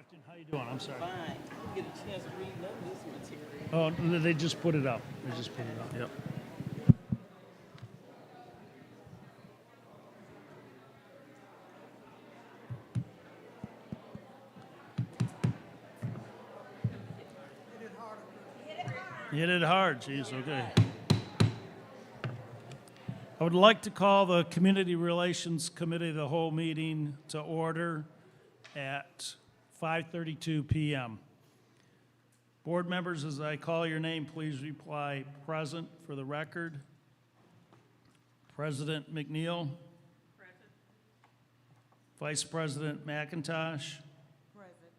afternoon. How you doing? I'm sorry. Fine. Get a chance to read none of this material. Oh, they just put it up. They just put it up. Yep. Hit it hard. Jeez. Okay. I would like to call the Community Relations Committee of the whole meeting to order at 5:32 p.m. Board members, as I call your name, please reply present for the record. President McNeil. Present. Vice President McIntosh. Present.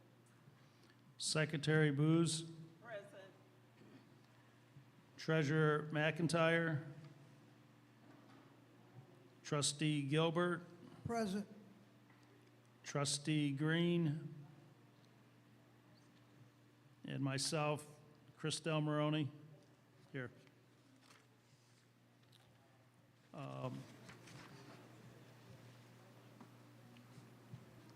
Secretary Booz. Present. Treasurer McIntyre. Trustee Gilbert. Present. Trustee Green. And myself, Christel Maroney, here.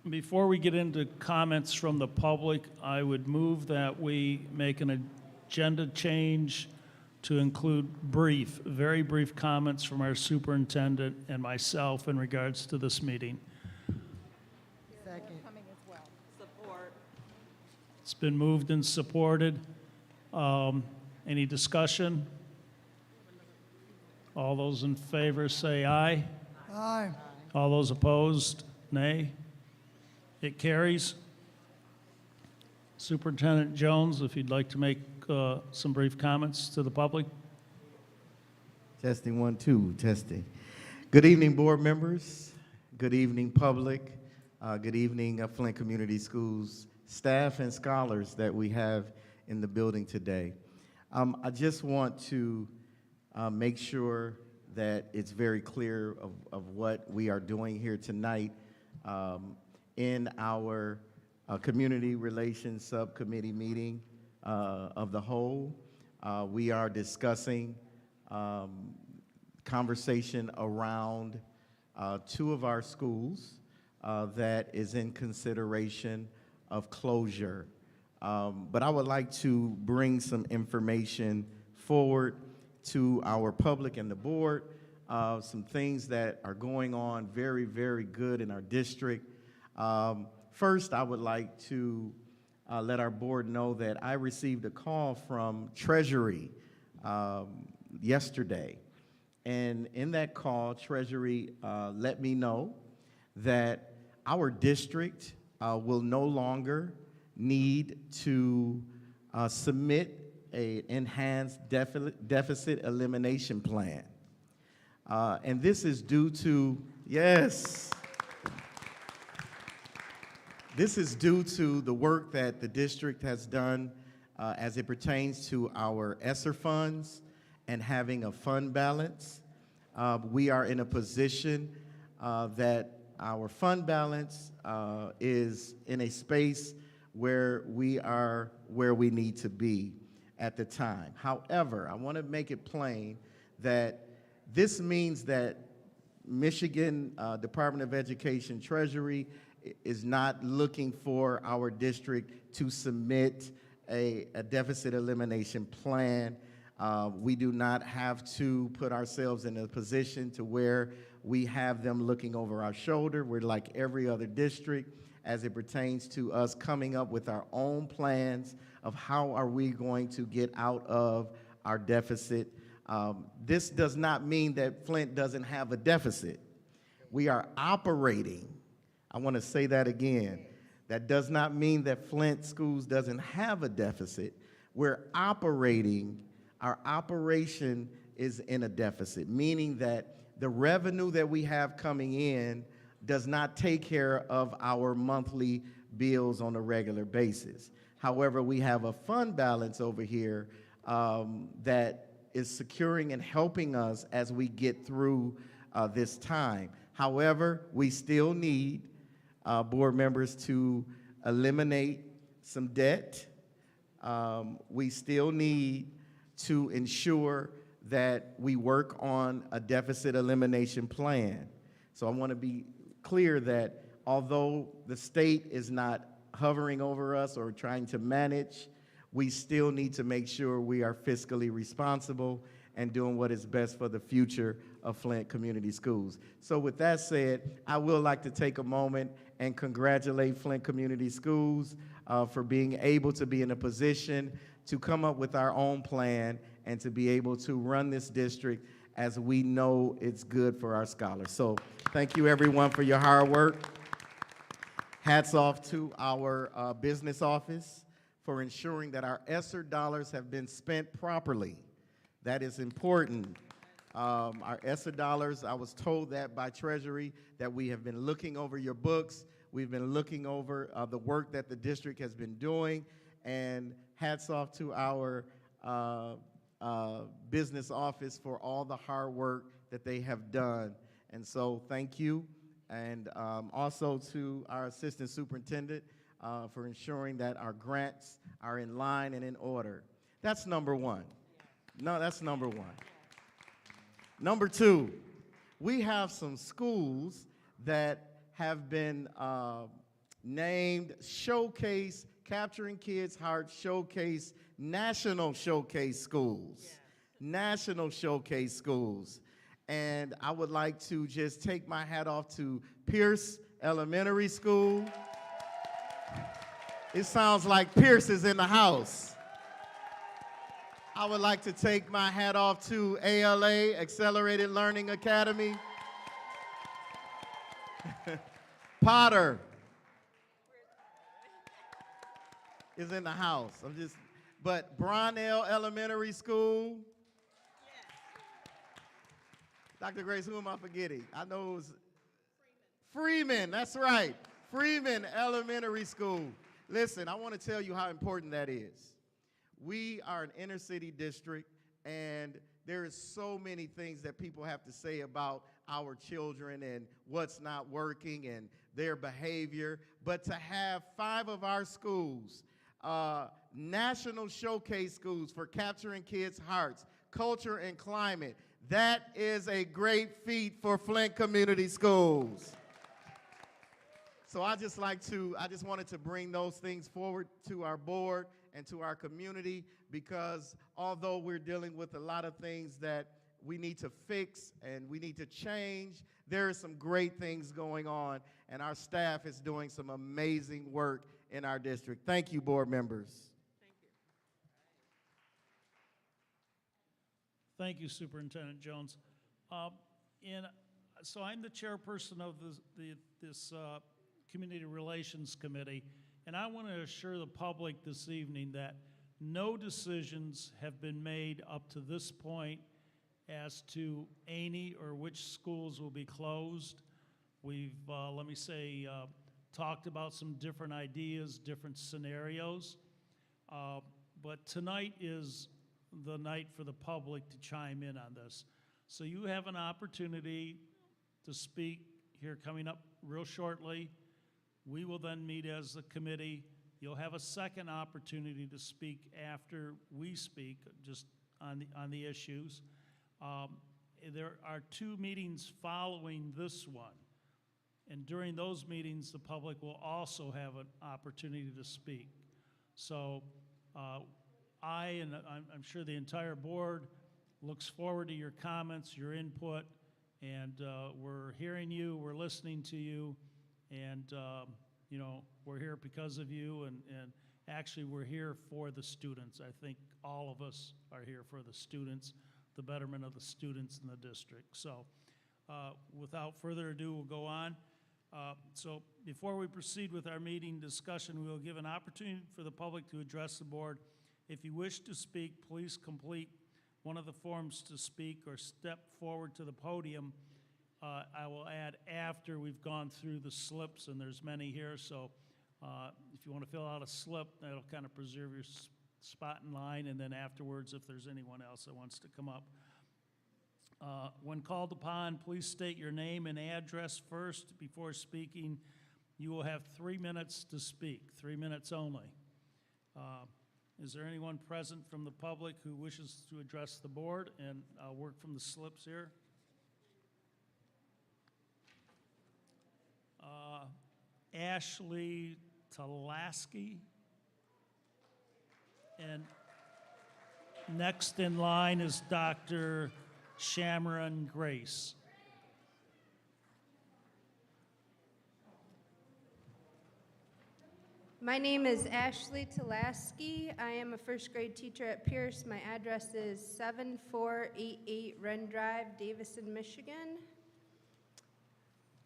Before we get into comments from the public, I would move that we make an agenda change to include very brief comments from our superintendent and myself in regards to this meeting. Second. Support. It's been moved and supported. Any discussion? All those in favor say aye. Aye. All those opposed, nay. It carries. Superintendent Jones, if you'd like to make some brief comments to the public. Testing 1, 2, testing. Good evening, board members. Good evening, public. Good evening, Flint Community Schools staff and scholars that we have in the building today. I just want to make sure that it's very clear of what we are doing here tonight in our Community Relations Subcommittee meeting of the whole. We are discussing conversation around 2 of our schools that is in consideration of closure. But I would like to bring some information forward to our public and the board, some things that are going on very, very good in our district. First, I would like to let our board know that I received a call from Treasury yesterday. And in that call, Treasury let me know that our district will no longer need to submit an enhanced deficit elimination plan. And this is due to, yes, this is due to the work that the district has done as it pertains to our ESSER funds and having a fund balance. We are in a position that our fund balance is in a space where we are where we need to be at the time. However, I want to make it plain that this means that Michigan Department of Education Treasury is not looking for our district to submit a deficit elimination plan. We do not have to put ourselves in a position to where we have them looking over our shoulder. We're like every other district as it pertains to us coming up with our own plans of how are we going to get out of our deficit. This does not mean that Flint doesn't have a deficit. We are operating. I want to say that again. That does not mean that Flint Schools doesn't have a deficit. We're operating. Our operation is in a deficit, meaning that the revenue that we have coming in does not take care of our monthly bills on a regular basis. However, we have a fund balance over here that is securing and helping us as we get through this time. However, we still need board members to eliminate some debt. We still need to ensure that we work on a deficit elimination plan. So I want to be clear that although the state is not hovering over us or trying to manage, we still need to make sure we are fiscally responsible and doing what is best for the future of Flint Community Schools. So with that said, I would like to take a moment and congratulate Flint Community Schools for being able to be in a position to come up with our own plan and to be able to run this district as we know it's good for our scholars. So thank you everyone for your hard work. Hats off to our business office for ensuring that our ESSER dollars have been spent properly. That is important. Our ESSER dollars, I was told that by Treasury, that we have been looking over your books. We've been looking over the work that the district has been doing, and hats off to our business office for all the hard work that they have done. And so thank you. And also to our assistant superintendent for ensuring that our grants are in line and in order. That's number one. No, that's number one. Number two, we have some schools that have been named Showcase, Capturing Kids' Hearts Showcase, National Showcase Schools. Yeah. National Showcase Schools. And I would like to just take my hat off to Pierce Elementary School. It sounds like Pierce is in the house. I would like to take my hat off to ALA, Accelerated Learning Academy. Potter is in the house. But Brownell Elementary School. Dr. Grace, who am I forgetting? I know it was Freeman, that's right. Freeman Elementary School. Listen, I want to tell you how important that is. We are an inner city district, and there is so many things that people have to say about our children and what's not working and their behavior. But to have 5 of our schools, national showcase schools for capturing kids' hearts, culture and climate, that is a great feat for Flint Community Schools. So I just wanted to bring those things forward to our board and to our community, because although we're dealing with a lot of things that we need to fix and we need to change, there are some great things going on, and our staff is doing some amazing work in our district. Thank you, board members. Thank you, Superintendent Jones. So I'm the chairperson of this Community Relations Committee, and I want to assure the public this evening that no decisions have been made up to this point as to any or which schools will be closed. We've, talked about some different ideas, different scenarios, but tonight is the night for the public to chime in on this. So you have an opportunity to speak here coming up real shortly. We will then meet as a committee. You'll have a second opportunity to speak after we speak, just on the issues. There are 2 meetings following this one, and during those meetings, the public will also have an opportunity to speak. So I'm sure the entire board looks forward to your comments, your input, and we're hearing you, we're listening to you, and we're here because of you, and actually we're here for the students. I think all of us are here for the students, the betterment of the students in the district. So without further ado, we'll go on. So before we proceed with our meeting discussion, we will give an opportunity for the public to address the board. If you wish to speak, please complete one of the forms to speak or step forward to the podium. I will add after we've gone through the slips, and there's many here, so if you want to fill out a slip, that'll kind of preserve your spot in line, and then afterwards, if there's anyone else that wants to come up. When called upon, please state your name and address first before speaking. You will have 3 minutes to speak, 3 minutes only. Is there anyone present from the public who wishes to address the board? And I'll work from the slips here. Ashley Talaski. And next in line is Dr. Shamron Grace. My name is Ashley Talaski. I am a first grade teacher at Pierce. My address is 7488 Wren Drive, Davison, Michigan.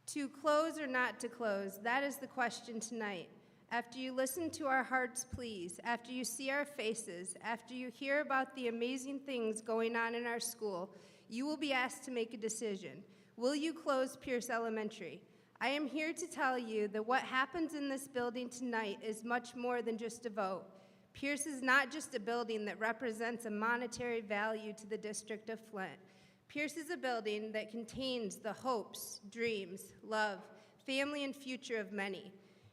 To close or not to close, that is the question tonight. After you listen to our hearts' pleas, after you see our faces, after you hear about the amazing things going on in our school, you will be asked to make a decision. Will you close Pierce Elementary? I am here to tell you that what happens in this building tonight is much more than just a vote. Pierce is not just a building that represents a monetary value to the District of Flint. Pierce is a building that contains the hopes, dreams, love, family, and future of many.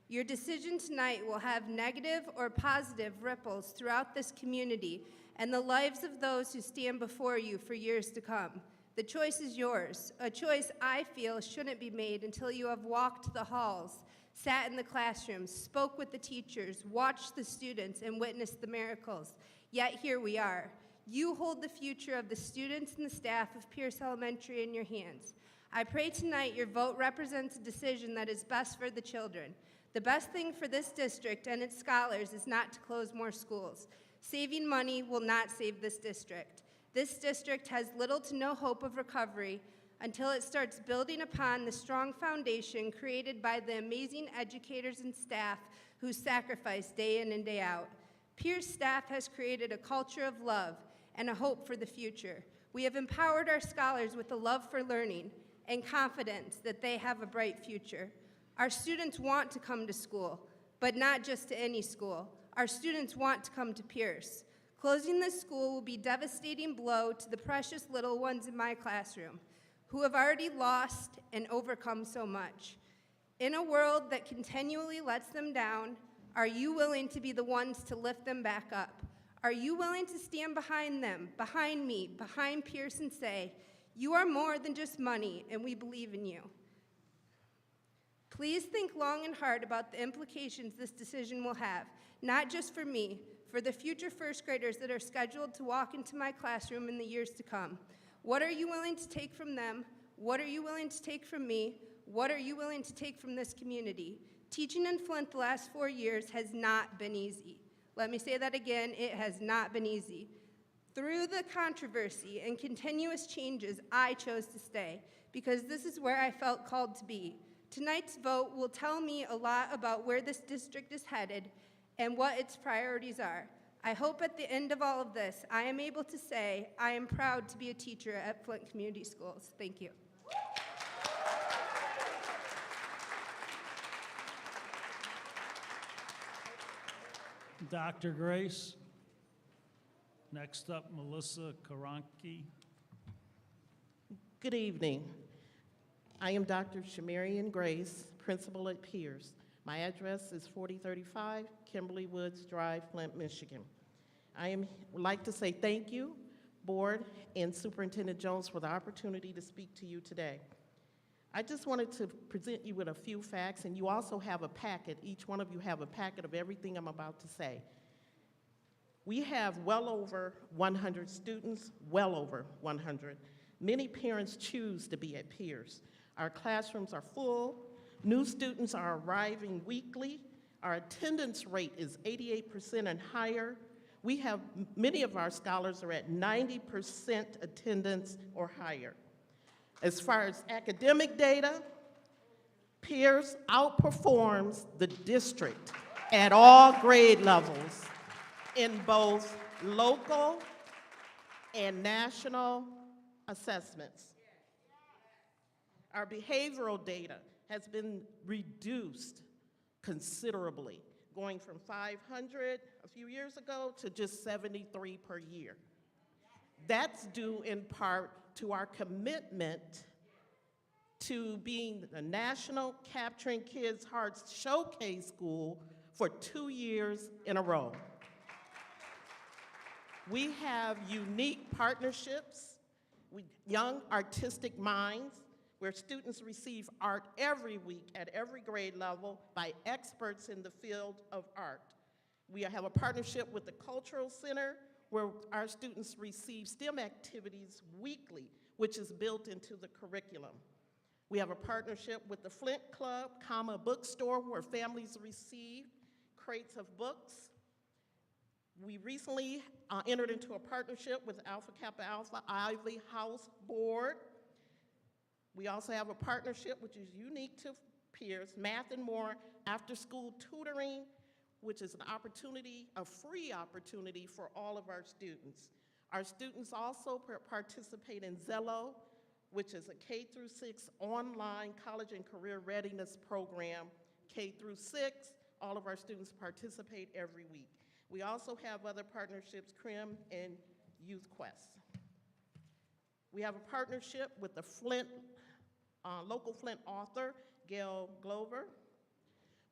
Your decision tonight will have negative or positive ripples throughout this community and the lives of those who stand before you for years to come. The choice is yours, a choice I feel shouldn't be made until you have walked the halls, sat in the classrooms, spoke with the teachers, watched the students, and witnessed the miracles. Yet here we are. You hold the future of the students and the staff of Pierce Elementary in your hands. I pray tonight your vote represents a decision that is best for the children. The best thing for this district and its scholars is not to close more schools. Saving money will not save this district. This district has little to no hope of recovery until it starts building upon the strong foundation created by the amazing educators and staff who sacrifice day in and day out. Pierce staff has created a culture of love and a hope for the future. We have empowered our scholars with a love for learning and confidence that they have a bright future. Our students want to come to school, but not just to any school. Our students want to come to Pierce. Closing this school will be a devastating blow to the precious little ones in my classroom who have already lost and overcome so much. In a world that continually lets them down, are you willing to be the ones to lift them back up? Are you willing to stand behind them, behind me, behind Pierce, and say, you are more than just money, and we believe in you? Please think long and hard about the implications this decision will have, not just for me, for the future first graders that are scheduled to walk into my classroom in the years to come. What are you willing to take from them? What are you willing to take from me? What are you willing to take from this community? Teaching in Flint the last 4 years has not been easy. Let me say that again, it has not been easy. Through the controversy and continuous changes, I chose to stay because this is where I felt called to be. Tonight's vote will tell me a lot about where this district is headed and what its priorities are. I hope at the end of all of this, I am able to say I am proud to be a teacher at Flint Community Schools. Thank you. Dr. Grace. Next up, Melissa Karanki. Good evening. I am Dr. Shamarian Grace, principal at Pierce. My address is 4035 Kimberly Woods Drive, Flint, Michigan. Would like to say thank you, Board and Superintendent Jones, for the opportunity to speak to you today. I just wanted to present you with a few facts, and you also have a packet. Each one of you have a packet of everything I'm about to say. We have well over 100 students, well over 100. Many parents choose to be at Pierce. Our classrooms are full. New students are arriving weekly. Our attendance rate is 88% and higher. We have, many of our scholars are at 90% attendance or higher. As far as academic data, Pierce outperforms the district at all grade levels in both local and national assessments. Our behavioral data has been reduced considerably, going from 500 a few years ago to just 73 per year. That's due in part to our commitment to being the National Capturing Kids' Hearts Showcase School for 2 years in a row. We have unique partnerships with young artistic minds. where students receive art every week at every grade level by experts in the field of art. We have a partnership with the Cultural Center, where our students receive STEM activities weekly, which is built into the curriculum. We have a partnership with the Flint Club, bookstore, where families receive crates of books. We recently entered into a partnership with Alpha Kappa Alpha Ivy House Board. We also have a partnership, which is unique to Pierce, Math and More after-school tutoring, which is an opportunity, a free opportunity for all of our students. Our students also participate in Zello, which is a K-6 online college and career readiness program, K-6. All of our students participate every week. We also have other partnerships, CRIM and Youth Quest. We have a partnership with the local Flint author, Gail Glover.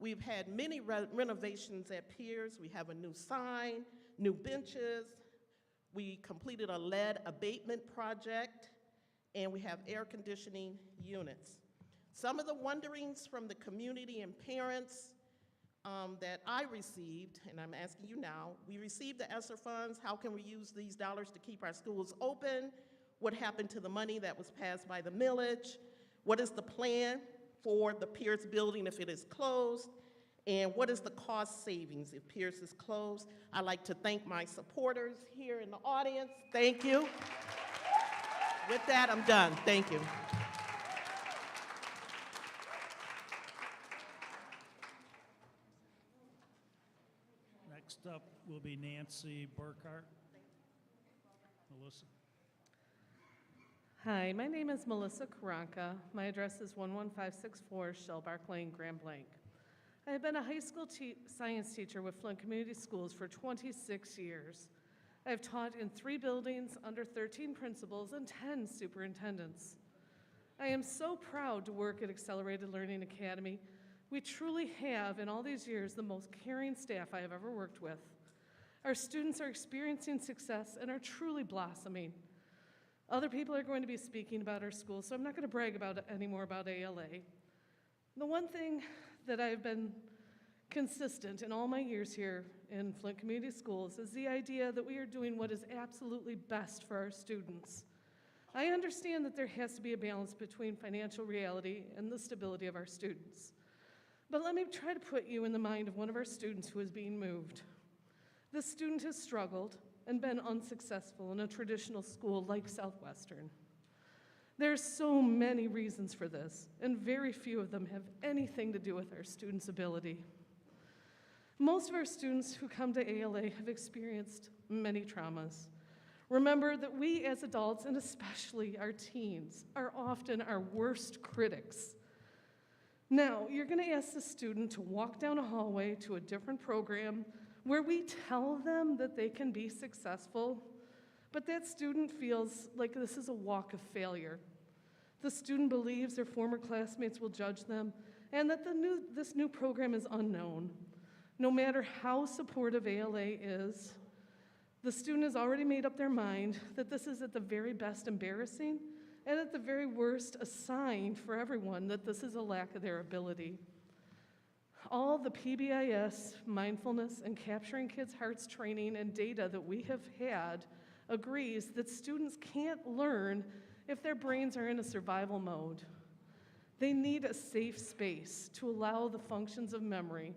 We've had many renovations at Pierce. We have a new sign, new benches. We completed a lead abatement project, and we have air conditioning units. Some of the wonderings from the community and parents that I received, and I'm asking you now, we received the ESSER funds. How can we use these dollars to keep our schools open? What happened to the money that was passed by the millage? What is the plan for the Pierce building if it is closed? And what is the cost savings if Pierce is closed? I'd like to thank my supporters here in the audience. Thank you. With that, I'm done. Thank you. Next up will be Nancy Burkhart. Melissa. Hi, my name is Melissa Karanka. My address is 11564 Shellbark Lane, Grand Blanc. I have been a high school science teacher with Flint Community Schools for 26 years. I have taught in 3 buildings under 13 principals and 10 superintendents. I am so proud to work at Accelerated Learning Academy. We truly have, in all these years, the most caring staff I have ever worked with. Our students are experiencing success and are truly blossoming. Other people are going to be speaking about our school, so I'm not going to brag about it anymore about ALA. The one thing that I've been consistent in all my years here in Flint Community Schools is the idea that we are doing what is absolutely best for our students. I understand that there has to be a balance between financial reality and the stability of our students. But let me try to put you in the mind of one of our students who is being moved. This student has struggled and been unsuccessful in a traditional school like Southwestern. There are so many reasons for this, and very few of them have anything to do with our students' ability. Most of our students who come to ALA have experienced many traumas. Remember that we as adults, and especially our teens, are often our worst critics. Now, you're going to ask the student to walk down a hallway to a different program where we tell them that they can be successful, but that student feels like this is a walk of failure. The student believes their former classmates will judge them, and that this new program is unknown. No matter how supportive ALA is, the student has already made up their mind that this is at the very best embarrassing, and at the very worst, a sign for everyone that this is a lack of their ability. All the PBIS, mindfulness, and capturing kids' hearts training and data that we have had agrees that students can't learn if their brains are in a survival mode. They need a safe space to allow the functions of memory.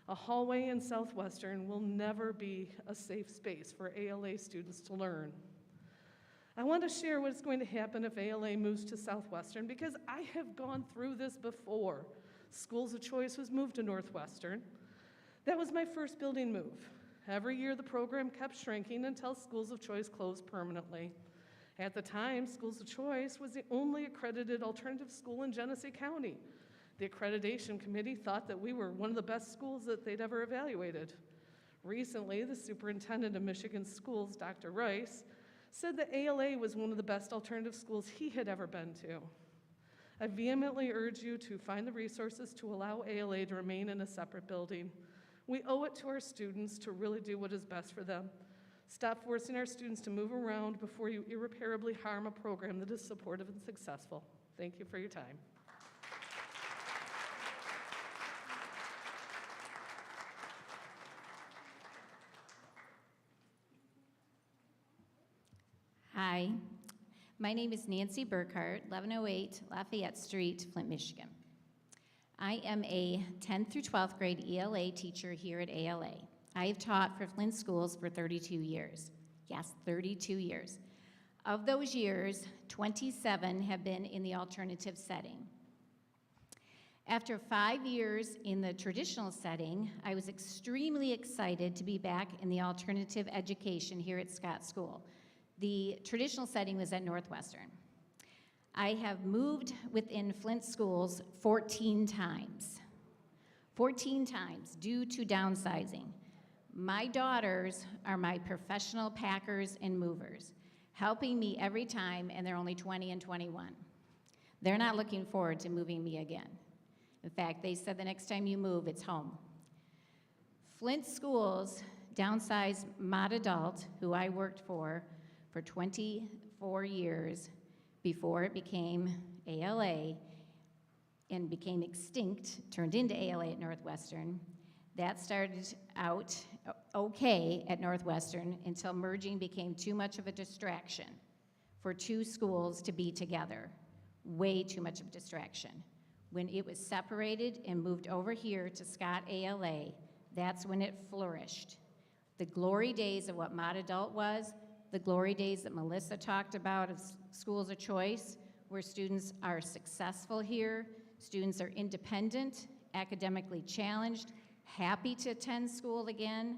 A hallway in Southwestern will never be a safe space for ALA students to learn. I want to share what's going to happen if ALA moves to Southwestern because I have gone through this before. Schools of Choice was moved to Northwestern. That was my first building move. Every year the program kept shrinking until Schools of Choice closed permanently. At the time, Schools of Choice was the only accredited alternative school in Genesee County. The accreditation committee thought that we were one of the best schools that they'd ever evaluated. Recently, the superintendent of Michigan Schools, Dr. Rice, said that ALA was one of the best alternative schools he had ever been to. I vehemently urge you to find the resources to allow ALA to remain in a separate building. We owe it to our students to really do what is best for them. Stop forcing our students to move around before you irreparably harm a program that is supportive and successful. Thank you for your time. Hi, my name is Nancy Burkhart, 1108 Lafayette Street, Flint, Michigan. I am a 10th through 12th grade ELA teacher here at ALA. I have taught for Flint schools for 32 years. Yes, 32 years. Of those years, 27 have been in the alternative setting. After 5 years in the traditional setting, I was extremely excited to be back in the alternative education here at Scott School. The traditional setting was at Northwestern. I have moved within Flint schools 14 times. 14 times due to downsizing. My daughters are my professional packers and movers, helping me every time, and they're only 20 and 21. They're not looking forward to moving me again. In fact, they said the next time you move, it's home. Flint schools downsized Mod Adult, who I worked for 24 years before it became ALA and became extinct, turned into ALA at Northwestern. That started out okay at Northwestern until merging became too much of a distraction for two schools to be together. Way too much of a distraction. When it was separated and moved over here to Scott ALA, that's when it flourished. The glory days of what Mod Adult was, the glory days that Melissa talked about of schools of choice, where students are successful here, students are independent, academically challenged, happy to attend school again.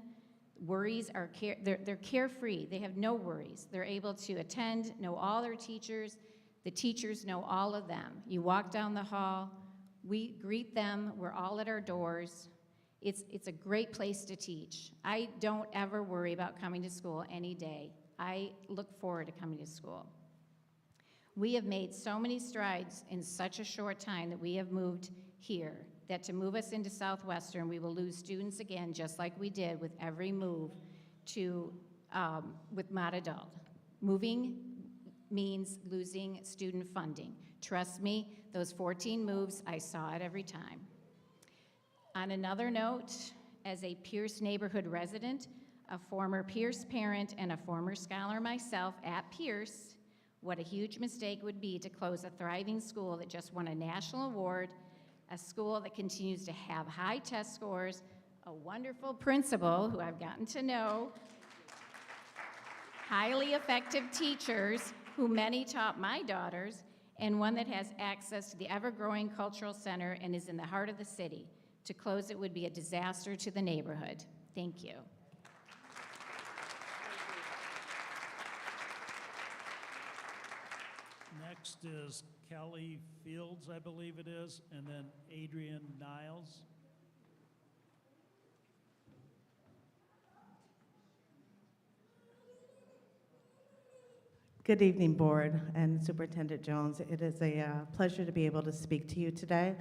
Worries are, they're carefree, they have no worries. They're able to attend, know all their teachers, the teachers know all of them. You walk down the hall, we greet them, we're all at our doors. It's a great place to teach. I don't ever worry about coming to school any day. I look forward to coming to school. We have made so many strides in such a short time that we have moved here, that to move us into Southwestern, we will lose students again, just like we did with every move to, with Mod Adult. Moving means losing student funding. Trust me, those 14 moves, I saw it every time. On another note, as a Pierce neighborhood resident, a former Pierce parent, and a former scholar myself at Pierce, what a huge mistake would be to close a thriving school that just won a national award, a school that continues to have high test scores, a wonderful principal who I've gotten to know, highly effective teachers who many taught my daughters, and one that has access to the ever-growing cultural center and is in the heart of the city. To close it would be a disaster to the neighborhood. Thank you. Next is Kelly Fields, I believe it is, and then Adrian Niles. Good evening, Board and Superintendent Jones. It is a pleasure to be able to speak to you today.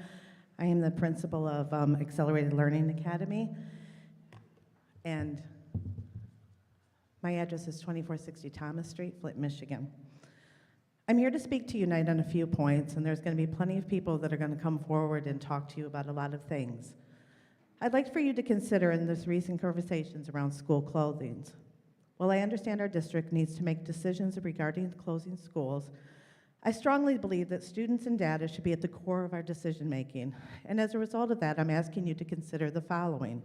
I am the principal of Accelerated Learning Academy, and my address is 2460 Thomas Street, Flint, Michigan. I'm here to speak to you tonight on a few points, and there's going to be plenty of people that are going to come forward and talk to you about a lot of things. I'd like for you to consider in this recent conversations around school closings. While I understand our district needs to make decisions regarding closing schools, I strongly believe that students and data should be at the core of our decision-making. And as a result of that, I'm asking you to consider the following.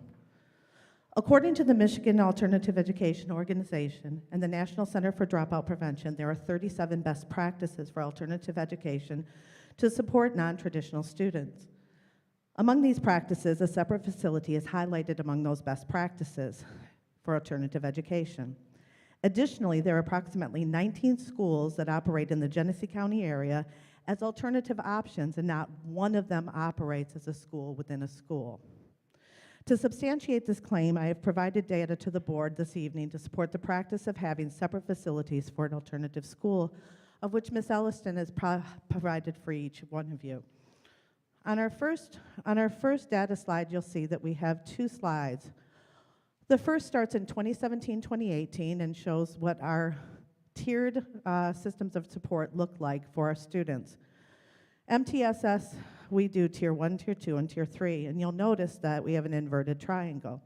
According to the Michigan Alternative Education Organization and the National Center for Dropout Prevention, there are 37 best practices for alternative education to support non-traditional students. Among these practices, a separate facility is highlighted among those best practices for alternative education. Additionally, there are approximately 19 schools that operate in the Genesee County area as alternative options, and not one of them operates as a school within a school. To substantiate this claim, I have provided data to the board this evening to support the practice of having separate facilities for an alternative school, of which Ms. Elliston has provided for each one of you. On our first data slide, you'll see that we have two slides. The first starts in 2017-2018 and shows what our tiered systems of support look like for our students. MTSS, we do Tier 1, Tier 2, and Tier 3, and you'll notice that we have an inverted triangle.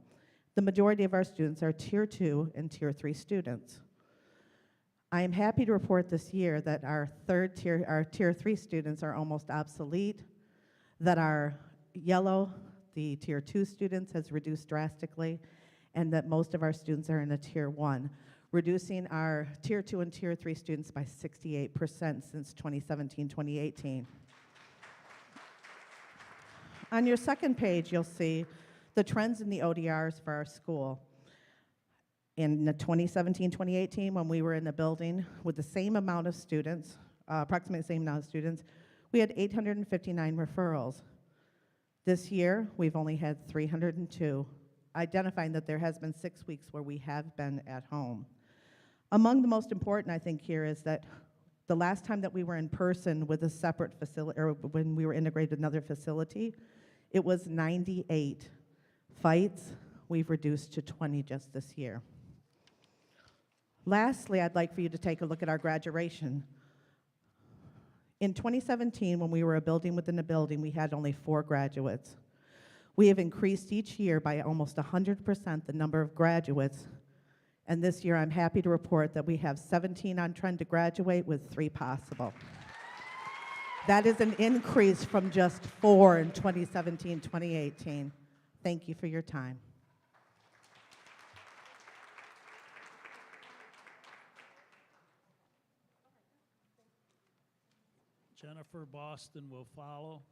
The majority of our students are Tier 2 and Tier 3 students. I am happy to report this year that our Tier 3 students are almost obsolete, that our yellow, the Tier 2 students, has reduced drastically, and that most of our students are in a Tier 1, reducing our Tier 2 and Tier 3 students by 68% since 2017-2018. On your second page, you'll see the trends in the ODRs for our school. In the 2017-2018, when we were in the building with the same amount of students, approximately the same amount of students, we had 859 referrals. This year, we've only had 302, identifying that there has been 6 weeks where we have been at home. Among the most important, I think, here is that the last time that we were in person with a separate facility, or when we were integrated with another facility, it was 98 fights. We've reduced to 20 just this year. Lastly, I'd like for you to take a look at our graduation. In 2017, when we were a building within a building, we had only 4 graduates. We have increased each year by almost 100% the number of graduates, and this year I'm happy to report that we have 17 on trend to graduate with 3 possible. That is an increase from just 4 in 2017-2018. Thank you for your time. Jennifer Boston will follow.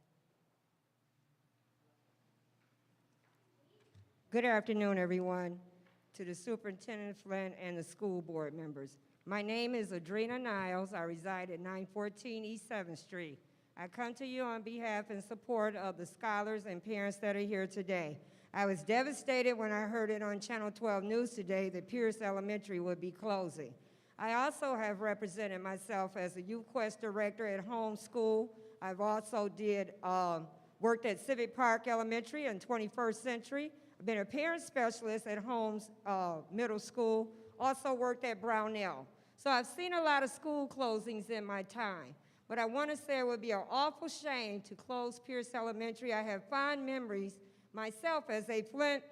Good afternoon, everyone, to the Superintendent Flynn and the school board members. My name is Adrena Niles. I reside at 914 East 7th Street. I come to you on behalf and support of the scholars and parents that are here today. I was devastated when I heard it on Channel 12 News today that Pierce Elementary would be closing. I also have represented myself as a Youth Quest director at Home School. I've also worked at Civic Park Elementary and 21st Century. I've been a parent specialist at Holmes Middle School, also worked at Brownell. So I've seen a lot of school closings in my time. But I want to say it would be an awful shame to close Pierce Elementary. I have fond memories myself as a Flint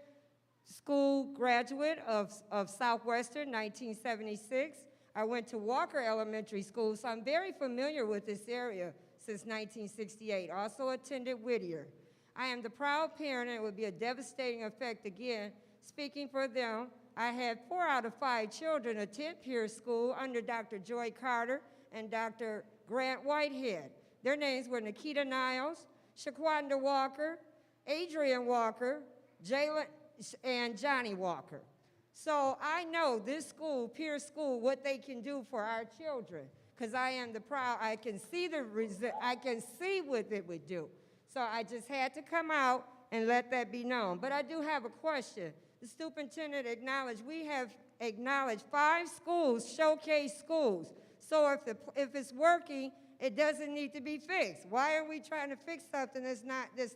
School graduate of Southwestern, 1976. I went to Walker Elementary School, so I'm very familiar with this area since 1968. Also attended Whittier. I am the proud parent, and it would be a devastating effect again. Speaking for them, I had 4 out of 5 children attend Pierce School under Dr. Joy Carter and Dr. Grant Whitehead. Their names were Nikita Niles, Shaquanda Walker, Adrian Walker, Jalen, and Johnny Walker. So I know this school, Pierce School, what they can do for our children, because I am the proud, I can see what it would do. So I just had to come out and let that be known. But I do have a question. The superintendent acknowledged, we have acknowledged 5 schools, showcase schools. So if it's working, it doesn't need to be fixed. Why are we trying to fix something that's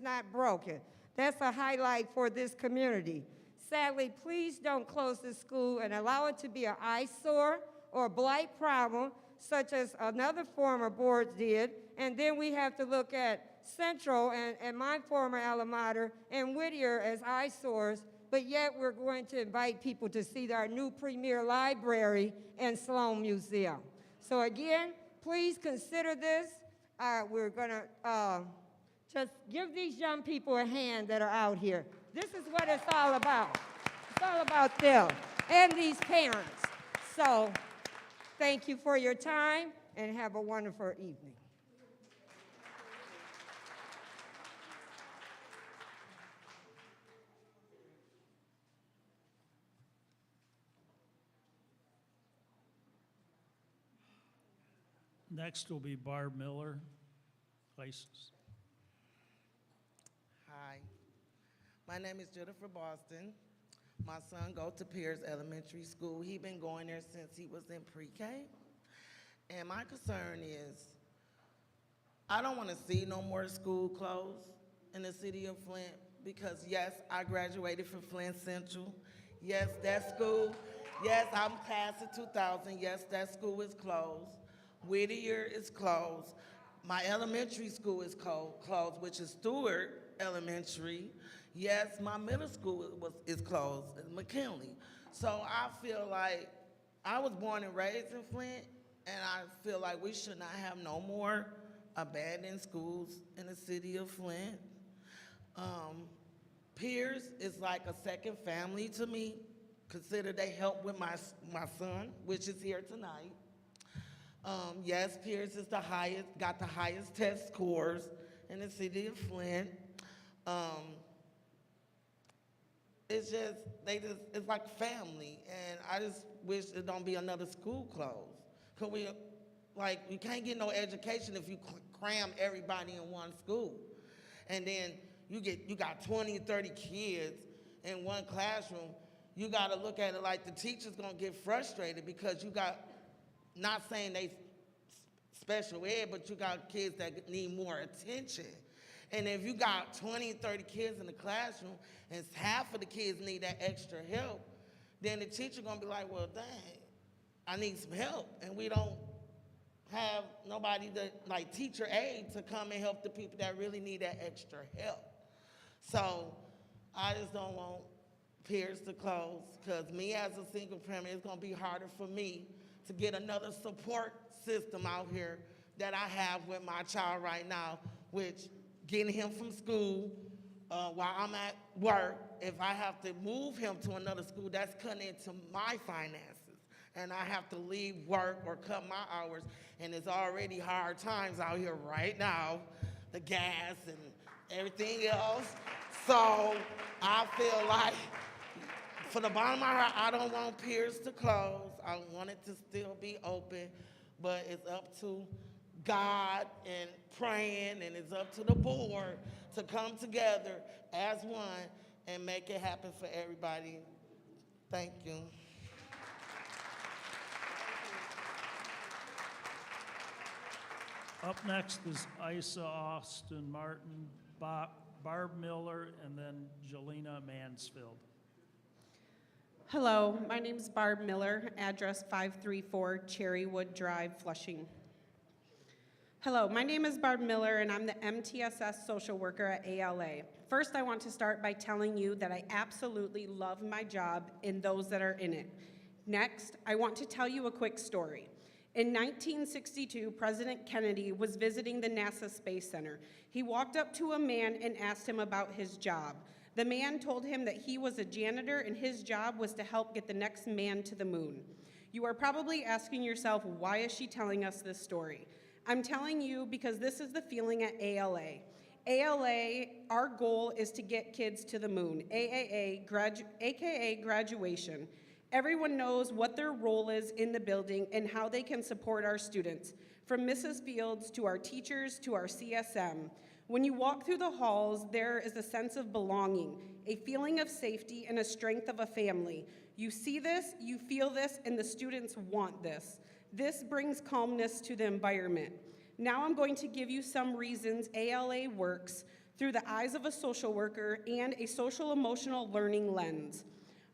not broken? That's a highlight for this community. Sadly, please don't close this school and allow it to be an eyesore or a blight problem, such as another former board did. And then we have to look at Central and my former alma mater and Whittier as eyesores, but yet we're going to invite people to see our new premier library and Sloan Museum. So again, please consider this. We're gonna just give these young people a hand that are out here. This is what it's all about. It's all about them and these parents. So thank you for your time and have a wonderful evening. Next will be Barb Miller, Places. Hi, my name is Jennifer Boston. My son goes to Pierce Elementary School. He's been going there since he was in pre-K. And my concern is, I don't want to see no more school closed in the city of Flint because yes, I graduated from Flint Central. Yes, that school, yes, I'm class of 2000. Yes, that school is closed. Whittier is closed. My elementary school is closed, which is Stewart Elementary. Yes, my middle school is closed, McKinley. So I feel like I was born and raised in Flint, and I feel like we should not have no more abandoned schools in the city of Flint. Peers is like a second family to me. Consider they help with my son, which is here tonight. Yes, Pierce is got the highest test scores in the city of Flint. It's like family, and I just wish there don't be another school closed. Cause you can't get no education if you cram everybody in one school. And then you got 20, 30 kids in one classroom. You gotta look at it like the teacher's gonna get frustrated because you got, not saying they special ed, but you got kids that need more attention. And if you got 20, 30 kids in the classroom and half of the kids need that extra help, then the teacher gonna be like, well, dang, I need some help. And we don't have nobody like teacher aid to come and help the people that really need that extra help. So I just don't want Pierce to close, because me as a single parent, it's gonna be harder for me to get another support system out here that I have with my child right now, which getting him from school while I'm at work. If I have to move him to another school, that's cutting into my finances. And I have to leave work or cut my hours. And it's already hard times out here right now, the gas and everything else. So I feel like, for the bottom of my heart, I don't want Pierce to close. I want it to still be open, but it's up to God and praying, and it's up to the board to come together as one and make it happen for everybody. Thank you. Up next is Isa Austin Martin, Barb Miller, and then Jelena Mansfield. Hello, my name is Barb Miller, address 534 Cherrywood Drive, Flushing. Hello, my name is Barb Miller, and I'm the MTSS social worker at ALA. First, I want to start by telling you that I absolutely love my job and those that are in it. Next, I want to tell you a quick story. In 1962, President Kennedy was visiting the NASA Space Center. He walked up to a man and asked him about his job. The man told him that he was a janitor and his job was to help get the next man to the moon. You are probably asking yourself, why is she telling us this story? I'm telling you because this is the feeling at ALA. ALA, our goal is to get kids to the moon, AKA graduation. Everyone knows what their role is in the building and how they can support our students, from Mrs. Fields to our teachers to our CSM. When you walk through the halls, there is a sense of belonging, a feeling of safety, and a strength of a family. You see this, you feel this, and the students want this. This brings calmness to the environment. Now I'm going to give you some reasons ALA works through the eyes of a social worker and a social-emotional learning lens.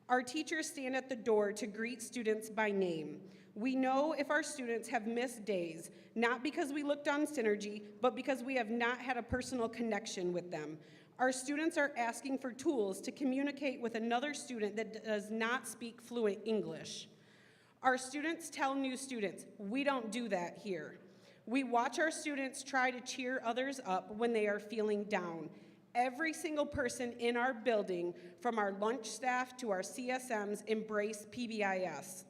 Our teachers stand at the door to greet students by name. We know if our students have missed days, not because we looked on Synergy, but because we have not had a personal connection with them. Our students are asking for tools to communicate with another student that does not speak fluent English. Our students tell new students, we don't do that here. We watch our students try to cheer others up when they are feeling down. Every single person in our building, from our lunch staff to our CSMs, embrace PBIS.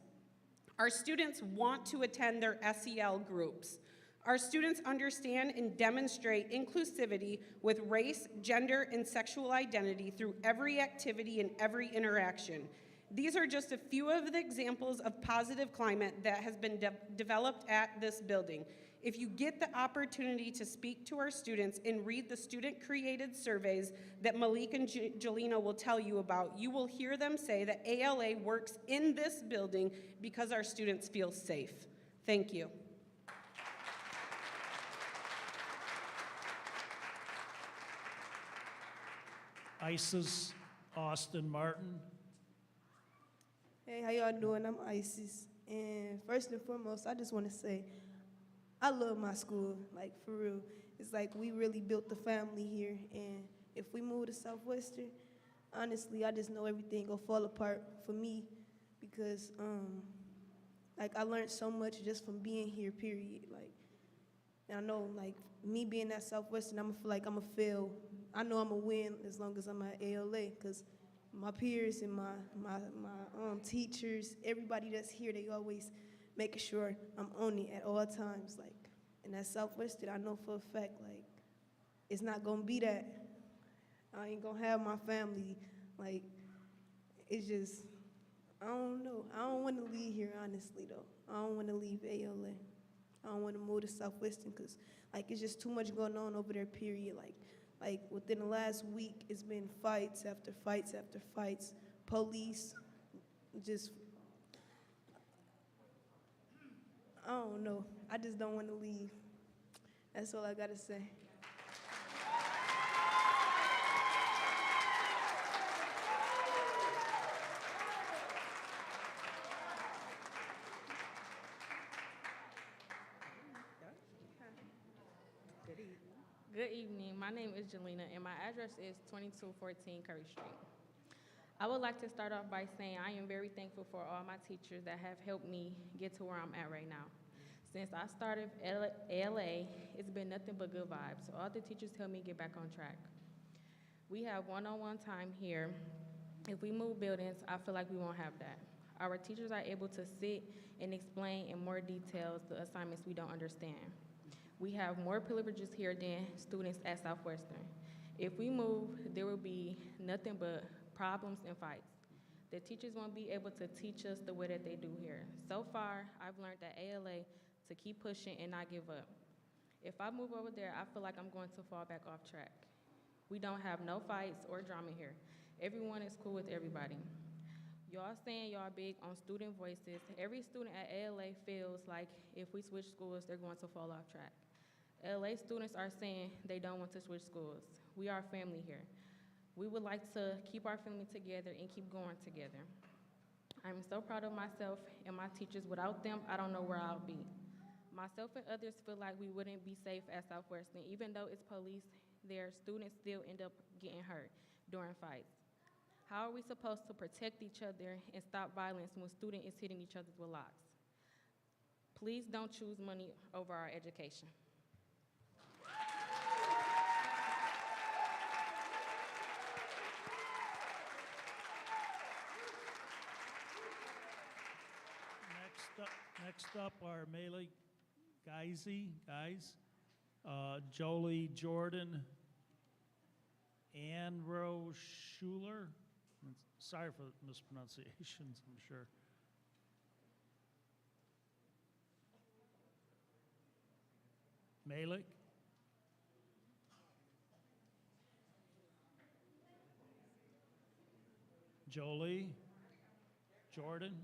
Our students want to attend their SEL groups. Our students understand and demonstrate inclusivity with race, gender, and sexual identity through every activity and every interaction. These are just a few of the examples of positive climate that has been developed at this building. If you get the opportunity to speak to our students and read the student-created surveys that Malik and Jelena will tell you about, you will hear them say that ALA works in this building because our students feel safe. Thank you. Isis Austin Martin. Hey, how y'all doing? I'm Isis. And first and foremost, I just want to say I love my school, like for real. It's like we really built the family here, and if we move to Southwestern, honestly, I just know everything gonna fall apart for me because like I learned so much just from being here, period. Like, and I know like me being at Southwestern, I'ma feel like I'ma fail. I know I'ma win as long as I'm at ALA, because my peers and my teachers, everybody that's here, they always making sure I'm on it at all times. Like, and at Southwestern, I know for a fact, like, it's not gonna be that. I ain't gonna have my family. Like, it's just, I don't know. I don't want to leave here, honestly, though. I don't want to leave ALA. I don't want to move to Southwestern because, like, it's just too much going on over there, period. Like within the last week, it's been fights after fights after fights. Police, just, I don't know. I just don't want to leave. That's all I got to say. Good evening. My name is Jelena, and my address is 2214 Curry Street. I would like to start off by saying I am very thankful for all my teachers that have helped me get to where I'm at right now. Since I started ALA, it's been nothing but good vibes. All the teachers helped me get back on track. We have one-on-one time here. If we move buildings, I feel like we won't have that. Our teachers are able to sit and explain in more details the assignments we don't understand. We have more privileges here than students at Southwestern. If we move, there will be nothing but problems and fights. The teachers won't be able to teach us the way that they do here. So far, I've learned at ALA to keep pushing and not give up. If I move over there, I feel like I'm going to fall back off track. We don't have no fights or drama here. Everyone is cool with everybody. Y'all saying y'all big on student voices. Every student at ALA feels like if we switch schools, they're going to fall off track. LA students are saying they don't want to switch schools. We are family here. We would like to keep our family together and keep going together. I'm so proud of myself and my teachers. Without them, I don't know where I'll be. Myself and others feel like we wouldn't be safe at Southwestern. Even though it's police there, students still end up getting hurt during fights. How are we supposed to protect each other and stop violence when student is hitting each other with locks? Please don't choose money over our education. Next up are Mele guys, Jolie Jordan, Ann Rose Schuler. Sorry for mispronunciations, I'm sure. Malik. Jolie Jordan.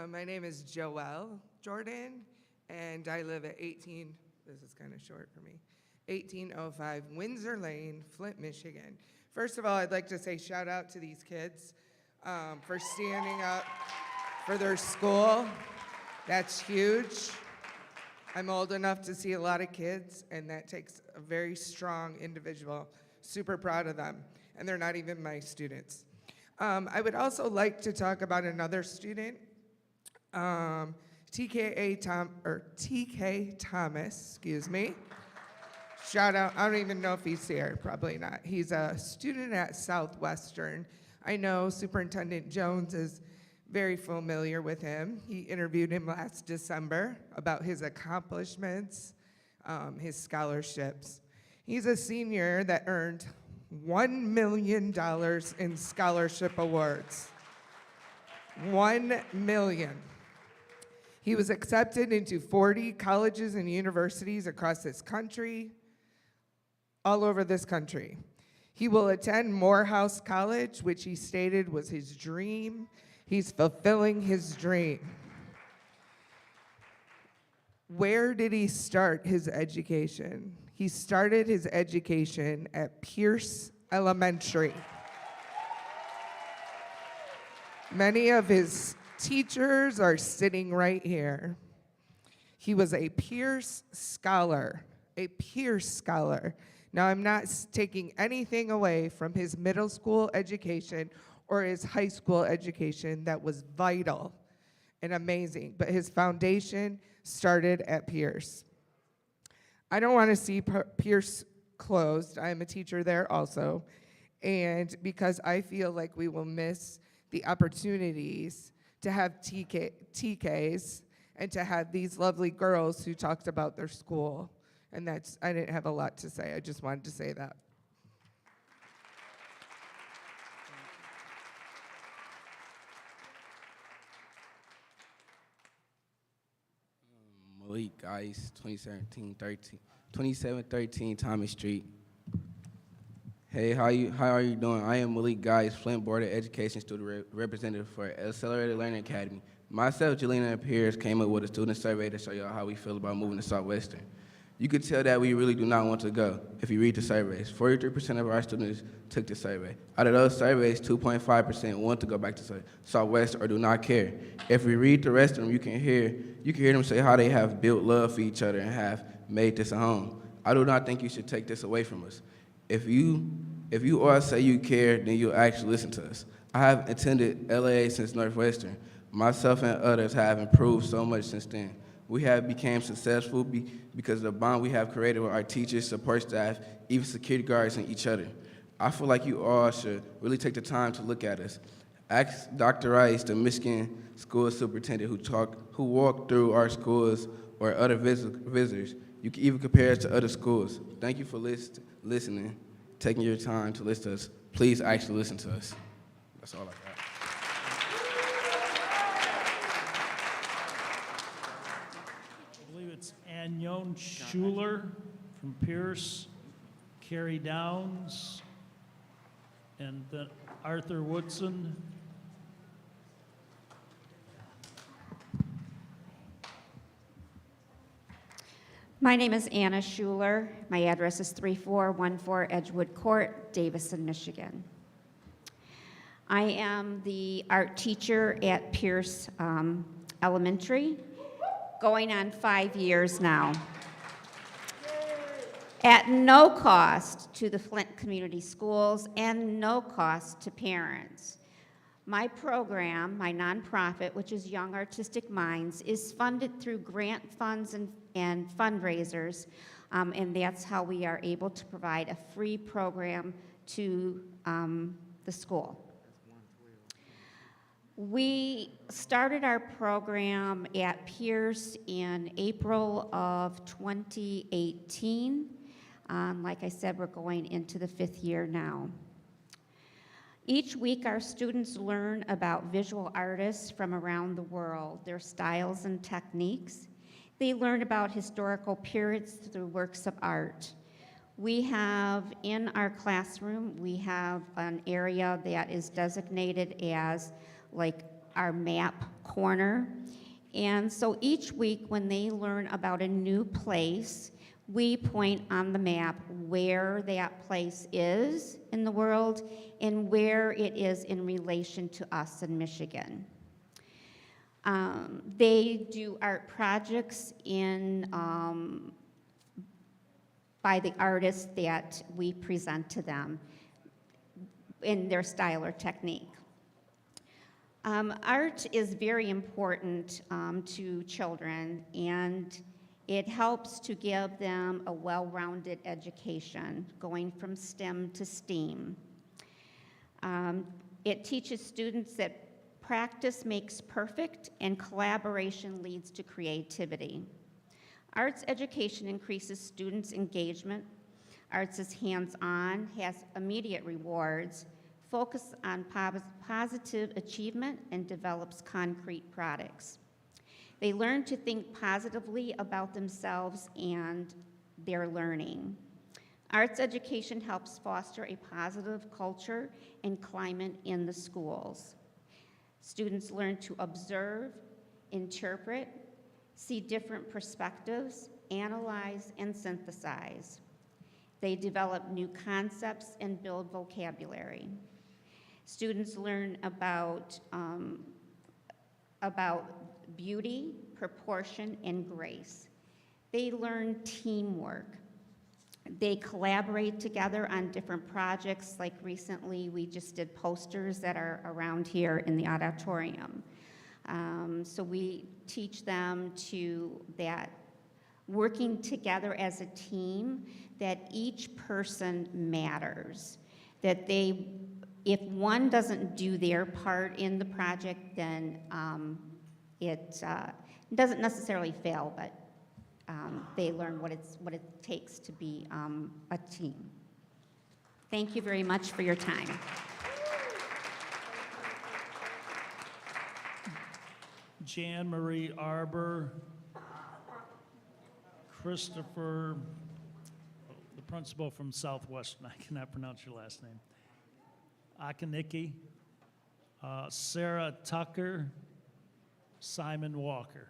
My name is Joelle Jordan, and I live at 18, this is kind of short for me, 1805 Windsor Lane, Flint, Michigan. First of all, I'd like to say shout out to these kids for standing up for their school. That's huge. I'm old enough to see a lot of kids, and that takes a very strong individual. Super proud of them, and they're not even my students. I would also like to talk about another student, TK Thomas, excuse me. Shout out, I don't even know if he's here, probably not. He's a student at Southwestern. I know Superintendent Jones is very familiar with him. He interviewed him last December about his accomplishments, his scholarships. He's a senior that earned $1 million in scholarship awards. 1 million. He was accepted into 40 colleges and universities across this country, all over this country. He will attend Morehouse College, which he stated was his dream. He's fulfilling his dream. Where did he start his education? He started his education at Pierce Elementary. Many of his teachers are sitting right here. He was a Pierce Scholar, a Pierce Scholar. Now, I'm not taking anything away from his middle school education or his high school education that was vital and amazing, but his foundation started at Pierce. I don't want to see Pierce closed. I'm a teacher there also, and because I feel like we will miss the opportunities to have TKs and to have these lovely girls who talked about their school. And I didn't have a lot to say. I just wanted to say that. Malik Geis, 2713 Thomas Street. Hey, how are you doing? I am Malik Geis, Flint Board of Education student representative for Accelerated Learning Academy. Myself, Jelena, and Pierce came up with a student survey to show y'all how we feel about moving to Southwestern. You could tell that we really do not want to go if you read the surveys. 43% of our students took the survey. Out of those surveys, 2.5% want to go back to Southwestern or do not care. If we read the rest of them, you can hear them say how they have built love for each other and have made this a home. I do not think you should take this away from us. If you all say you care, then you'll actually listen to us. I have attended LAA since Northwestern. Myself and others have improved so much since then. We have become successful because of the bond we have created with our teachers, support staff, even security guards, and each other. I feel like you all should really take the time to look at us. Ask Dr. Rice, the Michigan school superintendent who walked through our schools, or other visitors. You can even compare us to other schools. Thank you for listening, taking your time to listen to us. Please actually listen to us. That's all I got. I believe it's Anyon Schuler from Pierce, Carrie Downs, and then Arthur Woodson. My name is Anna Schuler. My address is 3414 Edgewood Court, Davison, Michigan. I am the art teacher at Pierce Elementary, going on 5 years now. At no cost to the Flint Community Schools and no cost to parents. My program, my nonprofit, which is Young Artistic Minds, is funded through grant funds and fundraisers, and that's how we are able to provide a free program to the school. We started our program at Pierce in April of 2018. Like I said, we're going into the 5th year now. Each week, our students learn about visual artists from around the world, their styles and techniques. They learn about historical periods through works of art. We have, in our classroom, we have an area that is designated as like our map corner. And so each week when they learn about a new place, we point on the map where that place is in the world and where it is in relation to us in Michigan. They do art projects by the artists that we present to them in their style or technique. Art is very important to children, and it helps to give them a well-rounded education, going from STEM to STEAM. It teaches students that practice makes perfect and collaboration leads to creativity. Arts education increases students' engagement. Arts is hands-on, has immediate rewards, focuses on positive achievement, and develops concrete products. They learn to think positively about themselves and their learning. Arts education helps foster a positive culture and climate in the schools. Students learn to observe, interpret, see different perspectives, analyze, and synthesize. They develop new concepts and build vocabulary. Students learn about beauty, proportion, and grace. They learn teamwork. They collaborate together on different projects, like recently we just did posters that are around here in the auditorium. So we teach them that working together as a team, that each person matters, that if one doesn't do their part in the project, then it doesn't necessarily fail, but they learn what it takes to be a team. Thank you very much for your time. Jan Marie Arbor, Christopher, the principal from Southwestern, I cannot pronounce your last name, Akaniki, Sarah Tucker, Simon Walker.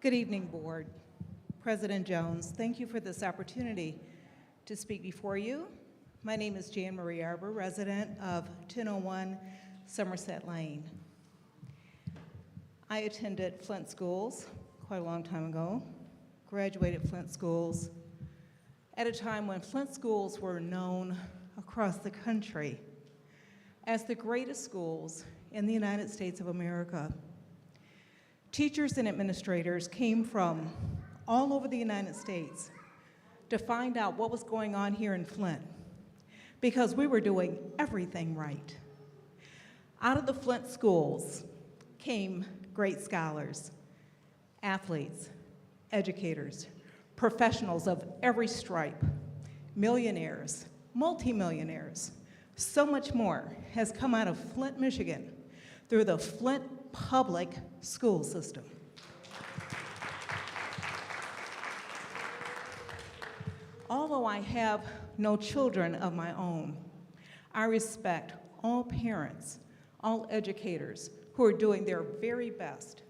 Good evening, Board. President Jones, thank you for this opportunity to speak before you. My name is Jan Marie Arbor, resident of 1001 Somerset Lane. I attended Flint schools quite a long time ago, graduated Flint schools at a time when Flint schools were known across the country as the greatest schools in the United States of America. Teachers and administrators came from all over the United States to find out what was going on here in Flint, because we were doing everything right. Out of the Flint schools came great scholars, athletes, educators, professionals of every stripe, millionaires, multimillionaires. So much more has come out of Flint, Michigan through the Flint public school system. Although I have no children of my own, I respect all parents, all educators who are doing their very best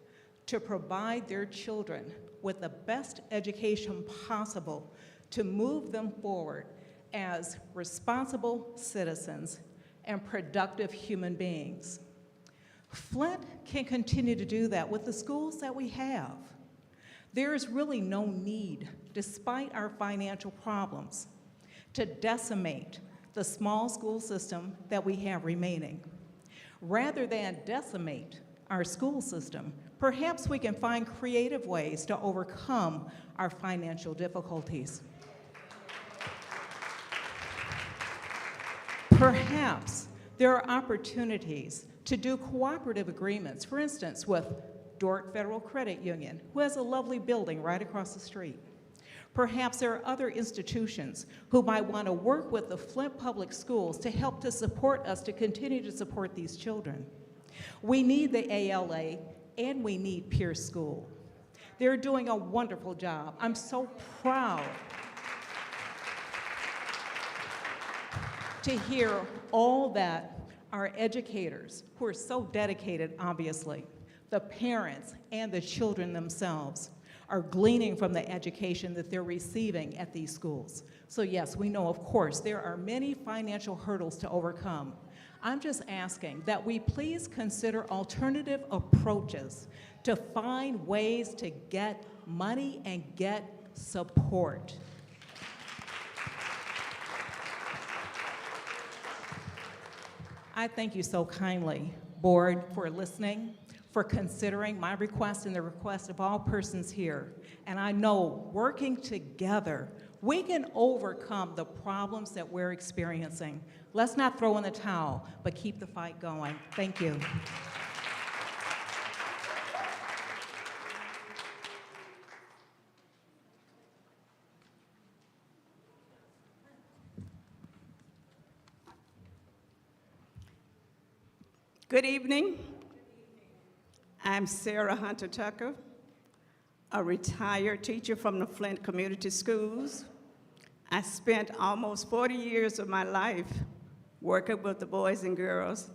to provide their children with the best education possible to move them forward as responsible citizens and productive human beings. Flint can continue to do that with the schools that we have. There is really no need, despite our financial problems, to decimate the small school system that we have remaining. Rather than decimate our school system, perhaps we can find creative ways to overcome our financial difficulties. Perhaps there are opportunities to do cooperative agreements, for instance, with Dordt Federal Credit Union, who has a lovely building right across the street. Perhaps there are other institutions who might want to work with the Flint Public Schools to help to support us to continue to support these children. We need the ALA and we need Pierce School. They're doing a wonderful job. I'm so proud to hear all that our educators, who are so dedicated, obviously, the parents and the children themselves, are gleaning from the education that they're receiving at these schools. So yes, we know, of course, there are many financial hurdles to overcome. I'm just asking that we please consider alternative approaches to find ways to get money and get support. I thank you so kindly, Board, for listening, for considering my request and the request of all persons here. And I know working together, we can overcome the problems that we're experiencing. Let's not throw in the towel, but keep the fight going. Thank you. Good evening. I'm Sarah Hunter Tucker, a retired teacher from the Flint Community Schools. I spent almost 40 years of my life working with the boys and girls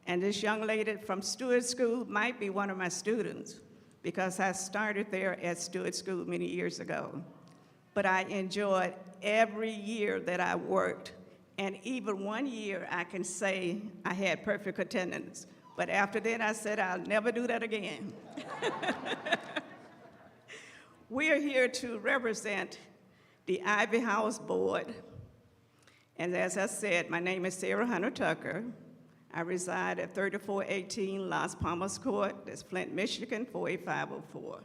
And this young lady from Stewart School might be one of my students because I started there at Stewart School many years ago. But I enjoyed every year that I worked. And even one year, I can say I had perfect attendance. But after that, I said, I'll never do that again. We are here to represent the Ivy House Board. And as I said, my name is Sarah Hunter Tucker. I reside at 3418 Las Palmas Court, that's Flint, Michigan, 48504.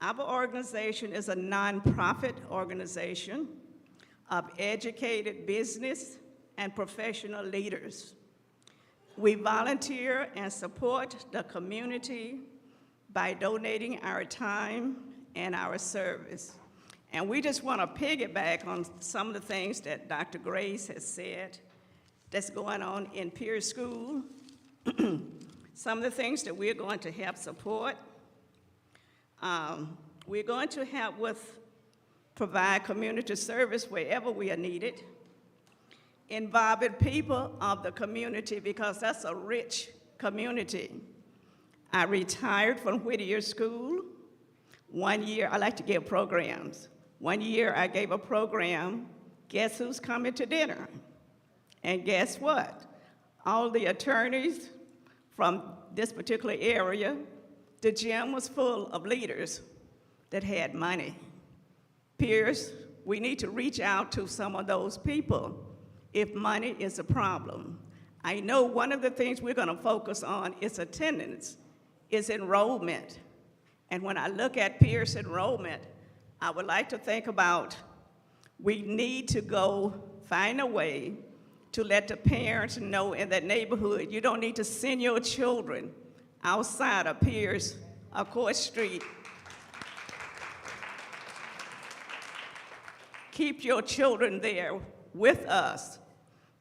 Our organization is a nonprofit organization of educated business and professional leaders. We volunteer and support the community by donating our time and our service. And we just want to piggyback on some of the things that Dr. Grace has said that's going on in Pierce School. Some of the things that we're going to help support. We're going to help provide community service wherever we are needed, involving people of the community because that's a rich community. I retired from Whittier School. 1 year, I like to give programs. 1 year I gave a program, Guess Who's Coming to Dinner? And guess what? All the attorneys from this particular area, the gym was full of leaders that had money. Pierce, we need to reach out to some of those people if money is a problem. I know one of the things we're going to focus on is attendance, is enrollment. And when I look at Pierce enrollment, I would like to think about we need to go find a way to let the parents know in that neighborhood you don't need to send your children outside of Pierce or Court Street. Keep your children there with us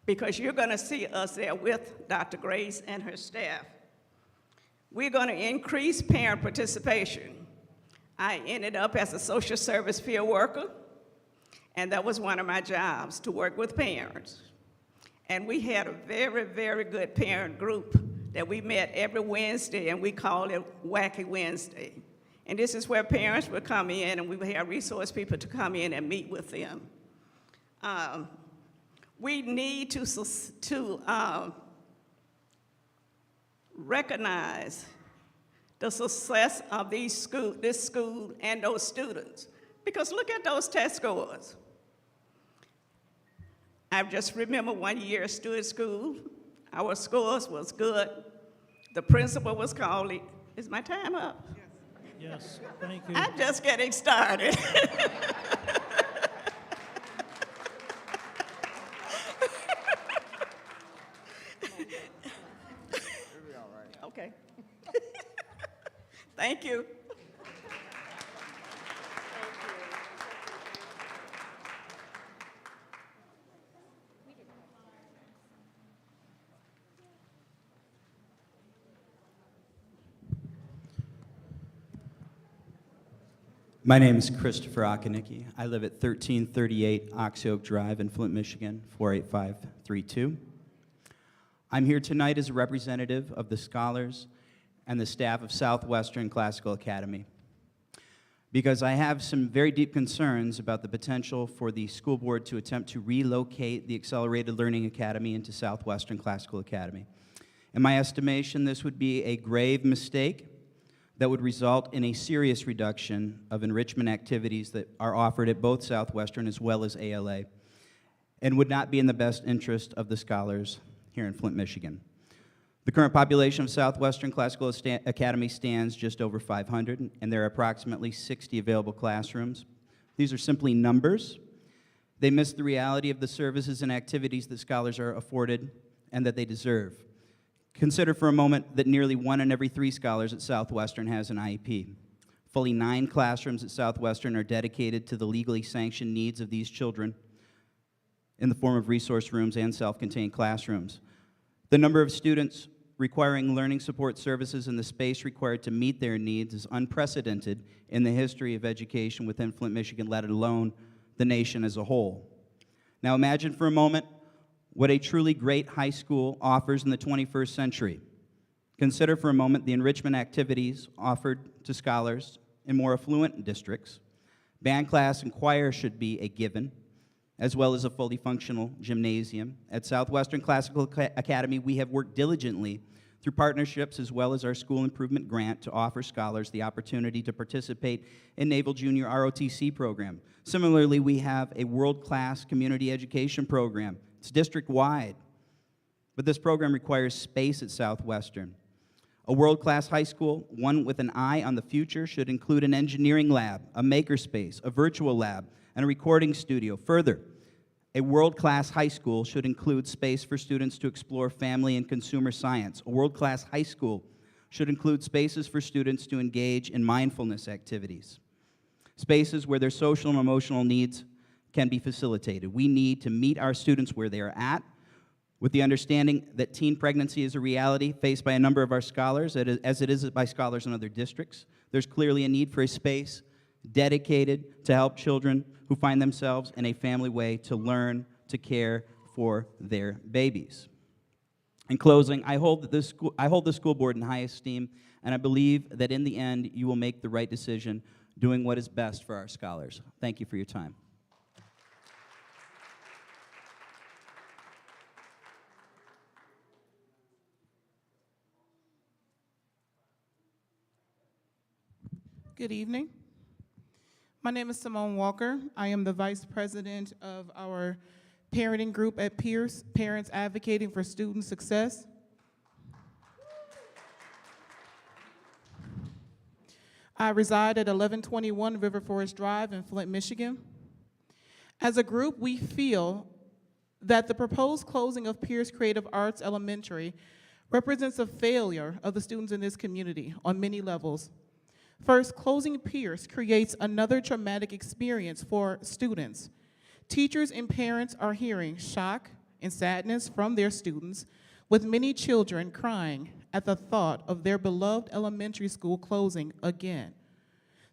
because you're going to see us there with Dr. Grace and her staff. We're going to increase parent participation. I ended up as a social service field worker, and that was one of my jobs, to work with parents. And we had a very, very good parent group that we met every Wednesday, and we called it Wacky Wednesday. And this is where parents would come in, and we would have resource people to come in and meet with them. We need to recognize the success of this school and those students. Because look at those test scores. I just remember 1 year at Stewart School, our scores was good. The principal was calling. Is my time up? Yes, thank you. I'm just getting started. Okay. Thank you. My name is Christopher Akanicki. I live at 1338 Ox Oak Drive in Flint, Michigan, 48532. I'm here tonight as a representative of the scholars and the staff of Southwestern Classical Academy because I have some very deep concerns about the potential for the school board to attempt to relocate the Accelerated Learning Academy into Southwestern Classical Academy. In my estimation, this would be a grave mistake that would result in a serious reduction of enrichment activities that are offered at both Southwestern as well as ALA, and would not be in the best interest of the scholars here in Flint, Michigan. The current population of Southwestern Classical Academy stands just over 500, and there are approximately 60 available classrooms. These are simply numbers. They miss the reality of the services and activities that scholars are afforded and that they deserve. Consider for a moment that nearly 1 in every 3 scholars at Southwestern has an IEP. Fully 9 classrooms at Southwestern are dedicated to the legally sanctioned needs of these children in the form of resource rooms and self-contained classrooms. The number of students requiring learning support services and the space required to meet their needs is unprecedented in the history of education within Flint, Michigan, let alone the nation as a whole. Now imagine for a moment what a truly great high school offers in the 21st century. Consider for a moment the enrichment activities offered to scholars in more affluent districts. Band class and choir should be a given, as well as a fully functional gymnasium. At Southwestern Classical Academy, we have worked diligently through partnerships as well as our school improvement grant to offer scholars the opportunity to participate in Naval Junior ROTC program. Similarly, we have a world-class community education program. It's district-wide, but this program requires space at Southwestern. A world-class high school, one with an eye on the future, should include an engineering lab, a makerspace, a virtual lab, and a recording studio. Further, a world-class high school should include space for students to explore family and consumer science. A world-class high school should include spaces for students to engage in mindfulness activities, spaces where their social and emotional needs can be facilitated. We need to meet our students where they are at, with the understanding that teen pregnancy is a reality faced by a number of our scholars, as it is by scholars in other districts. There's clearly a need for a space dedicated to help children who find themselves in a family way to learn to care for their babies. In closing, I hold the school board in high esteem, and I believe that in the end, you will make the right decision doing what is best for our scholars. Thank you for your time. Good evening. My name is Simone Walker. I am the Vice President of our parenting group at Pierce, Parents Advocating for Student Success. I reside at 1121 River Forest Drive in Flint, Michigan. As a group, we feel that the proposed closing of Pierce Creative Arts Elementary represents a failure of the students in this community on many levels. First, closing Pierce creates another traumatic experience for students. Teachers and parents are hearing shock and sadness from their students, with many children crying at the thought of their beloved elementary school closing again.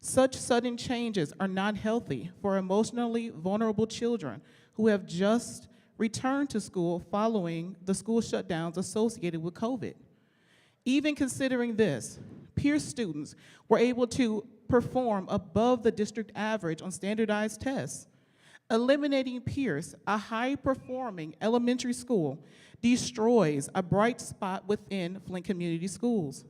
Such sudden changes are not healthy for emotionally vulnerable children who have just returned to school following the school shutdowns associated with COVID. Even considering this, Pierce students were able to perform above the district average on standardized tests. Eliminating Pierce, a high-performing elementary school, destroys a bright spot within Flint Community Schools.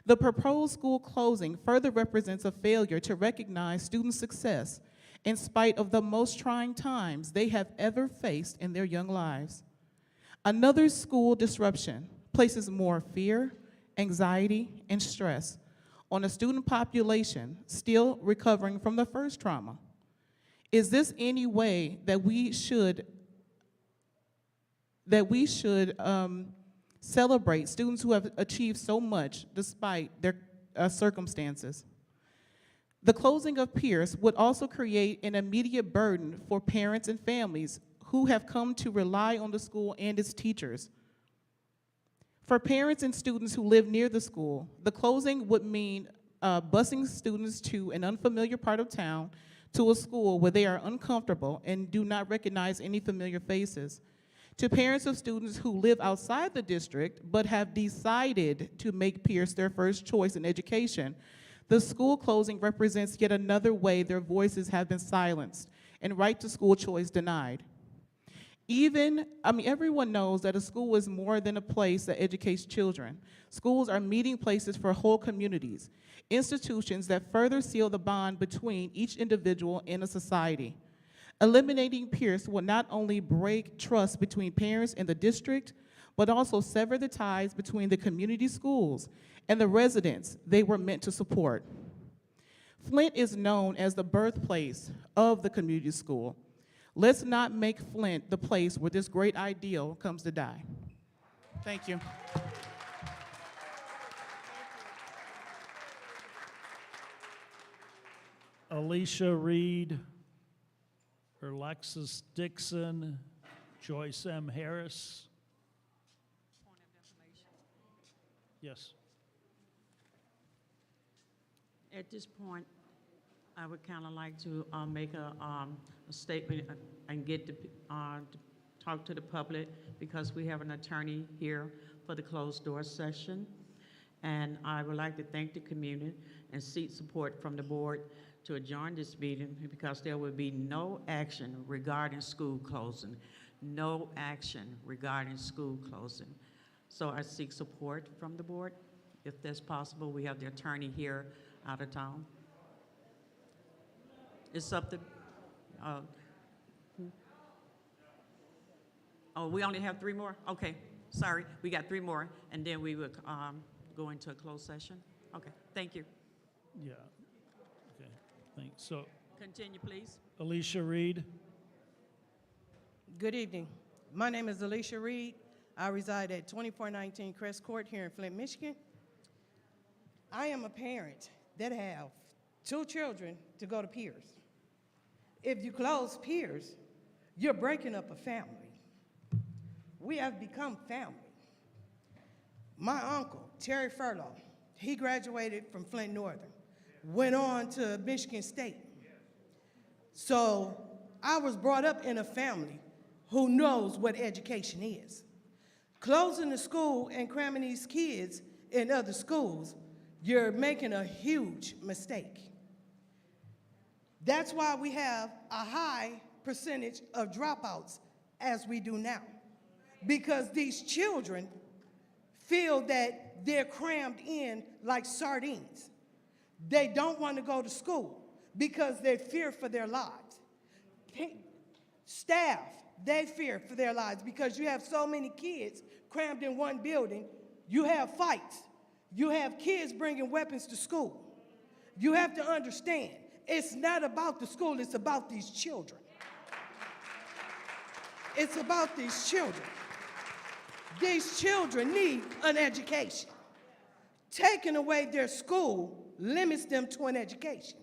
The proposed school closing further represents a failure to recognize student success in spite of the most trying times they have ever faced in their young lives. Another school disruption places more fear, anxiety, and stress on a student population still recovering from the first trauma. Is this any way that we should celebrate students who have achieved so much despite their circumstances? The closing of Pierce would also create an immediate burden for parents and families who have come to rely on the school and its teachers. For parents and students who live near the school, the closing would mean busing students to an unfamiliar part of town to a school where they are uncomfortable and do not recognize any familiar faces. To parents of students who live outside the district but have decided to make Pierce their first choice in education, the school closing represents yet another way their voices have been silenced and right to school choice denied. Everyone knows that a school is more than a place that educates children. Schools are meeting places for whole communities, institutions that further seal the bond between each individual and a society. Eliminating Pierce will not only break trust between parents and the district, but also sever the ties between the community schools and the residents they were meant to support. Flint is known as the birthplace of the community school. Let's not make Flint the place where this great ideal comes to die. Thank you. Alicia Reed, Alexis Dixon, Joyce M. Harris. Yes. At this point, I would kind of like to make a statement and get the talk to the public because we have an attorney here for the closed door session. And I would like to thank the community and seek support from the board to adjourn this meeting because there will be no action regarding school closing. No action regarding school closing. So I seek support from the board. If that's possible, we have the attorney here out of town. It's up to, oh, we only have 3 more? Okay, sorry, we got 3 more, and then we will go into a closed session. Okay, thank you. Yeah. Okay, thanks. So, Continue, please. Alicia Reed. Good evening. My name is Alicia Reed. I reside at 2419 Crest Court here in Flint, Michigan. I am a parent that have 2 children to go to Pierce. If you close Pierce, you're breaking up a family. We have become family. My uncle, Terry Furlow, he graduated from Flint Northern, went on to Michigan State. So I was brought up in a family who knows what education is. Closing the school and cramming these kids in other schools, you're making a huge mistake. That's why we have a high percentage of dropouts as we do now, because these children feel that they're crammed in like sardines. They don't want to go to school because they fear for their lives. Staff, they fear for their lives because you have so many kids crammed in one building. You have fights. You have kids bringing weapons to school. You have to understand, it's not about the school, it's about these children. It's about these children. These children need an education. Taking away their school limits them to an education.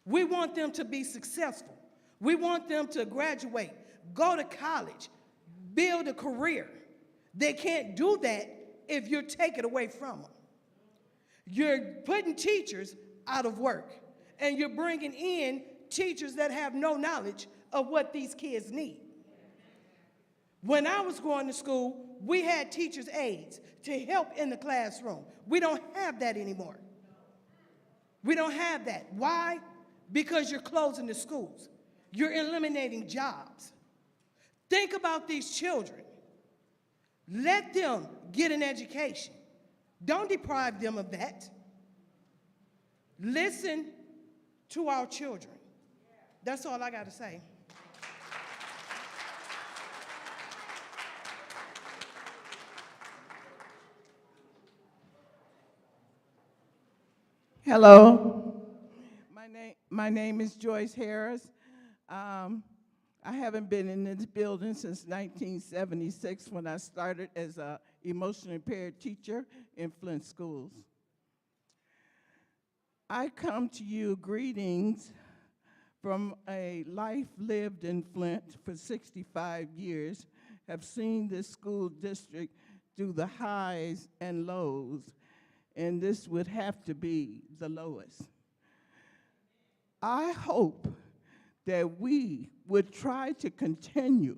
We want them to be successful. We want them to graduate, go to college, build a career. They can't do that if you're taking it away from them. You're putting teachers out of work, and you're bringing in teachers that have no knowledge of what these kids need. When I was going to school, we had teachers' aides to help in the classroom. We don't have that anymore. We don't have that. Why? Because you're closing the schools. You're eliminating jobs. Think about these children. Let them get an education. Don't deprive them of that. Listen to our children. That's all I got to say. Hello. My name is Joyce Harris. I haven't been in this building since 1976 when I started as an emotionally impaired teacher in Flint schools. I come to you greetings from a life lived in Flint for 65 years, have seen this school district through the highs and lows, and this would have to be the lowest. I hope that we would try to continue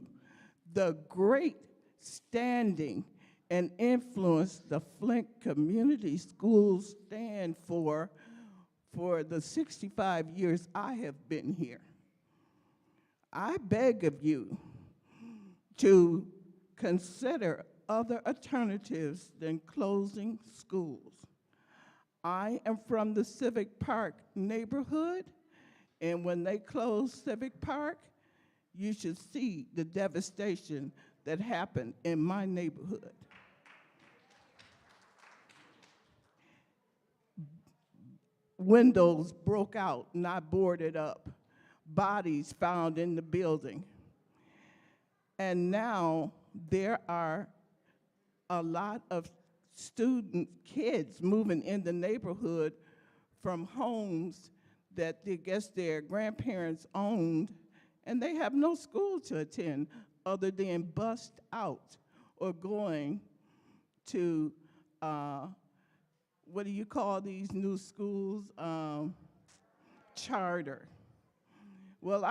the great standing and influence the Flint Community Schools stand for the 65 years I have been here. I beg of you to consider other alternatives than closing schools. I am from the Civic Park neighborhood, and when they close Civic Park, you should see the devastation that happened in my neighborhood. Windows broke out, not boarded up, bodies found in the building. And now there are a lot of kids moving in the neighborhood from homes that I guess their grandparents owned, and they have no school to attend other than bust out or going to, what do you call these new schools? Charter. Well,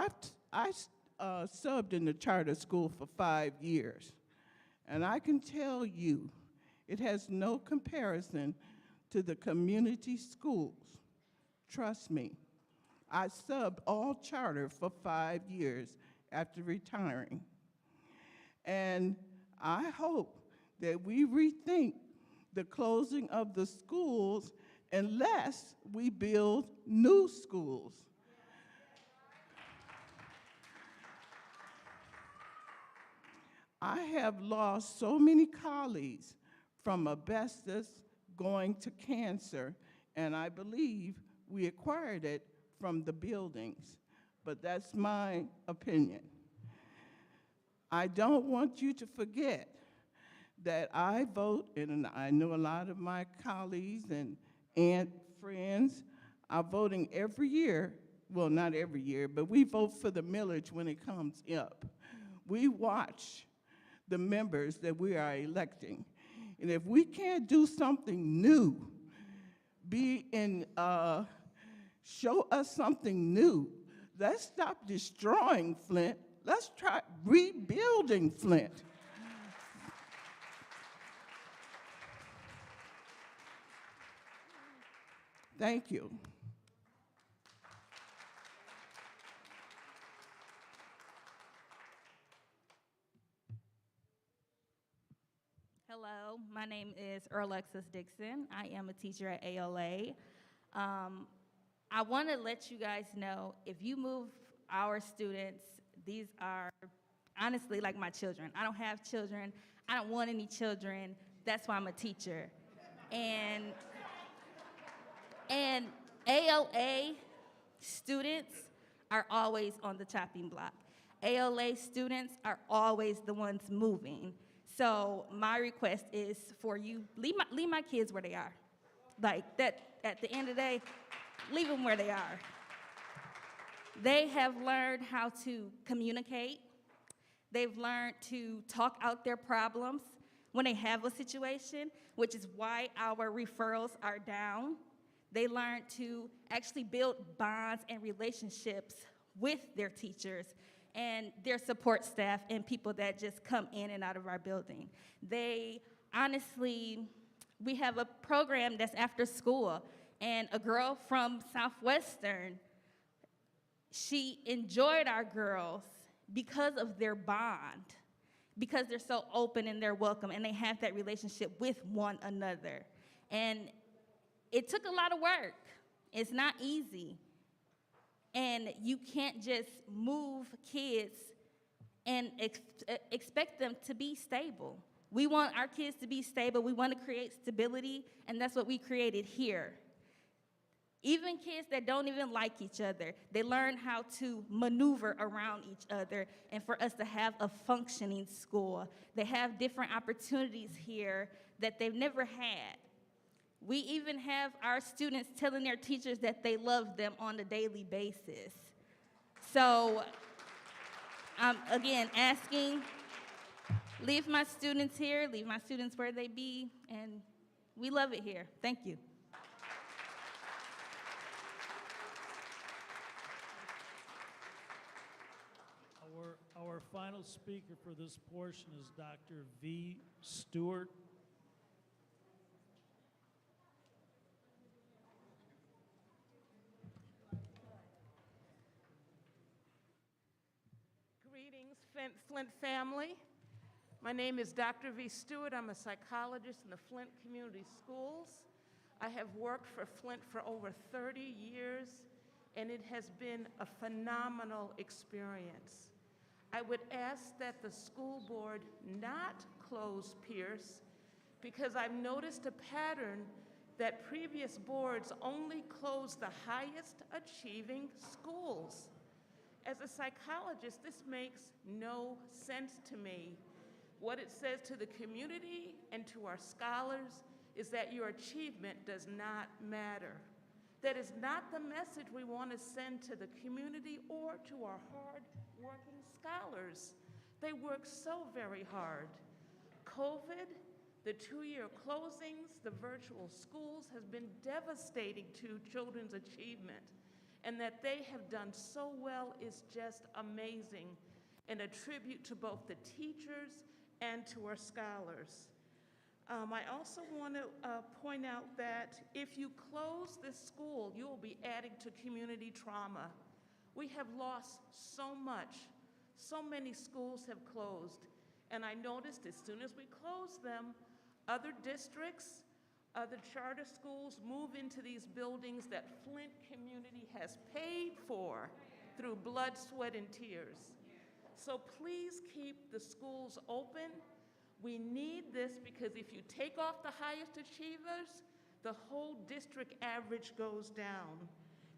subbed in the charter school for 5 years, and I can tell you it has no comparison to the community schools. Trust me. I subbed all charter for 5 years after retiring. And I hope that we rethink the closing of the schools unless we build new schools. I have lost so many colleagues from asbestos going to cancer, and I believe we acquired it from the buildings, but that's my opinion. I don't want you to forget that I vote, and I know a lot of my colleagues and friends are voting every year. Well, not every year, but we vote for the millage when it comes up. We watch the members that we are electing. And if we can't do something new, show us something new, let's stop destroying Flint. Let's try rebuilding Flint. Thank you. Hello, my name is Alexis Dixon. I am a teacher at ALA. I want to let you guys know, if you move our students, these are honestly like my children. I don't have children. I don't want any children. That's why I'm a teacher. And ALA students are always on the chopping block. ALA students are always the ones moving. So my request is for you, leave my kids where they are. Like that, at the end of the day, leave them where they are. They have learned how to communicate. They've learned to talk out their problems when they have a situation, which is why our referrals are down. They learn to actually build bonds and relationships with their teachers and their support staff and people that just come in and out of our building. They honestly, we have a program that's after school, and a girl from Southwestern, she enjoyed our girls because of their bond, because they're so open and they're welcome and they have that relationship with one another. And it took a lot of work. It's not easy. And you can't just move kids and expect them to be stable. We want our kids to be stable. We want to create stability, and that's what we created here. Even kids that don't even like each other, they learn how to maneuver around each other, and for us to have a functioning school. They have different opportunities here that they've never had. We even have our students telling their teachers that they love them on a daily basis. So I'm, again, asking, leave my students here, leave my students where they be, and we love it here. Thank you. Our final speaker for this portion is Dr. V. Stewart. Greetings, Flint family. My name is Dr. V. Stewart. I'm a psychologist in the Flint Community Schools. I have worked for Flint for over 30 years, and it has been a phenomenal experience. I would ask that the school board not close Pierce, because I've noticed a pattern that previous boards only close the highest achieving schools. As a psychologist, this makes no sense to me. What it says to the community and to our scholars is that your achievement does not matter. That is not the message we want to send to the community or to our hard-working scholars. They work so very hard. COVID, the 2-year closings, the virtual schools has been devastating to children's achievement. and that they have done so well is just amazing, and a tribute to both the teachers and to our scholars. I also want to point out that if you close this school, you will be adding to community trauma. We have lost so much. So many schools have closed. And I noticed as soon as we close them, other districts, other charter schools move into these buildings that Flint community has paid for through blood, sweat, and tears. So please keep the schools open. We need this because if you take off the highest achievers, the whole district average goes down.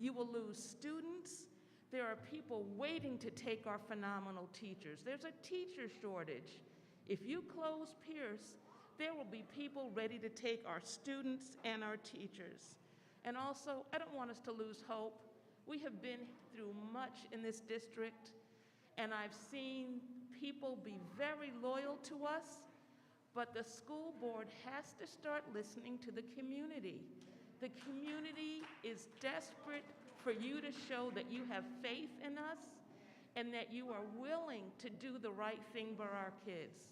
You will lose students. There are people waiting to take our phenomenal teachers. There's a teacher shortage. If you close Pierce, there will be people ready to take our students and our teachers. And also, I don't want us to lose hope. We have been through much in this district, and I've seen people be very loyal to us, but the school board has to start listening to the community. The community is desperate for you to show that you have faith in us and that you are willing to do the right thing for our kids.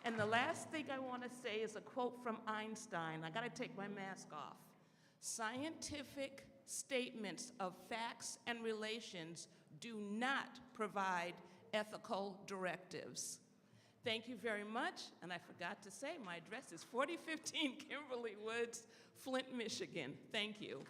And the last thing I want to say is a quote from Einstein. I got to take my mask off. Scientific statements of facts and relations do not provide ethical directives. Thank you very much, and I forgot to say my address is 4015 Kimberly Woods, Flint, Michigan. Thank you.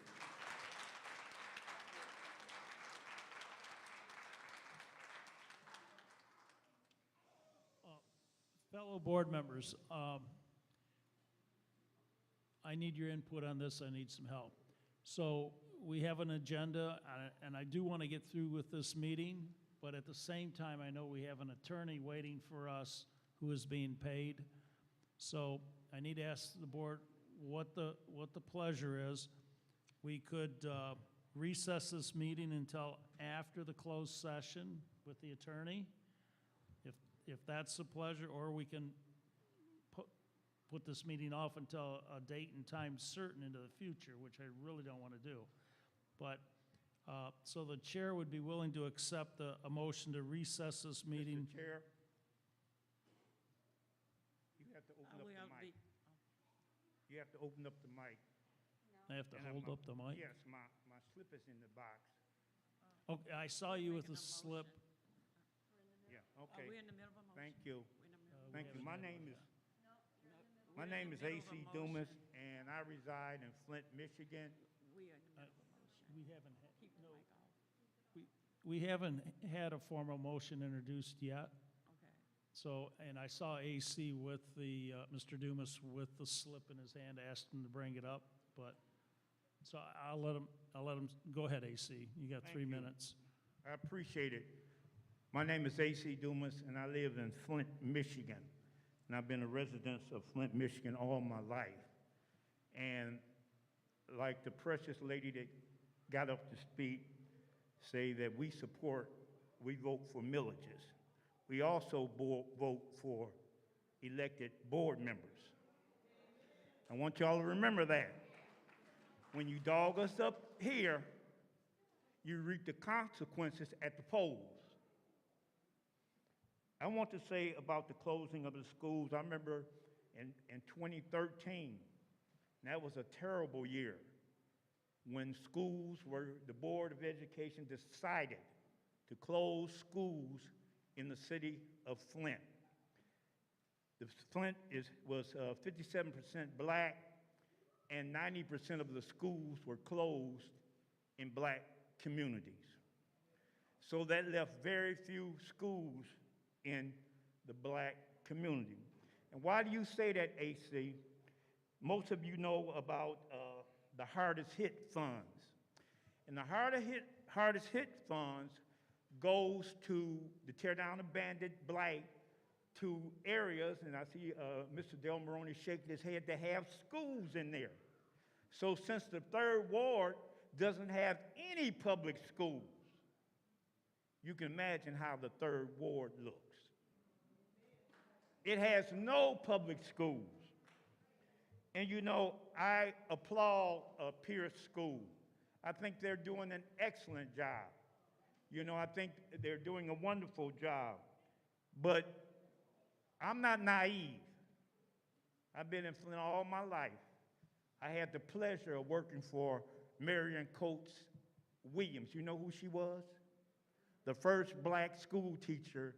Fellow board members, I need your input on this. I need some help. So we have an agenda, and I do want to get through with this meeting, but at the same time, I know we have an attorney waiting for us who is being paid. So I need to ask the board what the pleasure is. We could recess this meeting until after the closed session with the attorney, if that's the pleasure, or we can put this meeting off until a date and time certain into the future, which I really don't want to do. But, so the chair would be willing to accept a motion to recess this meeting. Mr. Chair, you have to open up the mic. You have to open up the mic. I have to hold up the mic? Yes, my slip is in the box. Okay, I saw you with a slip. Yeah, okay. Are we in the middle of a motion? Thank you. Thank you. haven't My had name one. is AC Dumas, and I reside in Flint, Michigan. We are in the middle of a motion. We haven't had, Keep the no, mic off. we haven't had a formal motion introduced yet. Okay. So, and I saw AC with the, Mr. Dumas with the slip in his hand, asked him to bring it up, but, so I'll let him, go ahead, AC. You got Thank 3 you. minutes. I appreciate it. My name is AC Dumas, and I live in Flint, Michigan. And I've been a resident of Flint, Michigan all my life. And like the precious lady that got up to speak, say that we vote for millages. We also vote for elected board members. I want y'all to remember that. When you dog us up here, you reap the consequences at the polls. I want to say about the closing of the schools. I remember in 2013, that was a terrible year when the Board of Education decided to close schools in the city of Flint. Flint was 57% black, and 90% of the schools were closed in black communities. So that left very few schools in the black community. And why do you say that, AC? Most of you know about the hardest hit funds. And the hardest hit funds goes to tear down abandoned blight to areas, and I see Mr. Del Moroni shaking his head, that have schools in there. So since the 3rd Ward doesn't have any public schools, you can imagine how the 3rd Ward looks. It has no public schools. And you know, I applaud Pierce School. I think they're doing an excellent job. You know, I think they're doing a wonderful job. But I'm not naive. I've been in Flint all my life. I had the pleasure of working for Marion Coates Williams. You know who she was? The first black school teacher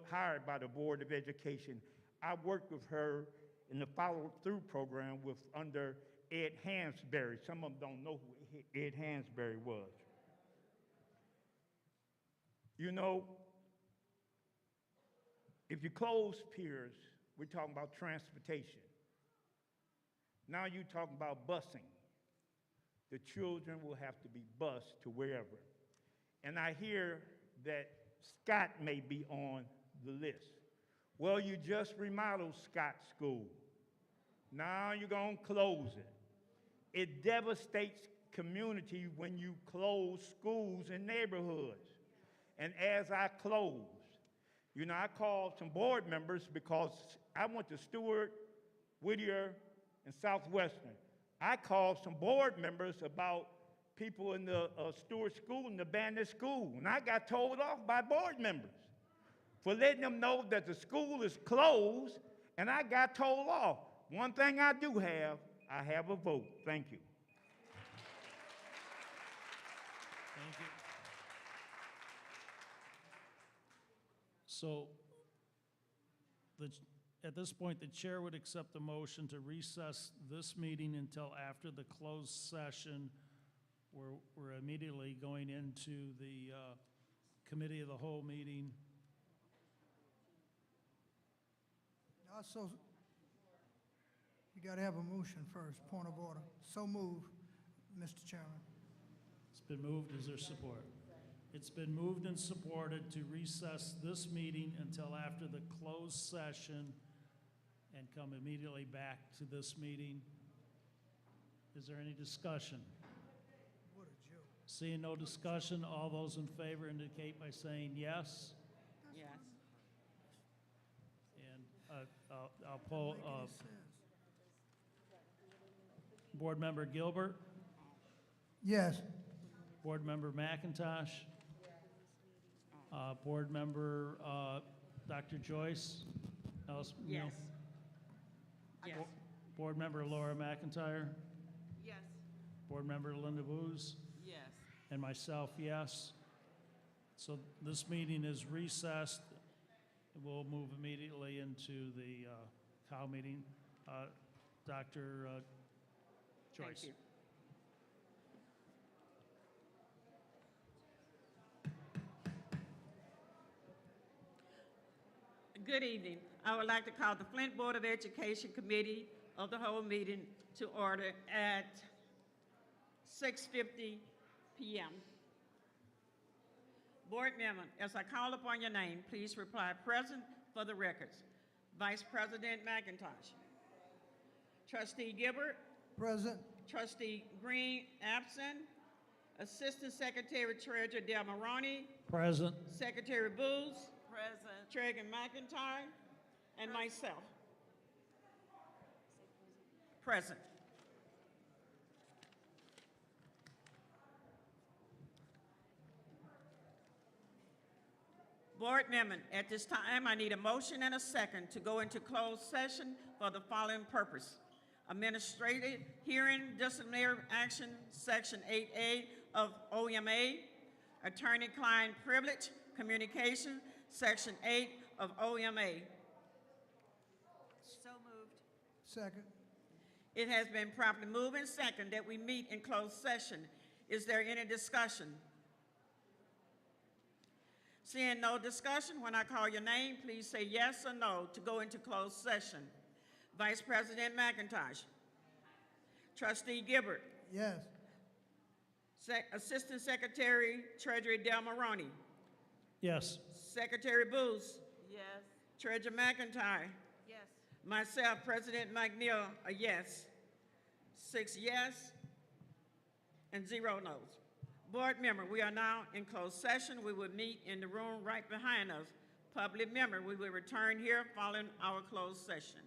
hired by the Board of Education. I worked with her in the follow-through program under Ed Hansberry. Some of them don't know who Ed Hansberry was. You know, if you close Pierce, we're talking about transportation. Now you're talking about busing. The children will have to be bused to wherever. And I hear that Scott may be on the list. Well, you just remodeled Scott School. Now you're going to close it. It devastates community when you close schools and neighborhoods. And as I close, you know, I called some board members because I went to Stewart, Whittier, and Southwestern. I called some board members about people in the Stewart School and the Bandit School, and I got told off by board members for letting them know that the school is closed, and I got told off. One thing I do have, I have a vote. Thank you. Thank you. So, at this point, the chair would accept the motion to recess this meeting until after the closed session. We're immediately going into the committee of the whole meeting. Also, you got to have a motion first, point of order. So move, Mr. Chairman. It's been moved. Is there support? It's been moved and supported to recess this meeting until after the closed session and come immediately back to this meeting. Is there any discussion? What a joke. Seeing no discussion, all those in favor indicate by saying yes. Yes. And I'll poll Board Member Gilbert, Yes. Board Member McIntosh, Board Member Dr. Joyce, Ellis, Yes. Yes. Board Member Laura McIntyre, Yes. Board Member Linda Booz, Yes. and myself, yes. So this meeting is recessed. We'll move immediately into the COW meeting. Dr. Joyce. Thank you. Good evening. I would like to call the Flint Board of Education Committee of the whole meeting to order at 6:50 p.m. Board member, as I call upon your name, please reply present for the records. Vice President McIntosh. Trustee Gilbert. Present. Trustee Green, absent. Assistant Secretary Treasurer Del Maroney. Present. Secretary Booz. Present. Tragan McIntyre. And myself. Present. Board member, at this time, I need a motion and a second to go into closed session for the following purpose. Administrative hearing, disciplinary action, Section 8A of OMA, attorney-client privilege, communication, Section 8 of OMA. So moved. Second. It has been properly moved and second that we meet in closed session. Is there any discussion? Seeing no discussion, when I call your name, please say yes or no to go into closed session. Vice President McIntosh. Trustee Gilbert. Yes. Assistant Secretary Treasurer Del Maroney. Yes. Secretary Booz. Yes. Treasurer McIntyre. Yes. Myself, President McNeil, a yes. 6 yes and 0 no's. Board member, we are now in closed session. We will meet in the room right behind us. Public member, we will return here following our closed session.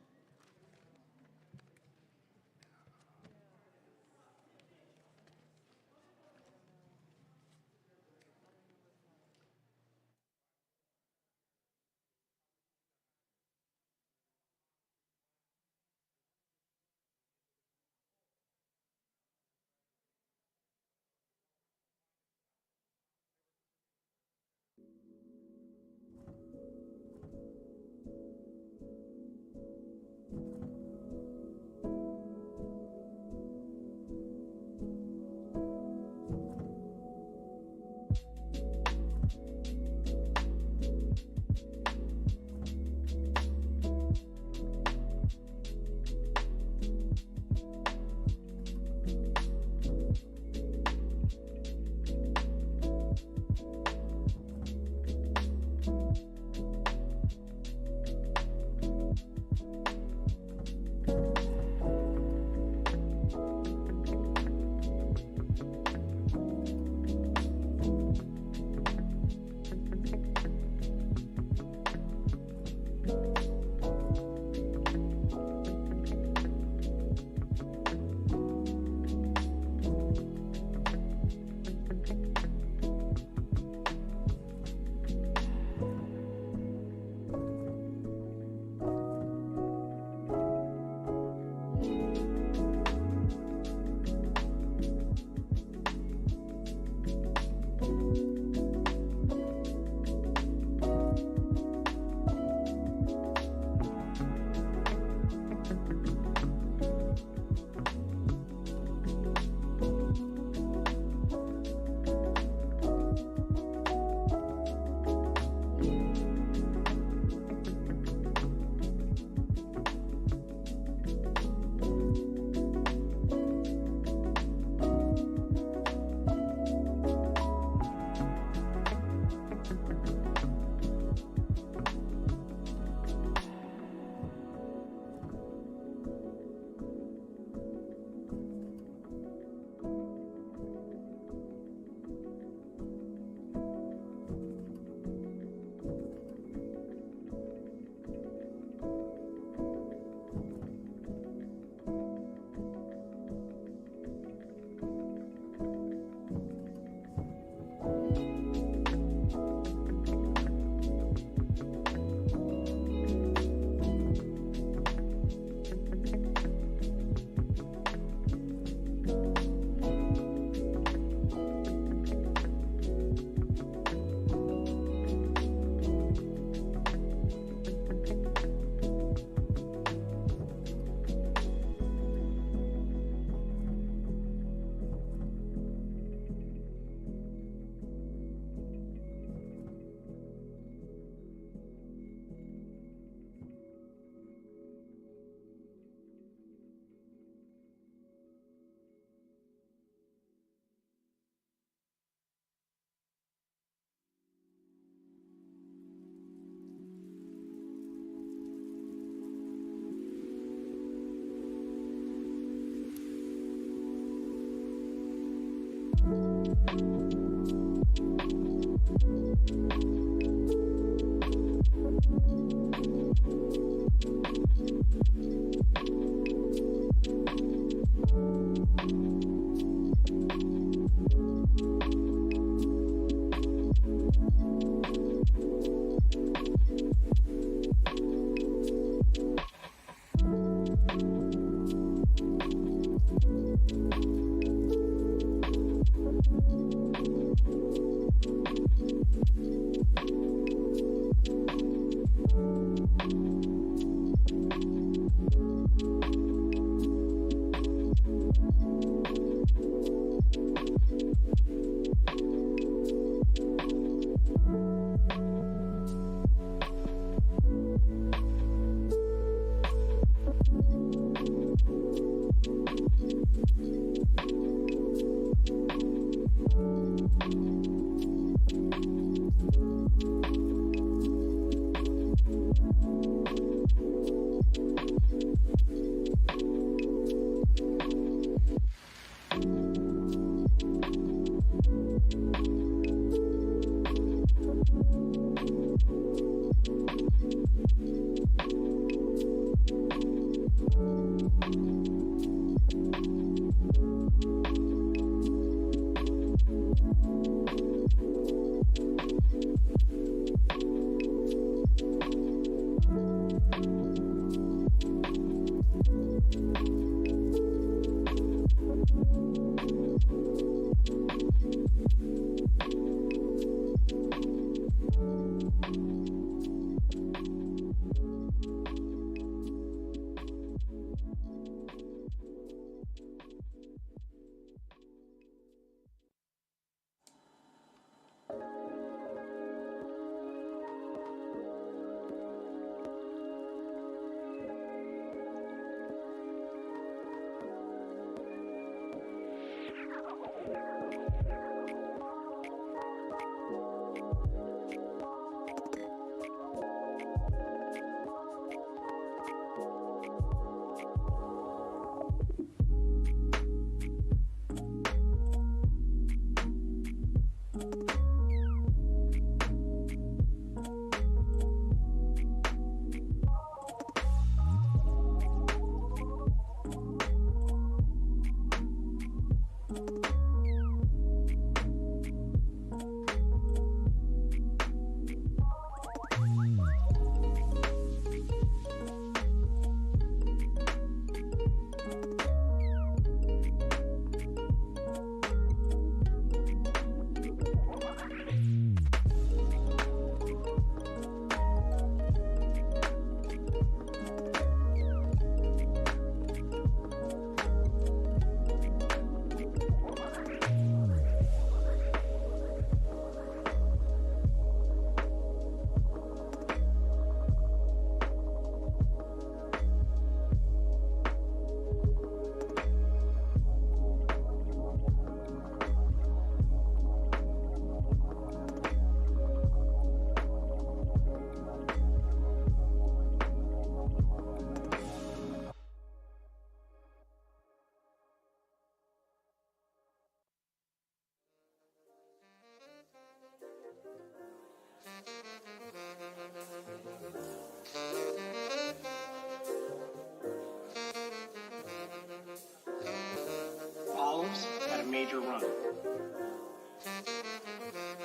Olives had a major run.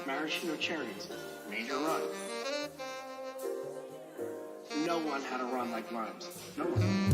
Maraschino cherries, major run. No one had a run like limes. No one.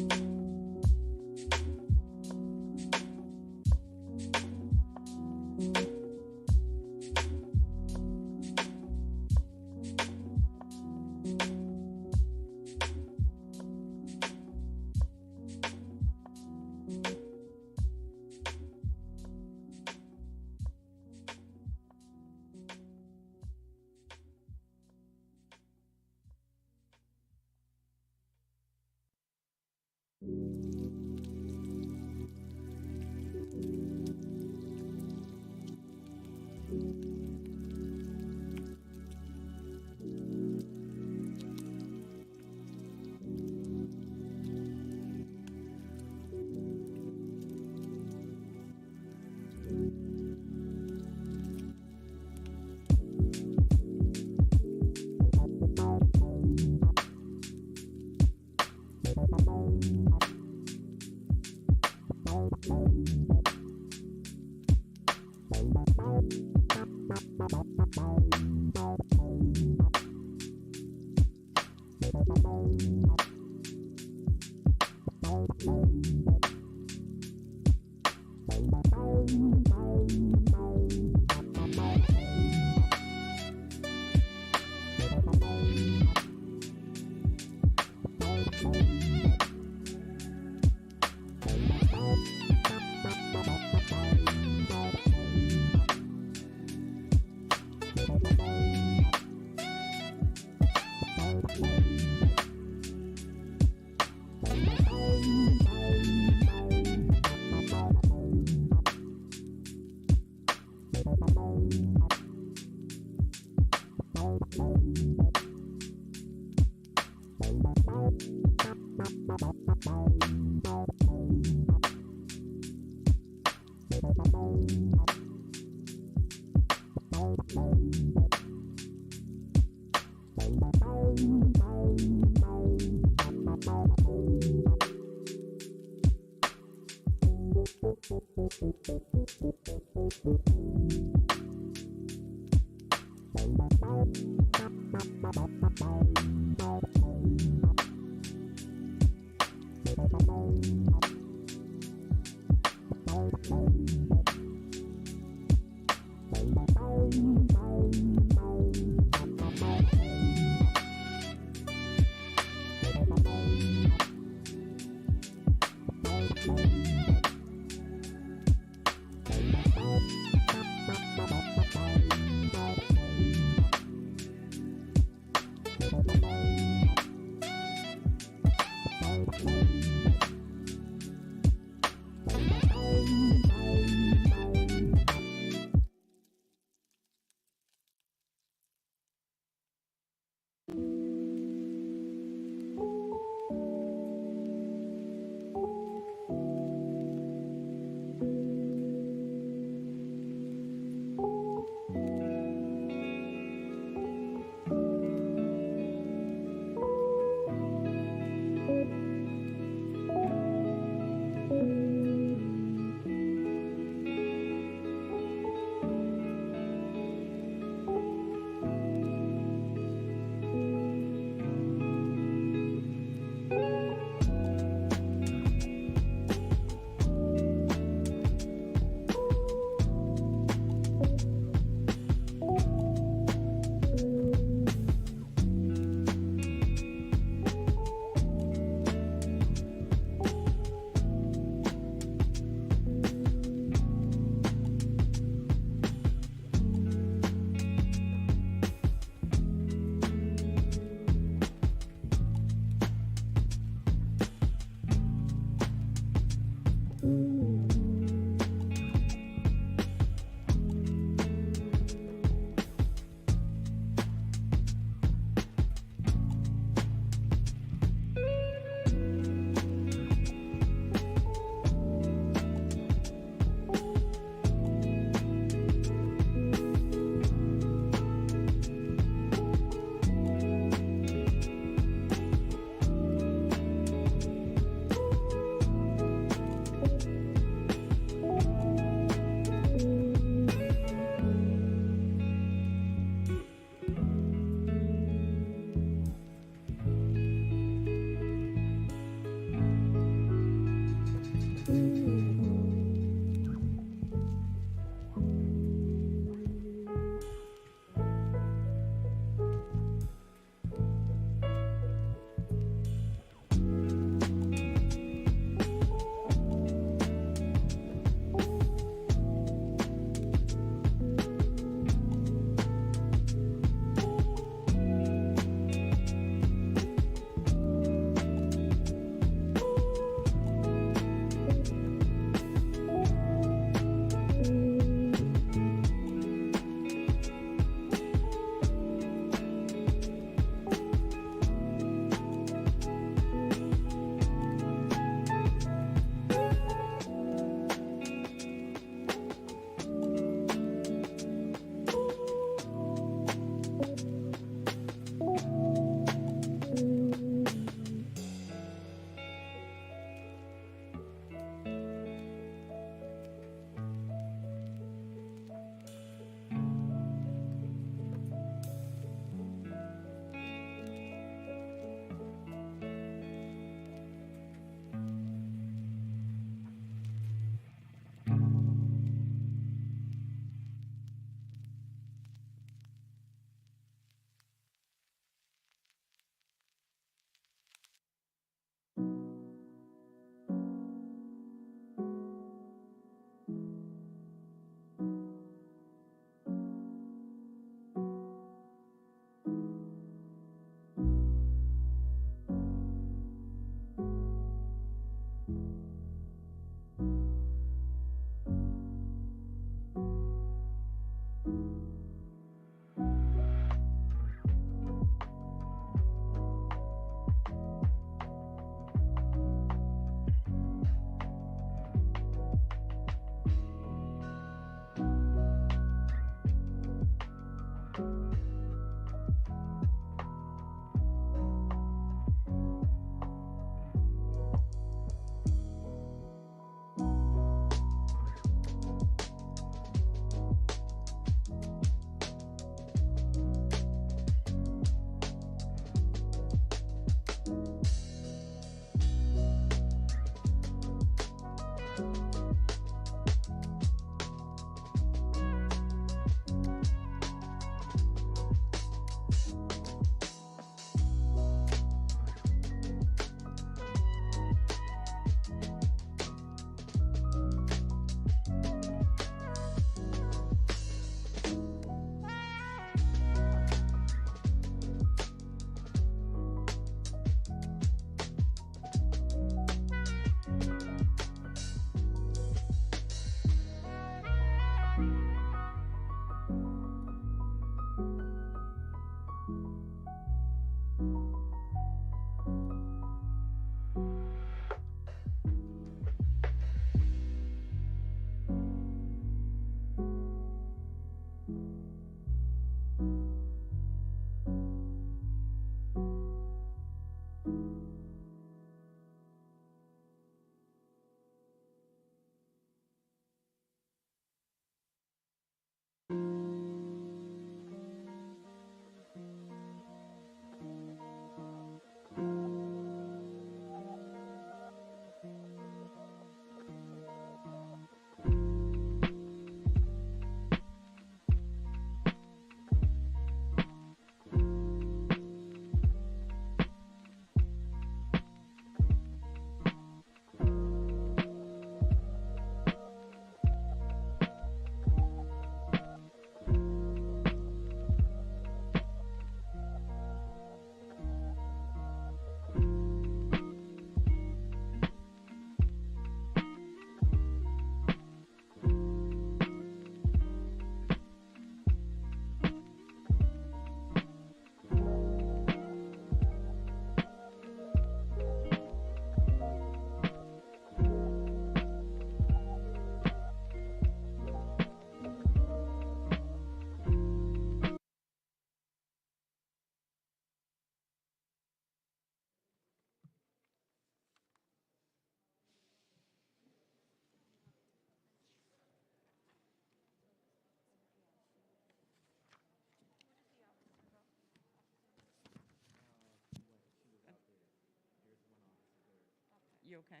You okay?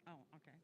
Oh, okay.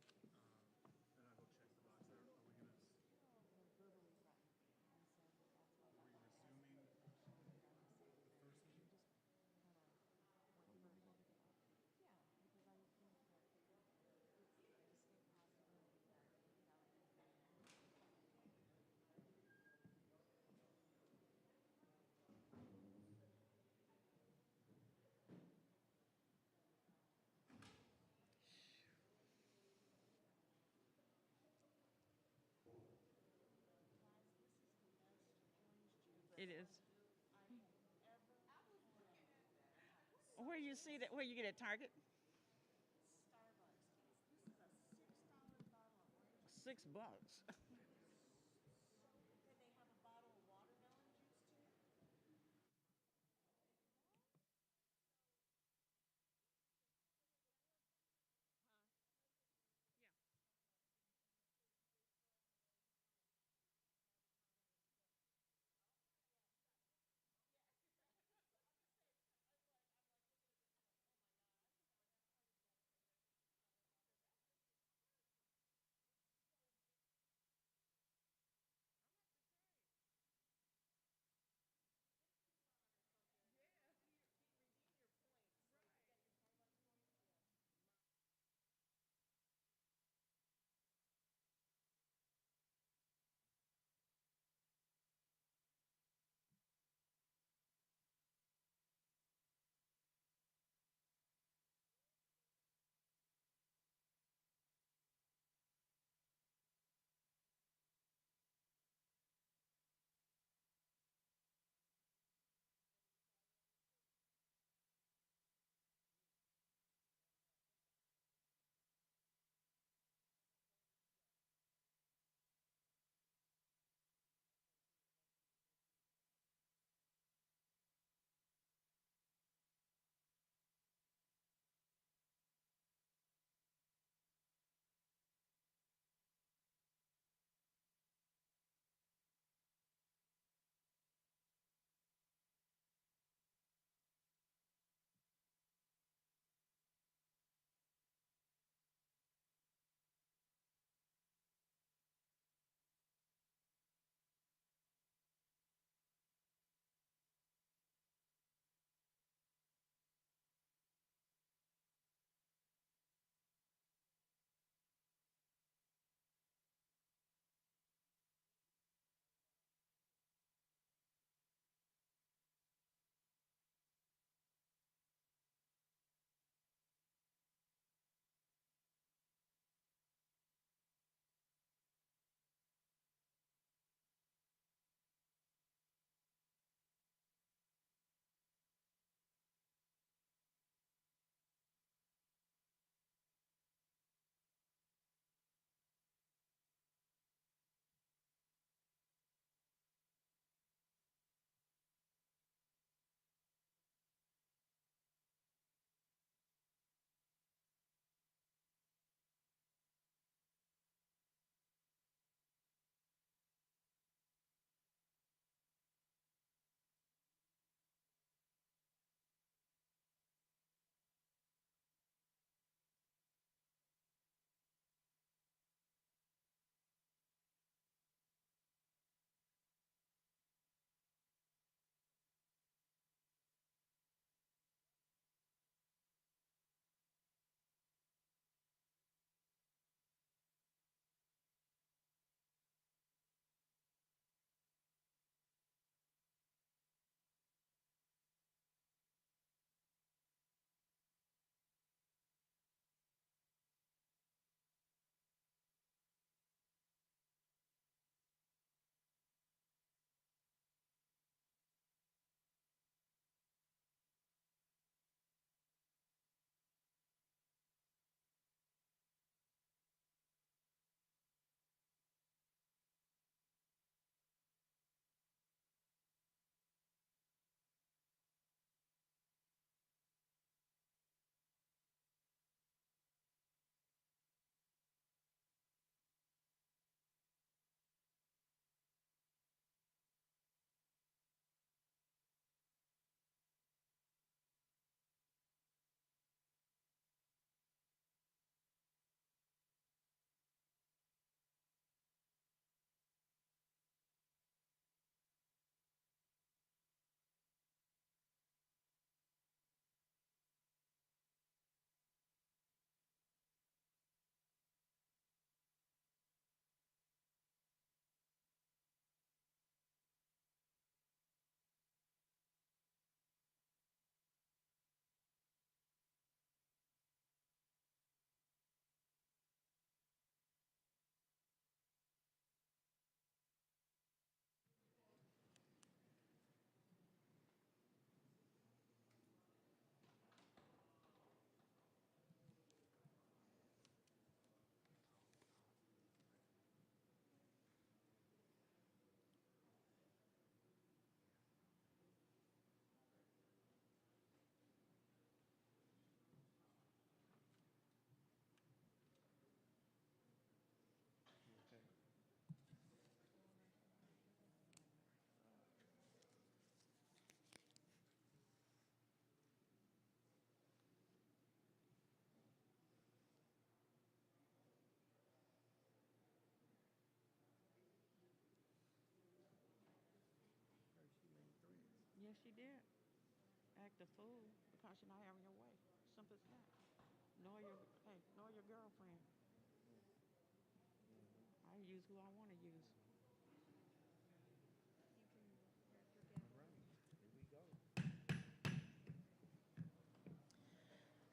It is. Where you see that? Where you get at Target? $6. she did. Act a fool because you're not having your way. Simple as that. Know your girlfriend. I use who I want to use.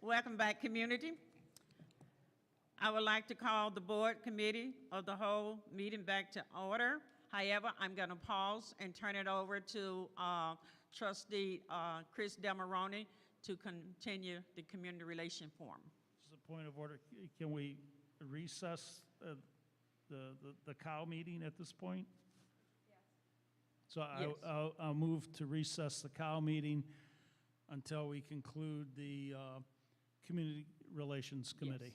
Welcome back, community. I would like to call the board committee of the whole meeting back to order. However, I'm going to pause and turn it over to Trustee Chris Demaroni to continue the community relation forum. Just a point of order, can we recess the cow meeting at this point? Yes. So Yes. I'll move to recess the cow meeting until we conclude the Community Relations Committee. Yes.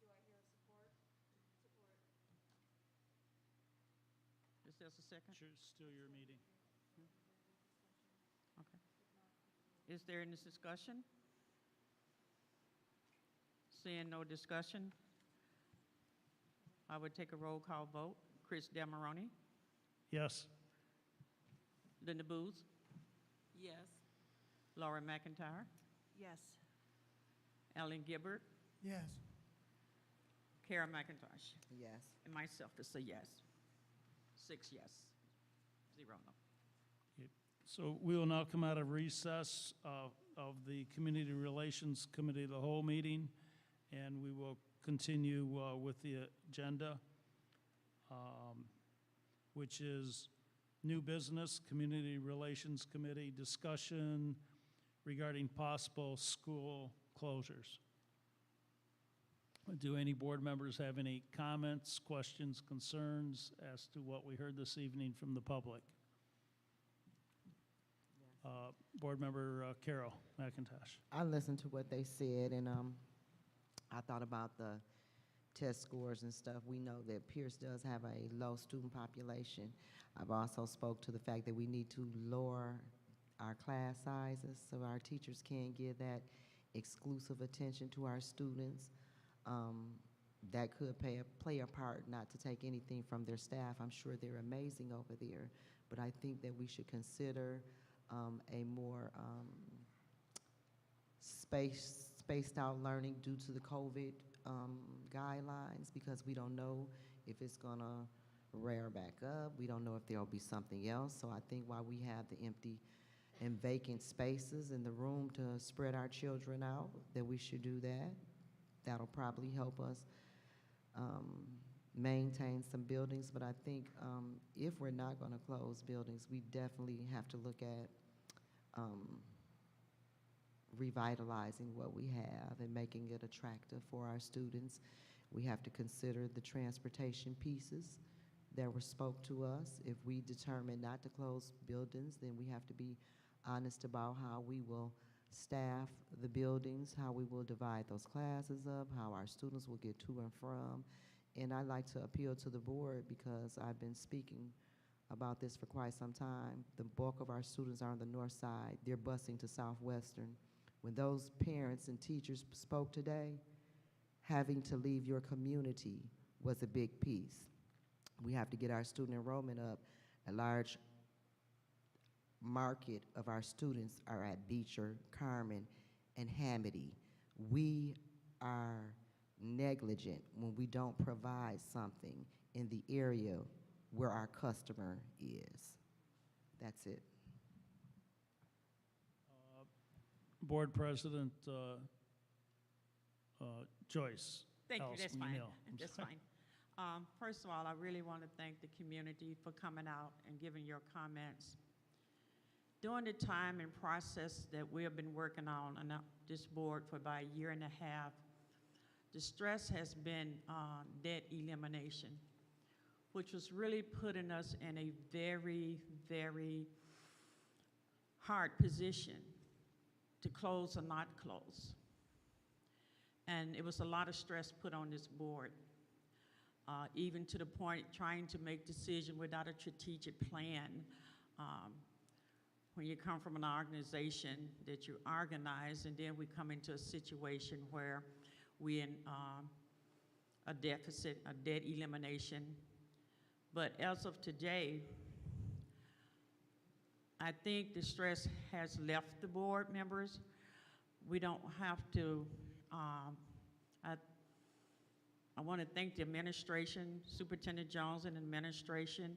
Do I hear support? Is there a second? Sure, it's still your meeting. Okay. Is there any discussion? Seeing no discussion, I would take a roll call vote. Chris Demaroni, Yes. Linda Booth, Yes. Laura McIntyre, Yes. Ellen Gibbard, Yes. Kara McIntosh, Yes. and myself is a yes. 6 yes, 0 no. So we will now come out of recess of the Community Relations Committee of the whole meeting, and we will continue with the agenda, which is new business, Community Relations Committee discussion regarding possible school closures. Do any board members have any comments, questions, concerns as to what we heard this evening from the public? Board Member Carol McIntosh. I listened to what they said, and I thought about the test scores and stuff. We know that Pierce does have a low student population. I've also spoke to the fact that we need to lower our class sizes so our teachers can give that exclusive attention to our students. That could play a part, not to take anything from their staff. I'm sure they're amazing over there, but I think that we should consider a more spaced out learning due to the COVID guidelines, because we don't know if it's gonna rear back up. We don't know if there'll be something else. So I think while we have the empty and vacant spaces in the room to spread our children out, that we should do that. That'll probably help us maintain some buildings. But I think if we're not gonna close buildings, we definitely have to look at revitalizing what we have and making it attractive for our students. We have to consider the transportation pieces that were spoke to us. If we determine not to close buildings, then we have to be honest about how we will staff the buildings, how we will divide those classes up, how our students will get to and from. And I'd like to appeal to the board, because I've been speaking about this for quite some time. The bulk of our students are on the north side. They're busing to Southwestern. When those parents and teachers spoke today, having to leave your community was a big piece. We have to get our student enrollment up. A large market of our students are at Beecher, Carmen, and Hamady. We are negligent when we don't provide something in the area where our customer is. That's it. Board President Joyce. Thank you, that's Allison fine. Neal. I'm That's sorry. fine. First of all, I really want to thank the community for coming out and giving your comments. During the time and process that we have been working on this board for about a year and a half, the stress has been debt elimination, which was really putting us in a very, very hard position to close or not close. And it was a lot of stress put on this board, even to the point trying to make decisions without a strategic plan. When you come from an organization that you organize, and then we come into a situation where we're in a deficit, a debt elimination. But as of today, I think the stress has left the board members. We don't have to, I want to thank the administration, Superintendent Jones and administration,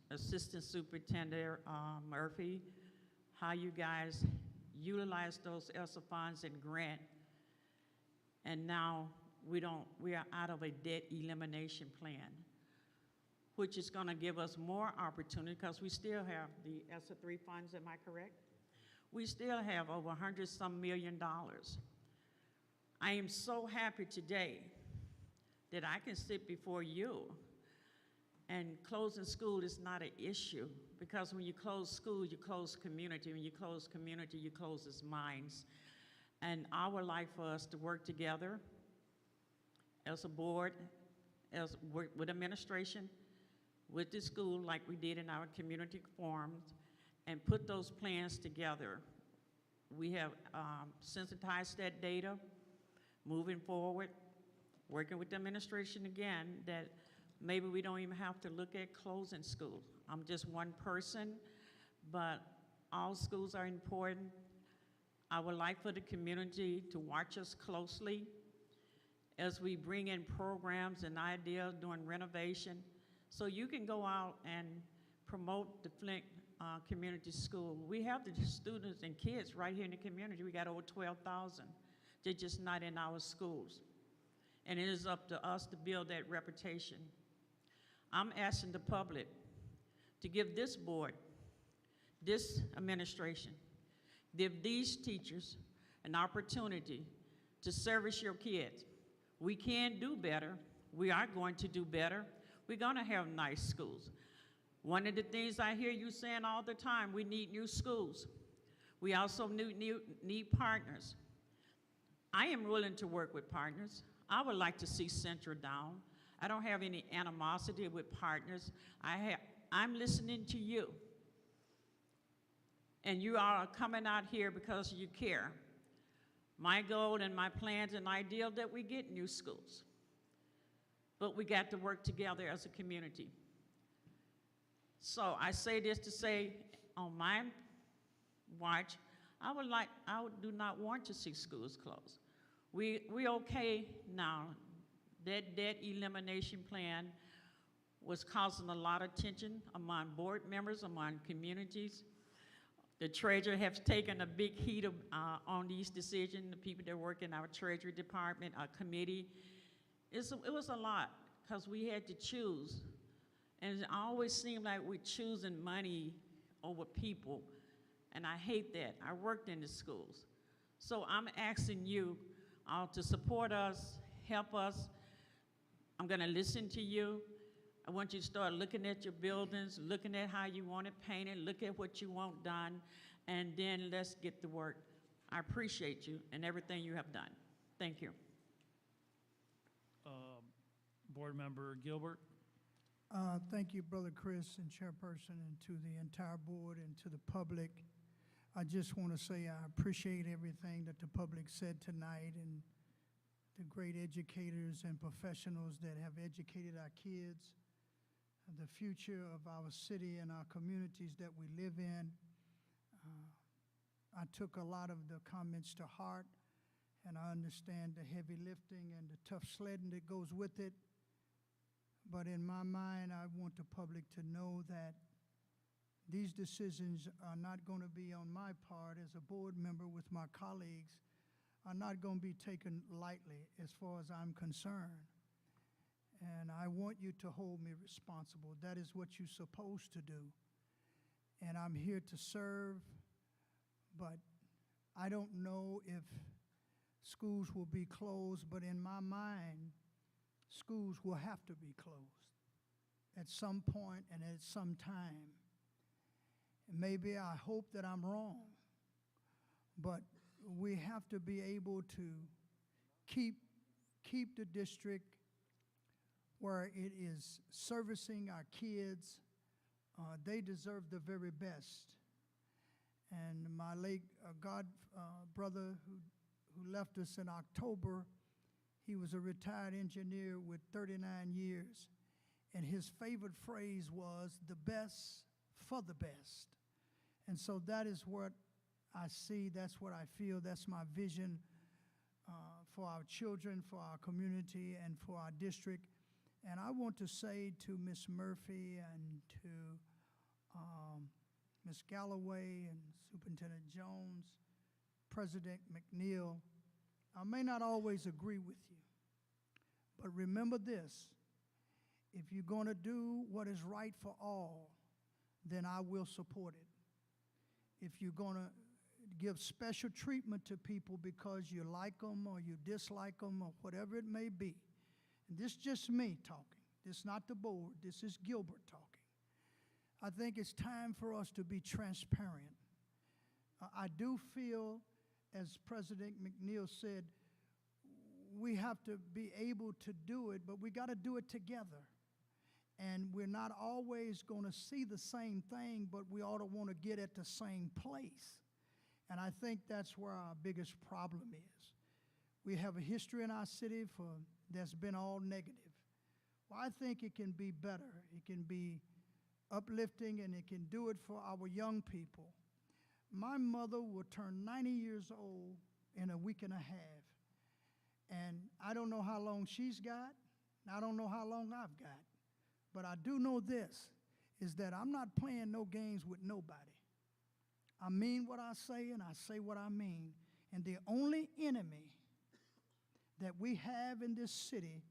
Assistant Superintendent Murphy, how you guys utilize those ESSA funds and grant. And now we are out of a debt elimination plan, which is going to give us more opportunity because we still have the ESSA 3 funds, am I correct? We still have over $100-some million. I am so happy today that I can sit before you, and closing school is not an issue, because when you close school, you close community. When you close community, you close its minds. And I would like for us to work together as a board, with administration, with the school, like we did in our community forums, and put those plans together. We have sensitized that data, moving forward, working with the administration again, that maybe we don't even have to look at closing school. I'm just one person, but all schools are important. I would like for the community to watch us closely as we bring in programs and ideas during renovation, so you can go out and promote the Flint Community School. We have the students and kids right here in the community. We got over 12,000. They're just not in our schools. And it is up to us to build that reputation. I'm asking the public to give this board, this administration, give these teachers an opportunity to service your kids. We can do better. We are going to do better. We're going to have nice schools. One of the things I hear you saying all the time, we need new schools. We also need partners. I am willing to work with partners. I would like to see Central down. I don't have any animosity with partners. I'm listening to you. And you are coming out here because you care. My goal and my plans and ideal that we get new schools. But we got to work together as a community. So I say this to say, on my watch, I do not want to see schools closed. We okay now. That debt elimination plan was causing a lot of tension among board members, among communities. The treasurer has taken a big heat on these decisions, the people that work in our treasury department, our committee. It was a lot, because we had to choose. And it always seemed like we're choosing money over people. And I hate that. I worked in the schools. So I'm asking you all to support us, help us. I'm gonna listen to you. I want you to start looking at your buildings, looking at how you want it painted, look at what you want done, and then let's get to work. I appreciate you and everything you have done. Thank you. Board Member Gilbert. Thank you, Brother Chris and Chairperson, and to the entire board and to the public. I just want to say I appreciate everything that the public said tonight, and the great educators and professionals that have educated our kids, the future of our city and our communities that we live in. I took a lot of the comments to heart, and I understand the heavy lifting and the tough sledding that goes with it. But in my mind, I want the public to know that these decisions are not going to be on my part as a board member with my colleagues, are not going to be taken lightly as far as I'm concerned. And I want you to hold me responsible. That is what you're supposed to do. And I'm here to serve, but I don't know if schools will be closed, but in my mind, schools will have to be closed at some point and at some time. And maybe I hope that I'm wrong, but we have to be able to keep the district where it is servicing our kids. They deserve the very best. And my late brother who left us in October, he was a retired engineer with 39 years. and his favorite phrase was the best for the best. And so that is what I see, that's what I feel, that's my vision for our children, for our community, and for our district. And I want to say to Ms. Murphy and to Ms. Galloway and Superintendent Jones, President McNeil, I may not always agree with you, but remember this: if you're going to do what is right for all, then I will support it. If you're going to give special treatment to people because you like them or you dislike them or whatever it may be, and this is just me talking, this is not the board, this is Gilbert talking, I think it's time for us to be transparent. I do feel, as President McNeil said, we have to be able to do it, but we got to do it together. And we're not always going to see the same thing, but we ought to want to get at the same place. And I think that's where our biggest problem is. We have a history in our city that's been all negative. Well, I think it can be better. It can be uplifting, and it can do it for our young people. My mother will turn 90 years old in a week and a half. And I don't know how long she's got, and I don't know how long I've got. But I do know this, is that I'm not playing no games with nobody. I mean what I say, and I say what I mean. And the only enemy that we have in this city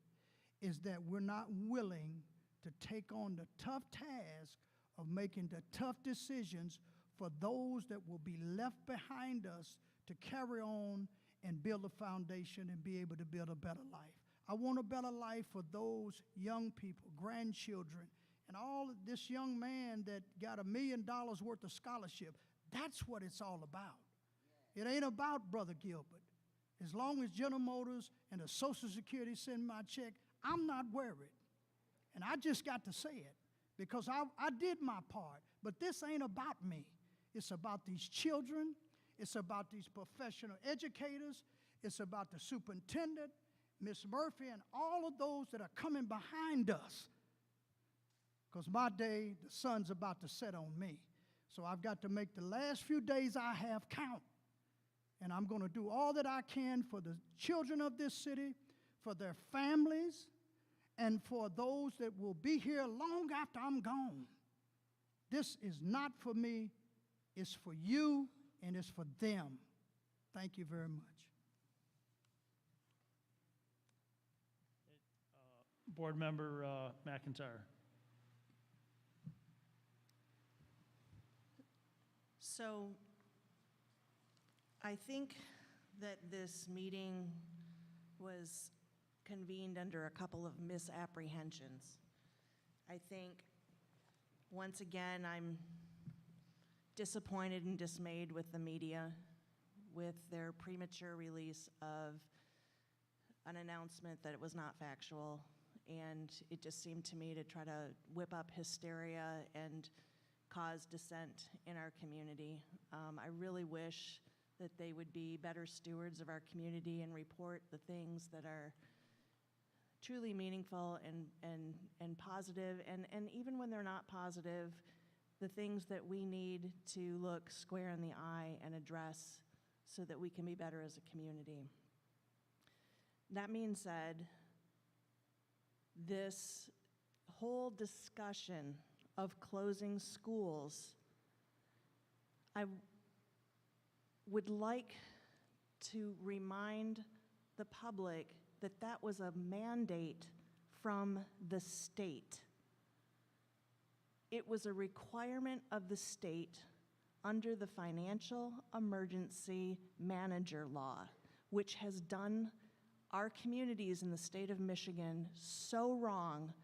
is that we're not willing to take on the tough task of making the tough decisions for those that will be left behind us to carry on and build a foundation and be able to build a better life. I want a better life for those young people, grandchildren, and all of this young man that got $1 million worth of scholarship. That's what it's all about. It ain't about Brother Gilbert. As long as General Motors and the Social Security send my check, I'm not worried. And I just got to say it because I did my part. But this ain't about me. It's about these children. It's about these professional educators. It's about the superintendent, Ms. Murphy, and all of those that are coming behind us. Because my day, the sun's about to set on me. So I've got to make the last few days I have count. And I'm going to do all that I can for the children of this city, for their families, and for those that will be here long after I'm gone. This is not for me, it's for you, and it's for them. Thank you very much. Board Member McIntyre. So I think that this meeting was convened under a couple of misapprehensions. I think, once again, I'm disappointed and dismayed with the media, with their premature release of an announcement that it was not factual, and it just seemed to me to try to whip up hysteria and cause dissent in our community. I really wish that they would be better stewards of our community and report the things that are truly meaningful and positive, and even when they're not positive, the things that we need to look square in the eye and address so that we can be better as a community. That being said, this whole discussion of closing schools, I would like to remind the public that that was a mandate from the state. It was a requirement of the state under the Financial Emergency Manager Law, which has done our communities in the state of Michigan so wrong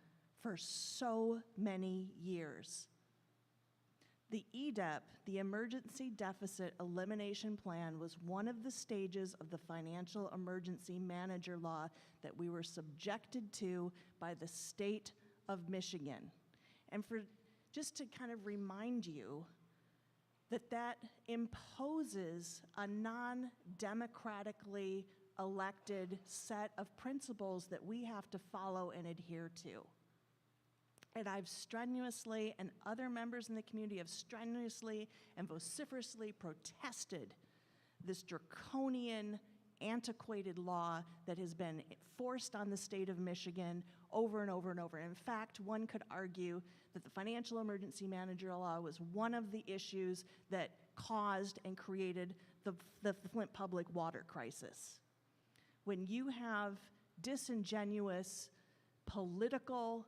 for so many years. The EDEP, the Emergency Deficit Elimination Plan, was one of the stages of the Financial Emergency Manager Law that we were subjected to by the state of Michigan. And just to kind of remind you that that imposes a non-democratically elected set of principles that we have to follow and adhere to. And I've strenuously, and other members in the community have strenuously and vociferously protested this draconian, antiquated law that has been forced on the state of Michigan over and over and over. In fact, one could argue that the financial emergency manager law was one of the issues that caused and created the Flint public water crisis. When you have disingenuous political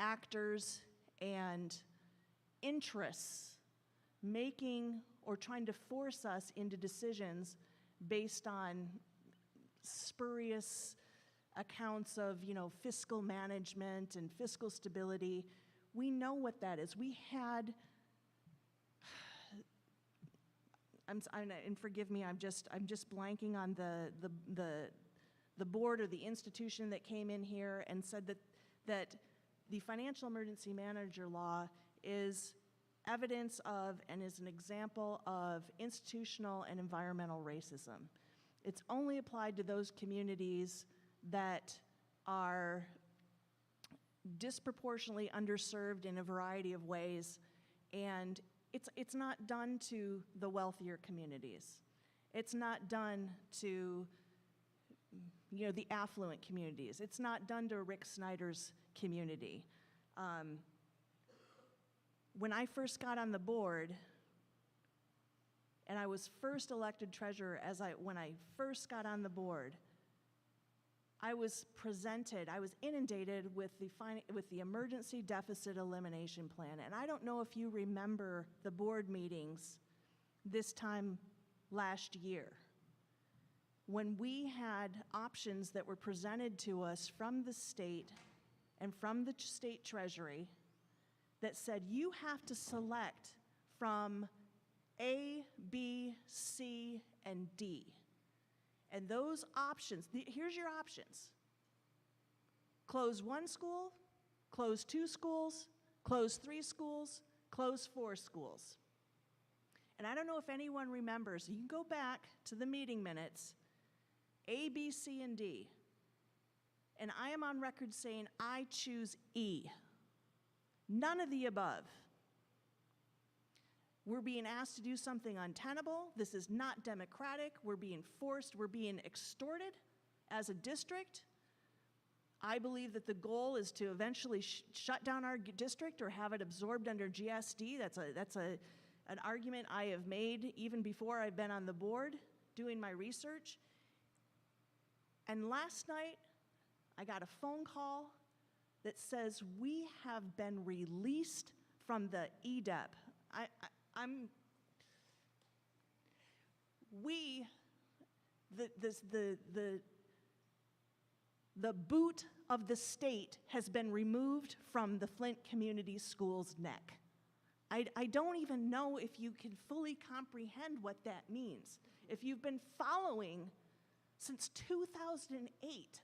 actors and interests making or trying to force us into decisions based on spurious accounts of, fiscal management and fiscal stability, we know what that is. We had, and forgive me, I'm just blanking on the board or the institution that came in here and said that the financial emergency manager law is evidence of and is an example of institutional and environmental racism. It's only applied to those communities that are disproportionately underserved in a variety of ways, and it's not done to the wealthier communities. It's not done to the affluent communities. It's not done to Rick Snyder's community. When I first got on the board, and I was first elected treasurer when I first got on the board, I was inundated with the emergency deficit elimination plan. And I don't know if you remember the board meetings this time last year, when we had options that were presented to us from the state and from the state treasury that said you have to select from A, B, C, and D. And those options, here's your options. Close 1 school, close 2 schools, close 3 schools, close 4 schools. And I don't know if anyone remembers, you can go back to the meeting minutes, A, B, C, and D. And I am on record saying I choose E. None of the above. We're being asked to do something untenable. This is not democratic. We're being forced. We're being extorted as a district. I believe that the goal is to eventually shut down our district or have it absorbed under GSD. That's an argument I have made even before I've been on the board doing my research. And last night, I got a phone call that says we have been released from the EDEP. The boot of the state has been removed from the Flint Community Schools' neck. I don't even know if you can fully comprehend what that means. If you've been following since 2008,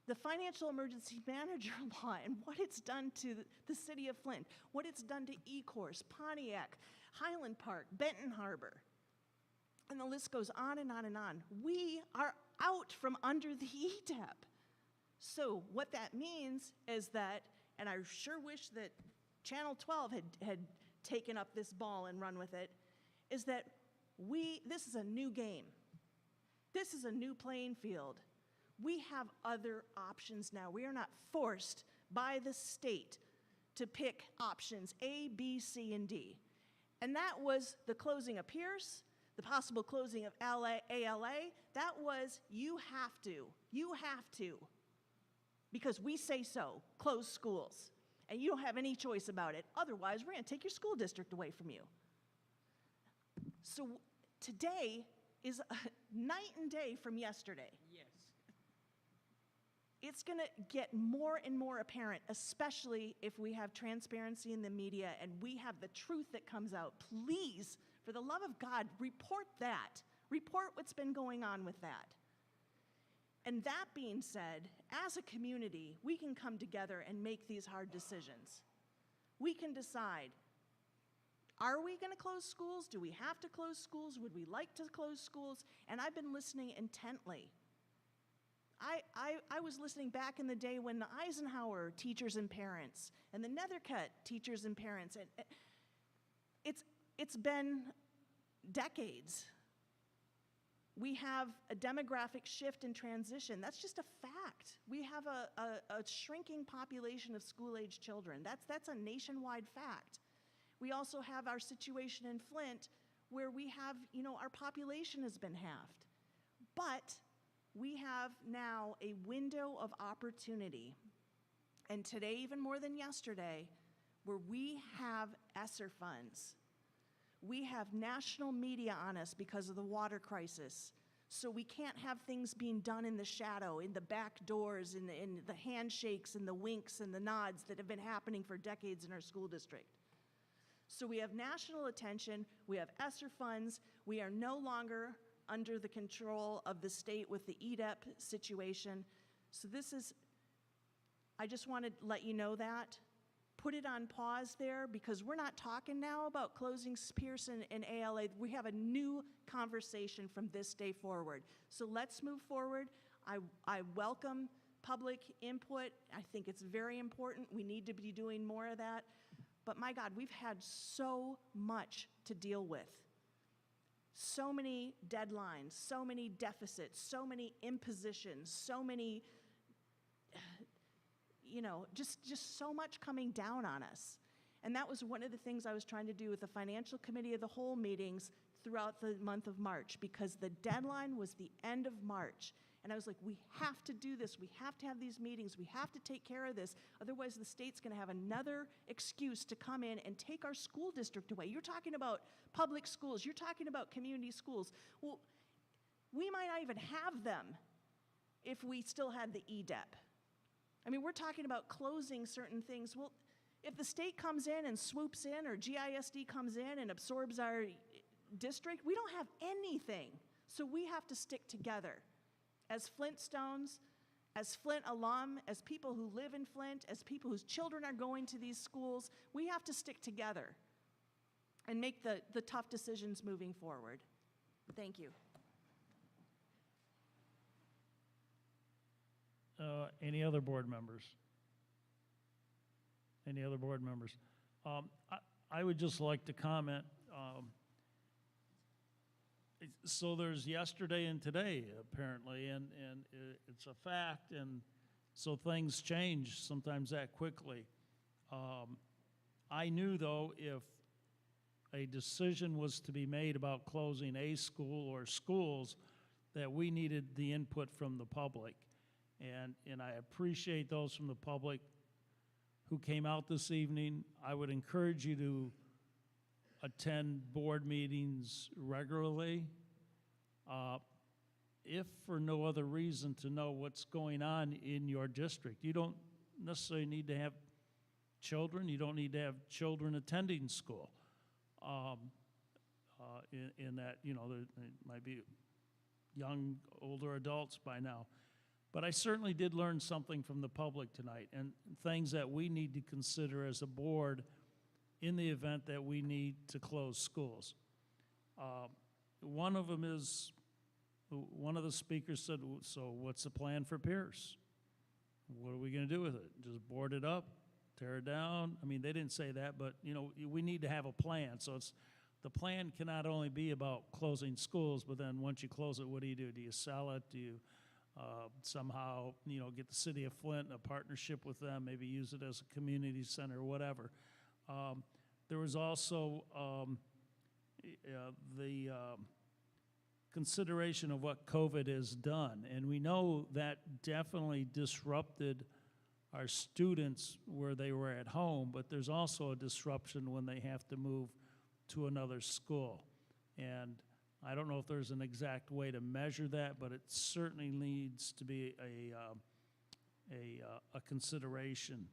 the financial emergency manager law and what it's done to the city of Flint, what it's done to E-Course, Pontiac, Highland Park, Benton Harbor, and the list goes on and on and on. We are out from under the EDEP. So what that means is that, and I sure wish that Channel 12 had taken up this ball and run with it, is that this is a new game. This is a new playing field. We have other options now. We are not forced by the state to pick options A, B, C, and D. And that was the closing of Pierce, the possible closing of ALA. That was you have to, because we say so, close schools. And you don't have any choice about it. Otherwise, we're going to take your school district away from you. So today is a night and day from yesterday. Yes. It's going to get more and more apparent, especially if we have transparency in the media and we have the truth that comes out. Please, for the love of God, report that. Report what's been going on with that. And that being said, as a community, we can come together and make these hard decisions. We can decide, are we going to close schools? Do we have to close schools? Would we like to close schools? And I've been listening intently. I was listening back in the day when the Eisenhower teachers and parents and the Nethercutt teachers and parents, and it's been decades. We have a demographic shift and transition. That's just a fact. We have a shrinking population of school-age children. That's a nationwide fact. We also have our situation in Flint where we have, our population has been halved. But we have now a window of opportunity, and today even more than yesterday, where we have ESSER funds. We have national media on us because of the water crisis. So we can't have things being done in the shadow, in the back doors, in the handshakes and the winks and the nods that have been happening for decades in our school district. So we have national attention, we have ESSER funds, we are no longer under the control of the state with the EDEP situation. So I just want to let you know that. Put it on pause there, because we're not talking now about closing Pierce and ALA. We have a new conversation from this day forward. So let's move forward. I welcome public input. I think it's very important. We need to be doing more of that. But my God, we've had so much to deal with. So many deadlines, so many deficits, so many impositions, so many, just so much coming down on us. And that was one of the things I was trying to do with the Financial Committee of the Whole meetings throughout the month of March, because the deadline was the end of March. And I was like, we have to do this. We have to have these meetings. We have to take care of this. Otherwise, the state's going to have another excuse to come in and take our school district away. You're talking about public schools. You're talking about community schools. Well, we might not even have them if we still had the EDEP. I mean, we're talking about closing certain things. Well, if the state comes in and swoops in, or GISD comes in and absorbs our district, we don't have anything. So we have to stick together. As Flintstones, as Flint alum, as people who live in Flint, as people whose children are going to these schools, we have to stick together and make the tough decisions moving forward. Thank you. Any other board members? Any other board members? I would just like to comment. So there's yesterday and today, apparently, and it's a fact, and so things change sometimes that quickly. I knew, though, if a decision was to be made about closing a school or schools, that we needed the input from the public. And I appreciate those from the public who came out this evening. I would encourage you to attend board meetings regularly, if for no other reason to know what's going on in your district. You don't necessarily need to have children. You don't need to have children attending school. In that, there might be young, older adults by now. But I certainly did learn something from the public tonight, and things that we need to consider as a board in the event that we need to close schools. One of them is, one of the speakers said, so what's the plan for Pierce? What are we going to do with it? Just board it up, tear it down? I mean, they didn't say that, but we need to have a plan. So the plan cannot only be about closing schools, but then once you close it, what do? Do you sell it? Do you somehow, get the city of Flint in a partnership with them, maybe use it as a community center or whatever. There was also the consideration of what COVID has done, and we know that definitely disrupted our students where they were at home, but there's also a disruption when they have to move to another school. And I don't know if there's an exact way to measure that, but it certainly needs to be a consideration.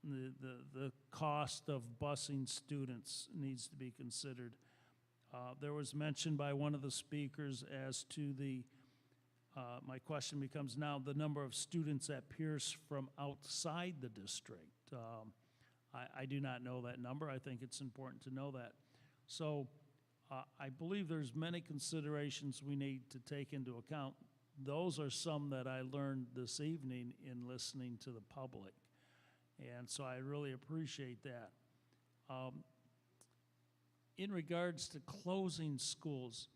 The cost of busing students needs to be considered. There was mention by one of the speakers as to my question becomes now the number of students at Pierce from outside the district. I do not know that number. I think it's important to know that. So I believe there's many considerations we need to take into account. those are some that I learned this evening in listening to the public. And so I really appreciate that. In regards to closing schools,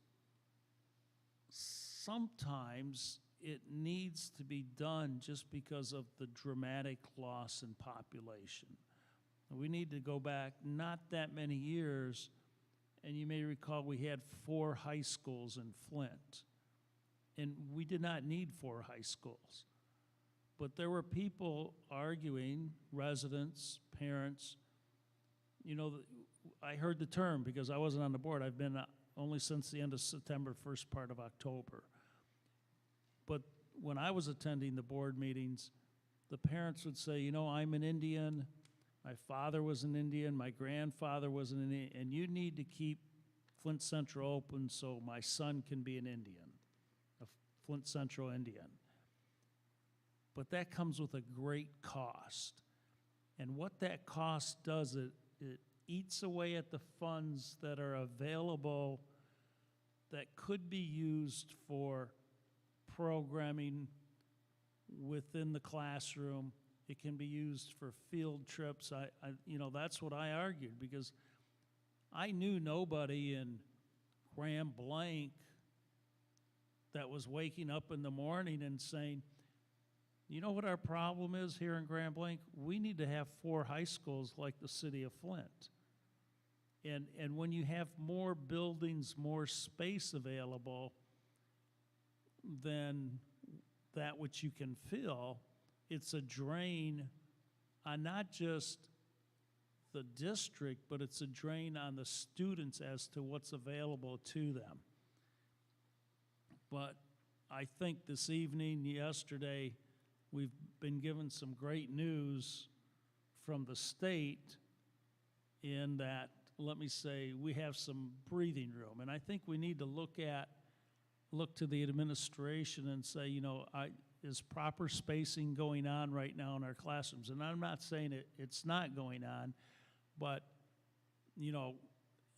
sometimes it needs to be done just because of the dramatic loss in population. We need to go back not that many years, and you may recall we had 4 high schools in Flint, and we did not need 4 high schools. But there were people arguing, residents, parents, you know, I heard the term because I wasn't on the board. I've been only since the end of September, first part of October. But when I was attending the board meetings, the parents would say, you know, I'm an Indian, my father was an Indian, my grandfather was an Indian, and you need to keep Flint Central open so my son can be an Indian, a Flint Central Indian. But that comes with a great cost. And what that cost does, it eats away at the funds that are available that could be used for programming within the classroom. It can be used for field trips. You know, that's what I argued, because I knew nobody in Grand Blanc that was waking up in the morning and saying, you know what our problem is here in Grand Blanc? We need to have 4 high schools like the city of Flint. And when you have more buildings, more space available than that which you can fill, it's a drain on not just the district, but it's a drain on the students as to what's available to them. But I think this evening, yesterday, we've been given some great news from the state in that, let me say, we have some breathing room. And I think we need to look to the administration and say, you know, is proper spacing going on right now in our classrooms? And I'm not saying it's not going on, but, you know,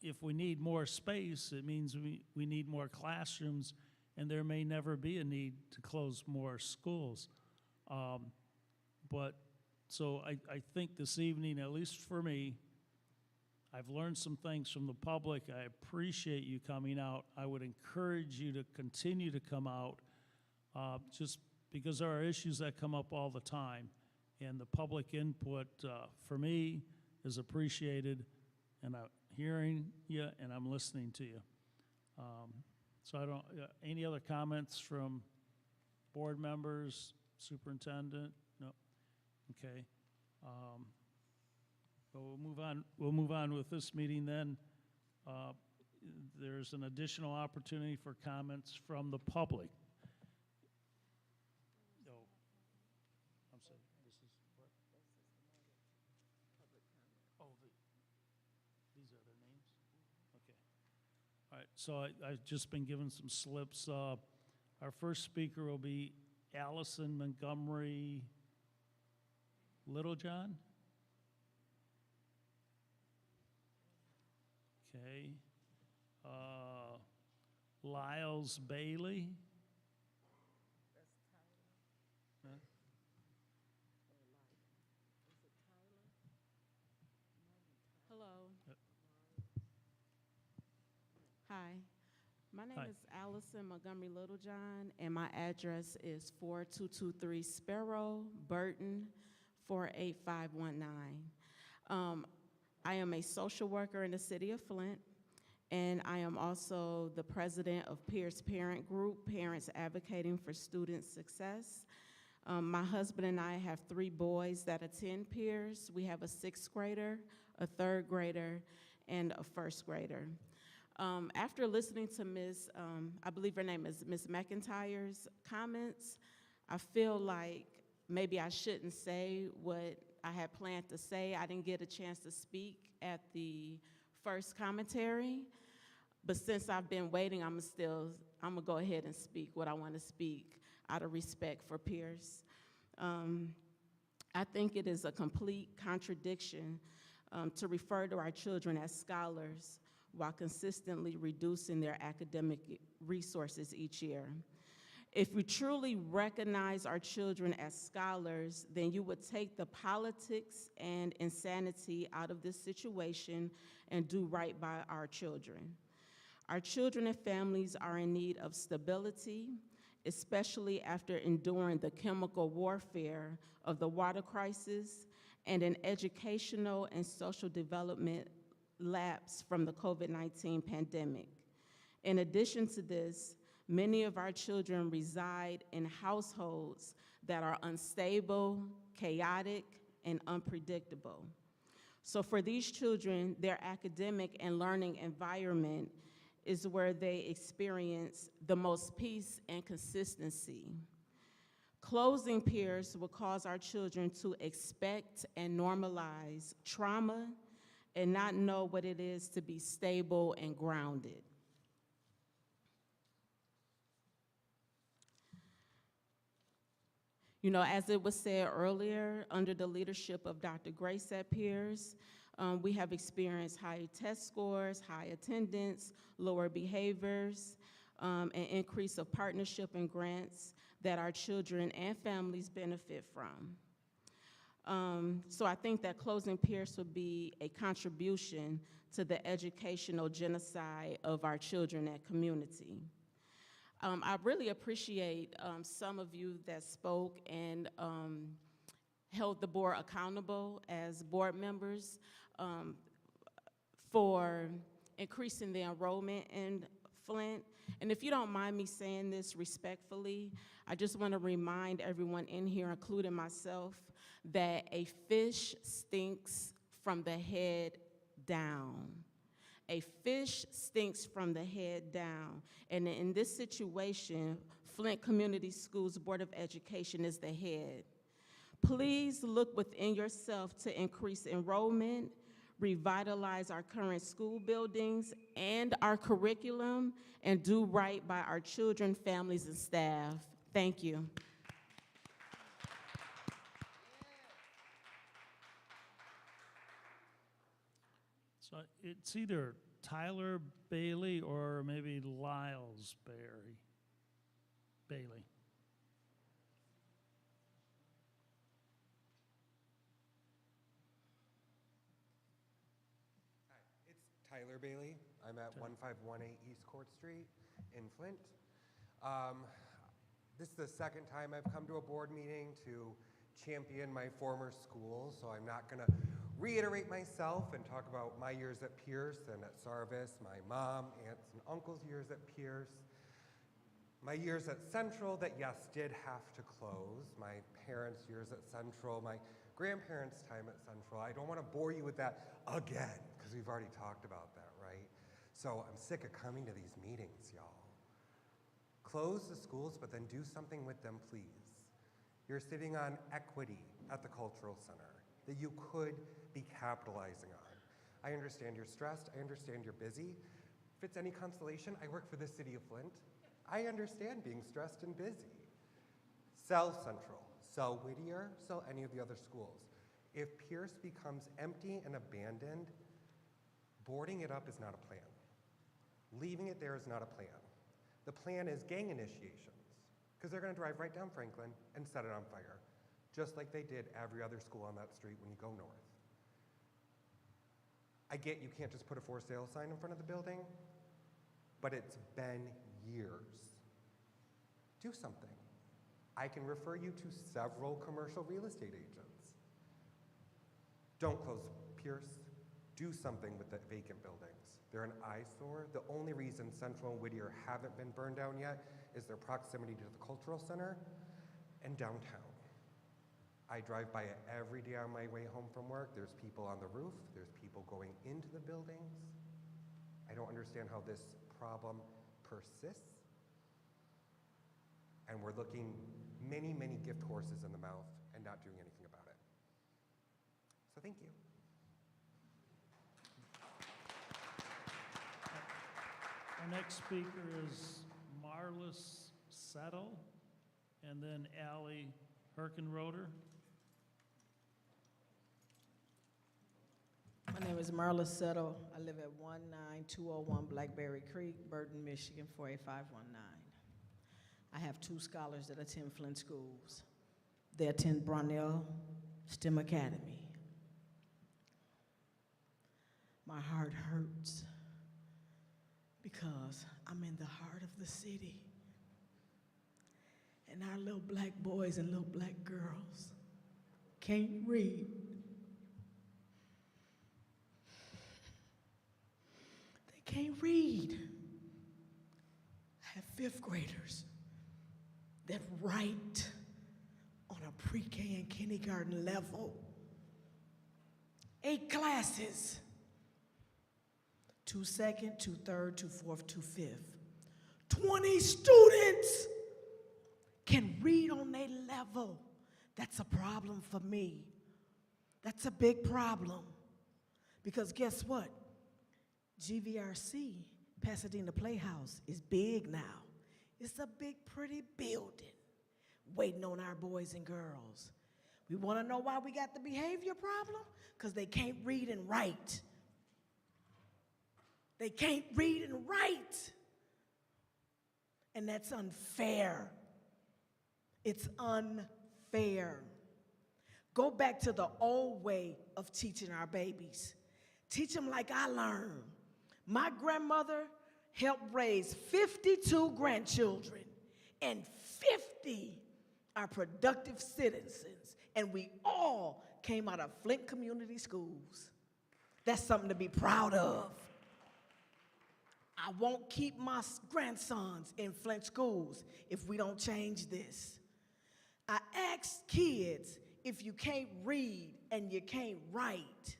if we need more space, it means we need more classrooms, and there may never be a need to close more schools. But so I think this evening, at least for me, I've learned some things from the public. I appreciate you coming out. I would encourage you to continue to come out, just because there are issues that come up all the time. And the public input, for me, is appreciated. And I'm hearing you, and I'm listening to you. So I don't, any other comments from board members, superintendent? No? Okay. But we'll move on with this meeting then. There's an additional opportunity for comments from the public. No, I'm sorry, this is what? Oh, these are their names? Okay. All right, so I've just been given some slips. Our first speaker will be Allison Montgomery Littlejohn. Okay. Lyles Bailey. Huh? Hello. Hi. My name Hi. is Allison Montgomery Littlejohn, and my address is 4223 Sparrow, Burton, 48519. I am a social worker in the city of Flint, and I am also the president of Pierce Parent Group, Parents Advocating for Student Success. My husband and I have 3 boys that attend Pierce. We have a 6th grader, a 3rd grader, and a 1st grader. After listening to Ms., I believe her name is Ms. McIntyre's comments, I feel like maybe I shouldn't say what I had planned to say. I didn't get a chance to speak at the first commentary, but since I've been waiting, I'm gonna go ahead and speak what I want to speak out of respect for Pierce. I think it is a complete contradiction to refer to our children as scholars while consistently reducing their academic resources each year. If we truly recognize our children as scholars, then you would take the politics and insanity out of this situation and do right by our children. Our children and families are in need of stability, especially after enduring the chemical warfare of the water crisis and an educational and social development lapse from the COVID-19 pandemic. In addition to this, many of our children reside in households that are unstable, chaotic, and unpredictable. So for these children, their academic and learning environment is where they experience the most peace and consistency. Closing Pierce will cause our children to expect and normalize trauma and not know what it is to be stable and grounded. You know, as it was said earlier, under the leadership of Dr. Grace at Pierce, we have experienced high test scores, high attendance, lower behaviors, an increase of partnership and grants that our children and families benefit from. So I think that closing Pierce would be a contribution to the educational genocide of our children and community. I really appreciate some of you that spoke and held the board accountable as board members for increasing the enrollment in Flint. And if you don't mind me saying this respectfully, I just want to remind everyone in here, including myself, that a fish stinks from the head down. A fish stinks from the head down. And in this situation, Flint Community Schools Board of Education is the head. Please look within yourself to increase enrollment, revitalize our current school buildings and our curriculum, and do right by our children, families, and staff. Thank you. So it's either Tyler Bailey or maybe Lyles Bailey. It's Tyler Bailey. I'm at 1518 East Court Street in Flint. This is the second time I've come to a board meeting to champion my former school, so I'm not going to reiterate myself and talk about my years at Pierce and at Sarvis, my mom, aunts, and uncles' years at Pierce, my years at Central that, yes, did have to close, my parents' years at Central, my grandparents' time at Central. I don't want to bore you with that again, because we've already talked about that, right? So I'm sick of coming to these meetings, y'all. Close the schools, but then do something with them, please. You're sitting on equity at the Cultural Center that you could be capitalizing on. I understand you're stressed, I understand you're busy. If it's any consolation, I work for the city of Flint. I understand being stressed and busy. Sell Central, sell Whittier, sell any of the other schools. If Pierce becomes empty and abandoned, boarding it up is not a plan. Leaving it there is not a plan. The plan is gang initiations, because they're gonna drive right down Franklin and set it on fire, just like they did every other school on that street when you go north. I get you can't just put a for sale sign in front of the building, but it's been years. Do something. I can refer you to several commercial real estate agents. Don't close Pierce. Do something with the vacant buildings. They're an eyesore. The only reason Central and Whittier haven't been burned down yet is their proximity to the Cultural Center and downtown. I drive by it every day on my way home from work. There's people on the roof. There's people going into the buildings. I don't understand how this problem persists. And we're looking many, many gift horses in the mouth and not doing anything about it. So thank you. Our next speaker is Marlis Settle, and then Allie Herkenroder. My name is Marla Settle. I live at 19201 Blackberry Creek, Burton, Michigan, 48519. I have 2 scholars that attend Flint schools. They attend Brownell STEM Academy. My heart hurts because I'm in the heart of the city. And our little black boys and little black girls can't read. They can't read. I have 5th graders that write on a pre-K and kindergarten level. 8 classes. 2 second, 2 third, 2 fourth, 2 fifth. 20 students can read on their level. That's a problem for me. That's a big problem. Because guess what? GVRC, Pasadena Playhouse, is big now. It's a big, pretty building waiting on our boys and girls. We want to know why we got the behavior problem? Because they can't read and write. They can't read and write. And that's unfair. It's unfair. Go back to the old way of teaching our babies. Teach them like I learned. My grandmother helped raise 52 grandchildren, and 50 are productive citizens, and we all came out of Flint Community Schools. That's something to be proud of. I won't keep my grandsons in Flint schools if we don't change this. I asked kids, if you can't read and you can't write,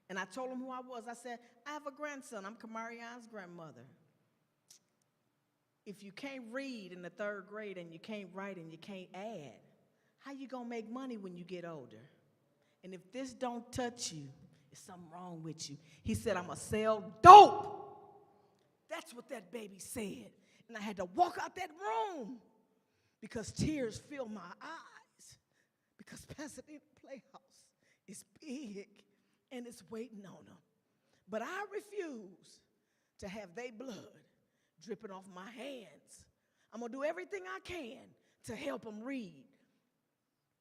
and I told them who I was. I said, I have a grandson. I'm Kamarion's grandmother. If you can't read in the 3rd grade and you can't write and you can't add, how you gonna make money when you get older? And if this don't touch you, there's something wrong with you. He said, I'm gonna sell dope. That's what that baby said. And I had to walk out that room because tears filled my eyes, because Pasadena Playhouse is big and it's waiting on them. But I refuse to have their blood dripping off my hands. I'm gonna do everything I can to help them read.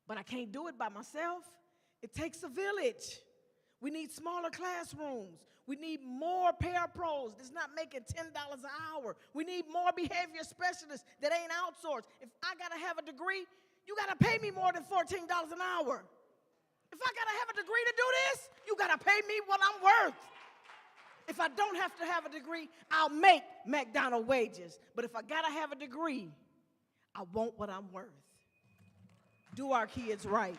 But I can't do it by myself. It takes a village. We need smaller classrooms. We need more parapros that's not making $10 an hour. We need more behavior specialists that ain't outsourced. If I gotta have a degree, you gotta pay me more than $14 an hour. If I gotta have a degree to do this, you gotta pay me what I'm worth. If I don't have to have a degree, I'll make McDonald's wages. But if I gotta have a degree, I want what I'm worth. Do our kids right.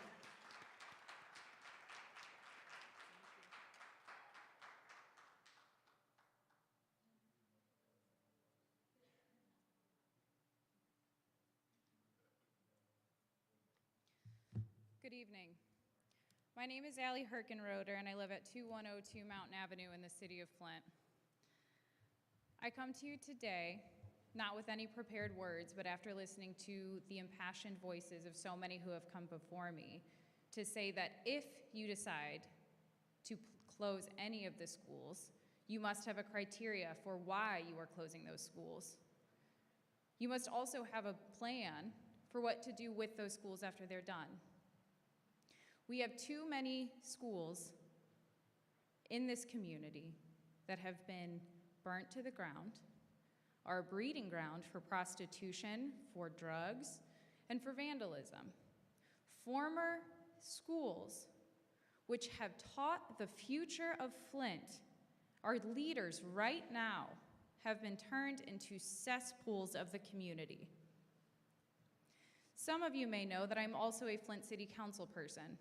Good evening. My name is Allie Herkenroder, and I live at 2102 Mountain Avenue in the city of Flint. I come to you today, not with any prepared words, but after listening to the impassioned voices of so many who have come before me, to say that if you decide to close any of the schools, you must have a criteria for why you are closing those schools. You must also have a plan for what to do with those schools after they're done. We have too many schools in this community that have been burnt to the ground, are a breeding ground for prostitution, for drugs, and for vandalism. Former schools which have taught the future of Flint, our leaders right now, have been turned into cesspools of the community. Some of you may know that I'm also a Flint City Council person.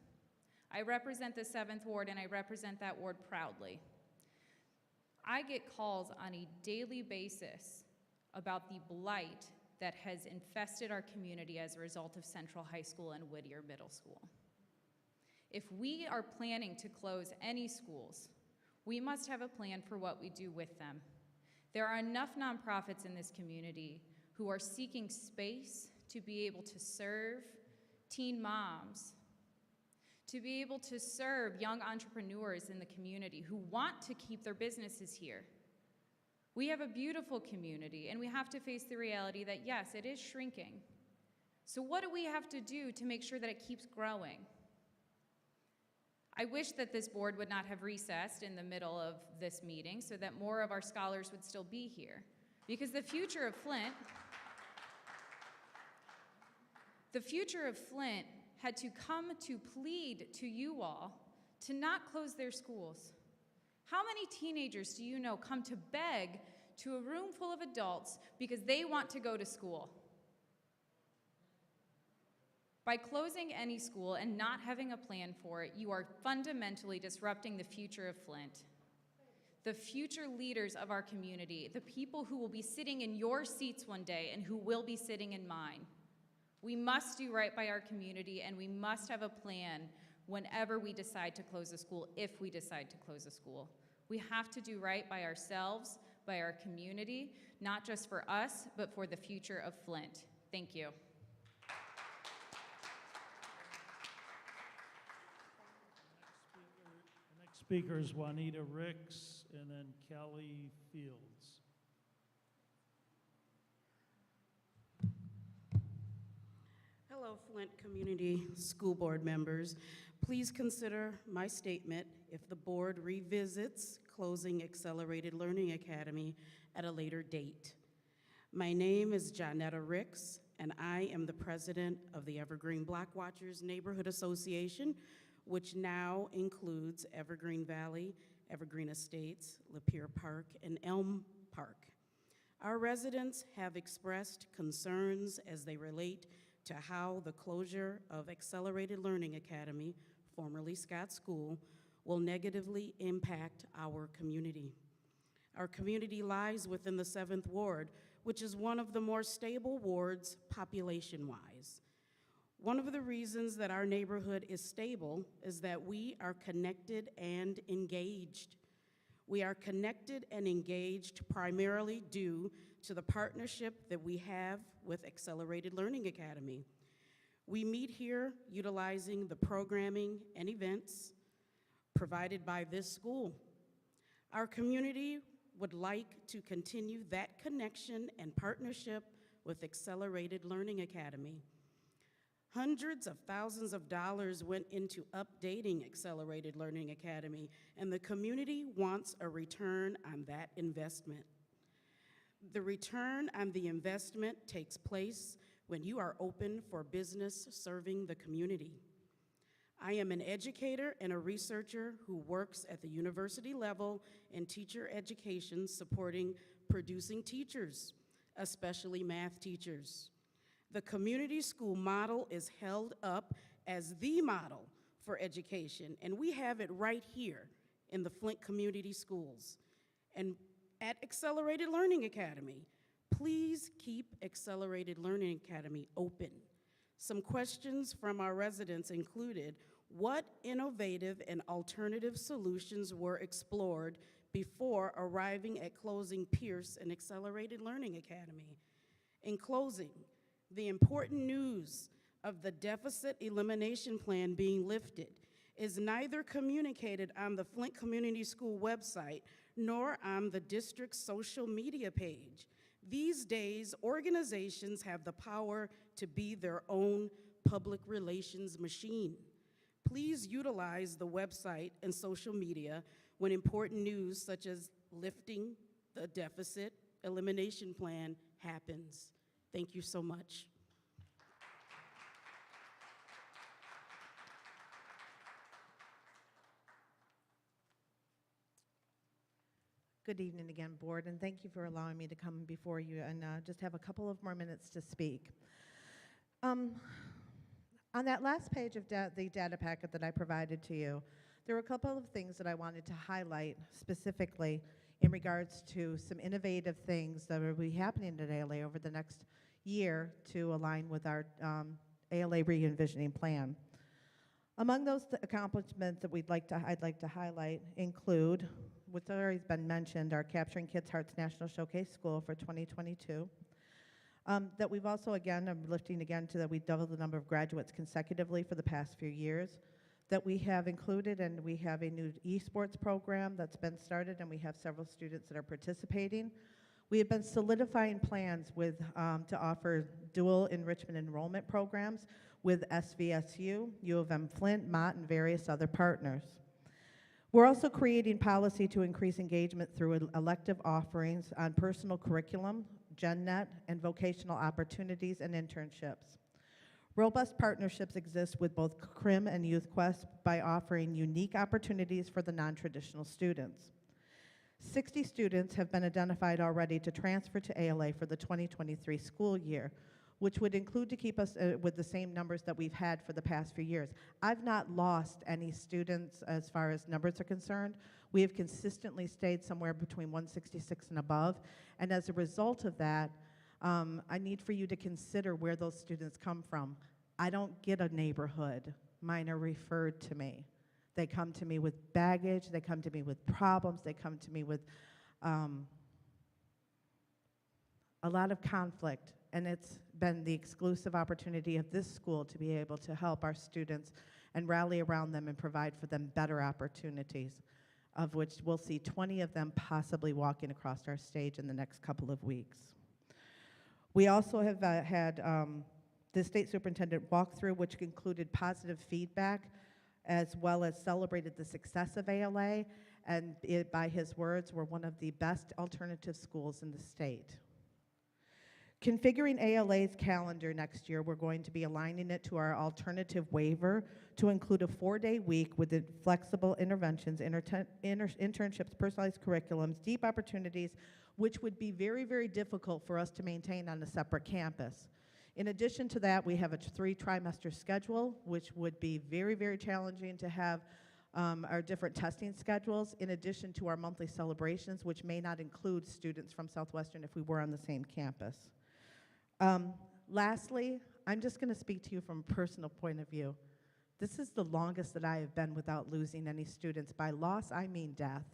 I represent the 7th Ward, and I represent that ward proudly. I get calls on a daily basis about the blight that has infested our community as a result of Central High School and Whittier Middle School. If we are planning to close any schools, we must have a plan for what we do with them. There are enough nonprofits in this community who are seeking space to be able to serve teen moms, to be able to serve young entrepreneurs in the community who want to keep their businesses here. We have a beautiful community, and we have to face the reality that, yes, it is shrinking. So what do we have to do to make sure that it keeps growing? I wish that this board would not have recessed in the middle of this meeting so that more of our scholars would still be here. Because the future of Flint had to come to plead to you all to not close their schools. How many teenagers do you know come to beg to a room full of adults because they want to go to school? By closing any school and not having a plan for it, you are fundamentally disrupting the future of Flint. The future leaders of our community, the people who will be sitting in your seats one day and who will be sitting in mine. We must do right by our community, and we must have a plan whenever we decide to close a school, if we decide to close a school. We have to do right by ourselves, by our community, not just for us, but for the future of Flint. Thank you. The next speaker is Juanita Ricks, and then Kelly Fields. Hello, Flint Community School Board members. Please consider my statement if the board revisits closing Accelerated Learning Academy at a later date. My name is Jonetta Ricks, and I am the president of the Evergreen Block Watchers Neighborhood Association, which now includes Evergreen Valley, Evergreen Estates, Lapeer Park, and Elm Park. Our residents have expressed concerns as they relate to how the closure of Accelerated Learning Academy, formerly Scott School, will negatively impact our community. Our community lies within the 7th Ward, which is one of the more stable wards population-wise. One of the reasons that our neighborhood is stable is that we are connected and engaged. We are connected and engaged primarily due to the partnership that we have with Accelerated Learning Academy. We meet here utilizing the programming and events provided by this school. Our community would like to continue that connection and partnership with Accelerated Learning Academy. Hundreds of thousands of dollars went into updating Accelerated Learning Academy, and the community wants a return on that investment. The return on the investment takes place when you are open for business serving the community. I am an educator and a researcher who works at the university level in teacher education, supporting producing teachers, especially math teachers. The community school model is held up as the model for education, and we have it right here in the Flint Community Schools. And at Accelerated Learning Academy, please keep Accelerated Learning Academy open. Some questions from our residents included, what innovative and alternative solutions were explored before arriving at closing Pierce and Accelerated Learning Academy? In closing, the important news of the deficit elimination plan being lifted is neither communicated on the Flint Community School website nor on the district's social media page. These days, organizations have the power to be their own public relations machine. Please utilize the website and social media when important news such as lifting the deficit elimination plan happens. Thank you so much. Good evening again, Board, and thank you for allowing me to come before you and just have a couple of more minutes to speak. On that last page of the data packet that I provided to you, there were a couple of things that I wanted to highlight specifically in regards to some innovative things that will be happening at ALA over the next year to align with our ALA re-envisioning plan. Among those accomplishments that I'd like to highlight include, what's already been mentioned, our Capturing Kids' Hearts National Showcase School for 2022. That we've also, again, I'm lifting again to that we doubled the number of graduates consecutively for the past few years. that we have included, and we have a new esports program that's been started, and we have several students that are participating. We have been solidifying plans with, to offer dual enrichment enrollment programs with SVSU, U of M Flint, Mott, and various other partners. We're also creating policy to increase engagement through elective offerings on personal curriculum, GenNet, and vocational opportunities and internships. Robust partnerships exist with both CRIM and YouthQuest by offering unique opportunities for the non-traditional students. 60 students have been identified already to transfer to ALA for the 2023 school year, which would include to keep us with the same numbers that we've had for the past few years. I've not lost any students as far as numbers are concerned. We have consistently stayed somewhere between 166 and above, and as a result of that, I need for you to consider where those students come from. I don't get a neighborhood. Mine are referred to me. They come to me with baggage, they come to me with problems, they come to me with a lot of conflict, and it's been the exclusive opportunity of this school to be able to help our students and rally around them and provide for them better opportunities, of which we'll see 20 of them possibly walking across our stage in the next couple of weeks. We also have had the state superintendent walkthrough, which included positive feedback, as well as celebrated the success of ALA, and by his words, we're one of the best alternative schools in the state. Configuring ALA's calendar next year, we're going to be aligning it to our alternative waiver to include a 4-day week with the flexible interventions, internships, personalized curriculums, deep opportunities, which would be very, very difficult for us to maintain on a separate campus. In addition to that, we have a 3-trimester schedule, which would be very, very challenging to have our different testing schedules, in addition to our monthly celebrations, which may not include students from Southwestern if we were on the same campus. Lastly, I'm just going to speak to you from a personal point of view. This is the longest that I have been without losing any students. By loss, I mean death.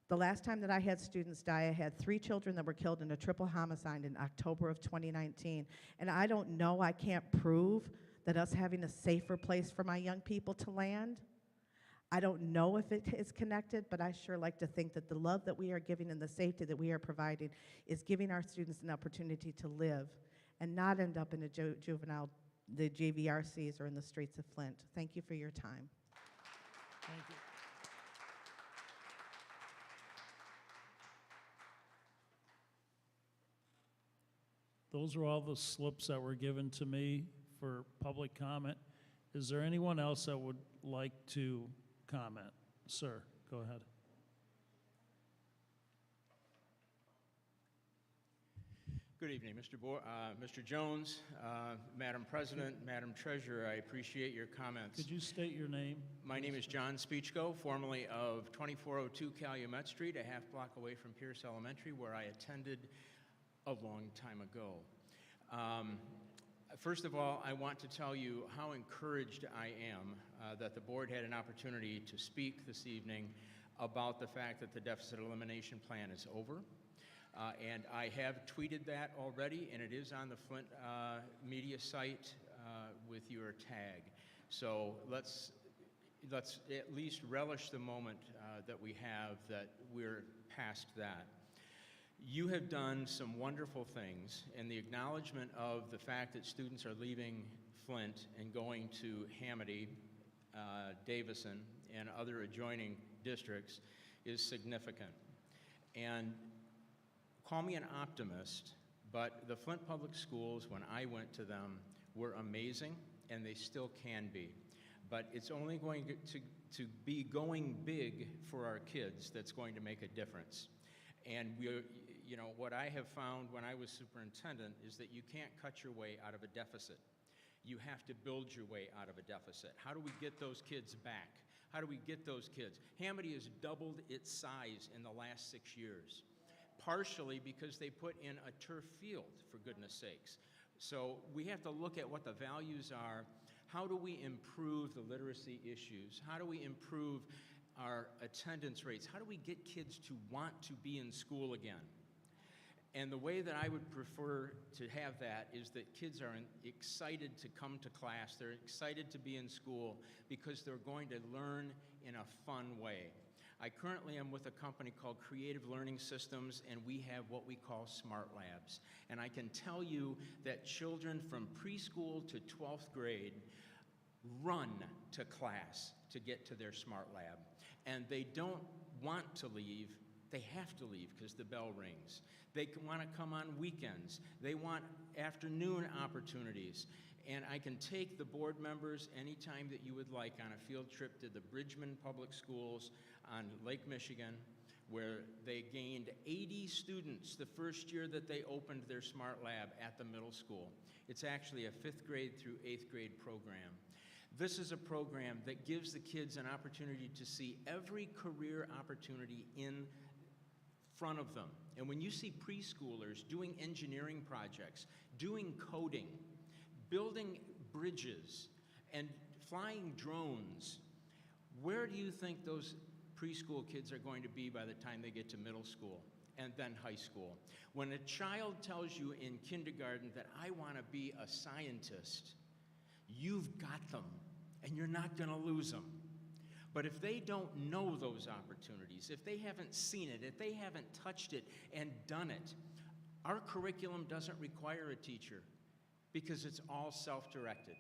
The last time that I had students die, I had 3 children that were killed in a triple homicide in October of 2019. And I don't know, I can't prove that us having a safer place for my young people to land, I don't know if it is connected, but I sure like to think that the love that we are giving and the safety that we are providing is giving our students an opportunity to live and not end up in a juvenile, the JVRCs or in the streets of Flint. Thank you for your time. Thank you. Those are all the slips that were given to me for public comment. Is there anyone else that would like to comment? Sir, go ahead. Good evening, Mr. Jones, Madam President, Madam Treasurer. I appreciate your comments. Could you state your name? My name is John Speechko, formerly of 2402 Calumet Street, a half block away from Pierce Elementary, where I attended a long time ago. First of all, I want to tell you how encouraged I am that the board had an opportunity to speak this evening about the fact that the deficit elimination plan is over. And I have tweeted that already, and it is on the Flint media site with your tag. So let's at least relish the moment that we have that we're past that. You have done some wonderful things, and the acknowledgement of the fact that students are leaving Flint and going to Hamady, Davison, and other adjoining districts is significant. And call me an optimist, but the Flint Public Schools, when I went to them, were amazing, and they still can be. But it's only going to be going big for our kids that's going to make a difference. And you know, what I have found when I was superintendent is that you can't cut your way out of a deficit. You have to build your way out of a deficit. How do we get those kids back? How do we get those kids? Hamady has doubled its size in the last 6 years, partially because they put in a turf field, for goodness sakes. So we have to look at what the values are. How do we improve the literacy issues? How do we improve our attendance rates? How do we get kids to want to be in school again? And the way that I would prefer to have that is that kids are excited to come to class. They're excited to be in school because they're going to learn in a fun way. I currently am with a company called Creative Learning Systems, and we have what we call Smart Labs. And I can tell you that children from preschool to 12th grade run to class to get to their Smart Lab. And they don't want to leave. They have to leave because the bell rings. They want to come on weekends. They want afternoon opportunities. And I can take the board members anytime that you would like on a field trip to the Bridgman Public Schools on Lake Michigan, where they gained 80 students the first year that they opened their Smart Lab at the middle school. It's actually a 5th grade through 8th grade program. This is a program that gives the kids an opportunity to see every career opportunity in front of them. And when you see preschoolers doing engineering projects, doing coding, building bridges, and flying drones, where do you think those preschool kids are going to be by the time they get to middle school and then high school? When a child tells you in kindergarten that I want to be a scientist, you've got them, and you're not going to lose them. But if they don't know those opportunities, if they haven't seen it, if they haven't touched it and done it, our curriculum doesn't require a teacher because it's all self-directed.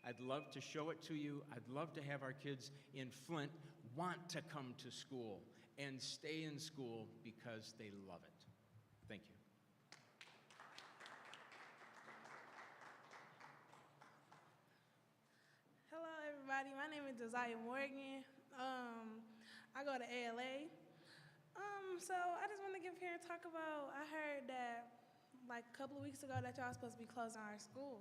I'd love to show it to you. I'd love to have our kids in Flint want to come to school and stay in school because they love it. Thank you. Hello, everybody. My name is Josiah Morgan. I go to ALA. So I just want to give here and talk about, I heard that like a couple of weeks ago that y'all supposed to be closing our school.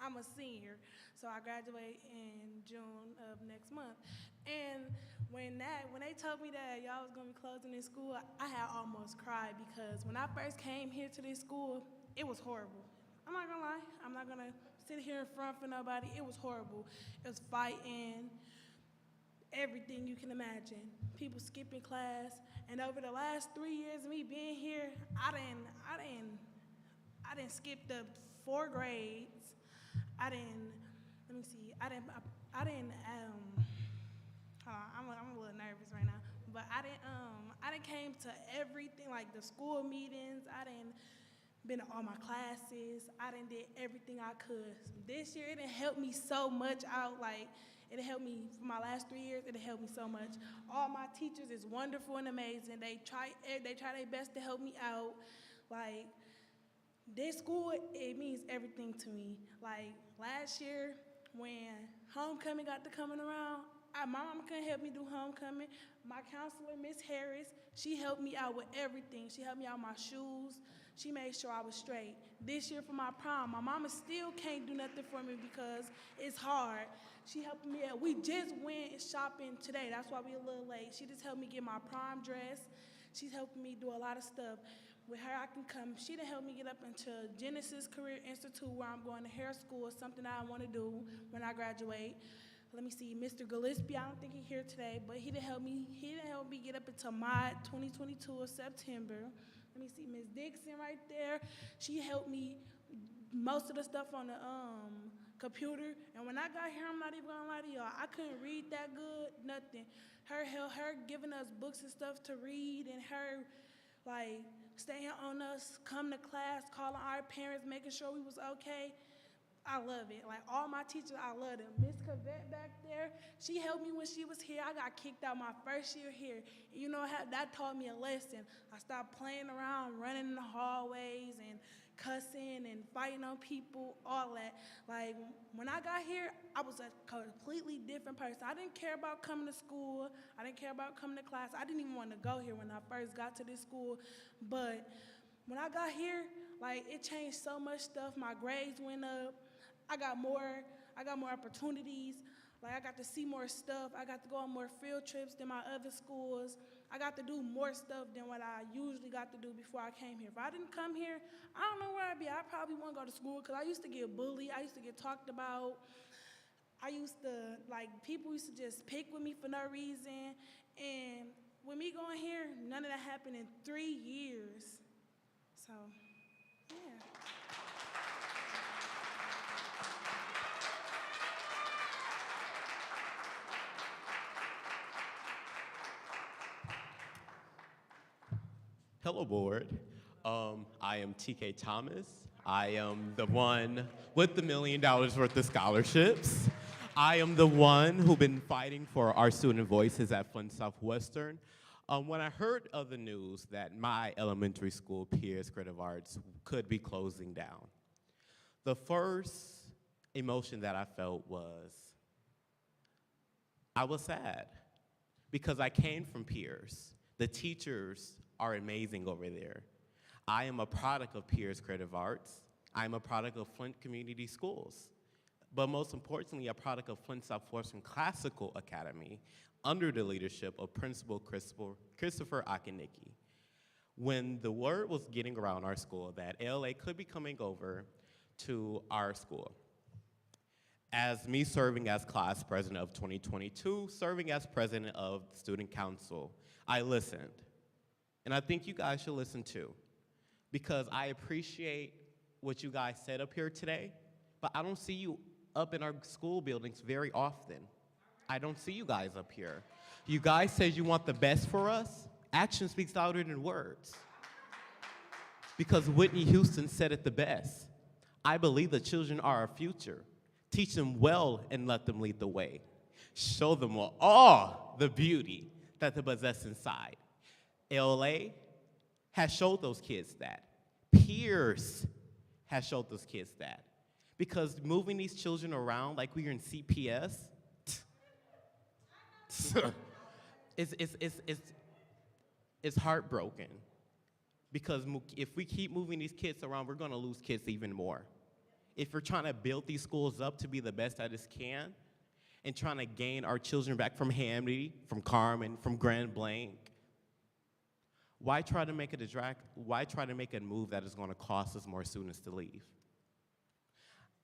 I'm a senior, so I graduate in June of next month. And when they told me that y'all was gonna be closing this school, I had almost cried because when I first came here to this school, it was horrible. I'm not gonna lie, I'm not gonna sit here in front for nobody. It was horrible. It was fighting, everything you can imagine. People skipping class, and over the last 3 years of me being here, I didn't skip the 4 grades. I'm a little nervous right now, but I didn't came to everything, like the school meetings. I didn't been to all my classes. I done did everything I could. This year, it done helped me so much out. Like, it helped me for my last 3 years. It helped me so much. All my teachers is wonderful and amazing. They try their best to help me out. Like, this school, it means everything to me. Like, last year, when homecoming got to coming around, my mom couldn't help me do homecoming. My counselor, Miss Harris, she helped me out with everything. She helped me out with my shoes. She made sure I was straight. This year for my prom, my mama still can't do nothing for me because it's hard. She helped me out. We just went shopping today. That's why we a little late. She just helped me get my prom dress. She's helping me do a lot of stuff. With her, I can come. She done helped me get up into Genesis Career Institute where I'm going to hair school, something I want to do when I graduate. Let me see, Mr. Gillespie, I don't think he's here today, but he done helped me get up into MOD 2022 of September. Let me see, Ms. Dixon right there. She helped me most of the stuff on the computer. And when I got here, I'm not even gonna lie to y'all, I couldn't read that good, nothing. Her giving us books and stuff to read, and her like staying on us, coming to class, calling our parents, making sure we was okay. I love it. Like, all my teachers, I love them. Miss Cavett back there, she helped me when she was here. I got kicked out my first year here. You know, that taught me a lesson. I stopped playing around, running in the hallways and cussing and fighting on people, all that. Like, when I got here, I was a completely different person. I didn't care about coming to school. I didn't care about coming to class. I didn't even want to go here when I first got to this school. But when I got here, like, it changed so much stuff. My grades went up. I got more opportunities. Like, I got to see more stuff. I got to go on more field trips than my other schools. I got to do more stuff than what I usually got to do before I came here. If I didn't come here, I don't know where I'd be. I probably wouldn't go to school because I used to get bullied. I used to get talked about. People used to just pick with me for no reason. And with me going here, none of that happened in 3 years. So, yeah. Hello, board. I am TK Thomas. I am the one with the $1 million worth of scholarships. I am the one who's been fighting for our student voices at Flint Southwestern. When I heard of the news that my elementary school, Pierce Creative Arts, could be closing down, the first emotion that I felt was, I was sad because I came from Pierce. The teachers are amazing over there. I am a product of Pierce Creative Arts. I'm a product of Flint Community Schools. But most importantly, a product of Flint Southwestern Classical Academy under the leadership of Principal Christopher Akinicki. When the word was getting around our school that ALA could be coming over to our school, as me serving as class president of 2022, serving as president of Student Council, I listened. And I think you guys should listen too, because I appreciate what you guys said up here today, but I don't see you up in our school buildings very often. I don't see you guys up here. You guys said you want the best for us. Action speaks louder than words. Because Whitney Houston said it the best. I believe the children are our future. Teach them well and let them lead the way. Show them all the beauty that they possess inside. LA has showed those kids that. Pierce has showed those kids that. Because moving these children around like we are in CPS, it's heartbroken. Because if we keep moving these kids around, we're gonna lose kids even more. If we're trying to build these schools up to be the best that it can, and trying to gain our children back from Hamby, from Carmen, from Grand Blanc, why try to make a move that is gonna cost us more students to leave?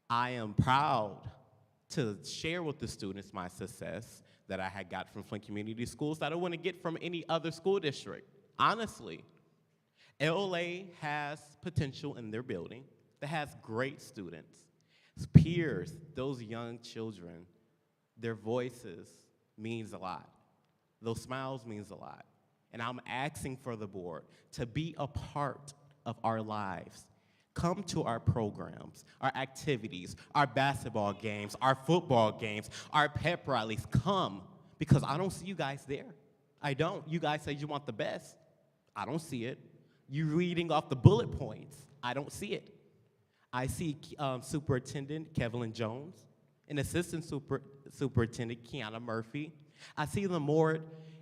I am proud to share with the students my success that I had got from Flint Community Schools that I wouldn't get from any other school district. Honestly, LA has potential in their building that has great students. Peers, those young children, their voices means a lot. Those smiles means a lot. And I'm asking for the board to be a part of our lives. Come to our programs, our activities, our basketball games, our football games, our pep rallies. Come, because I don't see you guys there. I don't. You guys say you want the best. I don't see it. You reading off the bullet points. I don't see it. I see Superintendent Kevin Jones, and Assistant Superintendent Kiana Murphy. I see them more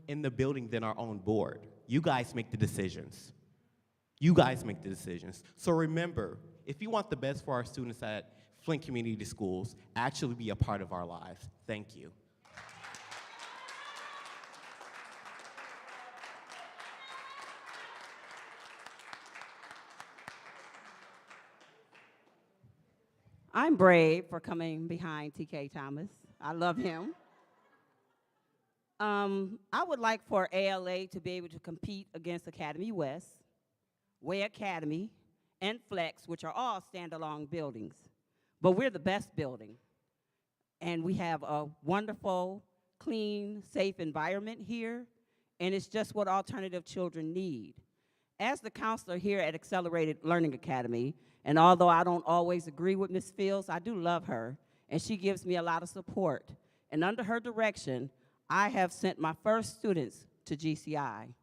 in the building than our own board. You guys make the decisions. You guys make the decisions. So remember, if you want the best for our students at Flint Community Schools, actually be a part of our lives. Thank you. I'm brave for coming behind TK Thomas. I love him. I would like for ALA to be able to compete against Academy West, Way Academy, and Flex, which are all standalone buildings. But we're the best building. And we have a wonderful, clean, safe environment here, and it's just what alternative children need. As the counselor here at Accelerated Learning Academy, and although I don't always agree with Ms. Fields, I do love her, and she gives me a lot of support. And under her direction, I have sent my first students to GCI.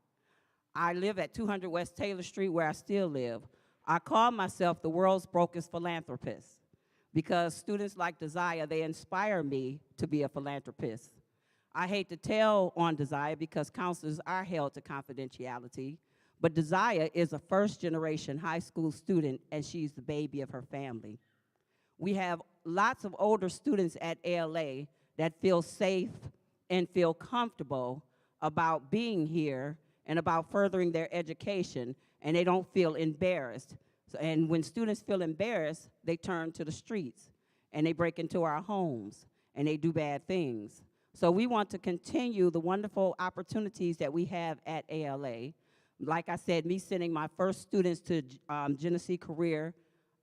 I live at 200 West Taylor Street, where I still live. I call myself the world's brokest philanthropist because students like Desire, they inspire me to be a philanthropist. I hate to tell on Desire because counselors are held to confidentiality, but Desire is a first-generation high school student, and she's the baby of her family. We have lots of older students at ALA that feel safe and feel comfortable about being here and about furthering their education, and they don't feel embarrassed. And when students feel embarrassed, they turn to the streets, and they break into our homes, and they do bad things. So we want to continue the wonderful opportunities that we have at ALA. Like I said, me sending my first students to Genesee Career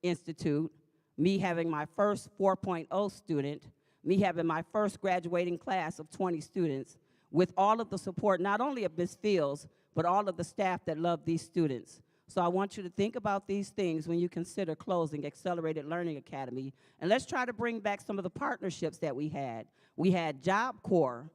Institute, me having my first 4.0 student, me having my first graduating class of 20 students, with all of the support, not only of Ms. Fields, but all of the staff that love these students. So I want you to think about these things when you consider closing Accelerated Learning Academy. And let's try to bring back some of the partnerships that we had. We had Job Corps,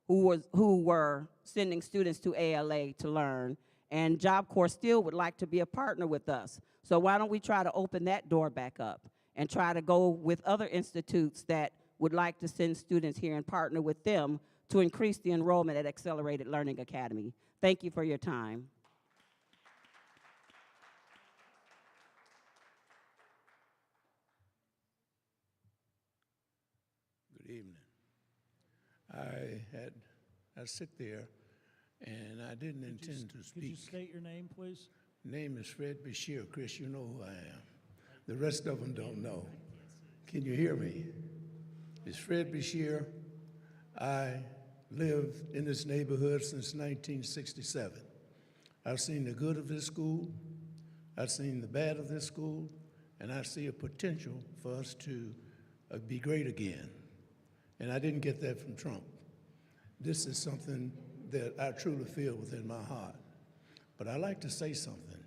who were sending students to ALA to learn, and Job Corps still would like to be a partner with us. So why don't we try to open that door back up and try to go with other institutes that would like to send students here and partner with them to increase the enrollment at Accelerated Learning Academy. Thank you for your time. Good evening. I sit there, and I didn't intend to speak. Could you state your name, please? Name is Fred Bashir. Chris, you know who I am. The rest of them don't know. Can you hear me? It's Fred Bashir. I lived in this neighborhood since 1967. I've seen the good of this school, I've seen the bad of this school, and I see a potential for us to be great again. And I didn't get that from Trump. This is something that I truly feel within my heart. But I like to say something.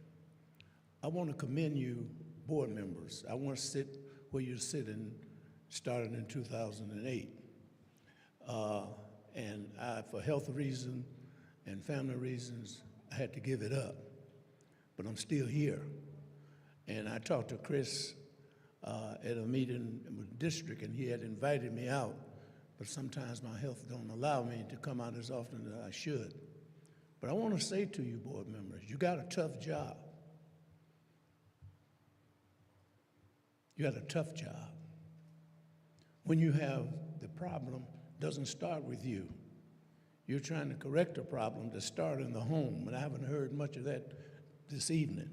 I want to commend you, board members. I want to sit where you're sitting, starting in 2008. And for health reasons and family reasons, I had to give it up. But I'm still here. And I talked to Chris at a meeting with the district, and he had invited me out, but sometimes my health don't allow me to come out as often as I should. But I want to say to you, board members, you got a tough job. You got a tough job. When you have the problem, doesn't start with you. You're trying to correct a problem that started in the home, and I haven't heard much of that this evening.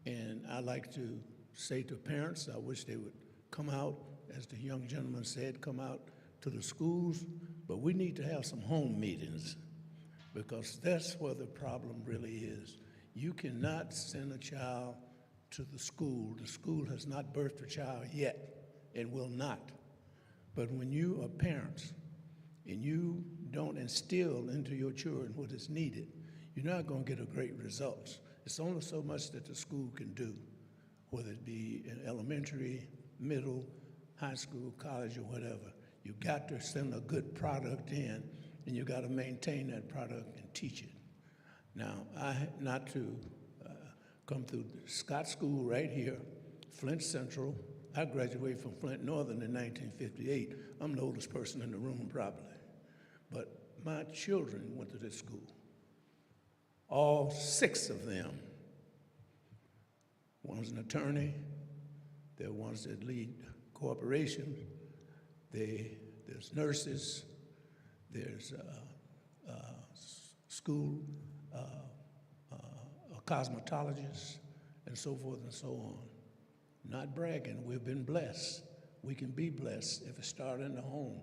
And I like to say to parents, I wish they would come out, as the young gentleman said, come out to the schools, but we need to have some home meetings, because that's where the problem really is. You cannot send a child to the school. The school has not birthed a child yet and will not. But when you are parents and you don't instill into your children what is needed, you're not going to get a great results. It's only so much that the school can do, whether it be in elementary, middle, high school, college, or whatever. You got to send a good product in, and you got to maintain that product and teach it. Now, not to come through Scott School right here, Flint Central. I graduated from Flint Northern in 1958. I'm the oldest person in the room, probably. But my children went to this school. All 6 of them. One's an attorney. They're ones that lead corporations. There's nurses. There's school cosmetologists, and so forth and so on. Not bragging, we've been blessed. We can be blessed if it starts in the home.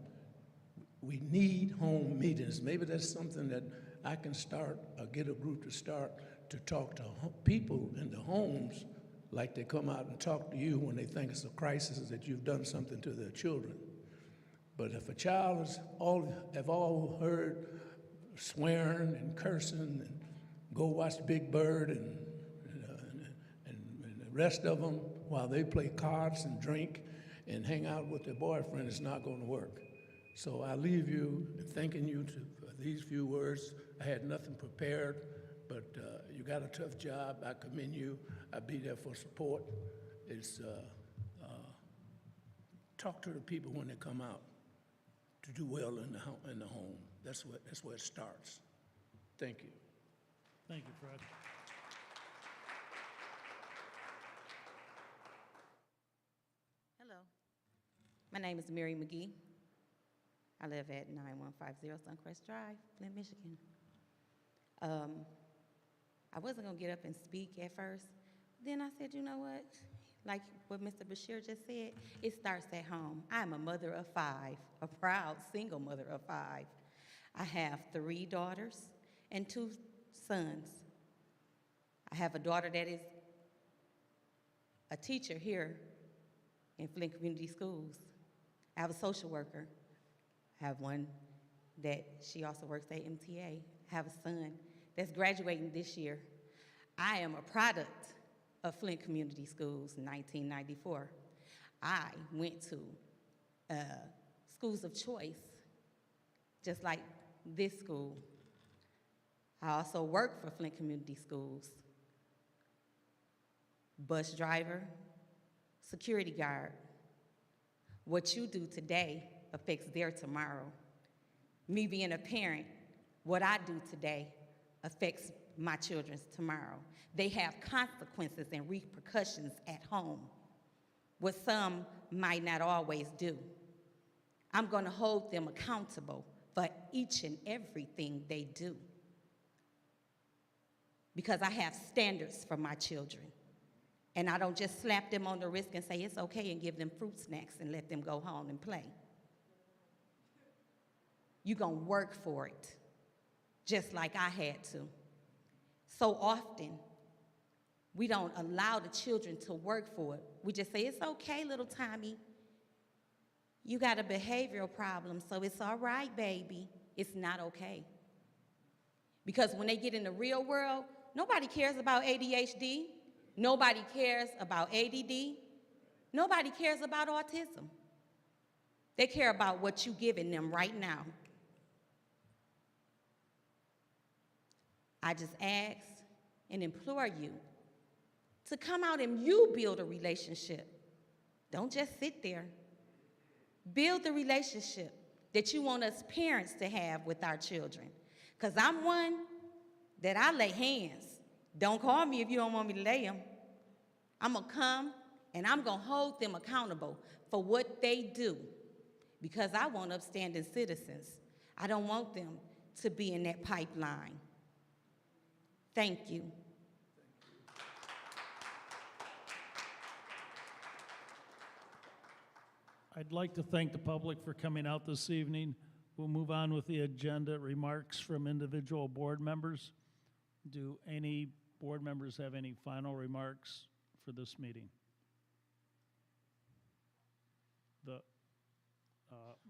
We need home meetings. Maybe that's something that I can start or get a group to start to talk to people in the homes, like they come out and talk to you when they think it's a crisis that you've done something to their children. But if a child have all heard swearing and cursing and go watch Big Bird and the rest of them while they play cards and drink and hang out with their boyfriend, it's not going to work. So I leave you thanking you for these few words. I had nothing prepared, but you got a tough job. I commend you. I'll be there for support. It's talk to the people when they come out to do well in the home. That's where it starts. Thank you. Thank you, Fred. Hello. My name is Mary McGee. I live at 9150 Suncrest Drive, Flint, Michigan. I wasn't going to get up and speak at first. Then I said, you know what? Like what Mr. Bashir just said, it starts at home. I'm a mother of 5, a proud single mother of 5. I have 3 daughters and 2 sons. I have a daughter that is a teacher here in Flint Community Schools. I have a social worker. I have one that she also works at MTA. I have a son that's graduating this year. I am a product of Flint Community Schools in 1994. I went to schools of choice, just like this school. I also worked for Flint Community Schools. Bus driver, security guard. What you do today affects their tomorrow. Me being a parent, what I do today affects my children's tomorrow. They have consequences and repercussions at home, what some might not always do. I'm going to hold them accountable for each and everything they do, because I have standards for my children. And I don't just slap them on the wrist and say it's okay and give them fruit snacks and let them go home and play. You're going to work for it, just like I had to. So often, we don't allow the children to work for it. We just say, it's okay, little Tommy. You got a behavioral problem, so it's all right, baby. It's not okay. Because when they get in the real world, nobody cares about ADHD. Nobody cares about ADD. Nobody cares about autism. They care about what you're giving them right now. I just ask and implore you to come out and you build a relationship. Don't just sit there. Build the relationship that you want us parents to have with our children. Because I'm one that I lay hands. Don't call me if you don't want me to lay them. I'm going to come and I'm going to hold them accountable for what they do, because I want upstanding citizens. I don't want them to be in that pipeline. Thank you. I'd like to thank the public for coming out this evening. We'll move on with the agenda. Remarks from individual board members. Do any board members have any final remarks for this meeting? The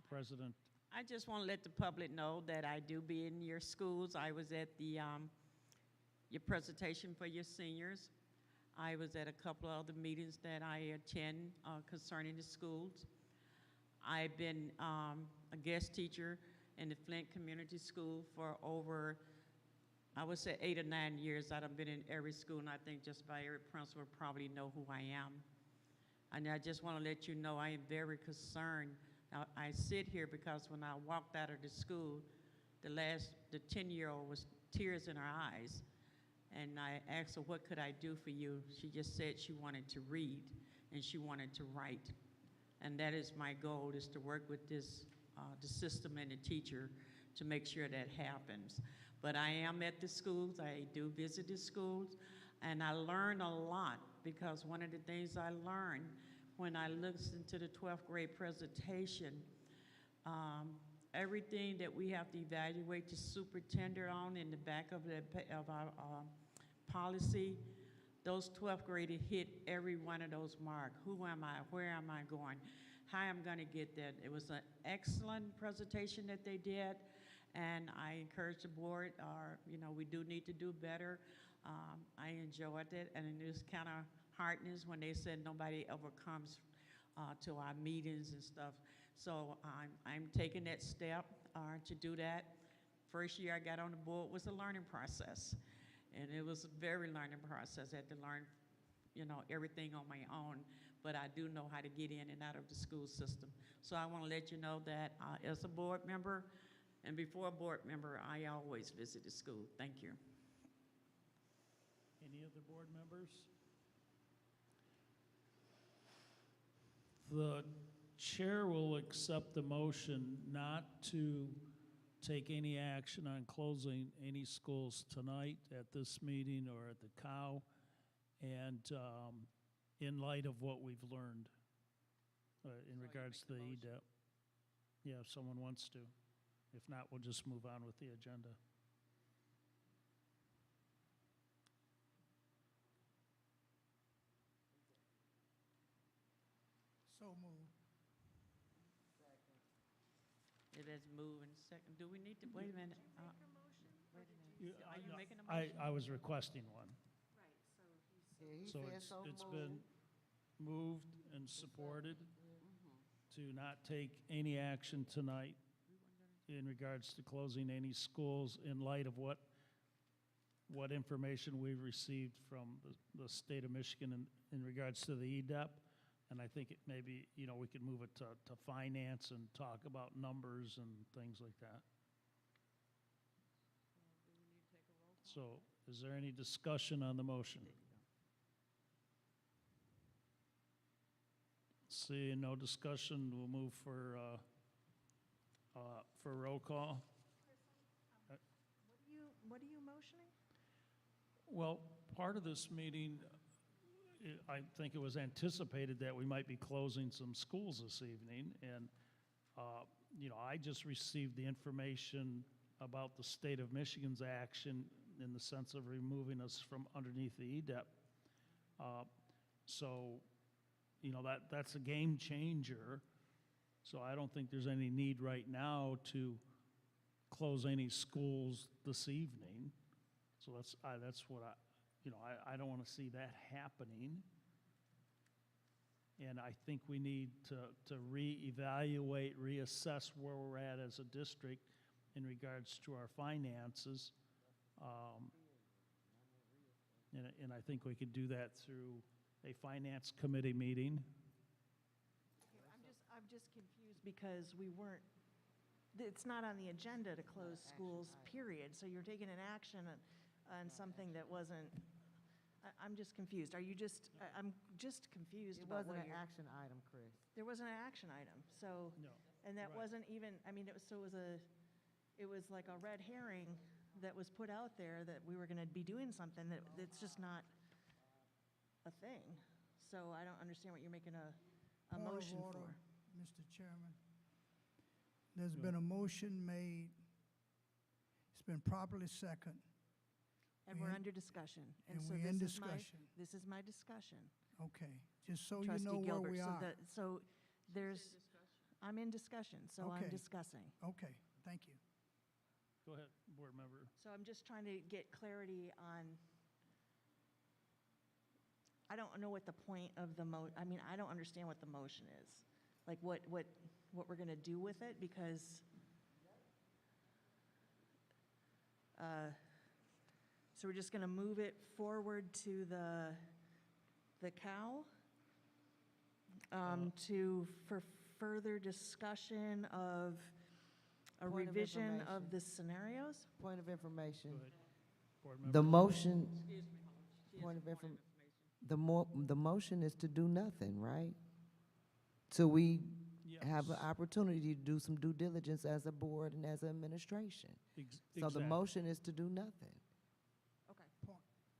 president. I just want to let the public know that I do be in your schools. I was at the your presentation for your seniors. I was at a couple of other meetings that I attend concerning the schools. I've been a guest teacher in the Flint Community School for over, I would say 8 or 9 years. I've been in every school, and I think just about every principal probably know who I am. And I just want to let you know I am very concerned. Now, I sit here because when I walked out of the school, the 10-year-old was tears in her eyes. And I asked her, what could I do for you? She just said she wanted to read and she wanted to write. And that is my goal, is to work with this, the system and the teacher to make sure that happens. But I am at the schools, I do visit the schools, and I learn a lot, because one of the things I learned when I listened to the 12th grade presentation, everything that we have to evaluate the superintendent on in the back of our policy, those 12th graders hit every one of those marks. Who am I? Where am I going? How am I going to get that? It was an excellent presentation that they did, and I encourage the board, we do need to do better. I enjoyed it, and it was kind of heartening when they said nobody ever comes to our meetings and stuff. So I'm taking that step to do that. First year I got on the board was a learning process. And it was a very learning process. I had to learn, everything on my own, but I do know how to get in and out of the school system. So I want to let you know that as a board member, and before a board member, I always visit the school. Thank you. Any other board members? The chair will accept the motion not to take any action on closing any schools tonight at this meeting or at the COW, and in light of what we've learned in regards to the EDEP. Yeah, if someone wants to. If not, we'll just move on with the agenda. it's moved and second. Do we need to, wait a minute. Wait a minute. Are you making a I motion? was requesting one. So it's been moved and supported to not take any action tonight in regards to closing any schools in light of what information we've received from the state of Michigan in regards to the EDEP. And I think it maybe, we could move it to finance and talk about numbers and things like that. So is there any discussion on the motion? Seeing no discussion, we'll move for roll call. What are you motioning? Well, part of this meeting, I think it was anticipated that we might be closing some schools this evening, and, I just received the information about the state of Michigan's action in the sense of removing us from underneath the EDEP. So, that's a game changer. So I don't think there's any need right now to close any schools this evening. So that's what I don't want to see that happening. And I think we need to reevaluate, reassess where we're at as a district in regards to our finances. And I think we could do that through a finance committee meeting. I'm just confused because it's not on the agenda to close schools, period. So you're taking an action on something that wasn't, I'm just confused. I'm just confused It about wasn't what an you're. action item, Chris. There wasn't an action item, so. No. And that Right. wasn't even, it was like a red herring that was put out there that we were gonna be doing something that's just not a thing. So I don't understand what you're making a Point of motion order, for. Mr. Chairman. There's been a motion made. It's been properly second. And we're under discussion. and so we in this is my- discussion. This is my discussion. Okay, just so you Trustee know where Gilbert. we are. So I'm in discussion, so I'm Okay. discussing. Okay, thank you. Go ahead, board member. So I'm just trying to get clarity on, I don't know what the point of the I don't understand what the motion is. Like what we're gonna do with it, because so we're just gonna move it forward to the cow for further discussion of a Point of revision of information. the scenarios? Point of information. Go ahead, board member. The motion, Excuse me, hold on. She has point a of point inform, information. the motion is to do nothing, right? So we have an Yes. opportunity to do some due diligence as a board and as an administration. So the Exactly. motion is to do nothing. Okay.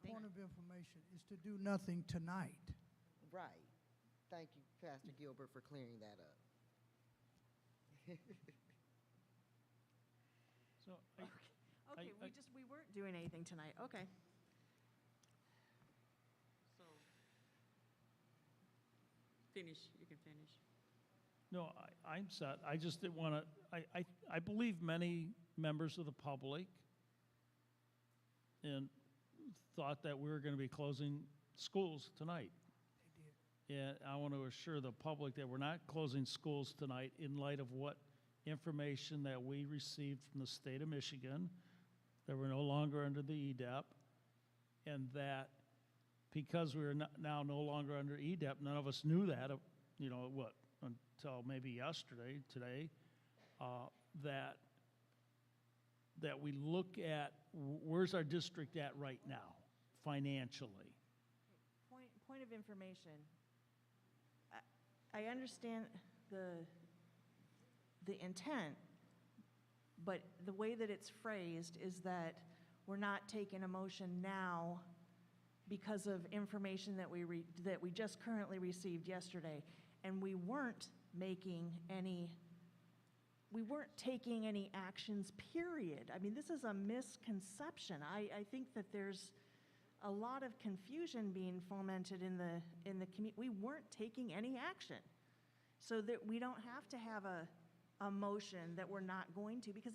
Point of information is to do nothing tonight. Right. Thank you, Pastor Gilbert, for clearing that up. So Okay, we weren't doing anything tonight, okay. So, finish, you can finish. No, I'm set. I just didn't want to, I believe many members of the public and thought that we were going to be closing schools tonight. And I want to assure the public that we're not closing schools tonight in light of what information that we received from the state of Michigan, that we're no longer under the EDEP, and that because we're now no longer under EDEP, none of us knew that, until maybe yesterday, today, that we look at where's our district at right now, financially. Point of information. I understand the intent, but the way that it's phrased is that we're not taking a motion now because of information that we just currently received yesterday, and we weren't taking any actions, period. I mean, this is a misconception. I think that there's a lot of confusion being fomented in the community. We weren't taking any action. So that we don't have to have a a motion that we're not going to, because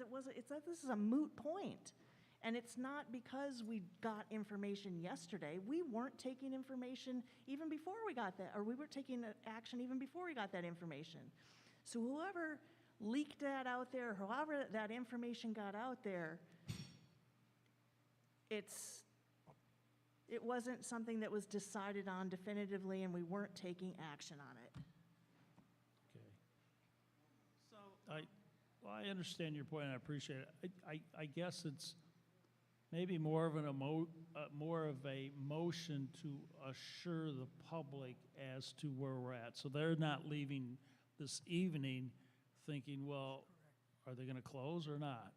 this is a moot point. And it's not because we got information yesterday. We weren't taking information even before we got that, or we were taking action even before we got that information. So whoever leaked that out there, however that information got out there, it wasn't something that was decided on definitively, and we weren't taking action on it. Okay. Well, I understand your point, and I appreciate it. I guess it's maybe more of a motion to assure the public as to where we're at. So they're not leaving this evening thinking, well, are they going to close or not?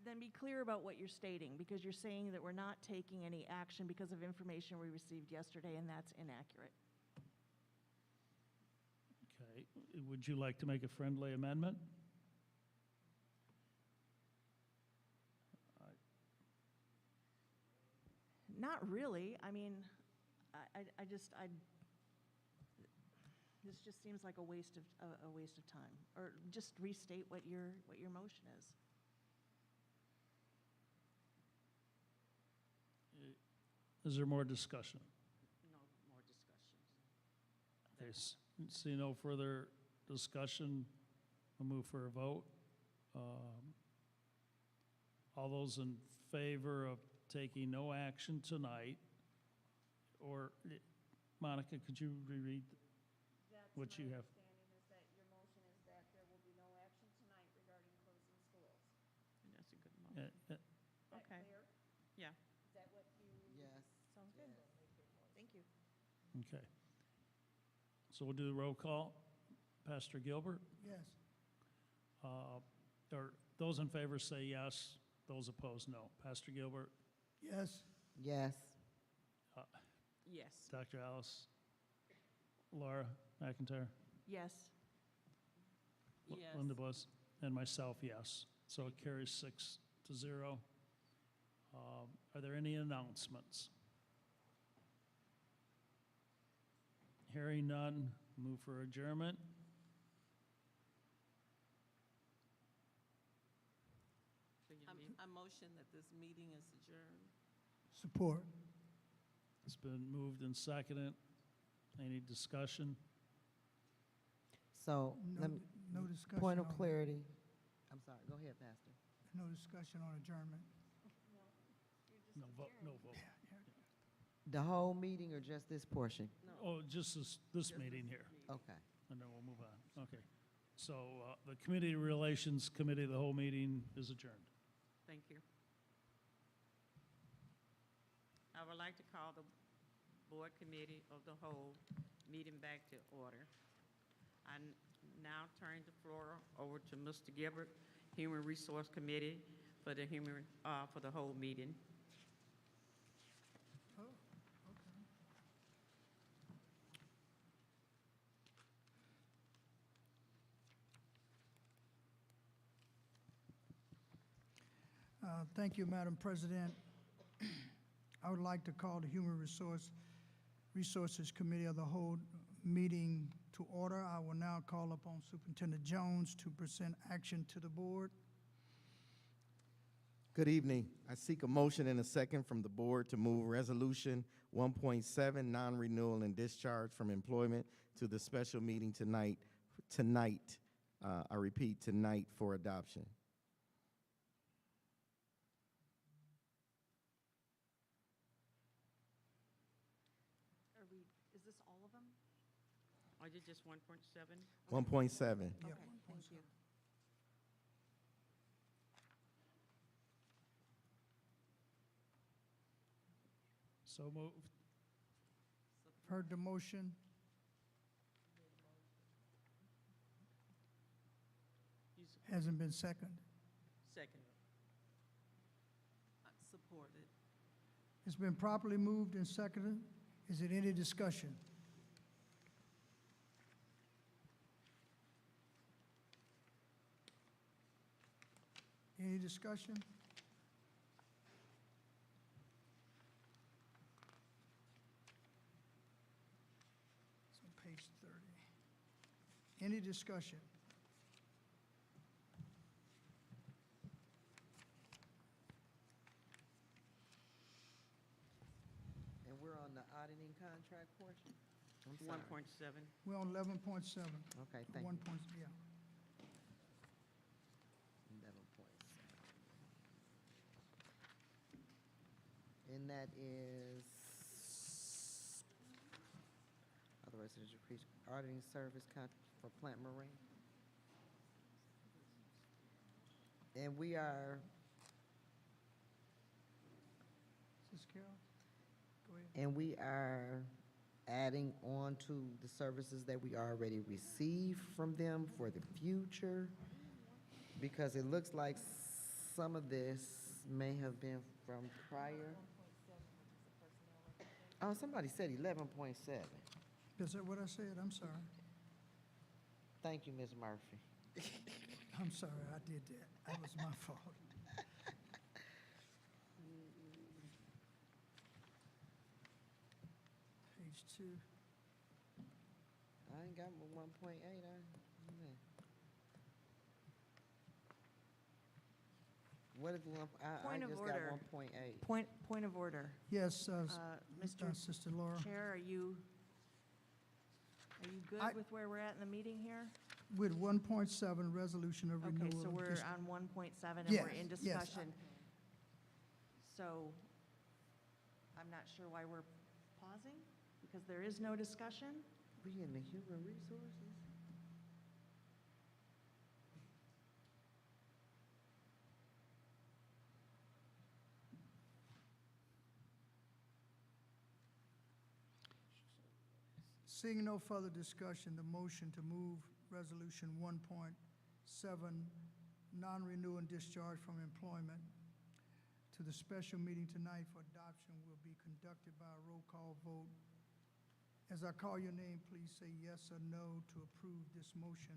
Then be clear about what you're stating, because you're saying that we're not taking any action because of information we received yesterday, and that's inaccurate. Okay. Would you like to make a friendly amendment? Not really. I mean, this just seems like a waste of time. Or just restate what your motion is. Is there more discussion? No more discussions. Okay, see no further discussion, we'll move for a vote. All those in favor of taking no action tonight, or, Monica, could you reread what you have? Is that your motion is that there will be no action tonight regarding closing schools? That's a good motion. Okay. Yeah. Is that what you? Yes. Sounds good. Thank you. Okay. So we'll do the roll call. Pastor Gilbert? Yes. Or those in favor say yes, those opposed no. Pastor Gilbert? Yes. Yes. Yes. Dr. Alice? Laura McIntyre? Yes. Linda Bliss? And myself, yes. So it carries 6-0. Are there any announcements? Hearing none, move for adjournment. I motion that this meeting is adjourned. Support. It's been moved and seconded. Any discussion? So, No discussion. point of on- clarity. I'm sorry, go ahead, Pastor. No discussion on adjournment. No vote, no vote. The whole meeting or just this portion? Oh, just this meeting here, Okay. and then we'll move on. Okay. So the Community Relations Committee, the whole meeting is adjourned. Thank you. I would like to call the Board Committee of the Whole meeting back to order. I now turn the floor over to Mr. Gilbert, Human Resource Committee for the whole meeting. Oh, okay. Thank you, Madam President. I would like to call the Human Resources Committee of the Whole meeting to order. I will now call upon Superintendent Jones to present action to the board. Good evening. I seek a motion and a second from the board to move Resolution 1.7, non-renewal and discharge from employment to the special meeting tonight. I repeat, tonight for adoption. Is this all of them? Or is it just 1.7? 1.7. Okay, thank you. So moved. Heard the motion. Hasn't been seconded. Second. Supported. It's been properly moved and seconded. Is it any discussion? Any discussion? It's on page 30. Any discussion? I'm sorry. 1.7. We're on 11.7. Okay, thank One you. point, yeah. 11.7. And that is other residential increase auditing service contract for Plant Marine. And we are, Ms. Carol? Go ahead. and we are adding on to the services that we already received from them for the future, because it looks like some of this may have been from prior. Oh, somebody said 11.7. Is that what I said? I'm sorry. Thank you, Ms. Murphy. I'm sorry, I did that. That was my fault. Page 2. I ain't got 1.8. What if I Point of just order. got 1.8? Point of order. Yes, Mr. Laura. Chair, are you good I- with where we're at in the meeting here? With 1.7, resolution of renewal. Okay, so of we're dis- on 1.7 and we're in Yes, yes. discussion. So I'm not sure why we're pausing, because there is no discussion. We in the human resources? Seeing no further discussion, the motion to move resolution 1.7, non-renew and discharge from employment, to the special meeting tonight for adoption will be conducted by a roll call vote. As I call your name, please say yes or no to approve this motion.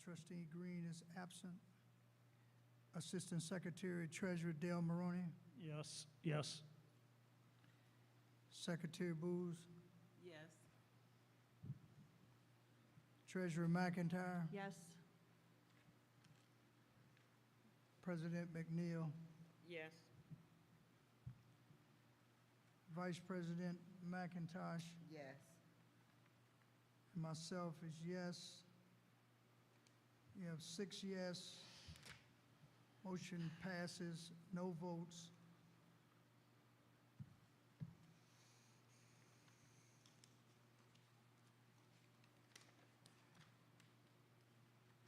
Trustee Green is absent. Assistant Secretary Treasurer Dale Maroney. Yes, yes. Secretary Booz. Yes. Treasurer McIntyre. Yes? President McNeil. Yes. Vice President McIntosh. Yes. And myself is yes. You have 6 yes. Motion passes, no votes.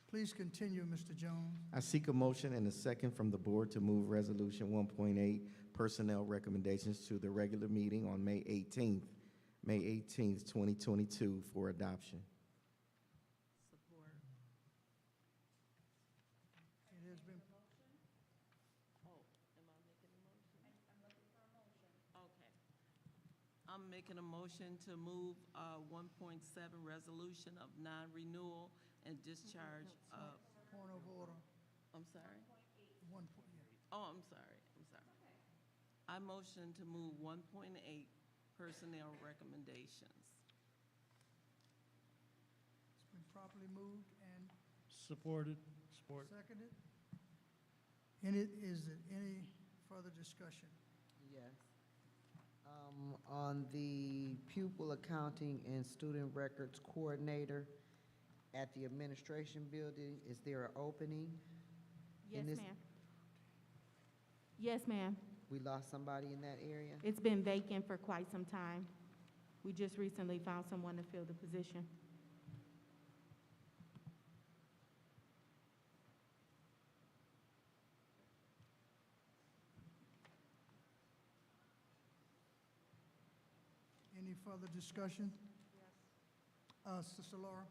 Please continue, Mr. Jones. I seek a motion and a second from the board to move Resolution 1.8 personnel recommendations to the regular meeting on May 18th, 2022 for adoption. Support. It has been, Oh, am I making a motion? I'm looking for a motion. Okay. I'm making a motion to move 1.7 resolution of non-renewal and discharge of, point of order. I'm sorry? 1 point, yeah. Oh, I'm sorry. I motion to move 1.8 personnel recommendations. It's been properly moved and Supported. Support. seconded. Is there any further discussion? Yes. On the pupil accounting and student records coordinator at the administration building, is there an opening? Yes, in this- ma'am. Yes, ma'am. We lost somebody in that area? It's been vacant for quite some time. We just recently found someone to fill the position. Any further discussion? Sister Laura?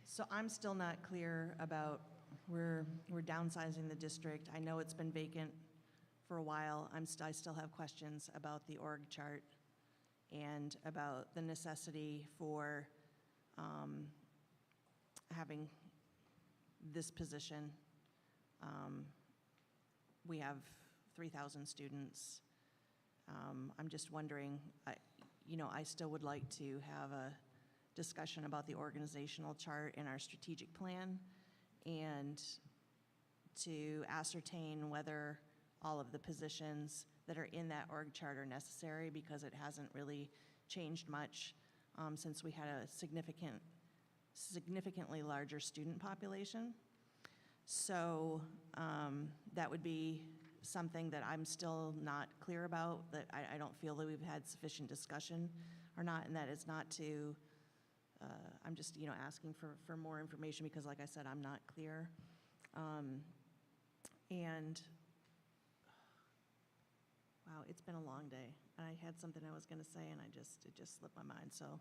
So I'm still not clear about, we're downsizing the district. I know it's been vacant for a while. I still have questions about the org chart and about the necessity for having this position. We have 3,000 students. I'm just wondering, I still would like to have a discussion about the organizational chart and our strategic plan, and to ascertain whether all of the positions that are in that org chart are necessary, because it hasn't really changed much since we had a significantly larger student population. So that would be something that I'm still not clear about, that I don't feel that we've had sufficient discussion or not, and that is not to, I'm just, asking for more information because, like I said, I'm not clear. And, wow, it's been a long day. I had something I was going to say, and it just slipped my mind, so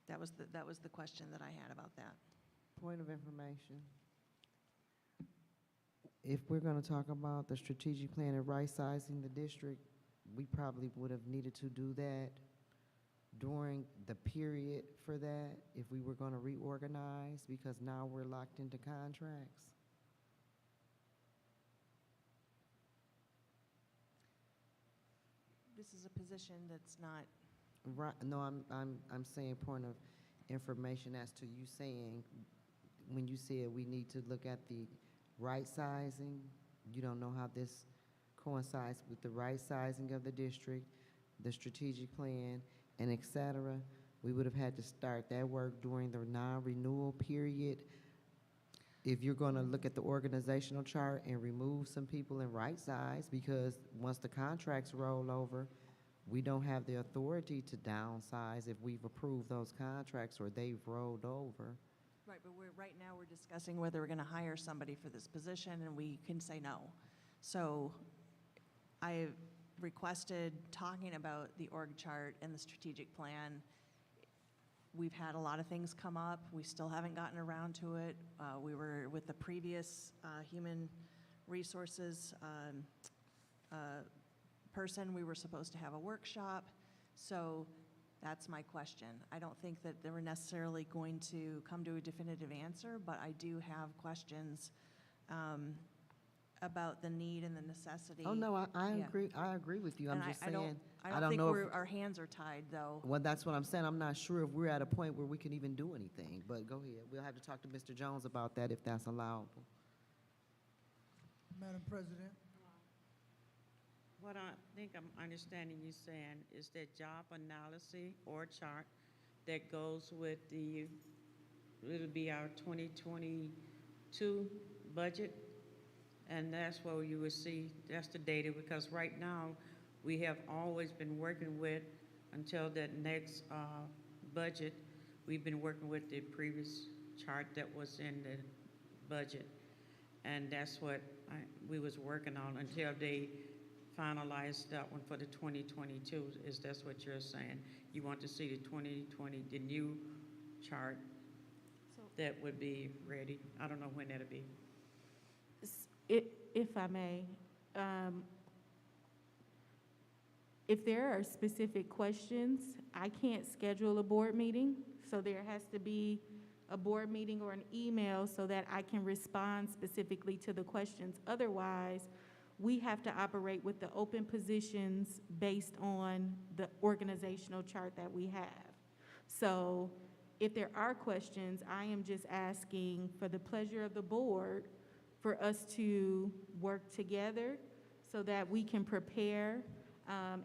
that was the question that I had about that. Point of information. If we're gonna talk about the strategic plan and right-sizing the district, we probably would have needed to do that during the period for that, if we were gonna reorganize, because now we're locked into contracts. This is a position that's not, Right, no, I'm saying point of information as to you saying, when you said we need to look at the right sizing, you don't know how this coincides with the right sizing of the district, the strategic plan, and et cetera. We would have had to start that work during the non-renewal period. If you're gonna look at the organizational chart and remove some people and right size, because once the contracts roll over, we don't have the authority to downsize if we've approved those contracts or they've rolled over. right, but right now we're discussing whether we're going to hire somebody for this position, and we can say no. So I requested talking about the org chart and the strategic plan. We've had a lot of things come up. We still haven't gotten around to it. We were with the previous human resources person, we were supposed to have a workshop. So that's my question. I don't think that they were necessarily going to come to a definitive answer, but I do have questions about the need and the necessity. Oh, no, I Yeah. agree, I agree with you. I'm And just I don't saying, think know if, our hands are tied, though. well, that's what I'm saying. I'm not sure if we're at a point where we can even do anything, but go ahead. We'll have to talk to Mr. Jones about that if that's allowable. Madam President, What I think I'm understanding you saying is that job analysis or chart that goes with it'll be our 2022 budget, and that's where you will see, that's the data, because right now, we have always been working with, until that next budget, we've been working with the previous chart that was in the budget, and that's what we was working on until they finalize that one for the 2022, is that's what you're saying? You want to see the 2020, the new chart that would be ready? I don't know when that'll be. If I may, if there are specific questions, I can't schedule a board meeting, so there has to be a board meeting or an email so that I can respond specifically to the questions. Otherwise, we have to operate with the open positions based on the organizational chart that we have. So if there are questions, I am just asking for the pleasure of the board for us to work together so that we can prepare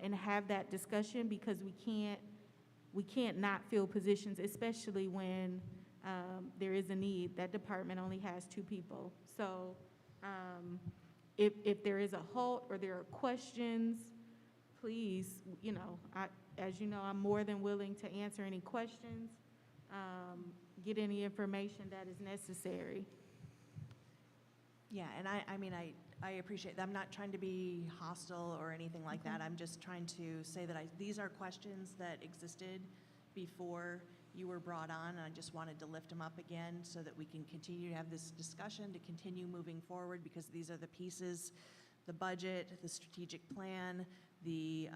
and have that discussion, because we can't not fill positions, especially when there is a need. That department only has 2 people. So if there is a halt or there are questions, please, as you know, I'm more than willing to answer any questions, get any information that is necessary. Yeah, and I appreciate that. I'm not trying to be hostile or anything like that. I'm just trying to say that these are questions that existed before you were brought on, and I just wanted to lift them up again so that we can continue to have this discussion, to continue moving forward, because these are the pieces, the budget, the strategic plan, the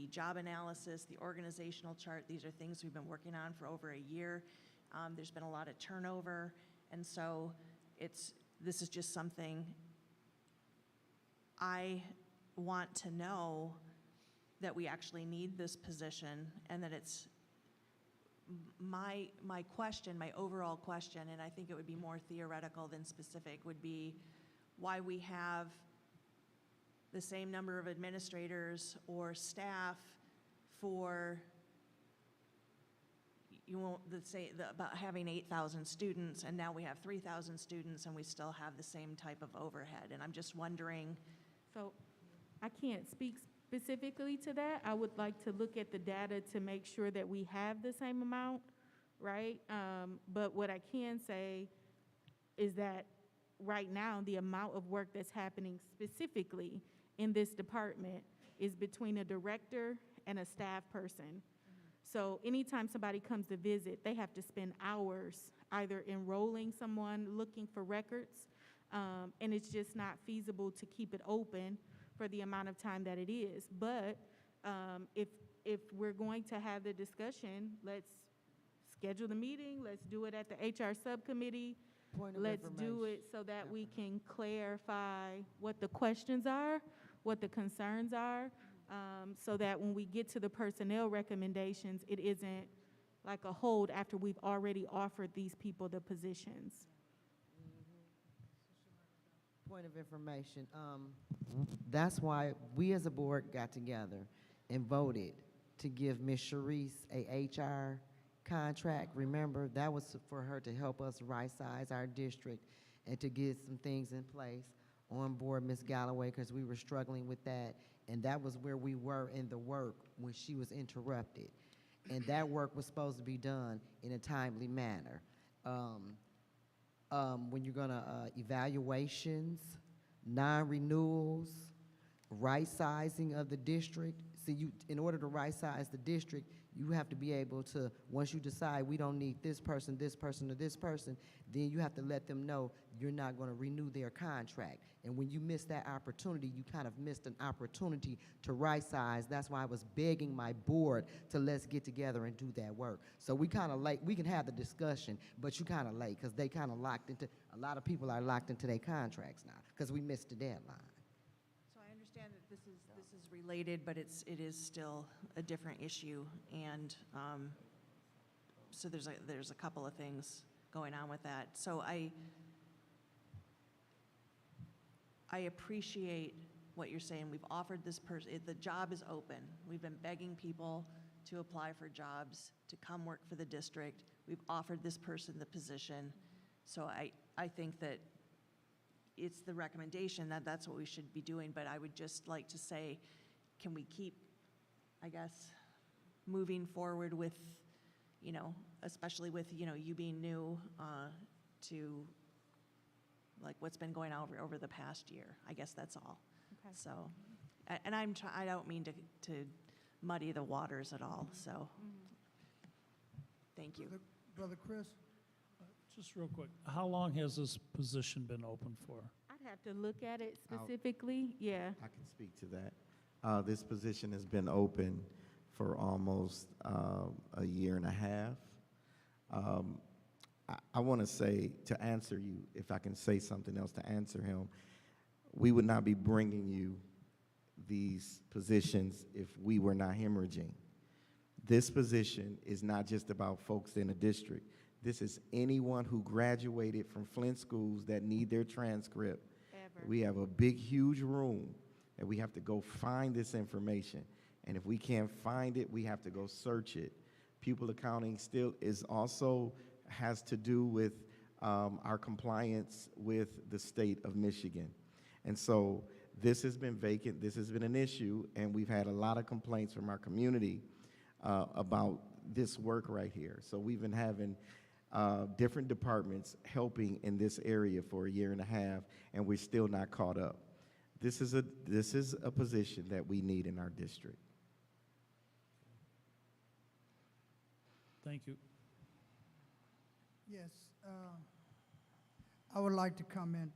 job analysis, the organizational chart. These are things we've been working on for over a year. There's been a lot of turnover, and so this is just something I want to know, that we actually need this position and that it's my question, my overall question, and I think it would be more theoretical than specific, would be why we have the same number of administrators or staff for, you won't, about having 8,000 students, and now we have 3,000 students, and we still have the same type of overhead. And I'm just wondering. So I can't speak specifically to that. I would like to look at the data to make sure that we have the same amount, right? But what I can say is that right now, the amount of work that's happening specifically in this department is between a director and a staff person. So anytime somebody comes to visit, they have to spend hours either enrolling someone, looking for records, and it's just not feasible to keep it open for the amount of time that it is. But if we're going to have the discussion, let's schedule the meeting, let's do it at the HR subcommittee. Let's do it so that we can clarify what the questions are, what the concerns are, so that when we get to the personnel recommendations, it isn't like a hold after we've already offered these people the positions. Point of information, that's why we as a board got together and voted to give Ms. Sharice a HR contract. Remember, that was for her to help us right-size our district and to get some things in place. On board Ms. Galloway, because we were struggling with that, and that was where we were in the work when she was interrupted. And that work was supposed to be done in a timely manner. When you're gonna, evaluations, non-renewals, right-sizing of the district. See, in order to right-size the district, you have to be able to, once you decide we don't need this person, or this person, then you have to let them know you're not gonna renew their contract. And when you miss that opportunity, you kind of missed an opportunity to right-size. That's why I was begging my board to let's get together and do that work. So we kind of late, we can have the discussion, but you kind of late, because they kind of locked into, a lot of people are locked into their contracts now, because we missed the deadline. So I understand that this is related, but it is still a different issue, and so there's a couple of things going on with that. So I appreciate what you're saying. We've offered this person, the job is open. We've been begging people to apply for jobs, to come work for the district. We've offered this person the position. So I think that it's the recommendation that that's what we should be doing, but I would just like to say, can we keep, I guess, moving forward with, especially with, you being new, to like what's been going on over the past year. I guess that's all. Okay. So, and I don't mean to muddy the waters at all, so. Thank you. Brother Chris? Just real quick, how long has this position been open for? I'd have to look at it specifically, yeah. I can speak to that. This position has been open for almost a year and a half. I want to say, to answer you, if I can say something else to answer him, we would not be bringing you these positions if we were not hemorrhaging. This position is not just about folks in a district. This is anyone who graduated from Flint schools that need their transcript. Ever. We have a big, huge room that we have to go find this information. And if we can't find it, we have to go search it. Pupil accounting still is also has to do with our compliance with the state of Michigan. And so this has been vacant, this has been an issue, and we've had a lot of complaints from our community about this work right here. So we've been having different departments helping in this area for a year and a half, and we're still not caught up. This is a position that we need in our district. Thank you. Yes, I would like to comment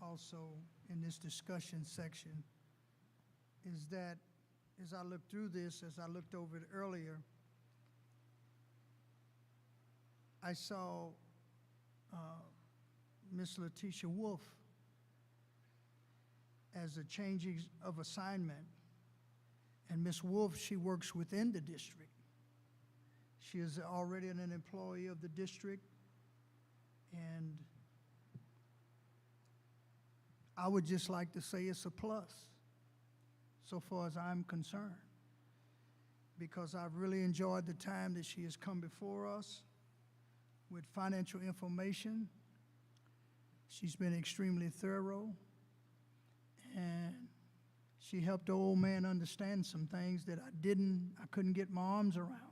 also in this discussion section, is that as I looked through this, as I looked over it earlier, I saw Miss Letitia Wolf as a changing of assignment. And Miss Wolf, she works within the district. She is already an employee of the district, and I would just like to say it's a plus, so far as I'm concerned, because I've really enjoyed the time that she has come before us with financial information. She's been extremely thorough, and she helped the old man understand some things that I couldn't get my arms around.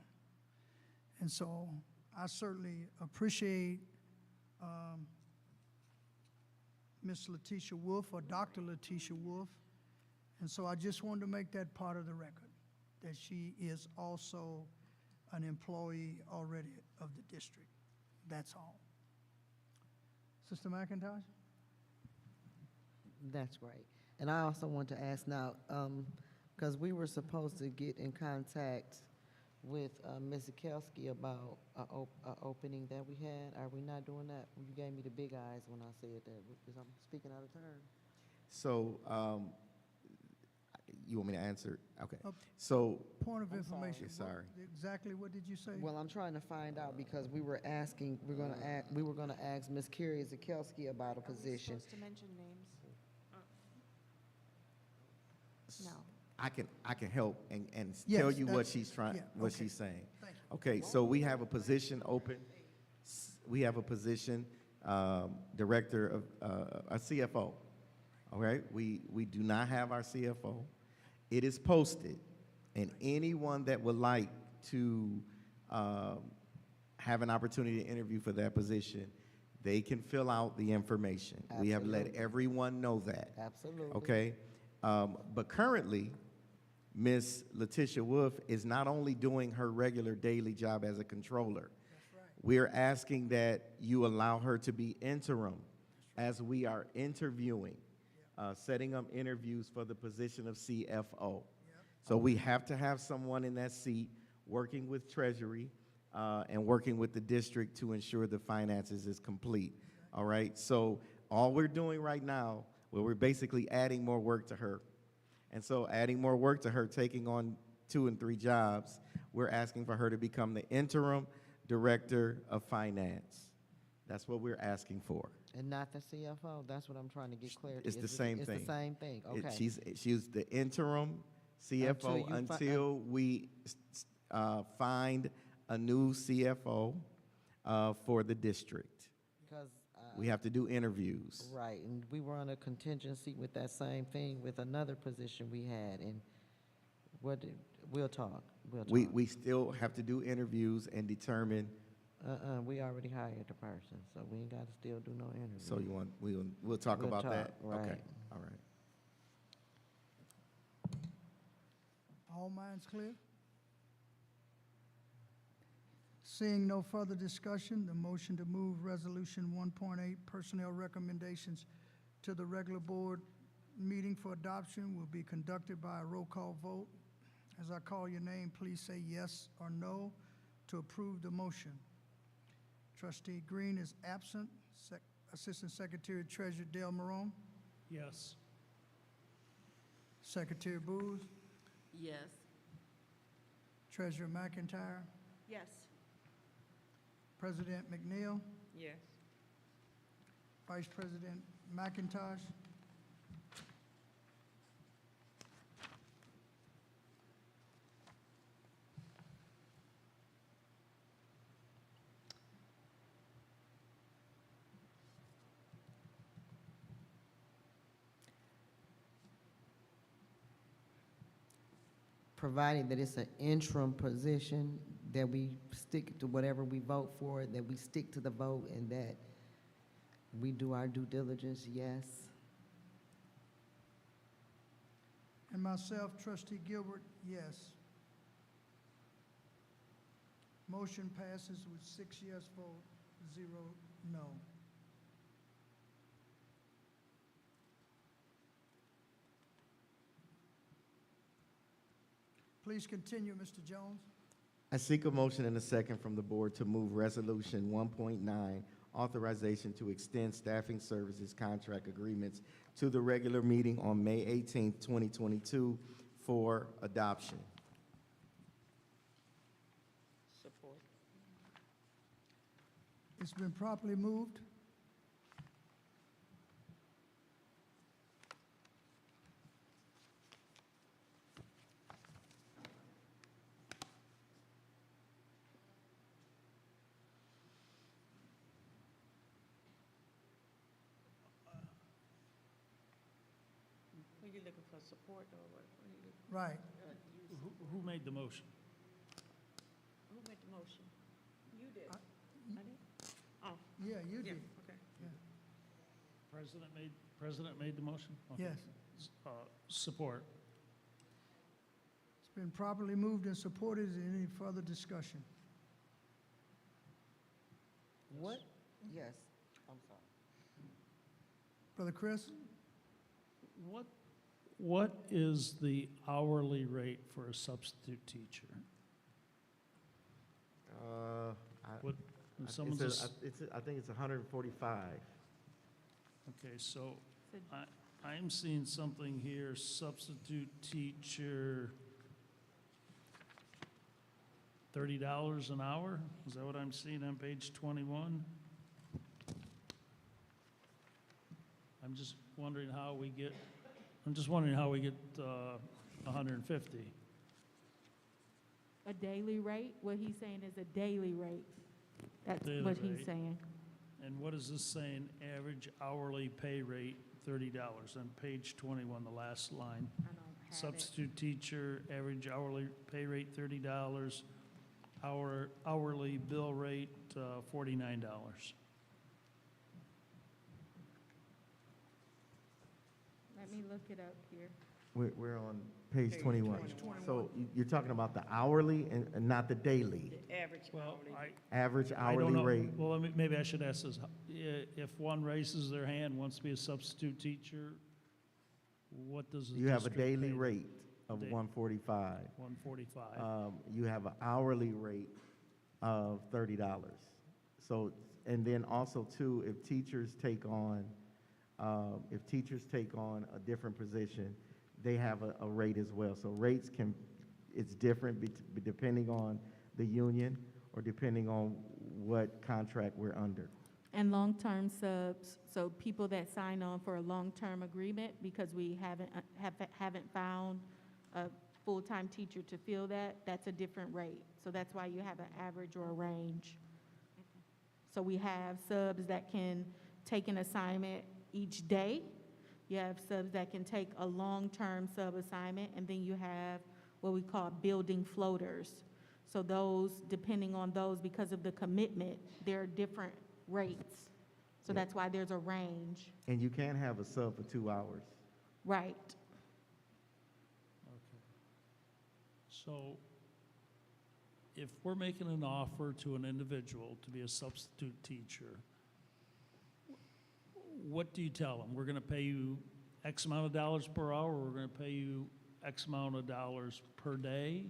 And so I certainly appreciate Ms. Letitia Wolf, or Dr. Letitia Wolf. And so I just wanted to make that part of the record, that she is also an employee already of the district. That's all. Sister McIntosh? That's great. And I also want to ask now, because we were supposed to get in contact with Ms. Zakowski about an opening that we had. Are we not doing that? You gave me the big eyes when I said that, because I'm speaking out of turn. So, you want me to answer? Okay. So, Point of information. sorry. Exactly what did you say? Well, I'm trying to find out, because we were asking, we were gonna ask Ms. Carrie Zakowski about a position. Are we supposed to mention names? No. I can help and Yes, tell you what that's- she's trying, yeah, what okay. she's saying. Thank you. Okay, so we have a position open. We have a position, director of, a CFO. All right, we do not have our CFO. It is posted, and anyone that would like to have an opportunity to interview for that position, they can fill out the information. We have let Absolutely. everyone know that. Absolutely. Okay, but currently, Ms. Letitia Wolf is not only doing her regular daily job as a controller. We're asking that you allow her to be interim as we are interviewing, setting up interviews for the position of CFO. So we have to have someone in that seat working with Treasury and working with the district to ensure the finances is complete. All right, so all we're doing right now, well, we're basically adding more work to her. And so adding more work to her, taking on 2 and 3 jobs, we're asking for her to become the interim director of finance. That's what we're asking for. And not the CFO? That's what I'm trying to get clarity. It's the same thing. It's the same thing, okay. She's the interim CFO until we find a new CFO for the district. Because We have to do interviews. right, and we were on a contingency with that same thing with another position we had, and we'll talk. We still have to do interviews and determine. We already hired the person, so we ain't gotta still do no interview. So you want, we'll talk about that? Right. Okay, all right. All minds clear? Seeing no further discussion, the motion to move Resolution 1.8 Personnel Recommendations to the regular board meeting for adoption will be conducted by a roll call vote. As I call your name, please say yes or no to approve the motion. Trustee Green is absent. Assistant Secretary Treasurer Dale Marone. Yes. Secretary Booth. Yes. Treasurer McIntyre. Yes. President McNeil. Yes. Vice President McIntosh. Providing that it's an interim position, that we stick to whatever we vote for, that we stick to the vote, and that we do our due diligence, yes. And myself, Trustee Gilbert, yes. Motion passes with 6 yes vote, 0 no. Please continue, Mr. Jones. I seek a motion and a second from the board to move Resolution 1.9, authorization to extend staffing services contract agreements to the regular meeting on May 18th, 2022 for adoption. Support. It's been properly moved. Are you looking for support or what? Right. Who made the motion? Who made the motion? You did. I did? Oh. Yeah, you Yeah, did. okay. President made the motion? Okay. Yes. Support. It's been properly moved and supported. Is there any further discussion? What? Yes, I'm sorry. Brother Chris? What is the hourly rate for a substitute teacher? What, when someone's a s- I think it's 145. Okay, so I'm seeing something here, substitute teacher, $30 an hour? Is that what I'm seeing on page 21? I'm just wondering how we get 150. A daily rate? What he's saying is a daily rate. That's Daily what he's rate. saying. And what is this saying, average hourly pay rate, $30, on page 21, the last line? I don't have it. Substitute teacher, average hourly pay rate, $30, hourly bill rate, $49. Let me look it up here. We're on page 21. So you're talking about the hourly and not the daily, Average Well, hourly. average I don't hourly know. rate. Well, maybe I should ask this. If one raises their hand, wants to be a substitute teacher, what does the You have a district daily pay? rate of Da- 145. 145. You have an hourly rate of $30. So, and then also too, if teachers take on a different position, they have a rate as well. So rates it's different depending on the union or depending on what contract we're under. And long-term subs, so people that sign on for a long-term agreement because we haven't found a full-time teacher to fill that, that's a different rate. So that's why you have an average or a range. So we have subs that can take an assignment each day. You have subs that can take a long-term sub-assignment, and then you have what we call building floaters. So those, depending on those, because of the commitment, there are different rates. So that's why there's a range. And you can't have a sub for 2 hours. Right. Okay. So if we're making an offer to an individual to be a substitute teacher, what do you tell them? We're going to pay you X amount of dollars per hour, or we're going to pay you X amount of dollars per day?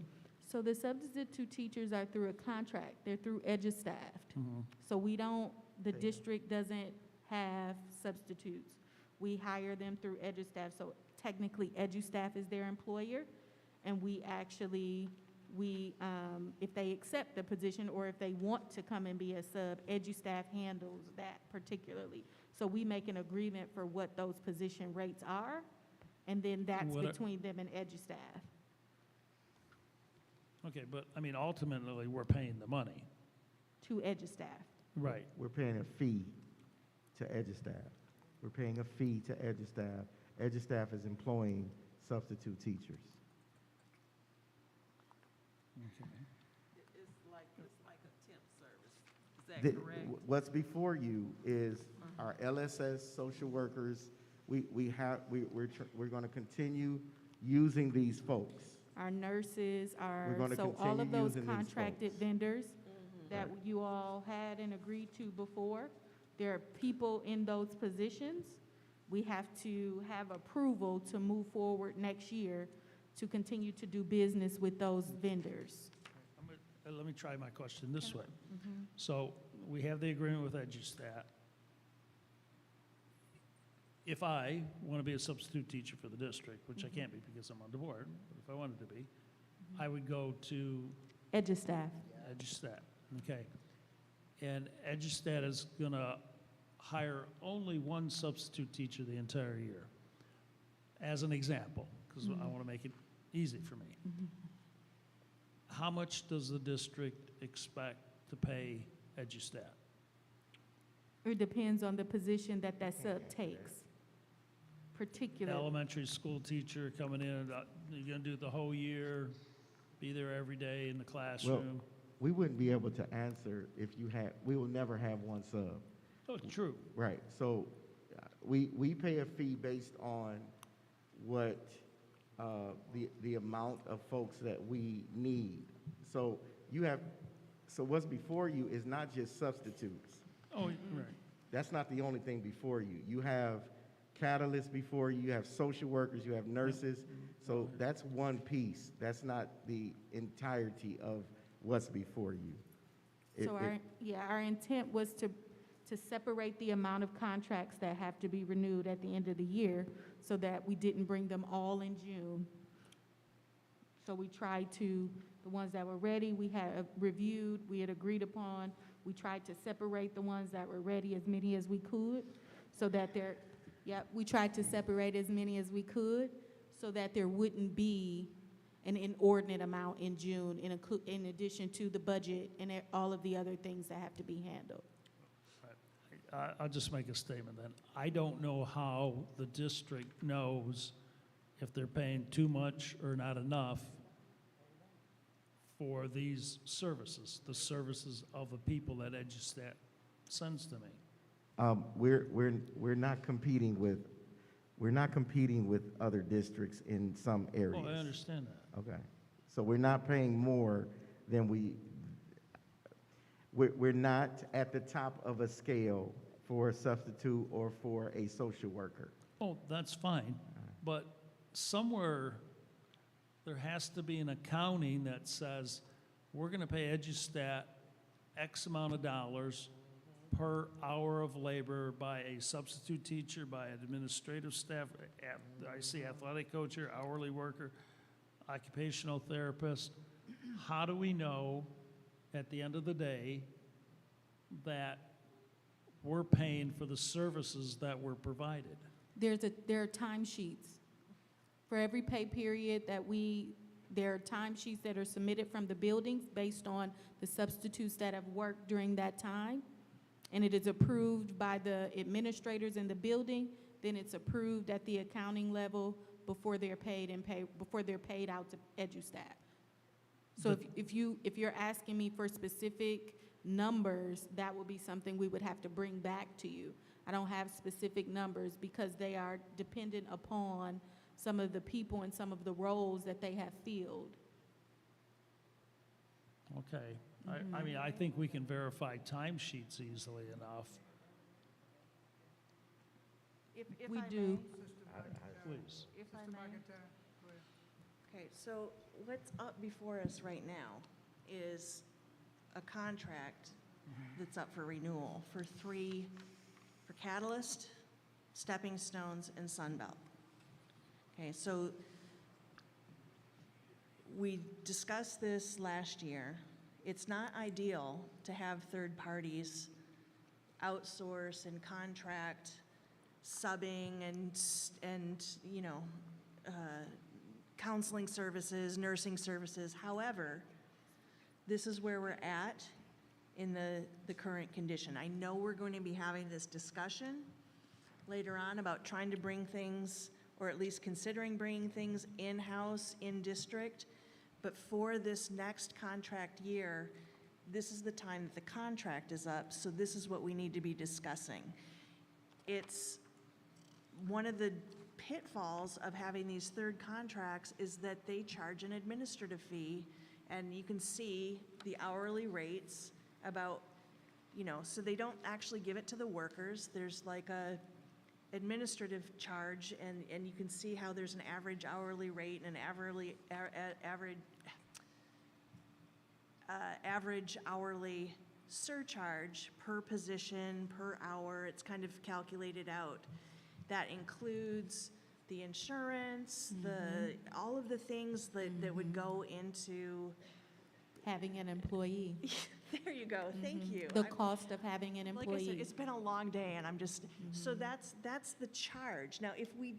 So the substitute teachers are through a contract. They're through EduStaffed. So the district doesn't have substitutes. We hire them through EduStaff. So technically, EduStaff is their employer, and we actually, if they accept the position or if they want to come and be a sub, EduStaff handles that particularly. So we make an agreement for what those position rates are, and then that's between them and EduStaff. Okay, but I mean, ultimately, we're paying the money. To EduStaff. Right. We're paying a fee to EduStaff. We're paying a fee to EduStaff. EduStaff is employing substitute teachers. Okay. It's like a temp service. Is that The- correct? What's before you is our LSS social workers. We're going to continue using these folks. Our nurses, We're gonna so all of continue those using these contracted folks. vendors that you all had and agreed to before, there are people in those positions. We have to have approval to move forward next year to continue to do business with those vendors. Let me try my question this way. So we have the agreement with EduStat. If I want to be a substitute teacher for the district, which I can't be because I'm on the board, but if I wanted to be, I would go to EduStaff. EduStat, okay? and EduStat is gonna hire only one substitute teacher the entire year, as an example, because I want to make it easy for me. How much does the district expect to pay EduStat? It depends on the position that that sub takes. Particular. Elementary school teacher coming in, you're gonna do the whole year, be there every day in the classroom? Well, we wouldn't be able to answer if you had, we will never have one sub. Oh, true. Right, so we pay a fee based on what the amount of folks that we need. So so what's before you is not just substitutes. Oh, right. That's not the only thing before you. You have catalysts before you, you have social workers, you have nurses. So that's one piece. That's not the entirety of what's before you. So our intent was to separate the amount of contracts that have to be renewed at the end of the year so that we didn't bring them all in June. So we tried to, the ones that were ready, we had reviewed, we had agreed upon. We tried to separate the ones that were ready, as many as we could, so that we tried to separate as many as we could so that there wouldn't be an inordinate amount in June in addition to the budget and all of the other things that have to be handled. I'll just make a statement then. I don't know how the district knows if they're paying too much or not enough for these services, the services of the people that EduStat sends to me. We're not competing with other districts in some areas. Oh, I understand that. Okay, so we're not paying more than we're not at the top of a scale for a substitute or for a social worker. Oh, that's fine, but somewhere there has to be an accounting that says, we're gonna pay EduStat X amount of dollars per hour of labor by a substitute teacher, by an administrative staff, I see athletic coach here, hourly worker, occupational therapist. How do we know at the end of the day that we're paying for the services that were provided? There are timesheets. For every pay period there are timesheets that are submitted from the buildings based on the substitutes that have worked during that time. And it is approved by the administrators in the building, then it's approved at the accounting level before they're paid out to EduStat. So if you're asking me for specific numbers, that will be something we would have to bring back to you. I don't have specific numbers because they are dependent upon some of the people and some of the roles that they have filled. Okay. I mean, I think we can verify timesheets easily enough. If We I do. may, Please. if I may. Okay, so what's up before us right now is a contract that's up for renewal for Catalyst, Stepping Stones, and Sunbelt. Okay, so we discussed this last year. It's not ideal to have third parties outsource and contract subbing and counseling services, nursing services. However, this is where we're at in the current condition. I know we're going to be having this discussion later on about trying to bring things, or at least considering bringing things in-house, in-district, but for this next contract year, this is the time that the contract is up, so this is what we need to be discussing. It's one of the pitfalls of having these third contracts is that they charge an administrative fee, and you can see the hourly rates about, so they don't actually give it to the workers. There's like a administrative charge, and you can see how there's an average hourly rate and an average hourly surcharge per position, per hour. It's kind of calculated out. That includes the insurance, all of the things that would go into having an employee. There you go, thank you. The I'm- cost of having an Like I said, employee. it's been a long day, and I'm just, so that's the charge. Now, if we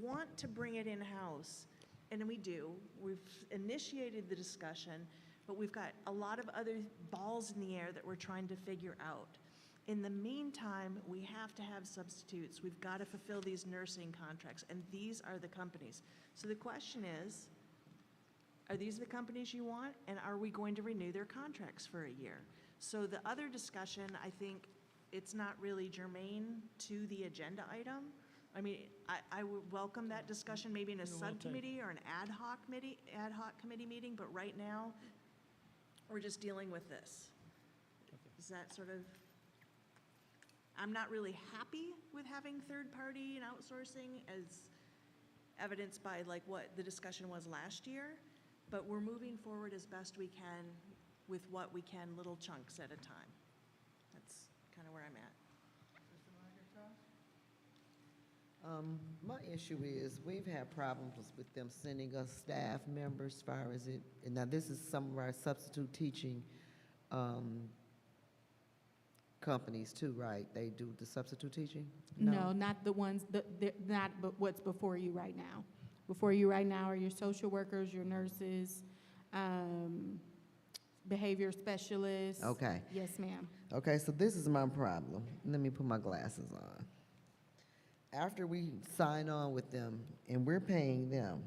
want to bring it in-house, and we do, we've initiated the discussion, but we've got a lot of other balls in the air that we're trying to figure out. In the meantime, we have to have substitutes. We've got to fulfill these nursing contracts, and these are the companies. So the question is, are these the companies you want, and are we going to renew their contracts for a year? So the other discussion, I think, it's not really germane to the agenda item. I mean, I would welcome that discussion maybe in a subcommittee or an ad hoc committee meeting, but right now, we're just dealing with this. Is that sort of, I'm not really happy with having third-party and outsourcing as evidenced by like what the discussion was last year, but we're moving forward as best we can with what we can, little chunks at a time. That's kind of where I'm at. My issue is, we've had problems with them sending us staff members as far as it, and now this is some of our substitute teaching companies too, right? They do the substitute teaching? No, not the ones, not but what's before you right now. Before you right now are your social workers, your nurses, behavior specialists. Okay. Yes, ma'am. Okay, so this is my problem. Let me put my glasses on. After we sign on with them, and we're paying them,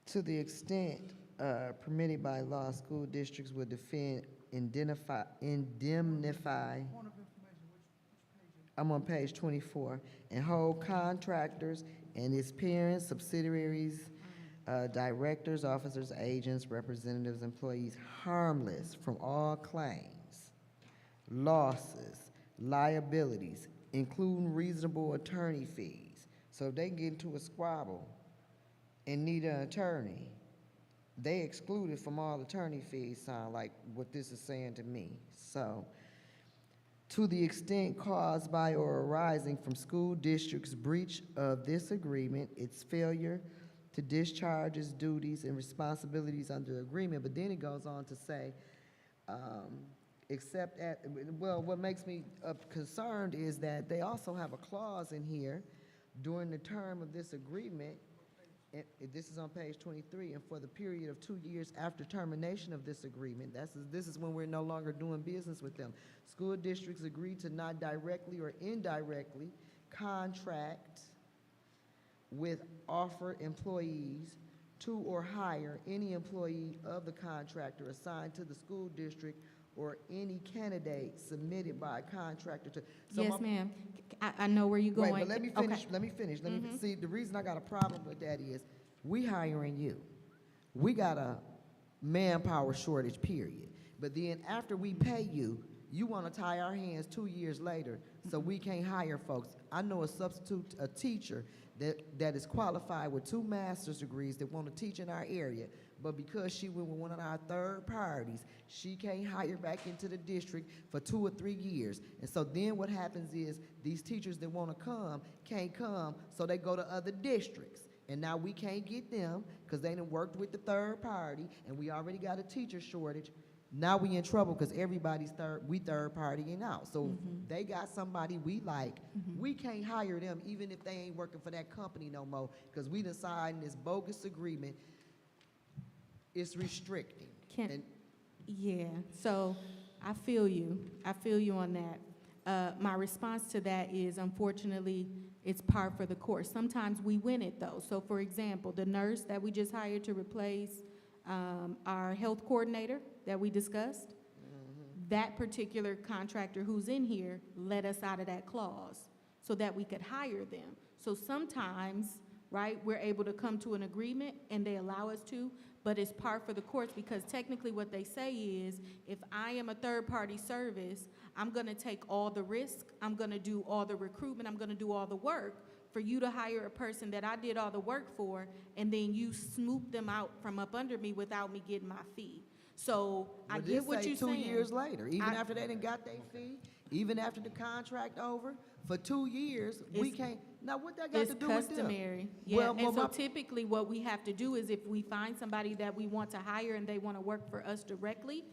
to the extent permitted by law, school districts will indemnify, I'm on page 24, and hold contractors and its parents, subsidiaries, directors, officers, agents, representatives, employees harmless from all claims, losses, liabilities, including reasonable attorney fees. So if they get into a squabble and need an attorney, they excluded from all attorney fees, sound like what this is saying to me. So, to the extent caused by or arising from school district's breach of this agreement, its failure to discharge its duties and responsibilities under the agreement, but then it goes on to say, except at, well, what makes me concerned is that they also have a clause in here during the term of this agreement, this is on page 23, and for the period of 2 years after termination of this agreement, this is when we're no longer doing business with them. School districts agree to not directly or indirectly contract with offer employees to or hire any employee of the contractor assigned to the school district or any candidate submitted by a contractor to. So Yes, ma'am. I know where you're going. Wait, but let me finish, Okay. let me finish. See, the reason I got a problem with that is, we hiring you. We got a manpower shortage, period. But then after we pay you, you wanna tie our hands 2 years later, so we can't hire folks. I know a substitute, a teacher that is qualified with 2 master's degrees that wanna teach in our area, but because she went with one of our third parties, she can't hire back into the district for 2 or 3 years. And so then what happens is, these teachers that wanna come, can't come, so they go to other districts. And now we can't get them, because they done worked with the third party, and we already got a teacher shortage. Now we in trouble, because everybody's third partying out. So if they got somebody we like, we can't hire them, even if they ain't working for that company no more, because we done signed this bogus agreement. It's restricting. Yeah, so I feel you. I feel you on that. My response to that is, unfortunately, it's par for the course. Sometimes we win it, though. So, for example, the nurse that we just hired to replace our health coordinator that we discussed, that particular contractor who's in here let us out of that clause so that we could hire them. So sometimes, right, we're able to come to an agreement and they allow us to, but it's par for the course, because technically what they say is, if I am a third-party service, I'm gonna take all the risk, I'm gonna do all the recruitment, I'm gonna do all the work for you to hire a person that I did all the work for, and then you smoop them out from up under me without me getting my fee. So I get what you're saying. 2 years later, even after they done got their fee, even after the contract over, for 2 years, we can't, Now, what that got It's to do with them? customary. Yeah, Well, and so my- typically what we have to do is if we find somebody that we want to hire and they want to work for us directly,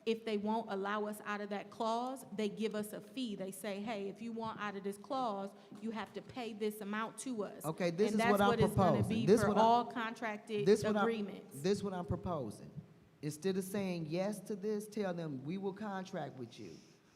if they won't allow us out of that clause, they give us a fee. They say, hey, if you want out of this clause, you have to pay this amount to us. Okay, this And is what I'm that's what it's going to proposing. be This for what I- all contracted This what agreements. This what I'm proposing. Instead of saying yes to this, tell them we will contract with you.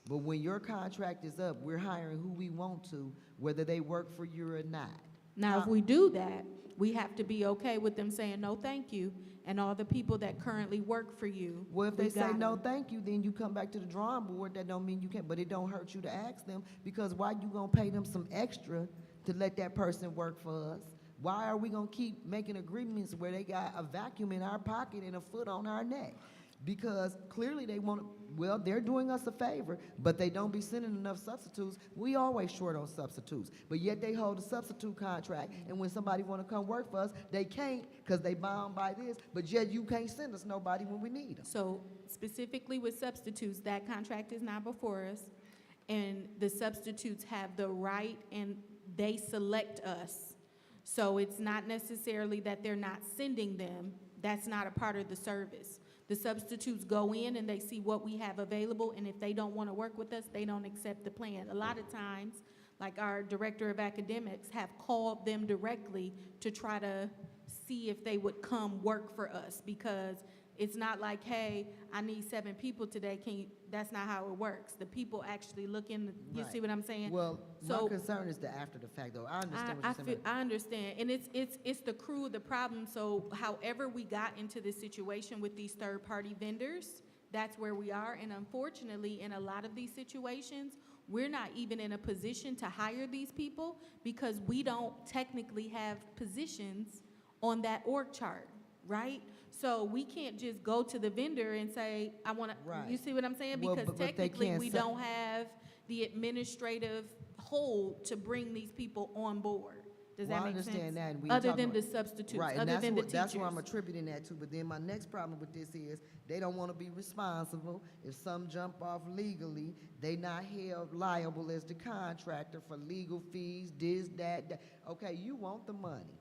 But when your contract is up, we're hiring who we want to, whether they work for you or not. Now, if we do that, we have to be okay with them saying, no, thank you, and all the people that currently work for you. Well, if we they say got no, 'em. thank you, then you come back to the drawing board. That don't mean you can't, but it don't hurt you to ask them, because why you gonna pay them some extra to let that person work for us? Why are we gonna keep making agreements where they got a vacuum in our pocket and a foot on our neck? Because clearly they want, well, they're doing us a favor, but they don't be sending enough substitutes. We always short on substitutes, but yet they hold a substitute contract, and when somebody wanna come work for us, they can't, because they bound by this, but yet you can't send us nobody when we need them. So specifically with substitutes, that contract is not before us, and the substitutes have the right and they select us. So it's not necessarily that they're not sending them. That's not a part of the service. The substitutes go in and they see what we have available, and if they don't want to work with us, they don't accept the plan. A lot of times, like our director of academics have called them directly to try to see if they would come work for us, because it's not like, hey, I need 7 people today, can you, that's not how it works. The people actually look in, you see what I'm saying? Well, So- my concern is the after the fact, though. I understand what you're saying. I understand, and it's the crew of the problem. So however we got into this situation with these third-party vendors, that's where we are. And unfortunately, in a lot of these situations, we're not even in a position to hire these people because we don't technically have positions on that org chart, right? So we can't just go to the vendor and say, I want to, Right. you see what I'm saying? Well, Because but they technically, can't we se- don't have the administrative hold to bring these people on board. Does Well, that I make sense? understand that. and we Other talking than the about- substitutes, Right, and other that's than the what- That's where I'm teachers. attributing that to. But then my next problem with this is they don't want to be responsible. If some jump off legally, they not held liable as the contractor for legal fees, this, that. Okay, you want the money.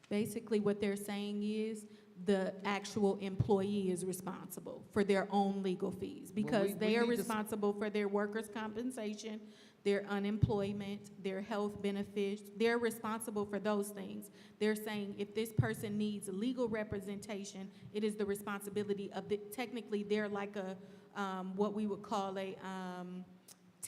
Basically, what they're saying is the actual employee is responsible for their own legal fees because we they are need to s- responsible for their workers' compensation, their unemployment, their health benefits. They're responsible for those things. They're saying if this person needs legal representation, it is the responsibility of the, technically, they're like a, what we would call a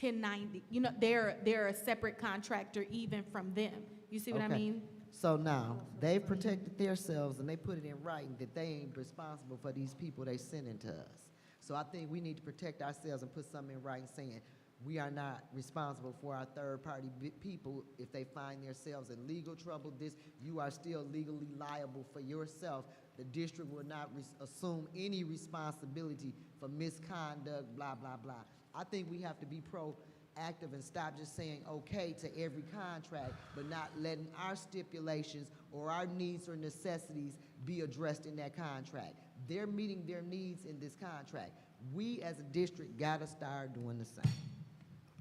1090. You know, they're a separate contractor even from them. You see what I Okay. mean? So now, they've protected themselves and they put it in writing that they ain't responsible for these people they sending to us. So I think we need to protect ourselves and put something in writing saying, we are not responsible for our third-party people. If they find themselves in legal trouble, you are still legally liable for yourself. The district will not assume any responsibility for misconduct, blah, blah, blah. I think we have to be proactive and stop just saying okay to every contract, but not letting our stipulations or our needs or necessities be addressed in that contract. They're meeting their needs in this contract. We as a district gotta start doing the same.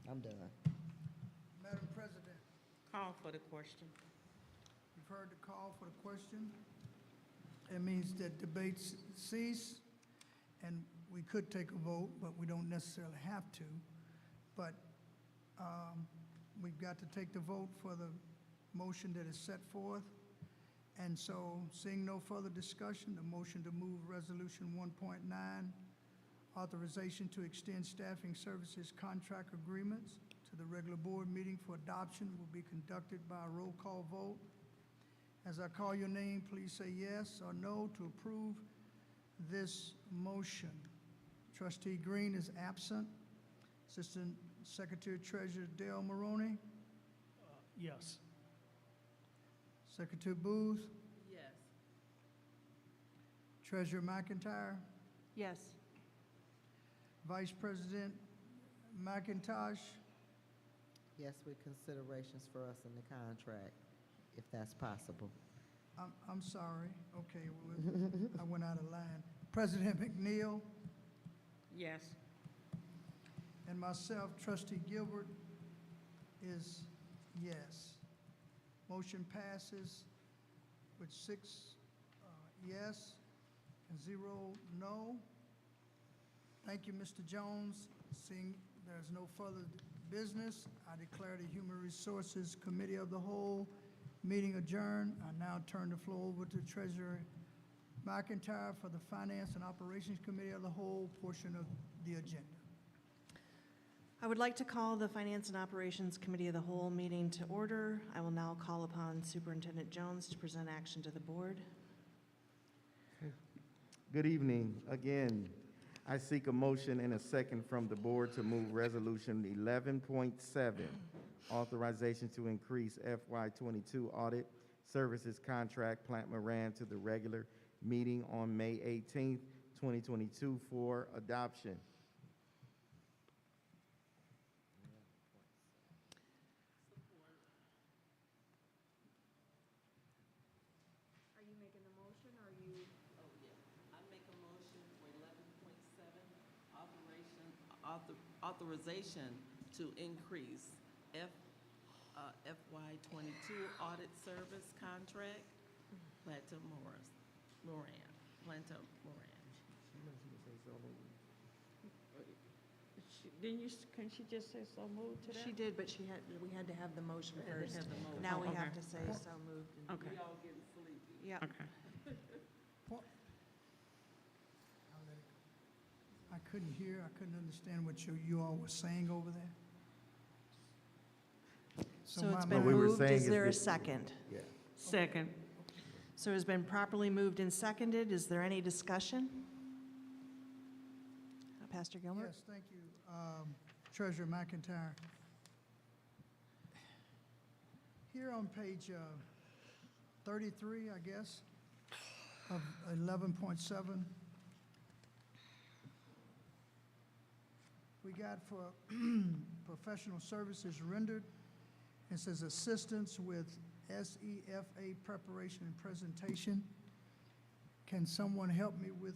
I'm done. Madam President, Call for the question. you've heard the call for the question. It means that debates cease, and we could take a vote, but we don't necessarily have to. But we've got to take the vote for the motion that is set forth. And so, seeing no further discussion, the motion to move Resolution 1.9, authorization to extend staffing services contract agreements to the regular board meeting for adoption will be conducted by a roll call vote. As I call your name, please say yes or no to approve this motion. Trustee Green is absent. Assistant Secretary Treasurer Dale Maroney. Yes. Secretary Booth. Yes. Treasurer McIntyre. Yes. Vice President McIntosh. Yes, with considerations for us in the contract, if that's possible. I'm sorry. Okay, I went out of line. President McNeil Yes. and myself, Trustee Gilbert, is yes. Motion passes with 6 yes and 0 no. Thank you, Mr. Jones. Seeing there's no further business, I declare the Human Resources Committee of the Whole meeting adjourned. I now turn the floor over to Treasurer McIntyre for the Finance and Operations Committee of the Whole portion of the agenda. I would like to call the Finance and Operations Committee of the Whole meeting to order. I will now call upon Superintendent Jones to present action to the board. Good evening. Again, I seek a motion and a second from the board to move Resolution 11.7, authorization to increase FY22 audit services contract Plant Moran to the regular meeting on May 18th, 2022 for adoption. Are you making the motion, or are you? Oh, yeah. I make a motion for 11.7, authorization to increase FY22 audit service contract, Planta Moran. Can she just say so moved to that? She did, but we had to have the motion We had to first. have the motion. Now Oh, we have okay. to say so moved. Okay. We all getting sleepy. Yeah. Okay. I couldn't hear, I couldn't understand what you all were saying over there. So it's my- been we were moved. saying Is is there a that- second? Yeah. Second. So it's been properly moved and seconded. Is there any discussion? Pastor Gilbert? Yes, thank you, Treasurer McIntyre. Here on page 33, I guess, of 11.7, we got for professional services rendered, it says assistance with SEFA preparation and presentation. Can someone help me with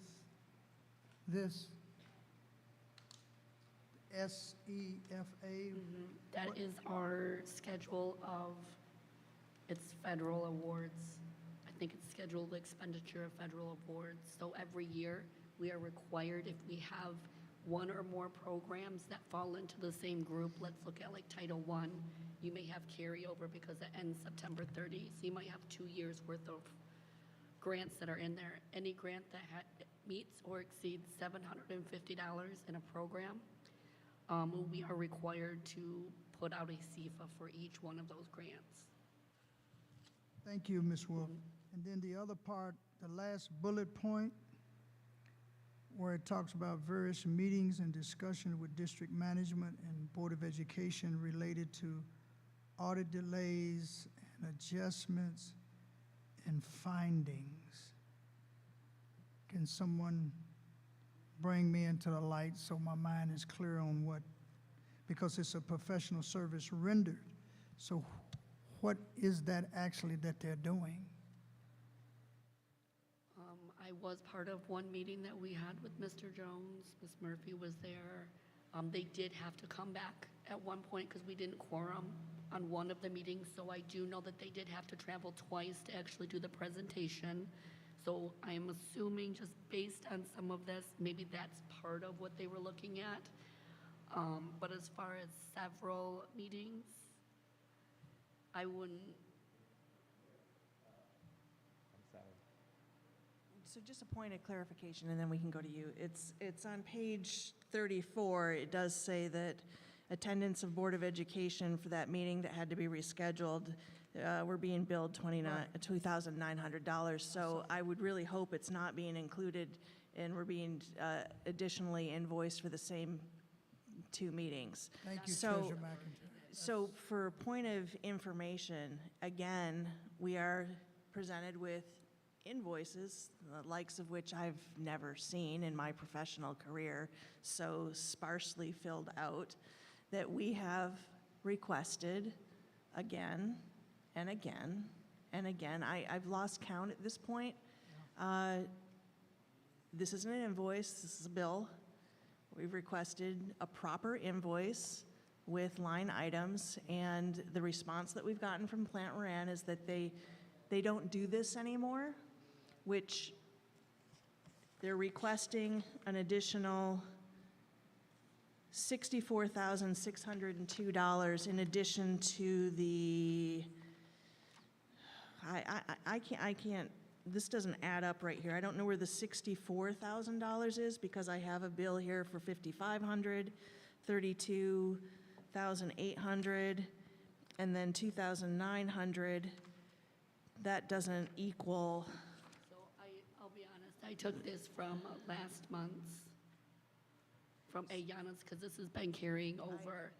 this? SEFA? That What- is our schedule of, it's federal awards. I think it's scheduled expenditure of federal awards. So every year, we are required, if we have one or more programs that fall into the same group, let's look at like Title I, you may have carryover because it ends September 30. So you might have 2 years worth of grants that are in there. Any grant that meets or exceeds $750 in a program, we are required to put out a CFA for each one of those grants. Thank you, Ms. Wolf. And then the other part, the last bullet point, where it talks about various meetings and discussion with district management and Board of Education related to audit delays and adjustments and findings. Can someone bring me into the light so my mind is clear on what, because it's a professional service rendered. So what is that actually that they're doing? I was part of one meeting that we had with Mr. Jones. Ms. Murphy was there. They did have to come back at one point because we didn't quorum on one of the meetings. So I do know that they did have to travel twice to actually do the presentation. So I'm assuming, just based on some of this, maybe that's part of what they were looking at. But as far as several meetings, I wouldn't. So just a point of clarification, and then we can go to you. It's on page 34. It does say that attendance of Board of Education for that meeting that had to be rescheduled, we're being billed $2,900. So I would really hope it's not being included, and we're being additionally invoiced for the same 2 meetings. Thank you, So- Treasurer McIntyre. So for point of information, again, we are presented with invoices, the likes of which I've never seen in my professional career, so sparsely filled out, that we have requested again and again and again. I've lost count at this point. This isn't an invoice, this is a bill. We've requested a proper invoice with line items, and the response that we've gotten from Plant Moran is that they don't do this anymore, which they're requesting an additional $64,602 in addition to the, I can't, this doesn't add up right here. I don't know where the $64,000 is because I have a bill here for $5,500, $32,800, and then $2,900. That doesn't equal. So I'll be honest, I took this from last month's, from Ayana's, because this has been carrying over.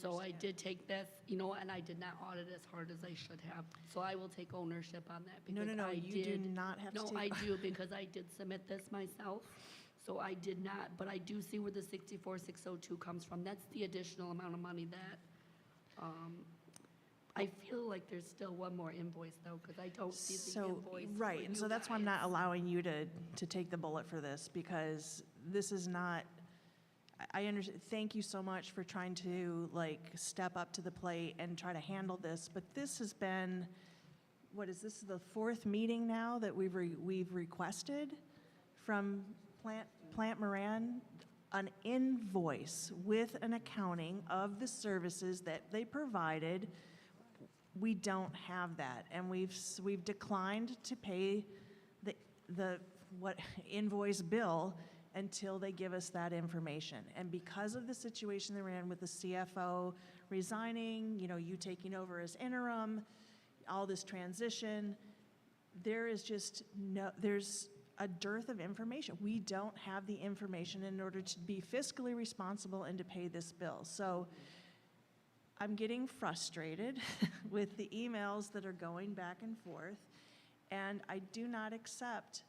So I did take this, you know, and I did not audit as hard as I should have. So I will take ownership on that. No, because I you do did- not have to. No, I do, because I did submit this myself. So I did not, but I do see where the 64,602 comes from. That's the additional amount of money that, I feel like there's still one more invoice though, because I don't see the invoice. for Right, and you so that's why I'm not guys. allowing you to take the bullet for this, because this is not, I understand, thank you so much for trying to like step up to the plate and try to handle this, but this has been, what is this, the fourth meeting now that we've requested from Plant Moran, an invoice with an accounting of the services that they provided. We don't have that, and we've declined to pay the what invoice bill until they give us that information. And because of the situation they're in with the CFO resigning, you know, you taking over as interim, all this transition, there's a dearth of information. We don't have the information in order to be fiscally responsible and to pay this bill. So I'm getting frustrated with the emails that are going back and forth, and I do not accept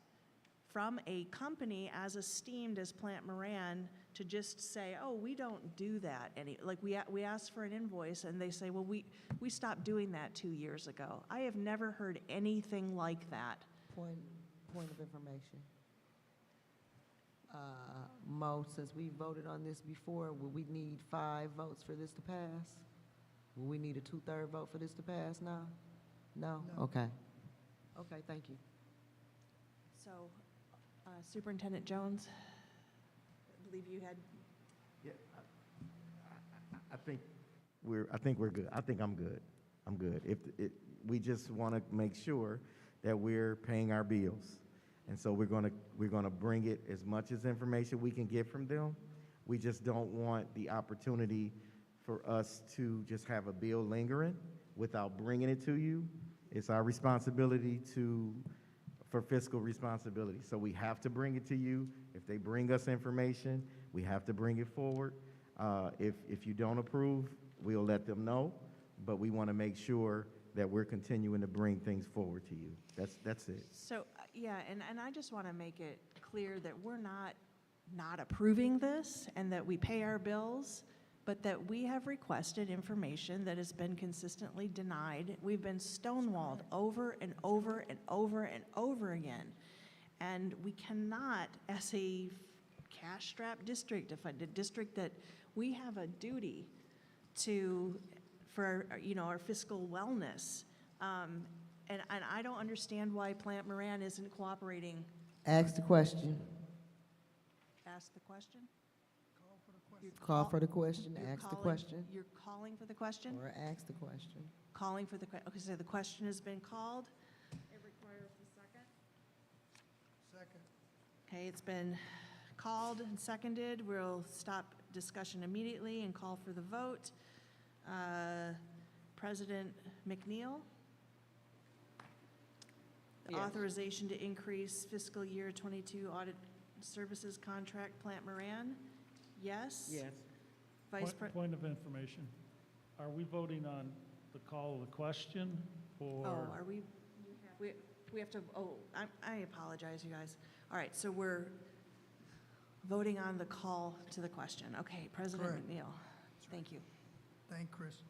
from a company as esteemed as Plant Moran to just say, oh, we don't do that. Like we asked for an invoice and they say, well, we stopped doing that 2 years ago. I have never heard anything like that. Point of information. Mo, since we voted on this before, will we need 5 votes for this to pass? Will we need a 2/3 vote for this to pass now? No? Okay. Okay, thank you. So, Superintendent Jones, I believe you had. Yeah, I think we're good. I think I'm good. I'm good. We just want to make sure that we're paying our bills. And so we're gonna bring it as much as information we can get from them. We just don't want the opportunity for us to just have a bill lingering without bringing it to you. It's our responsibility for fiscal responsibility. So we have to bring it to you. If they bring us information, we have to bring it forward. If you don't approve, we'll let them know, but we want to make sure that we're continuing to bring things forward to you. That's it. So, yeah, and I just want to make it clear that we're not approving this and that we pay our bills, but that we have requested information that has been consistently denied. We've been stonewalled over and over and over and over again. And we cannot, as a cash-strapped district, a district that we have a duty for our fiscal wellness. And I don't understand why Plant Moran isn't cooperating. Ask the question. Ask the question? Call for the question, You're ask the calling- question. You're calling for the question? Or ask the question. Calling for the question. Okay, so the question has been called. It requires a second. Second. Okay, it's been called and seconded. We'll stop discussion immediately and call for the vote. President McNeil? Yes. Authorization to increase fiscal year 22 audit services contract, Plant Moran? Yes? Yes. Vice President? Point of information. Are we voting on the call of the question or? Oh, are we have to, I apologize, you guys. All right, so we're voting on the call to the question. Okay, President Correct. McNeil, thank you. Thank Chris.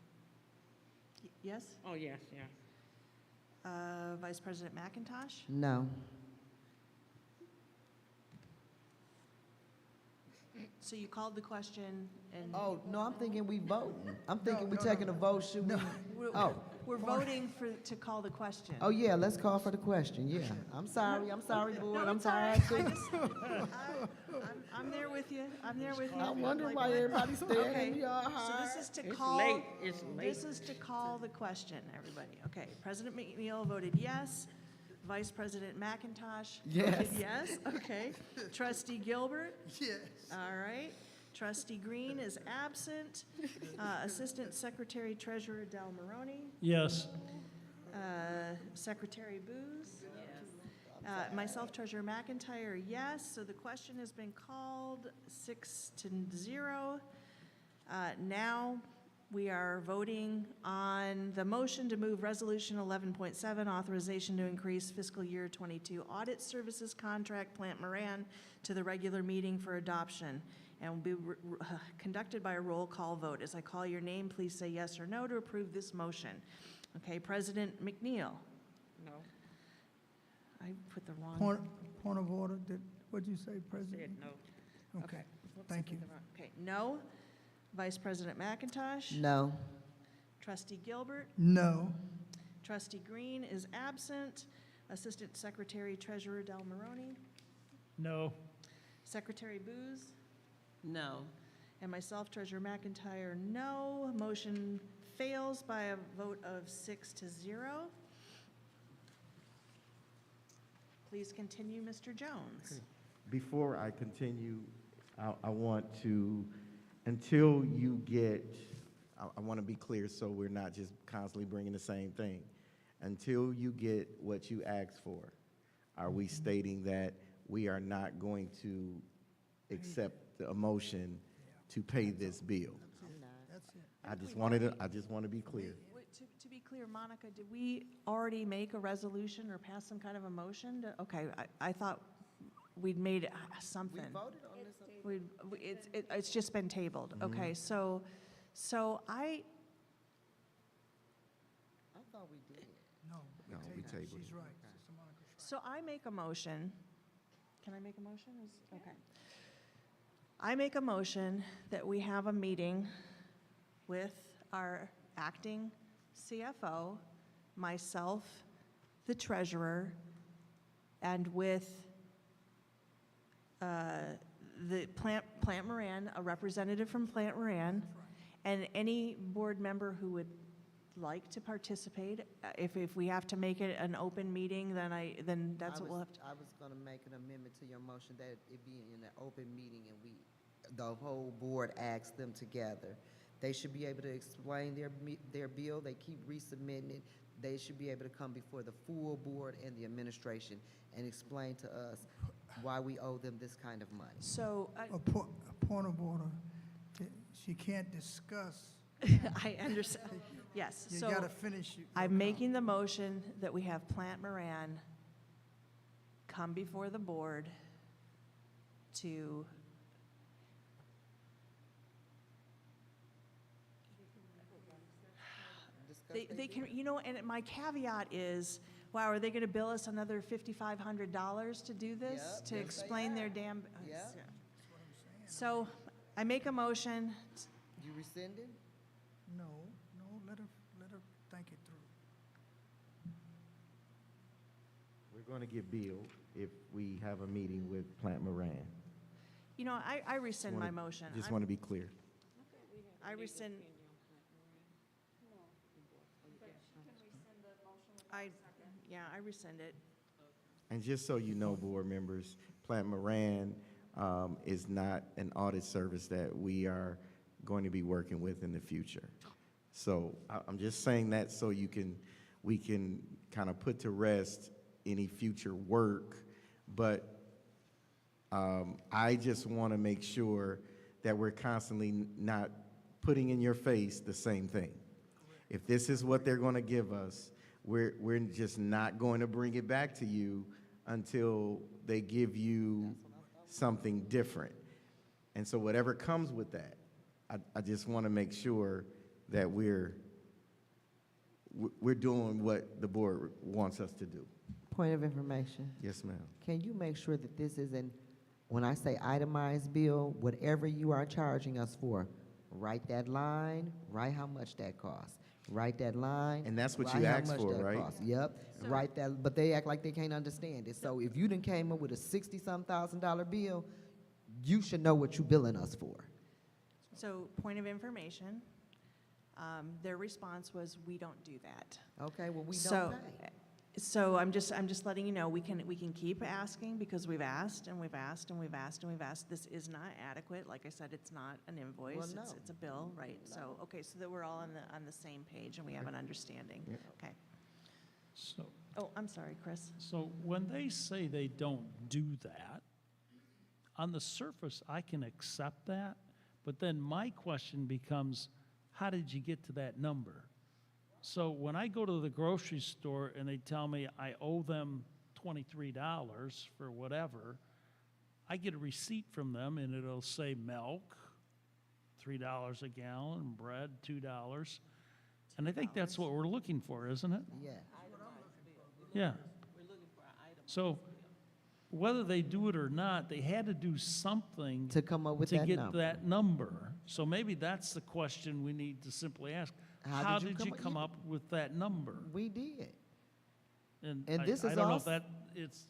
Yes? Oh, yes, yeah. Vice President McIntosh? No. So you called the question and. Oh, no, I'm thinking we voting. I'm thinking we taking a vote, should we? We're- Oh, We're voting to call the question. oh, yeah, let's call for the question, yeah. I'm sorry, board, No, I'm it's all tired right. too. I'm there with you. I'm there with you. I wonder Like, why everybody's okay, staring me all So hard. this is to It's call. late. It's This late. is to call the question, everybody. Okay, President McNeil voted yes. Vice President McIntosh voted Yes. yes. Okay. Trustee Gilbert? Yes. All right. Trustee Green is absent. Assistant Secretary Treasurer Del Maroney. Yes. Secretary Booz? Yes. Myself, Treasurer McIntyre, yes. So the question has been called 6-0. Now we are voting on the motion to move Resolution 11.7, authorization to increase fiscal year 22 audit services contract, Plant Moran, to the regular meeting for adoption, and will be conducted by a roll call vote. As I call your name, please say yes or no to approve this motion. Okay, President McNeil? No. I put the wrong. Point of order, what'd you say, President? Said no. Okay, thank you. Okay, no. Vice President McIntosh? No. Trustee Gilbert? No. Trustee Green is absent. Assistant Secretary Treasurer Del Maroney? No. Secretary Booz? No. And myself, Treasurer McIntyre, no. Motion fails by a vote of 6-0. Please continue, Mr. Jones. Before I continue, I want to, until you get, I want to be clear so we're not just constantly bringing the same thing. Until you get what you asked for, are we stating that we are not going to accept a motion to pay this bill? That's it. I just want to be clear. To be clear, Monica, did we already make a resolution or pass some kind of a motion? Okay, I thought we'd made something. We voted on this. It's just been tabled. Okay, so I thought we did. No, we tabled She's it. right. Sister Monica's right. So I make a motion. Can I make a motion? Okay. I make a motion that we have a meeting with our acting CFO, myself, the treasurer, and with the Plant Moran, a representative from Plant Moran, and any board member who would like to participate. If we have to make it an open meeting, then that's what we'll have to. I was gonna make an amendment to your motion that it be in an open meeting and the whole board asks them together. They should be able to explain their bill. They keep resubmitting it. They should be able to come before the full board and the administration and explain to us why we owe them this kind of money. So, A point of order, she can't discuss. I understand, yes. You So gotta finish your I'm making the motion that we have Plant Moran come before the board to they can, and my caveat is, wow, are they gonna bill us another $5,500 to do this? Yep, To yes, explain they their are. damn. Yep. Yeah. So I make a motion. You rescinded? No, let her think it through. We're going to get billed if we have a meeting with Plant Moran. I rescind my motion. Just want to be clear. I rescind. I rescind it. And just so you know, board members, Plant Moran is not an audit service that we are going to be working with in the future. So I'm just saying that so we can kind of put to rest any future work, but I just want to make sure that we're constantly not putting in your face the same thing. If this is what they're going to give us, we're just not going to bring it back to you until they give you something different. And so whatever comes with that, I just want to make sure that we're doing what the board wants us to do. Point of information. Yes, ma'am. Can you make sure that this is an When I say itemized bill, whatever you are charging us for, write that line, write how much that costs. Write that line. And that's what write you how asked much for, that right? costs. Yep, write that, but they act like they can't understand it. So if you done came up with a $60-some thousand bill, you should know what you billing us for. So, point of information, their response was, we don't do that. Okay, well, we So, don't pay. so I'm just letting you know, we can keep asking, because we've asked and we've asked and we've asked and we've asked. This is not adequate. Like I said, it's not an invoice. Well, no. It's a bill, right? So, okay, so that we're all on the same page and we have an understanding. Yeah. Okay. So, Oh, I'm sorry, Chris. so when they say they don't do that, on the surface, I can accept that, but then my question becomes, how did you get to that number? So when I go to the grocery store and they tell me I owe them $23 for whatever, I get a receipt from them and it'll say milk, $3 a gallon, bread, $2. And I think that's what we're looking for, isn't it? Yeah. Yeah. So whether they do it or not, they had to do something To come up with to that get number. that number. So maybe that's the question we need to simply ask. How did you come up with that number? We did. And And this I is don't know also-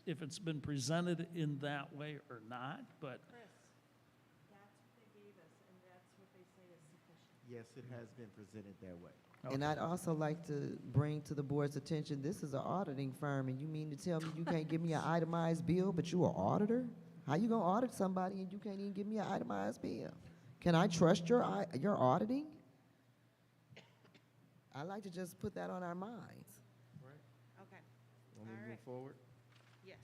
if it's been presented in that way or not, but Yes, it has been presented that way. And I'd also like to bring to the board's attention, this is an auditing firm, and you mean to tell me you can't give me an itemized bill, but you an auditor? How you gonna audit somebody and you can't even give me an itemized bill? Can I trust your auditing? I like to just put that on our minds. Okay. Want me to All move right. forward? Yes.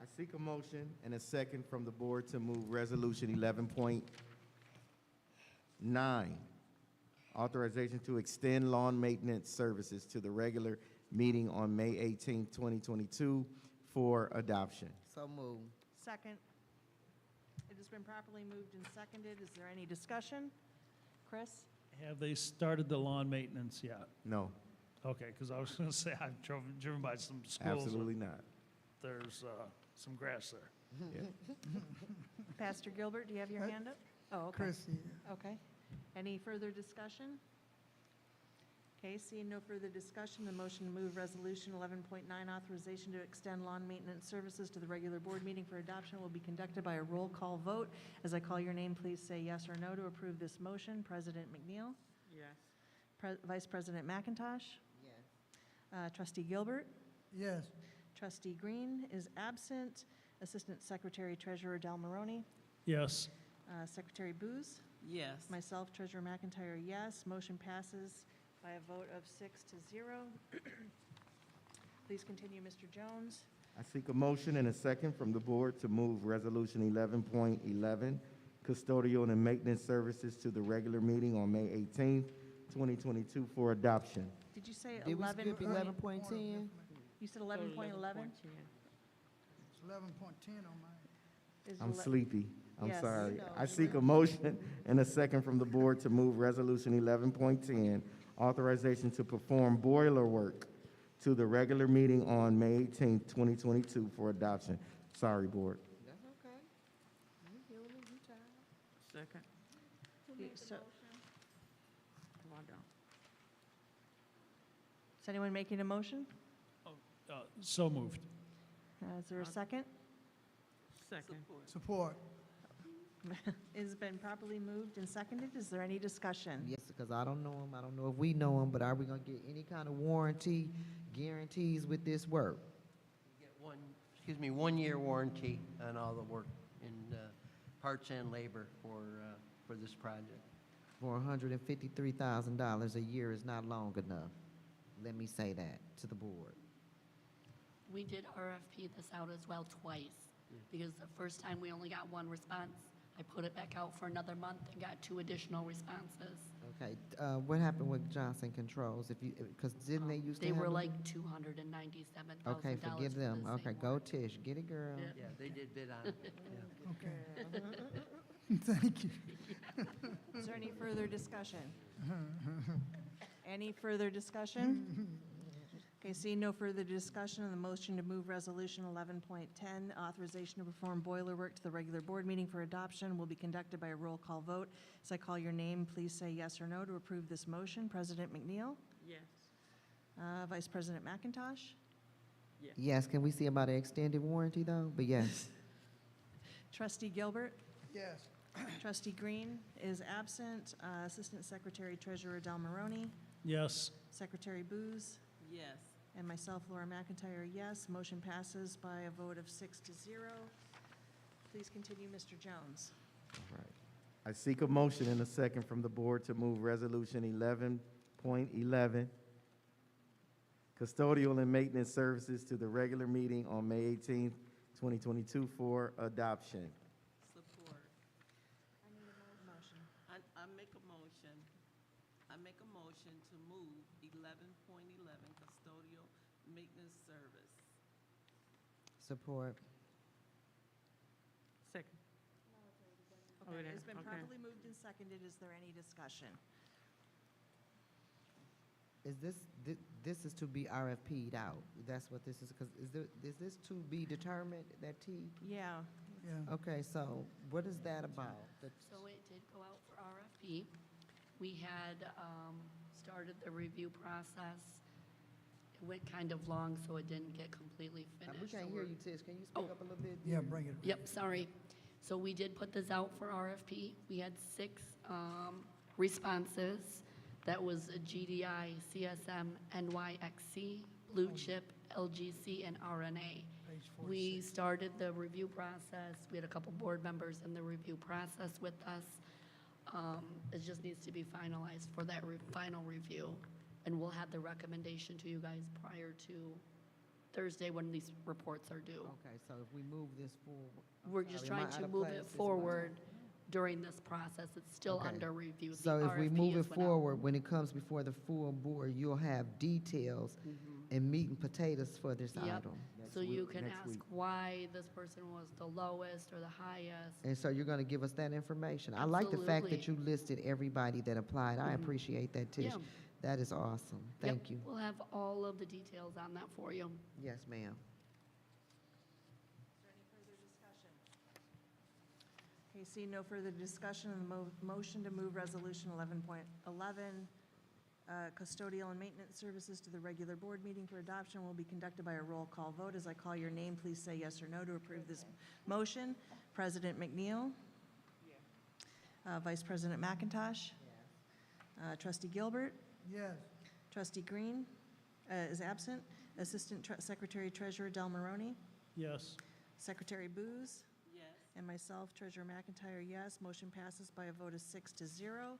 I seek a motion and a second from the board to move Resolution 11.9, authorization to extend lawn maintenance services to the regular meeting on May 18, 2022 for adoption. So move. Second. It has been properly moved and seconded. Is there any discussion? Chris? have they started the lawn maintenance yet? No, Okay, because I was going to say, I've driven by some schools. absolutely not. There's some grass there. Yeah. Pastor Gilbert, do you have your hand up? Oh, okay. Chris, Okay. Any further discussion? Okay, seeing no further discussion, the motion to move Resolution 11.9, authorization to extend lawn maintenance services to the regular board meeting for adoption, will be conducted by a roll call vote. As I call your name, please say yes or no to approve this motion. President McNeil? Yes. Vice President McIntosh? Yes. Trustee Gilbert? yes. Trustee Green is absent. Assistant Secretary Treasurer Del Maroney? Yes. Secretary Booz? Yes. Myself, Treasurer McIntyre, yes. Motion passes by a vote of 6-0. Please continue, Mr. Jones. I seek a motion and a second from the board to move Resolution 11.11, custodial and maintenance services to the regular meeting on May 18th, 2022 for adoption. Did you say Did we 11? skip 11.10? You said 11.11? It's 11.10 on mine. I'm sleepy. I'm Yes. sorry. I seek a motion and a second from the board to move Resolution 11.10, authorization to perform boiler work to the regular meeting on May 18th, 2022 for adoption. Sorry, board. That's okay. You healing, you tired. Second. So- Come on down. Is anyone making a motion? So moved. Is there a second? Second. Support. It has been properly moved and seconded. Is there any discussion? Yes, because I don't know him. I don't know if we know him, but are we gonna get any kind of warranty, guarantees with this work? Get one, 1 year warranty on all the work in parts and labor for this project. For $153,000 a year is not long enough. Let me say that to the board. We did RFP this out as well twice, because the first time we only got one response. I put it back out for another month and got 2 additional responses. Okay, what happened with Johnson Controls? Because didn't they used to They have were them? like $297,000. Okay, forgive them. Okay, go Tish, get it, girl. Yeah, they did bid on it. Yeah. Okay. Thank you. Is there any further discussion? Any further discussion? Okay, seeing no further discussion on the motion to move Resolution 11.10, authorization to perform boiler work to the regular board meeting for adoption will be conducted by a roll call vote. As I call your name, please say yes or no to approve this motion. President McNeil? Yes. Vice President McIntosh? Yes, can we see about an extended warranty though? But yes. Trustee Gilbert? Yes. Trustee Green is absent. Assistant Secretary Treasurer Del Maroni? Yes. Secretary Booz? Yes. And myself, Laura McIntyre, yes. Motion passes by a vote of 6-0. Please continue, Mr. Jones. All right. I seek a motion and a second from the board to move Resolution 11.11, custodial and maintenance services, to the regular meeting on May 18th, 2022 for adoption. Support. Motion. I make a motion. I make a motion to move 11.11 custodial maintenance service. Support. Second. Okay, Okay, it's been okay. properly moved and seconded. Is there any discussion? Is this is to be RFP'd out? That's what this is, because is this to be determined, that T? Yeah. Yeah. Okay, so what is that about? So it did go out for RFP. We had started the review process. It went kind of long, so it didn't get completely finished. We can't so hear we're- you, Tish. Can you speak up a little bit? Yeah, bring it. Yep, sorry. So we did put this out for RFP. We had 6 responses. That was a GDI, CSM, NYXC, Blue Chip, LGC, and RNA. Page We 46. started the review process. We had a couple board members in the review process with us. It just needs to be finalized for that final review. And we'll have the recommendation to you guys prior to Thursday when these reports are due. Okay, so if we move this forward. I'm We're just sorry, am I trying out to of move place? it Is forward during this process. It's still Okay. under review. The So if we RFP move has it went out. forward, when it comes before the full board, you'll have details and meat and potatoes for this Yep. item. So you can next ask week. why this person was the lowest or the highest. And so you're gonna give us that information. I like the fact that you Absolutely. listed everybody that applied. I appreciate that, Tish. Yeah. That is awesome. Yep, Thank you. We'll have all of the details on that for you. Yes, ma'am. Is there any further discussion? Okay, seeing no further discussion on the motion to move Resolution 11.11, custodial and maintenance services to the regular board meeting for adoption will be conducted by a roll call vote. As I call your name, please say yes or no to approve this motion. President McNeil? Vice President McIntosh? Trustee Gilbert? Yes. Trustee Green is absent. Assistant Secretary Treasurer Del Maroni? Yes. Secretary Booz? Yes. And myself, Treasurer McIntyre, yes. Motion passes by a vote of 6-0.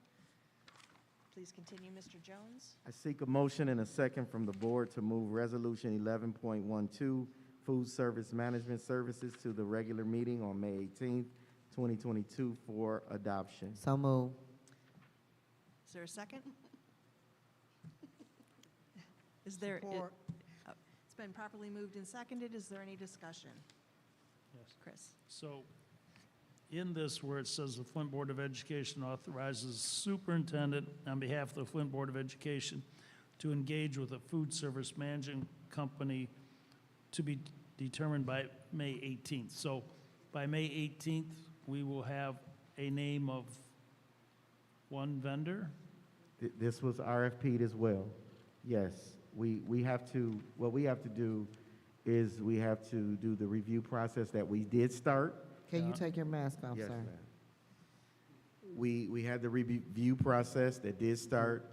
Please continue, Mr. Jones. I seek a motion and a second from the board to move Resolution 11.12, food service management services, to the regular meeting on May 18th, 2022 for adoption. So move. Is there a second? Is there? Support. It's been properly moved and seconded. Is there any discussion? Yes. Chris? So in this, where it says the Flint Board of Education authorizes superintendent on behalf of the Flint Board of Education to engage with a food service management company to be determined by May 18th. So by May 18th, we will have a name of one vendor? This was RFP'd as well. Yes, we have to, what we have to do is we have to do the review process that we did start. Can you take your mask off, Yes, sir? ma'am. We had the review process that did start.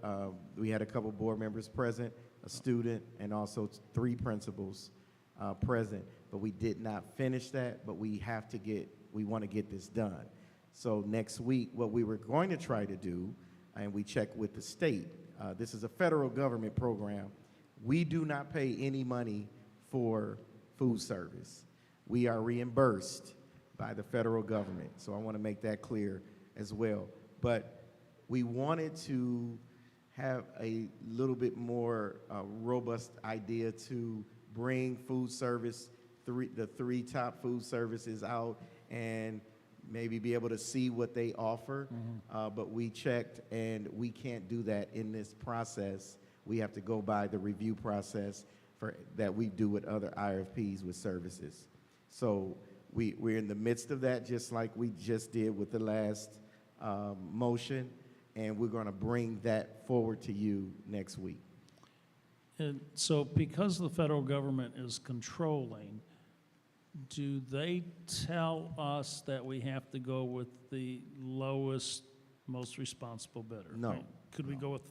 We had a couple board members present, a student, and also 3 principals present. But we did not finish that, but we want to get this done. So next week, what we were going to try to do, and we checked with the state, this is a federal government program. We do not pay any money for food service. We are reimbursed by the federal government. So I want to make that clear as well. But we wanted to have a little bit more robust idea to bring food service, the 3 top food services out, and maybe be able to see what they offer. But we checked, and we can't do that in this process. We have to go by the review process that we do with other IRFPs with services. So we're in the midst of that, just like we just did with the last motion, and we're going to bring that forward to you next week. And so because the federal government is controlling, do they tell us that we have to go with the lowest, most responsible bidder? No. Right? Could we go with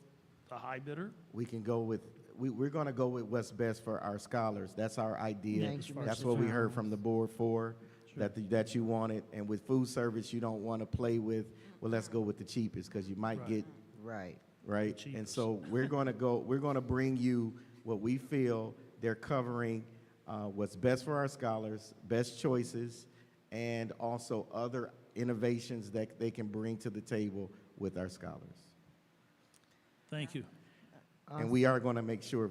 the high bidder? We can go with, we're going to go with what's best for our scholars. That's our idea. Thank you, That's Mr. what we Chairman. heard from the board for, that you wanted. And with food service, you don't want to play with, well, let's go with the cheapest, because you might Right. get, Right. right? And cheapest. so we're going to bring you what we feel they're covering, what's best for our scholars, best choices, and also other innovations that they can bring to the table with our scholars. Thank you. And we are going to make sure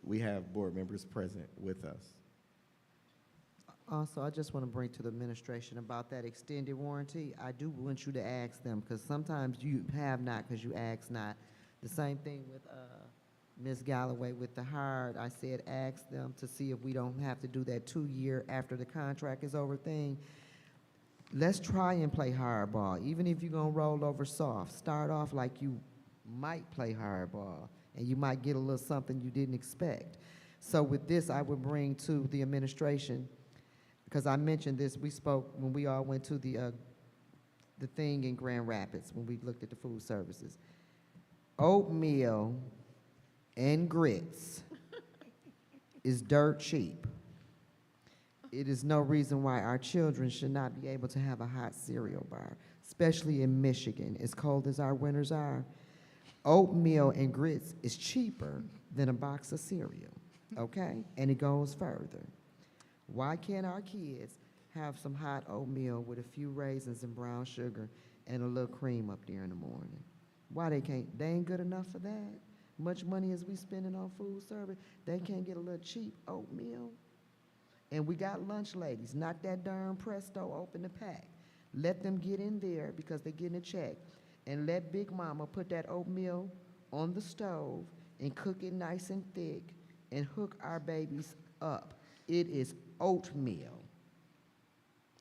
we have board members present with us. Also, I just want to bring to the administration about that extended warranty. I do want you to ask them, because sometimes you have not because you ask not. The same thing with Ms. Galloway with the hard. I said ask them to see if we don't have to do that 2-year after the contract is over thing. Let's try and play hardball. Even if you're going to roll over soft, start off like you might play hardball, and you might get a little something you didn't expect. So with this, I would bring to the administration, because I mentioned this, we spoke when we all went to the thing in Grand Rapids, when we looked at the food services. Oatmeal and grits is dirt cheap. It is no reason why our children should not be able to have a hot cereal bar, especially in Michigan, as cold as our winters are. Oatmeal and grits is cheaper than a box of cereal, okay? And it goes further. Why can't our kids have some hot oatmeal with a few raisins and brown sugar and a little cream up there in the morning? Why they can't? They ain't good enough for that? Much money as we spending on food service, they can't get a little cheap oatmeal? And we got lunch ladies, not that darn Presto open the pack. Let them get in there because they're getting a check. And let Big Mama put that oatmeal on the stove and cook it nice and thick and hook our babies up. It is oatmeal,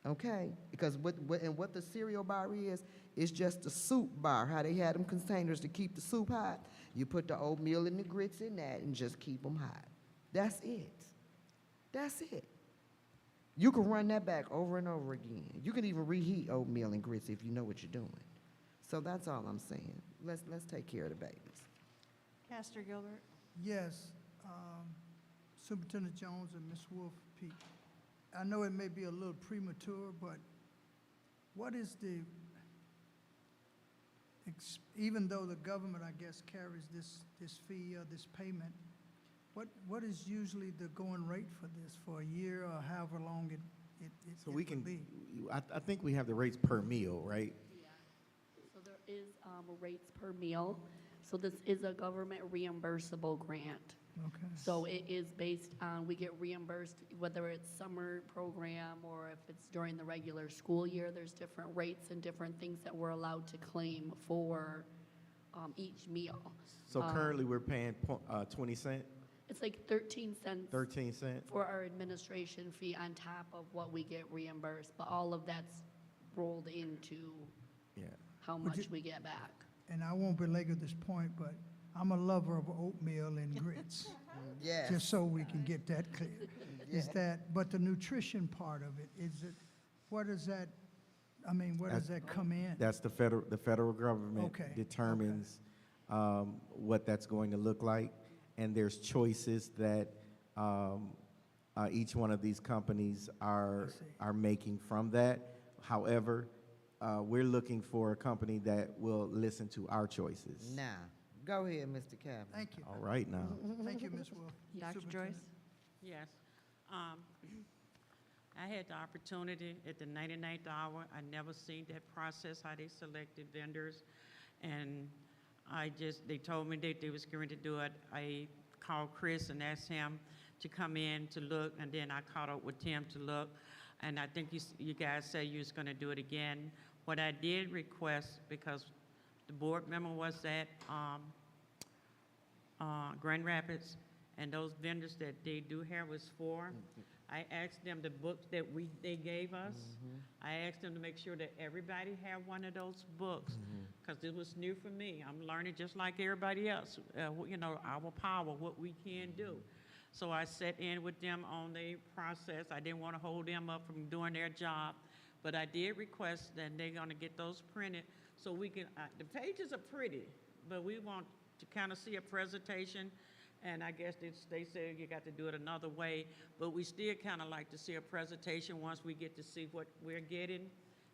okay? Because what the cereal bar is just a soup bar, how they had them containers to keep the soup hot. You put the oatmeal and the grits in that and just keep them hot. That's it. That's it. You can run that back over and over again. You can even reheat oatmeal and grits if you know what you're doing. So that's all I'm saying. Let's take care of the babies. Pastor Gilbert? Yes, Superintendent Jones and Ms. Wolf, Pete, I know it may be a little premature, but what is the, even though the government, I guess, carries this fee or this payment, what is usually the going rate for this, for a year or however long it So we can, would be? I think we have the rates per meal, right? So there is rates per meal. So this is a government reimbursable grant. Okay. So it is based on, we get reimbursed, whether it's summer program or if it's during the regular school year, there's different rates and different things that we're allowed to claim for each meal. So currently we're paying 20 cents, It's like 13 cents 13 cents? for our administration fee on top of what we get reimbursed, but all of that's rolled into how much we get back. And I won't belabor this point, but I'm a lover of oatmeal and grits. Yes. Just so we can get that clear. Is that, but the nutrition part of it, is it, what does that, I mean, where does that come in? That's the federal government Okay, determines what that's going to look like. And there's choices that each one of these companies are making from that. However, we're looking for a company that will listen to our choices. Now, go ahead, Mr. Kavanaugh. Thank you. All right now. Thank you, Ms. Wolf. Dr. Joyce? Superintendent. Yes. I had the opportunity at the 99th hour. I never seen that process, how they selected vendors. And they told me that they was going to do it. I called Chris and asked him to come in to look, and then I caught up with Tim to look. And I think you guys said you was going to do it again. What I did request, because the board member was at Grand Rapids, and those vendors that they do have us for. I asked them the books that they gave us. I asked them to make sure that everybody had one of those books, because it was new for me. I'm learning just like everybody else, you know, our power, what we can do. So I sat in with them on the process. I didn't want to hold them up from doing their job, but I did request that they're going to get those printed so we can, the pages are pretty, but we want to kind of see a presentation, and I guess they say you got to do it another way, but we still kind of like to see a presentation once we get to see what we're getting.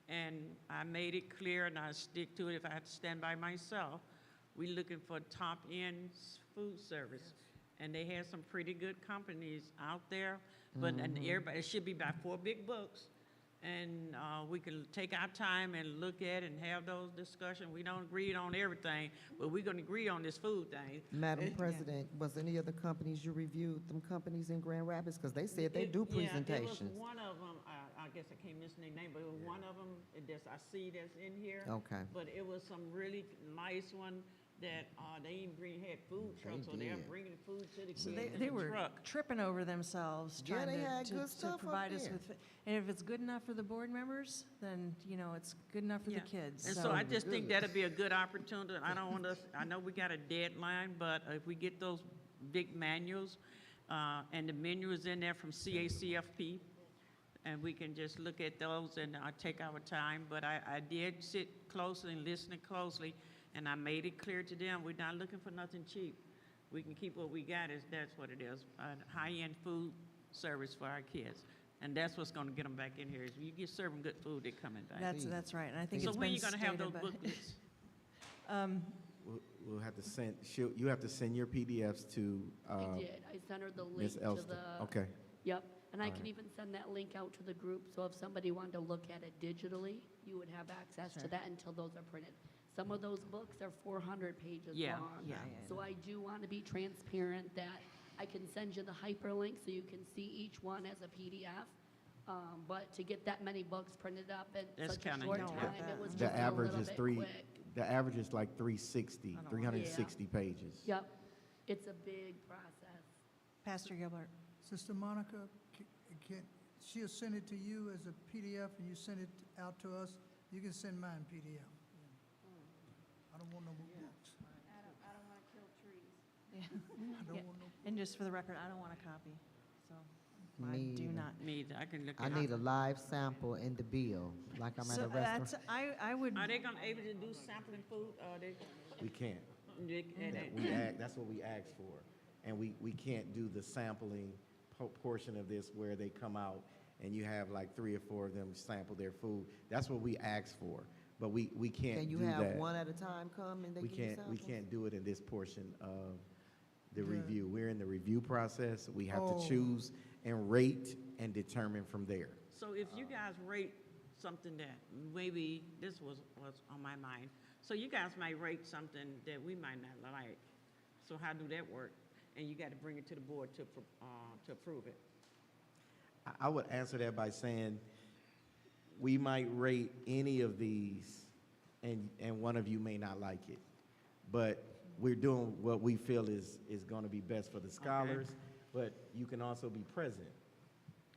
And I made it clear, and I stick to it if I have to stand by myself. We're looking for top-end food service. And they have some pretty good companies out there, but and everybody, it should be about 4 big books. And we can take our time and look at and have those discussions. We don't agree on everything, but we're gonna agree on this food thing. Madam President, was any other companies you reviewed, them companies in Grand Rapids? Because they said they do presentations. Yeah, it was one of them, I guess I can't mention their name, but it was one of them I see that's in here. Okay. But it was some really nice one that they even had food trucks, so they're did. bringing food to the kids So in they the were truck. tripping over themselves Yeah, trying they had to good stuff up provide us there. with, and if it's good enough for the board members, then, you know, it's good enough for the kids. And so I just think that'd be a good opportunity. I don't want us, I know we got a deadline, but if we get those big manuals, and the menu is in there from CACFP, and we can just look at those and take our time. But I did sit closely and listen closely, and I made it clear to them, we're not looking for nothing cheap. We can keep what we got, that's what it is, high-end food service for our kids. And that's what's gonna get them back in here, is you get serving good food, they're coming back. That's right, and I think So it's when been you gonna have stated those by- booklets? We'll have to send, you have to send your PDFs to, I did. I sent her the link Ms. to Elston. the. Okay. Yep, and I All can right. even send that link out to the group, so if somebody wanted to look at it digitally, you would have access to that until those are printed. Some of those books are 400 pages Yeah. long. Yeah. So I do want to be transparent that I can send you the hyperlink so you can see each one as a PDF. But to get that many books printed up in That's such a kinda short intense. time, it was The just a average little is bit quick. the average is like 360, 360 pages. Yep, it's a big process. Pastor Gilbert. Sister Monica, she'll send it to you as a PDF and you send it out to us. You can send mine PDF. I don't want no more books. I don't want to kill trees. I don't want no. And just for the record, I don't want a copy, so I Me do either. not. Me either. I can look I at need it. a live sample in the bill, like I'm at So a restaurant. that's, I would, Are they gonna able to do sampling food, or they? We can't. That's what we asked for. And we can't do the sampling portion of this where they come out and you have like 3 or 4 of them sample their food. That's what we asked for, but we can't Can you do have that. one at a time come and they We give you can't, we samples? can't do it in this portion of the Yeah. review. We're in the review process. We have Oh. to choose and rate and determine from there. So if you guys rate something that maybe this was on my mind, so you guys might rate something that we might not like. So how do that work? And you got to bring it to the board to approve it. I would answer that by saying, we might rate any of these, and one of you may not like it. But we're doing what we feel is gonna be best for the scholars, but you can also be present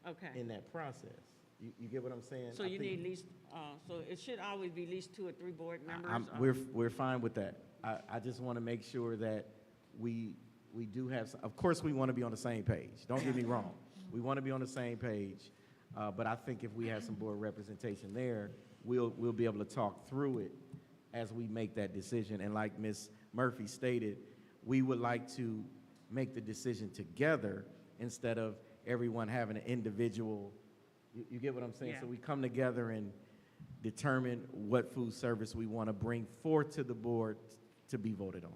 Okay. in that process. You get what I'm saying? So I you think- need at least, so it should always be at least 2 or 3 board members? We're fine with that. I just wanna make sure that we do have, of course, we wanna be on the same page. Don't get me wrong. We wanna be on the same page, but I think if we have some board representation there, we'll be able to talk through it as we make that decision. And like Ms. Murphy stated, we would like to make the decision together instead of everyone having an individual, you get what I'm saying? Yeah. So we come together and determine what food service we want to bring forth to the board to be voted on.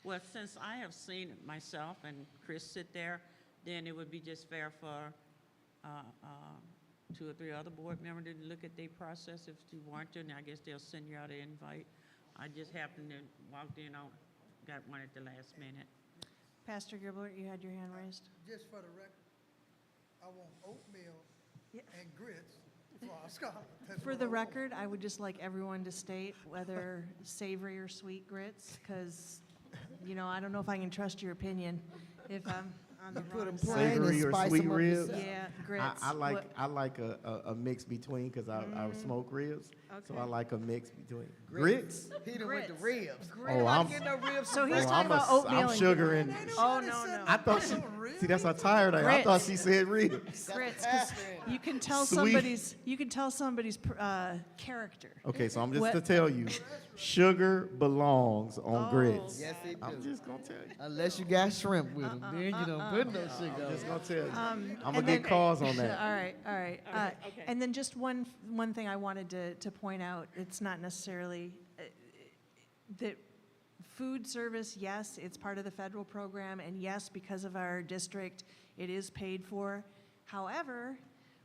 Well, since I have seen it myself and Chris sit there, then it would be just fair for 2 or 3 other board members to look at their process if you want to, and I guess they'll send you out an invite. I just happened to walk in on, got one at the last minute. Pastor Gilbert, you had your hand raised? Just for the record, I want oatmeal Yeah. and grits for our scholars. That's For what the I want. record, I would just like everyone to state whether savory or sweet grits, because, you know, I don't know if I can trust your opinion. If on the You put wrong 'em side. plain and Savory or spice sweet 'em up ribs? yourself. Yeah, grits. I like What- I like a mix between because I smoke ribs, so Okay. I like a mix between grits. He done with the Grits. ribs. Oh, I'm Get no ribs. So from he's oh, talking I'm about a, oatmeal I'm and sugar and Oh, no, no. I thought she see that's how tired I am. I thought she said ribs. Grits, 'cause you can tell Sweet. somebody's character. Okay, so I'm just What- to tell you, sugar belongs on grits. Yes, it do. I'm just gonna tell you. Unless you got shrimp with them, then you don't put no sugar I'm on just it. gonna tell you. I'm and gonna then- get calls on that. All right, all right. Okay. And then just one thing I wanted to point out, it's not necessarily, that food service, yes, it's part of the federal program, and yes, because of our district, it is paid for. However,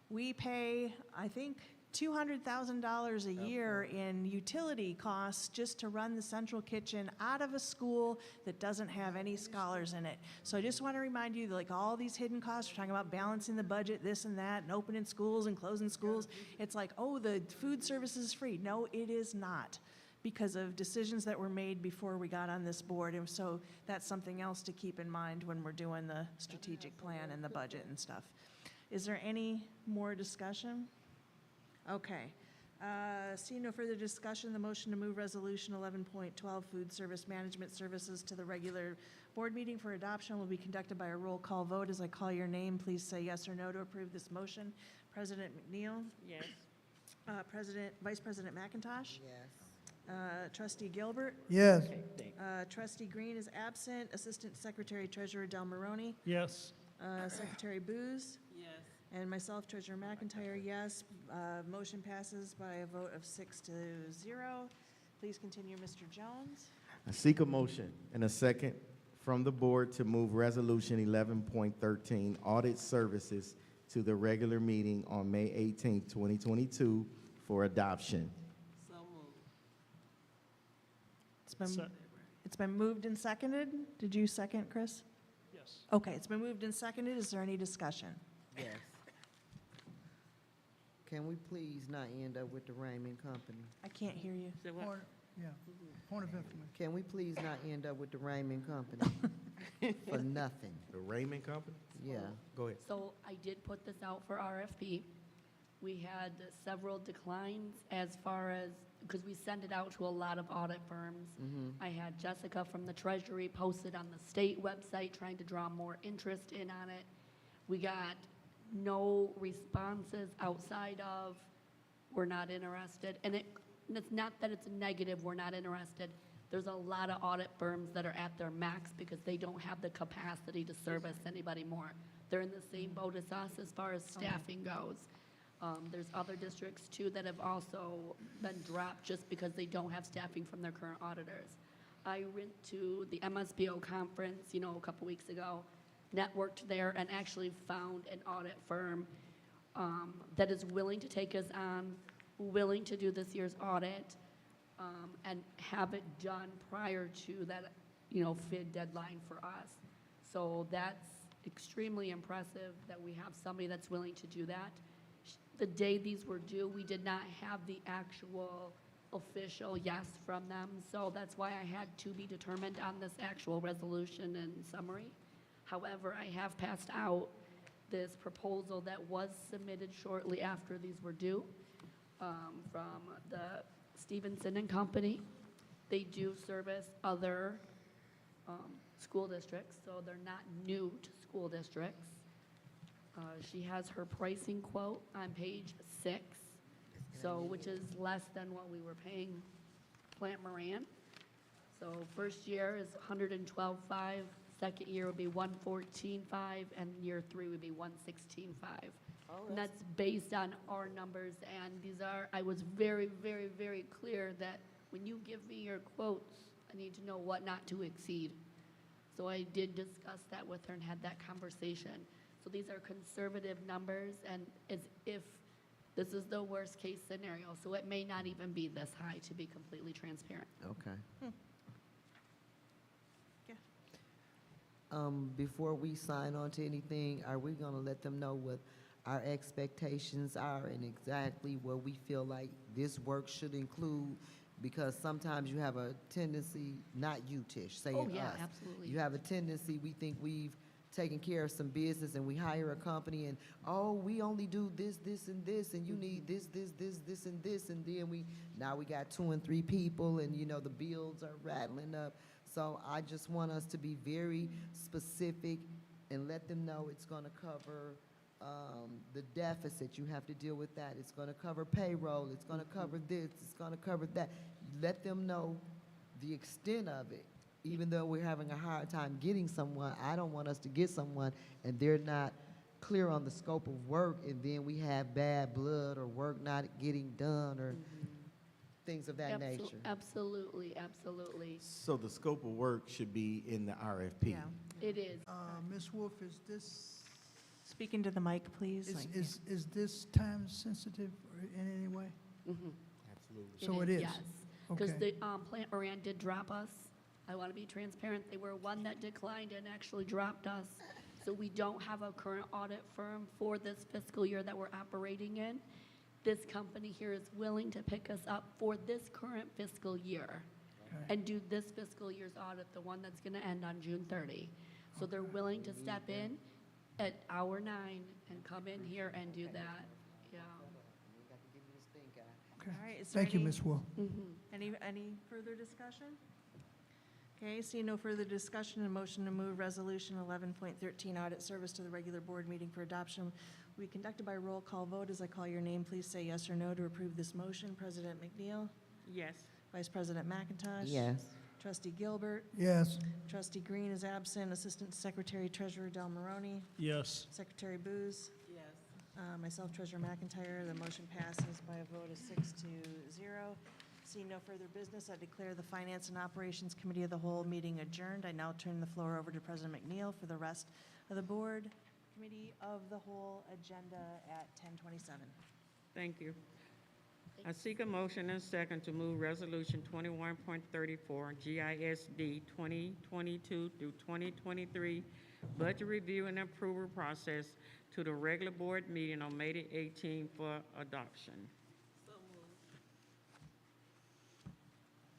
we pay, I think, $200,000 a year in utility costs just to run the central kitchen out of a school that doesn't have any scholars in it. So I just want to remind you, that, like, all these hidden costs, we're talking about balancing the budget, this and that, and opening schools and closing schools. It's like, oh, the food service is free. No, it is not, because of decisions that were made before we got on this board. And so that's something else to keep in mind when we're doing the strategic plan and the budget and stuff. Is there any more discussion? Okay. Seeing no further discussion, the motion to move Resolution 11.12, Food Service Management Services, to the regular board meeting for adoption will be conducted by a roll call vote. As I call your name, please say yes or no to approve this motion. President McNeil? Yes. Vice President McIntosh? Yes. Trustee Gilbert? Yes. Trustee Green is absent. Assistant Secretary Treasurer Del Maroni? Yes. Secretary Booz? Yes. And myself, Treasurer McIntyre, yes. Motion passes by a vote of 6-0. Please continue, Mr. Jones. I seek a motion and a second from the board to move Resolution 11.13, Audit Services, to the regular meeting on May 18th, 2022 for adoption. So moved. It's been moved and seconded. Did you second, Chris? Yes. Okay, it's been moved and seconded. Is there any discussion? Yes. Can we please not end up with the Raymond Company? I can't hear you. Say what? Point of information. Can we please not end up with the Raymond Company for nothing? The Raymond Company? Yeah. Go ahead. So I did put this out for RFP. We had several declines as far as, because we send it out to a lot of audit firms. I had Jessica from the Treasury posted on the state website trying to draw more interest in on it. We got no responses outside of, we're not interested. And it's not that it's negative, we're not interested. There's a lot of audit firms that are at their max because they don't have the capacity to service anybody more. They're in the same boat as us as far as staffing goes. There's other districts too that have also been dropped just because they don't have staffing from their current auditors. I went to the MSBO conference, a couple weeks ago, networked there, and actually found an audit firm that is willing to take us on, willing to do this year's audit, and have it done prior to that, FID deadline for us. So that's extremely impressive that we have somebody that's willing to do that. The day these were due, we did not have the actual official yes from them, so that's why I had to be determined on this actual resolution and summary. However, I have passed out this proposal that was submitted shortly after these were due from the Stevenson and Company. They do service other school districts, so they're not new to school districts. She has her pricing quote on page 6, which is less than what we were paying Plant Moran. So first year is $112,500, second year would be $114,500, and year 3 would be $116,500. And that's based on our numbers, and I was very, very, very clear that when you give me your quotes, I need to know what not to exceed. So I did discuss that with her and had that conversation. So these are conservative numbers, and as if this is the worst case scenario, so it may not even be this high, to be completely transparent. Okay. Before we sign on to anything, are we gonna let them know what our expectations are and exactly what we feel like this work should include? Because sometimes you have a tendency, not you, Tish, saying us. Oh, yeah, absolutely. You have a tendency, we think we've taking care of some business and we hire a company and, oh, we only do this, this, and this, and you need this, and this, and then now we got 2 and 3 people and, you know, the bills are rattling up. So I just want us to be very specific and let them know it's gonna cover the deficit, you have to deal with that. It's gonna cover payroll, it's gonna cover this, it's gonna cover that. Let them know the extent of it. Even though we're having a hard time getting someone, I don't want us to get someone and they're not clear on the scope of work and then we have bad blood or work not getting done or things of that nature. Absolutely, absolutely. So the scope of work should be in the RFP. Yeah. It is. Ms. Wolf, is this, Speaking to the mic, please. is this time sensitive in any way? Absolutely. So it is? Yes. Because Okay. the Plant Moran did drop us. I want to be transparent. They were one that declined and actually dropped us. So we don't have a current audit firm for this fiscal year that we're operating in. This company here is willing to pick us up for this current fiscal year and do this fiscal year's audit, the one that's going to end on June 30. So they're willing to step in at hour 9 and come in here and do that. Yeah. Okay. All right, is there Thank you, any- Ms. Wolf. Any further discussion? Okay, see no further discussion, a motion to move Resolution 11.13 audit service to the regular board meeting for adoption will be conducted by roll call vote. As I call your name, please say yes or no to approve this motion. President McNeil? Yes. Vice President McIntosh? Yes. Trustee Gilbert? Yes. Trustee Green is absent. Assistant Secretary Treasurer Del Maroney? Yes. Secretary Booz? Yes. Myself, Treasurer McIntyre. The motion passes by a vote of 6-0. Seeing no further business, I declare the Finance and Operations Committee of the Whole meeting adjourned. I now turn the floor over to President McNeil for the rest of the Board Committee of the Whole agenda at 10:27. Thank you. I seek a motion and second to move Resolution 21.34 GISD 2022 through 2023 budget review and approval process to the regular board meeting on May the 18th for adoption.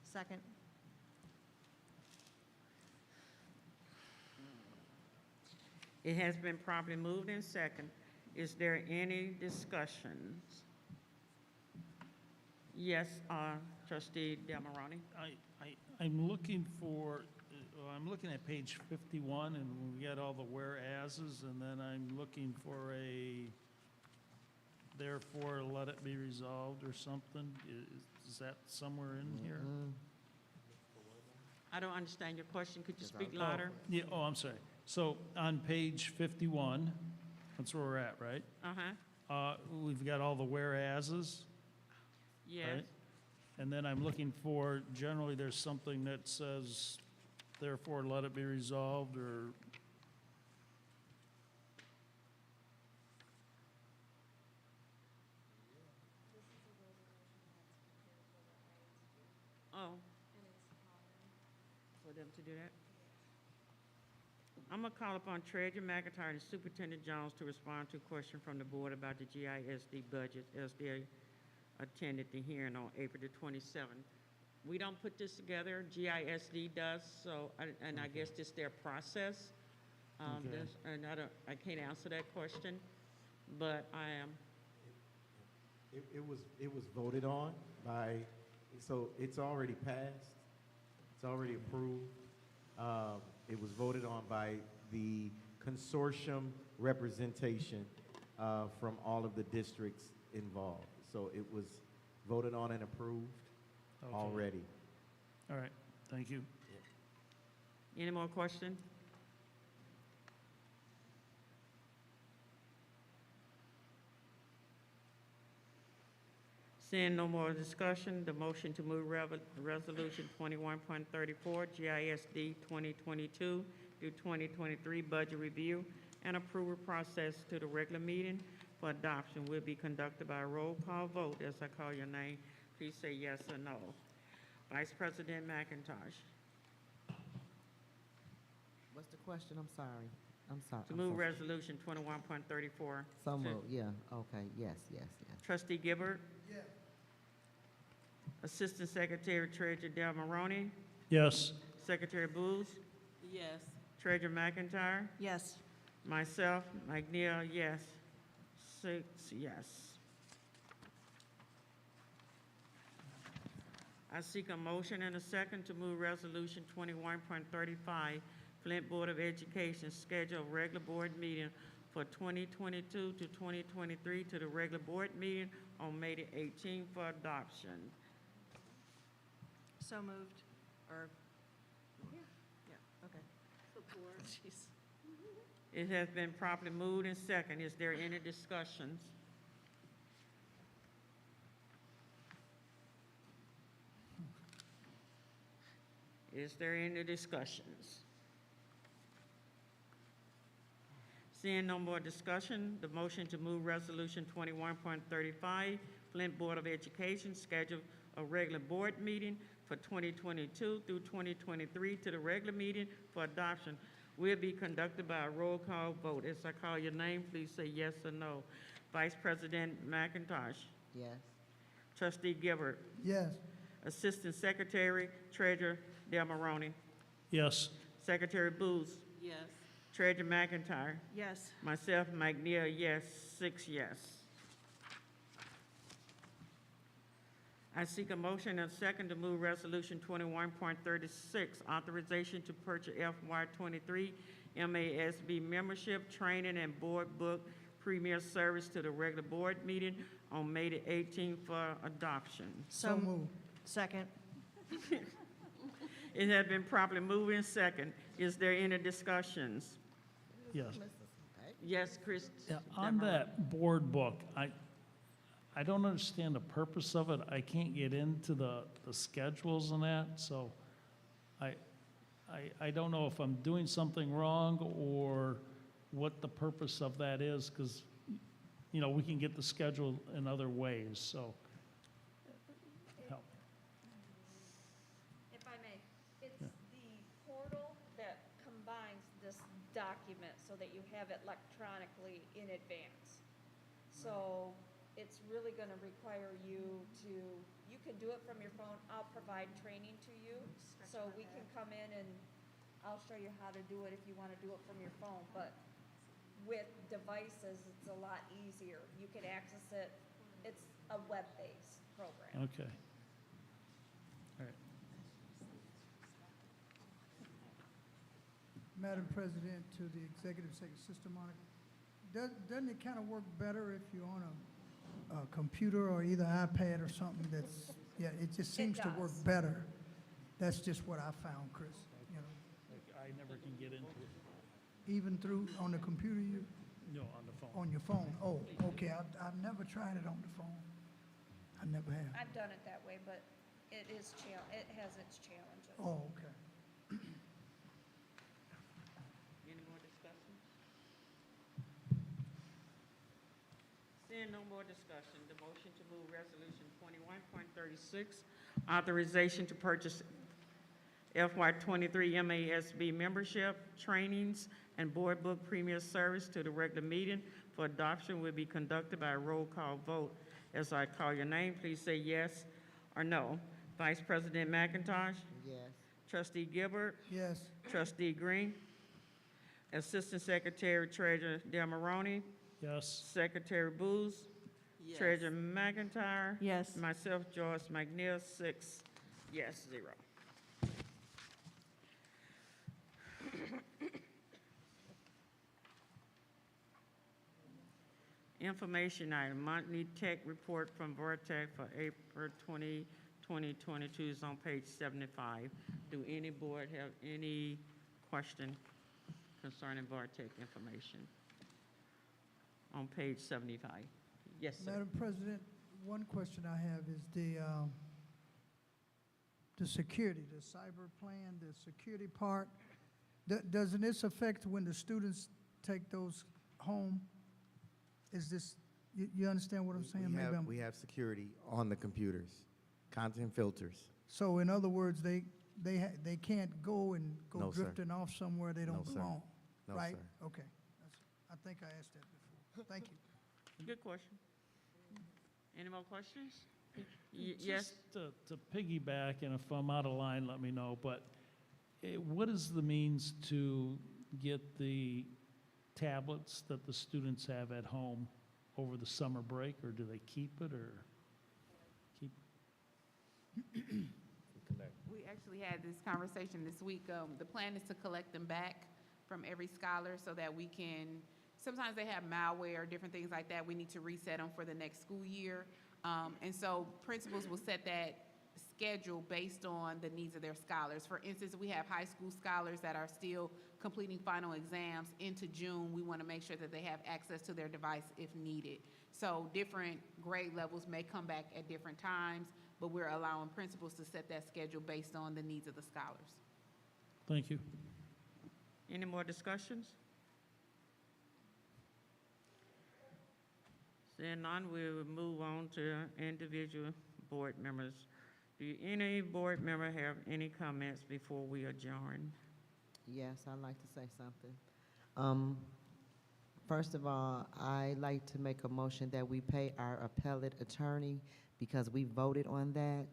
Second. It has been properly moved in second. Is there any discussions? Yes, Trustee Del Maroney. I'm looking for, I'm looking at page 51, and we got all the whereases, and then I'm looking for a therefore let it be resolved or something. Is that somewhere in here? I don't understand your question. Could you speak louder? Yeah, oh, I'm sorry. So on page 51, that's where we're at, right? We've got all the whereases. Yes. Right? And then I'm looking for, generally, there's something that says, therefore, let it be resolved, or, Oh. For them to do that? I'm gonna call upon Treasurer McIntyre and Superintendent Jones to respond to a question from the board about the GISD budget as they attended the hearing on April the 27th. We don't put this together, GISD does, so, I guess this their process. Okay. And I can't answer that question, but I am. It was voted on by, so it's already passed, it's already approved. It was voted on by the consortium representation from all of the districts involved. So it was voted on and approved already. all right, thank you. Any more questions? Seeing no more discussion, the motion to move Resolution 21.34 GISD 2022 through 2023 budget review and approval process to the regular meeting for adoption will be conducted by a roll call vote. As I call your name, please say yes or no. Vice President McIntosh. What's the question? I'm sorry. I'm sorry. To move Resolution 21.34. So moved, yeah, okay, yes. Trustee Gilbert. Yes. Assistant Secretary Treasurer Del Maroney. Yes. Secretary Booz. Yes. Treasurer McIntyre. Yes. Myself, McNeil, yes. 6 yes. I seek a motion and a second to move Resolution 21.35, Flint Board of Education schedule a regular board meeting for 2022 to 2023 to the regular board meeting on May the 18th for adoption. So moved, or, yeah, okay. Support. Jeez. It has been properly moved and second. Is there any discussions? Is there any discussions? Seeing no more discussion, the motion to move Resolution 21.35, Flint Board of Education schedule a regular board meeting for 2022 through 2023 to the regular meeting for adoption will be conducted by a roll call vote. As I call your name, please say yes or no. Vice President McIntosh. Yes. Trustee Gilbert. Yes. Assistant Secretary, Treasurer Del Moroni. Yes. Secretary Booth. Yes. Treasurer McIntyre. Yes. Myself, McNeil, yes. 6 yes. I seek a motion and a second to move Resolution 21.36, authorization to purchase FY23 MASB membership, training, and board book premier service to the regular board meeting on May the 18th for adoption. So moved. Second. It has been properly moved in second. Is there any discussions? Yes. Yes, Chris. Yeah, on that board book, I don't understand the purpose of it. I can't get into the schedules and that, so I don't know if I'm doing something wrong or what the purpose of that is, because, you know, we can get the schedule in other ways, so. help. If I may, it's the portal that combines this document so that you have it electronically in advance. So it's really going to require you to, you can do it from your phone. I'll provide training to you. So we can come in and I'll show you how to do it if you want to do it from your phone. But with devices, it's a lot easier. You can access it. It's a web-based program. Okay. All right. Madam President, to the executive secretary, Sister Monica, doesn't it kind of work better if you're on a computer or either iPad or something that's, yeah, it just seems to work better. That's just what I found, Chris, you know. I never can get into it. Even through, on the computer, No, on the phone. on your phone? Oh, okay, I've never tried it on the phone. I never have. I've done it that way, but it is it has its challenges. Oh, okay. Any more discussion? Seeing no more discussion, the motion to move Resolution 21.36, authorization to purchase FY23 MASB membership, trainings, and board book premier service to the regular meeting for adoption will be conducted by a roll call vote. As I call your name, please say yes or no. Vice President McIntosh? Yes. Trustee Gilbert? Yes. Trustee Green? Assistant Secretary Treasurer Del Moroni? Yes. Secretary Booth? Yes. Treasurer McIntyre? Yes. Myself, Joyce McNeil, 6 yes, 0. Information item, monthly tech report from Vortec for April 2022 is on page 75. Do any board have any question concerning Vortec information? On page 75. Yes, sir. Madam President, one question I have is the security, the cyber plan, the security part. Doesn't this affect when the students take those home? Is this, you understand what I'm saying? Maybe I'm- We have security on the computers, content filters. So in other words, they can't go and go No, sir. drifting off somewhere they don't No, sir. belong, No, right? sir. Okay. I think I asked that before. Thank you. Good question. Any more questions? Yes? Just to piggyback, and if I'm out of line, let me know, but what is the means to get the tablets that the students have at home over the summer break, or do they keep it, or keep? We actually had this conversation this week. The plan is to collect them back from every scholar so that we can, sometimes they have malware or different things like that. We need to reset them for the next school year. And so principals will set that schedule based on the needs of their scholars. For instance, we have high school scholars that are still completing final exams into June. We want to make sure that they have access to their device if needed. So different grade levels may come back at different times, but we're allowing principals to set that schedule based on the needs of the scholars. Thank you. Any more discussions? Seeing none, we will move on to individual board members. Do any board member have any comments before we adjourn? Yes, I'd like to say something. First of all, I'd like to make a motion that we pay our appellate attorney because we voted on that,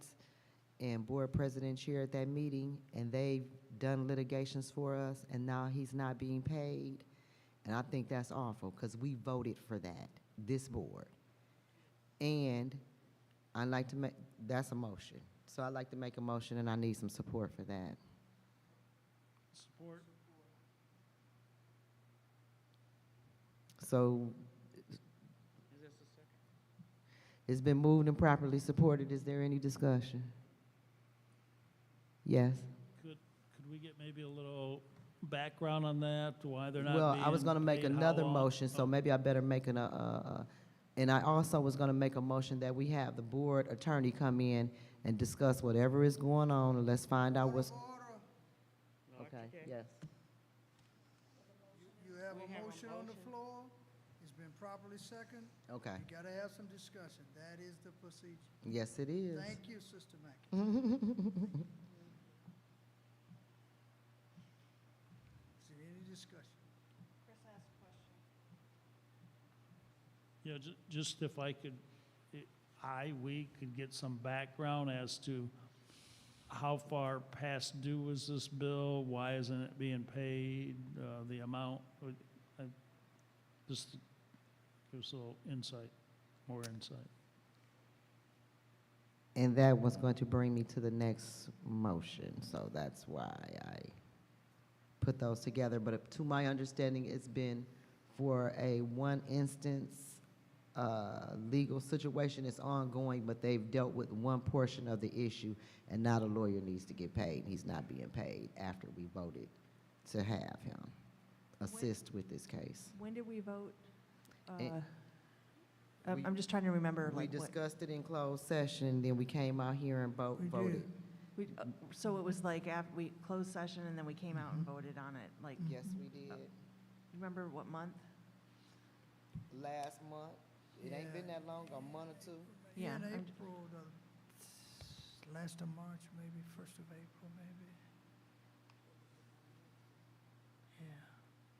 and board president chaired that meeting, and they've done litigations for us, and now he's not being paid. And I think that's awful because we voted for that, this board. And I'd like to make, that's a motion. So I'd like to make a motion, and I need some support for that. Support. So Is this a second? it's been moved and properly supported. Is there any discussion? Yes. Could we get maybe a little background on that, why they're not Well, being I was going to make paid, how another long? motion, so maybe I better make and I also was going to make a motion that we have the board attorney come in and discuss whatever is going on, and let's find out what's. Okay, yes. You have a motion on the floor. It's been properly seconded. Okay. You gotta have some discussion. That is the procedure. Yes, it is. Thank you, Sister Mackey. Is there any discussion? Chris asked a question. Yeah, just if I could, we could get some background as to how far past due is this bill? Why isn't it being paid? The amount, just give us a little insight, more insight. And that was going to bring me to the next motion, so that's why I put those together. But to my understanding, it's been for a one instance legal situation. It's ongoing, but they've dealt with one portion of the issue, and now the lawyer needs to get paid. He's not being paid after we voted to have him assist with this case. When did we vote? We- I'm just trying to remember. We like, what- discussed it in closed session, then we came out here and voted. So it was like after we closed session and then we came out and voted on it, like. Yes, we did. Remember what month? Last month. It ain't been that long, a month or two. Yeah, In I'm- April, last of March, maybe, 1st of April, maybe. Yeah.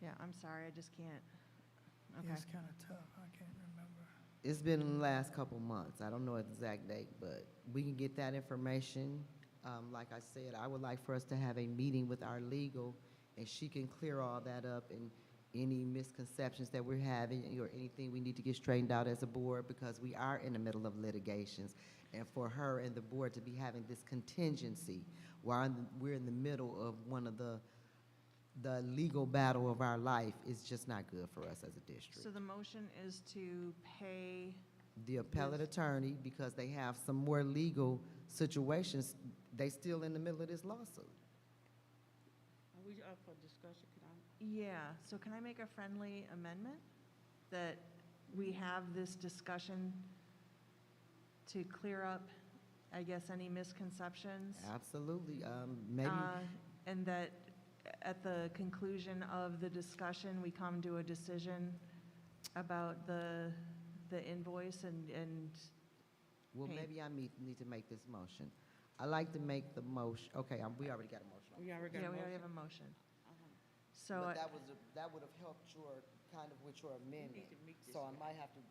Yeah, I'm sorry, I just can't. Okay. Yeah, it's kind of tough. I can't remember. It's been in the last couple months. I don't know the exact date, but we can get that information. Like I said, I would like for us to have a meeting with our legal, and she can clear all that up and any misconceptions that we're having or anything we need to get straightened out as a board, because we are in the middle of litigations. And for her and the board to be having this contingency while we're in the middle of one of the legal battle of our life is just not good for us as a district. So the motion is to pay, The appellate attorney, because they have some more legal situations, they still in the middle of this lawsuit. Are we up for discussion? Can I? yeah, so can I make a friendly amendment? That we have this discussion to clear up, I guess, any misconceptions? Absolutely, maybe. And that at the conclusion of the discussion, we come to a decision about the invoice and. Well, pay. maybe I need to make this motion. I like to make the motion, okay, we already got a motion. We already got Yeah, a we already motion? have a motion. Uh-huh. So, But that would have helped your, kind of with your amendment. So I might have to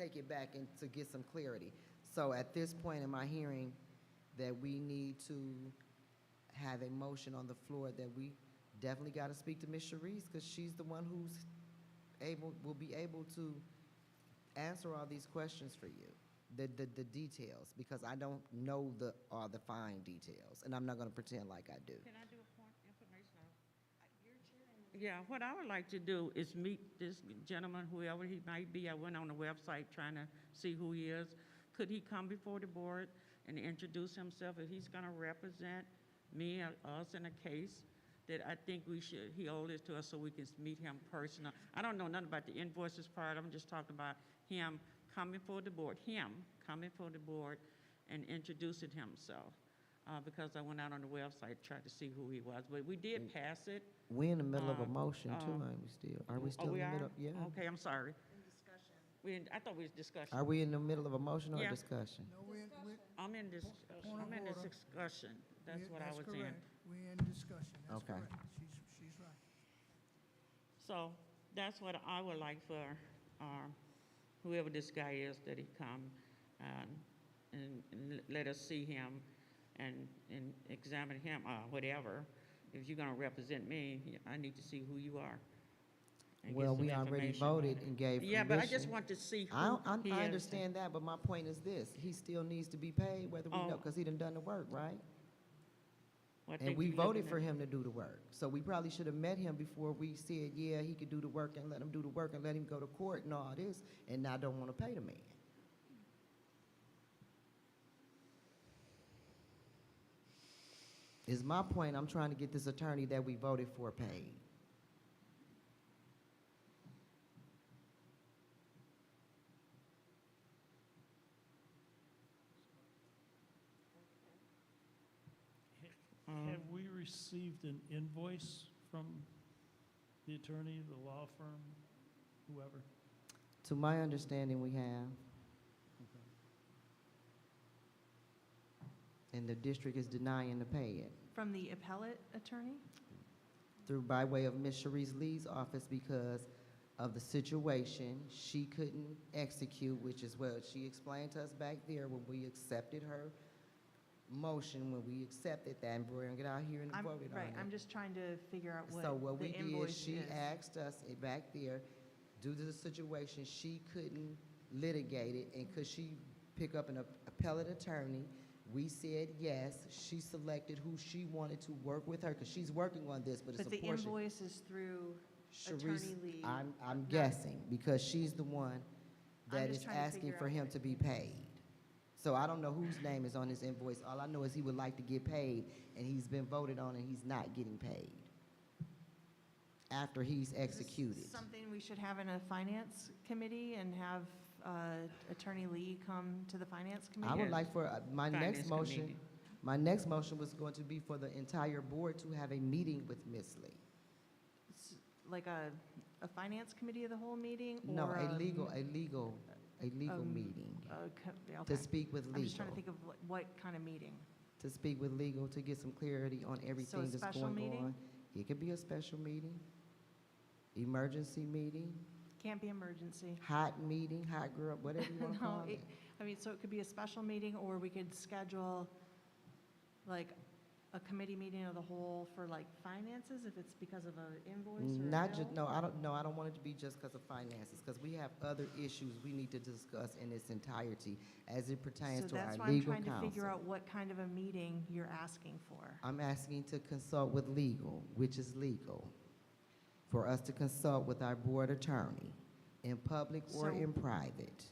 take it back and to get some clarity. So at this point in my hearing, that we need to have a motion on the floor that we definitely got to speak to Ms. Sharice, because she's the one who's will be able to answer all these questions for you, the details, because I don't know all the fine details, and I'm not gonna pretend like I do. Can I do a point information? Yeah, what I would like to do is meet this gentleman, whoever he might be. I went on the website trying to see who he is. Could he come before the board and introduce himself if he's gonna represent me or us in a case that I think he owes it to us so we can meet him personally. I don't know nothing about the invoices part. I'm just talking about him coming for the board, and introducing himself. Because I went out on the website, tried to see who he was, but we did pass it. We're in the middle of a motion too, aren't we still? Are we still in the middle? Yeah. Okay, I'm sorry. I thought we was discussing. Are we in the middle of a motion or Yeah. a discussion? No, I'm in this discussion. That's what I was in. correct. We're in discussion, that's Okay. correct. She's right. So that's what I would like for whoever this guy is, that he come and let us see him and examine him, whatever. If you're gonna represent me, I need to see who you are. And get Well, some we already information on voted it. and gave Yeah, but I just permission. want to see who I he is. understand that, but my point is this, he still needs to be paid whether we know, Oh. because he done the work, right? Well, I And think we you voted looking for at- him to do the work. So we probably should have met him before we said, yeah, he could do the work, and let him do the work and let him go to court and all this, and now don't want to pay the man. Is my point, I'm trying to get this attorney that we voted for paid. Have we received an invoice from the attorney, the law firm, whoever? To my understanding, we have. And the district is denying to pay it From the appellate attorney? through, by way of Ms. Sharice Lee's office, because of the situation. She couldn't execute, which is what she explained to us back there when we accepted her motion, when we accepted that, and we're gonna get out here and voted on it. Right, I'm just trying to figure out So what what we the did, invoice she is. asked us back there, due to the situation, she couldn't litigate it, and could she pick up an appellate attorney? We said yes. She selected who she wanted to work with her, because she's working on this, but it's a But the portion. invoice is through Sharice, Attorney Lee. I'm guessing, because she's the one that just is trying to asking figure for out him to be paid. So I don't know whose name is on this invoice. All I know is he would like to get paid, and he's been voted on, and he's not getting paid after he's executed. Something we should have in a finance committee and have Attorney Lee come to the finance committee? I would like for my next Finance motion, committee. my next motion was going to be for the entire board to have a meeting with Ms. Lee. Like a finance committee of the whole meeting? No, or a legal um, meeting, okay. to speak with I'm just trying to legal, think of what kind of meeting. to speak with legal, to get some clarity on everything that's special going meeting? on. It could be a special meeting, emergency meeting, Can't be emergency. hot meeting, hot girl, whatever you want to No, call it. I mean, so it could be a special meeting, or we could schedule like a committee meeting of the whole for like finances, if it's because of an invoice or a Not bill? just, no, I don't want it to be just because of finances, because we have other issues we need to discuss in its entirety as it pertains So to our that's why I'm legal trying to figure counsel. out what kind of a meeting you're asking for. I'm asking to consult with legal, which is legal, for us to consult with our board attorney in public or So- in private,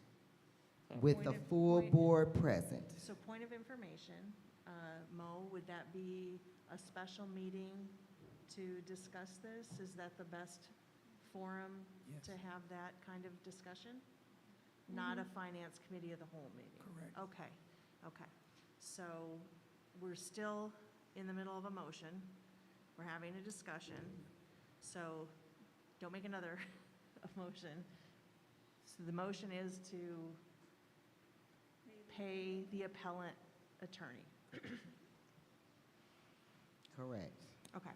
with the Point of- full point- board present. So point of information, Mo, would that be a special meeting to discuss this? Is that the best forum Yes. to have that kind of discussion? Not a finance committee of the whole meeting? Correct. Okay, okay. So we're still in the middle of a motion. We're having a discussion. So don't make another motion. So the motion is to pay the appellant attorney. Correct. Okay.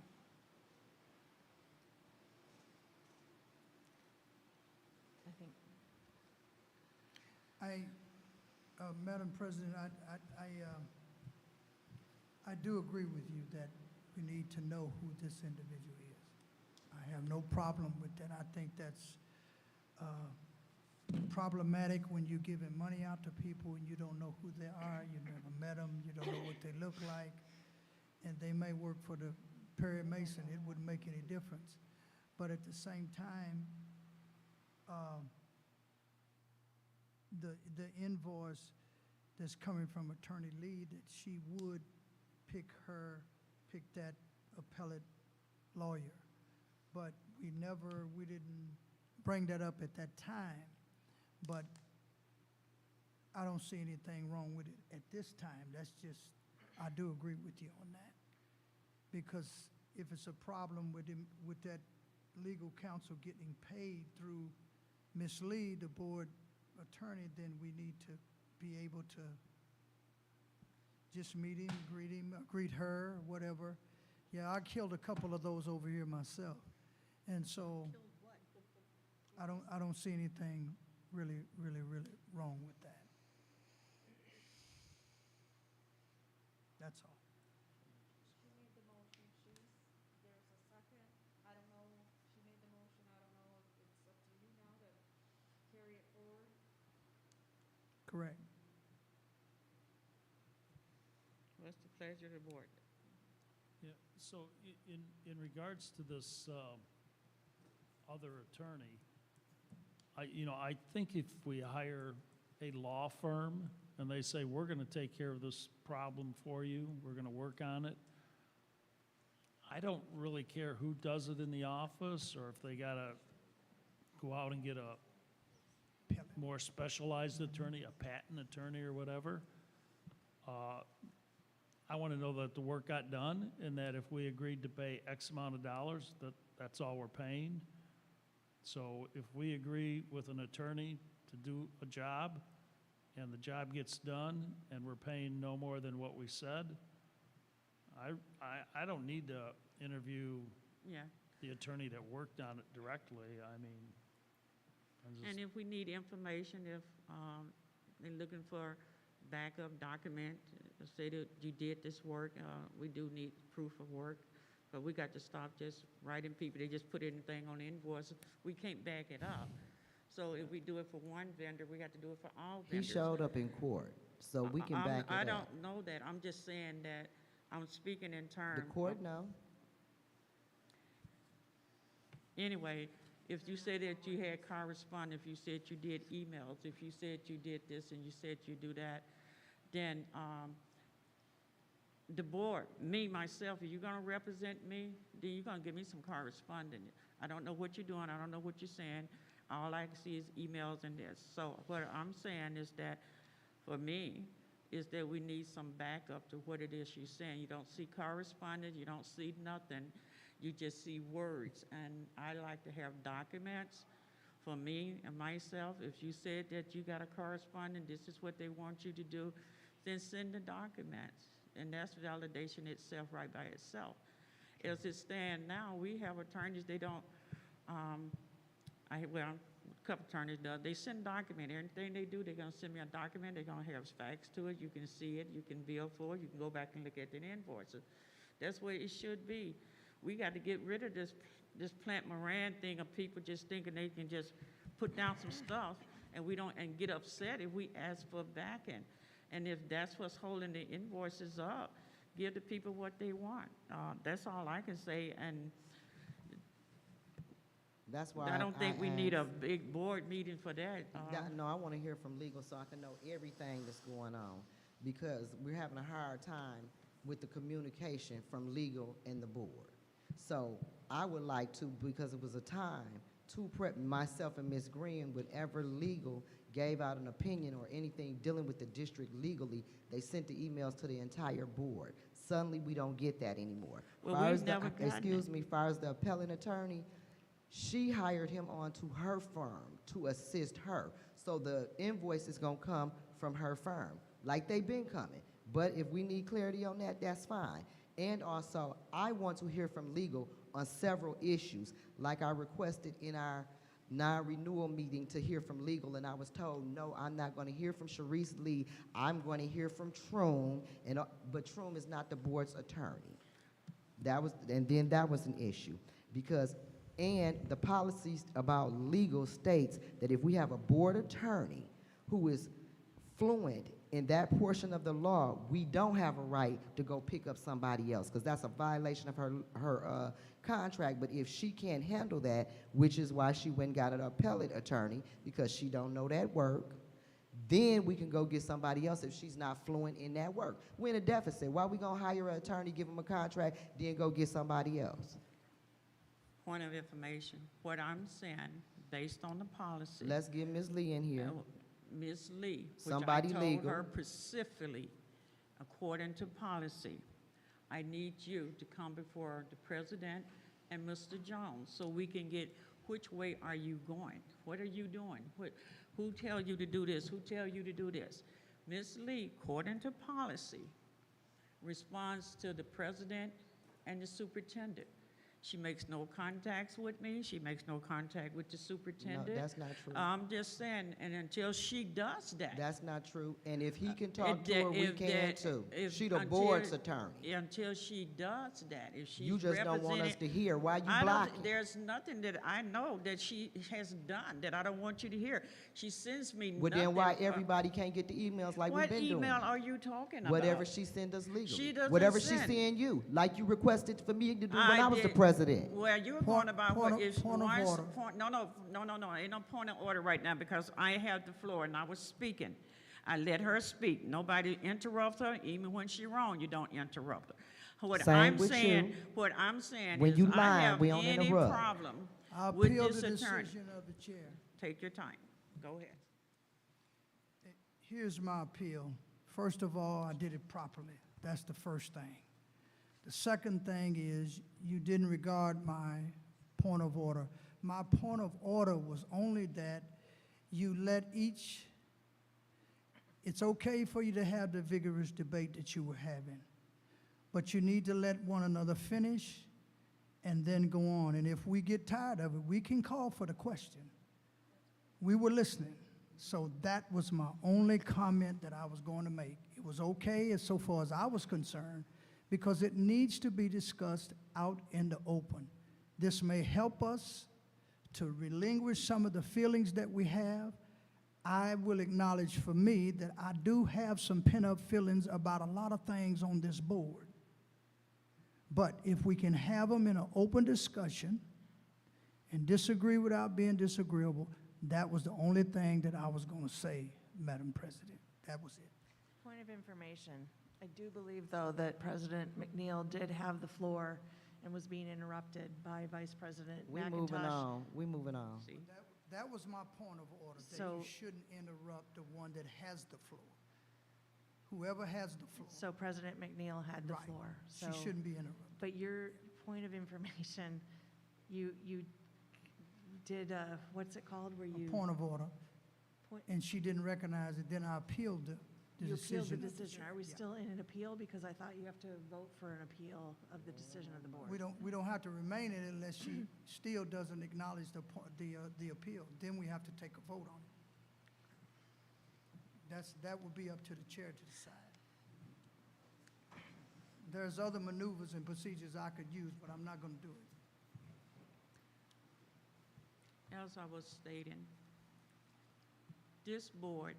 I think, Madam President, I do agree with you that we need to know who this individual is. I have no problem with that. I think that's problematic when you're giving money out to people and you don't know who they are, you never met them, you don't know what they look like, and they may work for the Perry Mason, it wouldn't make any difference. But at the same time, the invoice that's coming from Attorney Lee, that she would pick that appellate lawyer. But we didn't bring that up at that time. But I don't see anything wrong with it at this time. That's just, I do agree with you on that. Because if it's a problem with that legal counsel getting paid through Ms. Lee, the board attorney, then we need to be able to just meet him, greet her, whatever. Yeah, I killed a couple of those over here myself. And so I don't see anything really wrong with that. That's all. She made the motion, there's a second. I don't know, she made the motion, I don't know if it's up to you now to carry it forward. Correct. What's the pleasure of the board? Yeah, so in regards to this other attorney, I think if we hire a law firm and they say, we're going to take care of this problem for you, we're going to work on it, I don't really care who does it in the office or if they got to go out and get a more specialized attorney, a patent attorney or whatever. I want to know that the work got done and that if we agreed to pay X amount of dollars, that's all we're paying. So if we agree with an attorney to do a job and the job gets done and we're paying no more than what we said, I don't need to interview the attorney that worked on it directly. I mean, And if we need information, if they're looking for backup document, say that you did this work, we do need proof of work. But we got to stop just writing people. They just put anything on the invoice. We can't back it up. So if we do it for one vendor, we got to do it for all He vendors. showed up in court, so we can back it up. I don't know that. I'm just saying that I'm speaking in terms. The court know. Anyway, if you said that you had correspondence, if you said you did emails, if you said you did this and you said you do that, then the board, me, myself, if you're going to represent me, then you're going to give me some correspondence. I don't know what you're doing. I don't know what you're saying. All I can see is emails and this. So what I'm saying is that for me, is that we need some backup to what it is you're saying. You don't see correspondence. You don't see nothing. You just see words. And I like to have documents for me and myself. If you said that you got a correspondent, this is what they want you to do, then send the documents. And that's validation itself right by itself. As it stands now, we have attorneys, they don't, a couple attorneys do, they send document. Everything they do, they're gonna send me a document, they're gonna have facts to it, you can see it, you can bill for it, you can go back and look at the invoices. That's where it should be. We got to get rid of this Plant Moran thing of people just thinking they can just put down some stuff and and get upset if we ask for backing. And if that's what's holding the invoices up, give the people what they want. That's all I can say. And that's why I don't think we need a big board meeting for that. No, I want to hear from legal so I can know everything that's going on, because we're having a hard time with the communication from legal and the board. So I would like to, because it was a time to prep myself and Ms. Green, whenever legal gave out an opinion or anything dealing with the district legally, they sent the emails to the entire board. Suddenly, we don't get that anymore. Well, we've never gotten excuse me, far as the appellant attorney, she hired him on to her firm to assist her. So the invoice is gonna come from her firm, like they've been coming. But if we need clarity on that, that's fine. And also, I want to hear from legal on several issues, like I requested in our non-renewal meeting to hear from legal, and I was told, no, I'm not going to hear from Sharice Lee. I'm going to hear from Troom, but Troom is not the board's attorney. And then that was an issue, because And the policies about legal states that if we have a board attorney who is fluent in that portion of the law, we don't have a right to go pick up somebody else, because that's a violation of her contract. But if she can't handle that, which is why she went and got an appellate attorney, because she don't know that work, then we can go get somebody else if she's not fluent in that work. We're in a deficit. Why are we gonna hire an attorney, give him a contract, then go get somebody else? Point of information, what I'm saying, based on the policy. Let's get Ms. Lee in here. Ms. Lee, which Somebody I told legal. her specifically, according to policy, I need you to come before the president and Mr. Jones so we can get which way are you going? What are you doing? Who tell you to do this? Who tell you to do this? Ms. Lee, according to policy, responds to the president and the superintendent. She makes no contacts with me. She makes no contact with the superintendent. No, that's not true. I'm just saying, and until she does that. That's not true. And if he can talk to her, we can too. She the until- board's attorney. Until she does that, if she's You just don't want us representing- to hear. Why you I don't- blocking? There's nothing that I know that she has done that I don't want you to hear. She sends me Well, nothing. then why everybody can't get the emails like we've What been doing? email are you talking about? Whatever she send us legally. She doesn't Whatever she send. send you, like you requested for me to do when I was the did- president. Well, you're Point- going about point what of- is point of why is- order. No, ain't no point of order right now because I have the floor and I was speaking. I let her speak. Nobody interrupt her, even when she wrong, you don't interrupt her. What Same I'm with saying, you. what I'm saying When is you I lying, have we don't any interrupt. problem I with appeal this the attorney. decision of the chair. Take your time. Go ahead. Here's my appeal. First of all, I did it properly. That's the first thing. The second thing is you didn't regard my point of order. My point of order was only that you let each, it's okay for you to have the vigorous debate that you were having, but you need to let one another finish and then go on. And if we get tired of it, we can call for the question. We were listening. So that was my only comment that I was going to make. It was okay as so far as I was concerned, because it needs to be discussed out in the open. This may help us to relinquish some of the feelings that we have. I will acknowledge for me that I do have some pent-up feelings about a lot of things on this board. But if we can have them in an open discussion and disagree without being disagreeable, that was the only thing that I was going to say, Madam President. That was it. Point of information. I do believe, though, that President McNeil did have the floor and was being interrupted by Vice President We McIntosh. moving on. We moving on. That was my point of order, that So- you shouldn't interrupt the one that has the floor. Whoever has the floor. So President McNeil had the Right. floor. She So- shouldn't be interrupted. But your point of information, you did, what's it called, where you? Point of order. Point- And she didn't recognize it, then I appealed the You appealed the decision. decision. Are we Yeah. still in an appeal? Because I thought you have to vote for an appeal of the decision of the board. We don't have to remain in it unless she still doesn't acknowledge the appeal. Then we have to take a vote on it. That would be up to the chair to decide. There's other maneuvers and procedures I could use, but I'm not going to do it. As I was stating, this board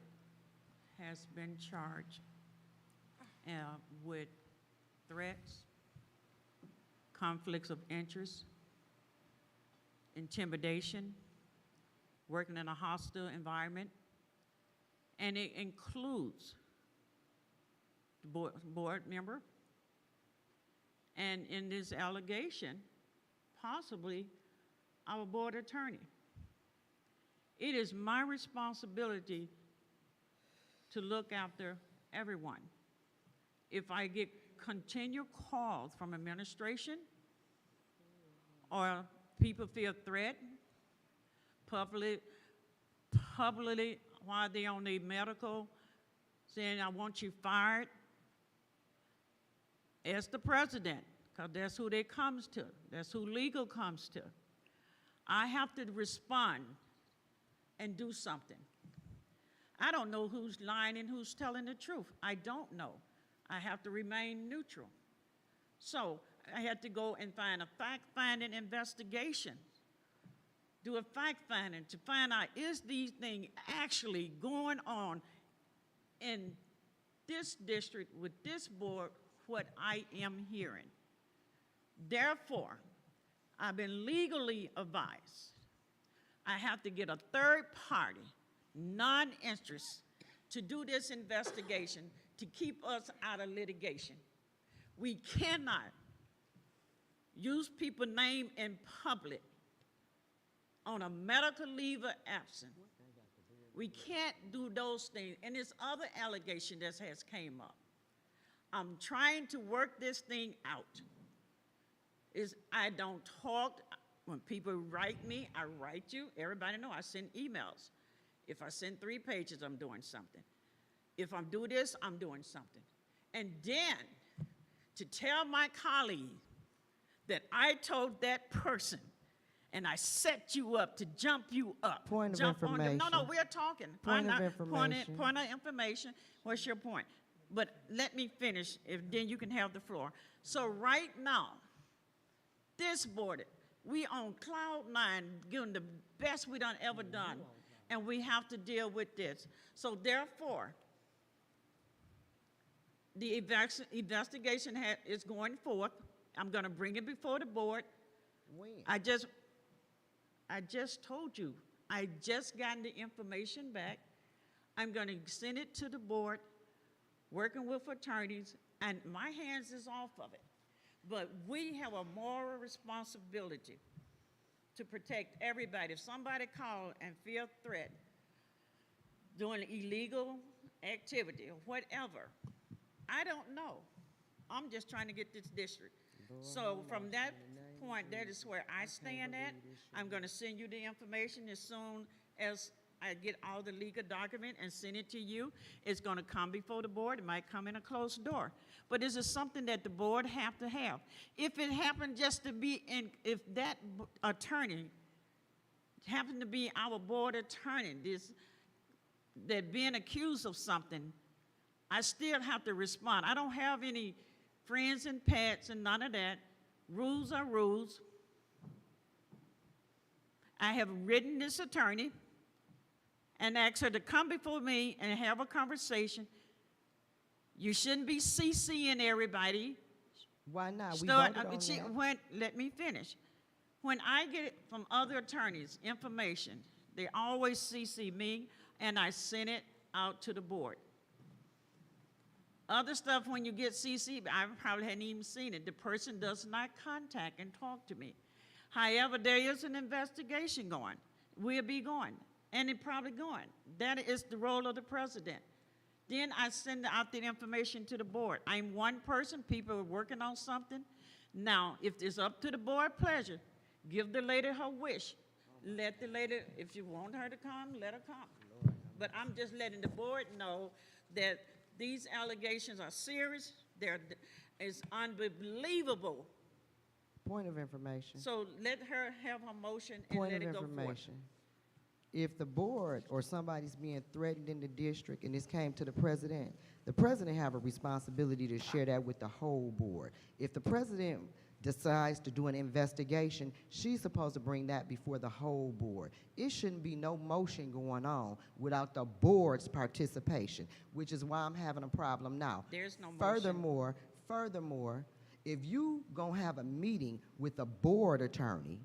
has been charged with threats, conflicts of interest, intimidation, working in a hostile environment, and it includes the board member, and in this allegation, possibly our board attorney. It is my responsibility to look after everyone. If I get continual calls from administration or people feel threatened publicly while they're on their medical, saying, I want you fired, ask the president, because that's who they comes to. That's who legal comes to. I have to respond and do something. I don't know who's lying and who's telling the truth. I don't know. I have to remain neutral. So I had to go and find a fact-finding investigation do a fact-finding to find out, is these things actually going on in this district with this board, what I am hearing? Therefore, I've been legally advised I have to get a third party, non-interest, to do this investigation to keep us out of litigation. We cannot use people's name in public on a medical leave of absence. We can't do those things. And there's other allegation that has came up. I'm trying to work this thing out. I don't talk. When people write me, I write you. Everybody know I send emails. If I send 3 pages, I'm doing something. If I'm doing this, I'm doing something. And then to tell my colleague that I told that person and I set you up to jump you up. Point of jump on them. information. No, we're talking. Point of information. Point of information. What's your point? But let me finish, then you can have the floor. So right now, this board, we on cloud 9, doing the best we done ever done, and we have to deal with this. So therefore, the investigation is going forth. I'm going to bring it before the board. When? I just told you, I just gotten the information back. I'm going to send it to the board, working with attorneys, and my hands is off of it. But we have a moral responsibility to protect everybody. If somebody called and feel threatened, doing illegal activity or whatever, I don't know. I'm just trying to get this district. So from that point, that is where I stand at. I'm going to send you the information as soon as I get all the legal document and send it to you. It's going to come before the board. It might come in a closed door. But this is something that the board have to have. If it happened just to be in, if that attorney happened to be our board attorney, that being accused of something, I still have to respond. I don't have any friends and pets and none of that. Rules are rules. I have written this attorney and asked her to come before me and have a conversation. You shouldn't be CCing everybody. Why not? We voted on that. Let me finish. When I get from other attorneys information, they always CC me, and I send it out to the board. Other stuff, when you get CC, I probably hadn't even seen it. The person does not contact and talk to me. However, there is an investigation going. We'll be going, and it probably going. That is the role of the president. Then I send out the information to the board. I'm one person. People are working on something. Now, if it's up to the board pleasure, give the lady her wish. Let the lady, if you want her to come, let her come. But I'm just letting the board know that these allegations are serious. It's unbelievable. Point of information. So let her have her motion and let it go forth. Point of information. If the board or somebody's being threatened in the district and this came to the president have a responsibility to share that with the whole board. If the president decides to do an investigation, she's supposed to bring that before the whole board. It shouldn't be no motion going on without the board's participation, which is why I'm having a problem now. There's no motion. Furthermore, if you gonna have a meeting with a board attorney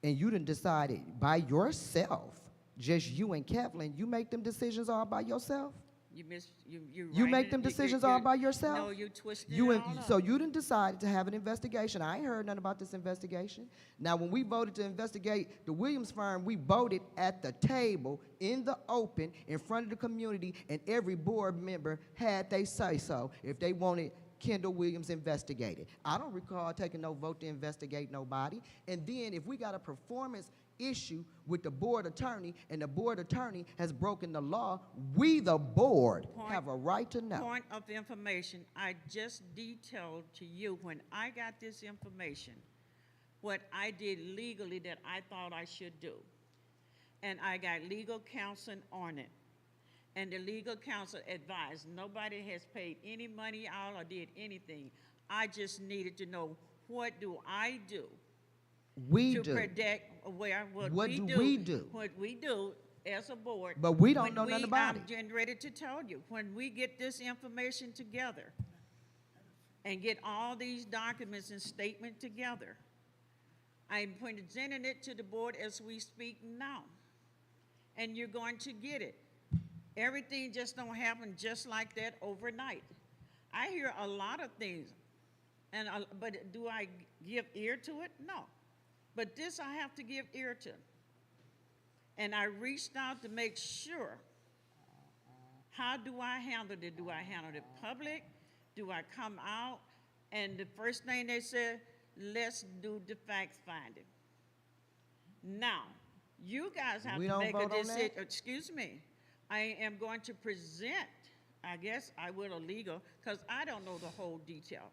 and you done decided by yourself, just you and Kevlin, you make them decisions all by yourself? You make them decisions all by yourself? No, you twisted it all up. So you done decided to have an investigation. I ain't heard nothing about this investigation. Now, when we voted to investigate the Williams firm, we voted at the table, in the open, in front of the community, and every board member had they say so if they wanted Kendall Williams investigated. I don't recall taking no vote to investigate nobody. And then if we got a performance issue with the board attorney and the board attorney has broken the law, we, the board, have a right to know. Point of information, I just detailed to you when I got this information, what I did legally that I thought I should do. And I got legal counsel on it. And the legal counsel advised nobody has paid any money out or did anything. I just needed to know, what do I do We to do. predict what What we do do. we do? What we do as a board. But we don't when know nothing about I'm it. getting ready to tell you, when we get this information together and get all these documents and statement together, I'm presenting it to the board as we speak now. And you're going to get it. Everything just don't happen just like that overnight. I hear a lot of things, but do I give ear to it? No. But this I have to give ear to. And I reached out to make sure, how do I handle it? Do I handle it public? Do I come out? And the first thing they said, let's do the fact finding. Now, you guys have We to don't make a vote on decision. that? Excuse me. I am going to present, I guess I will illegal, because I don't know the whole detail,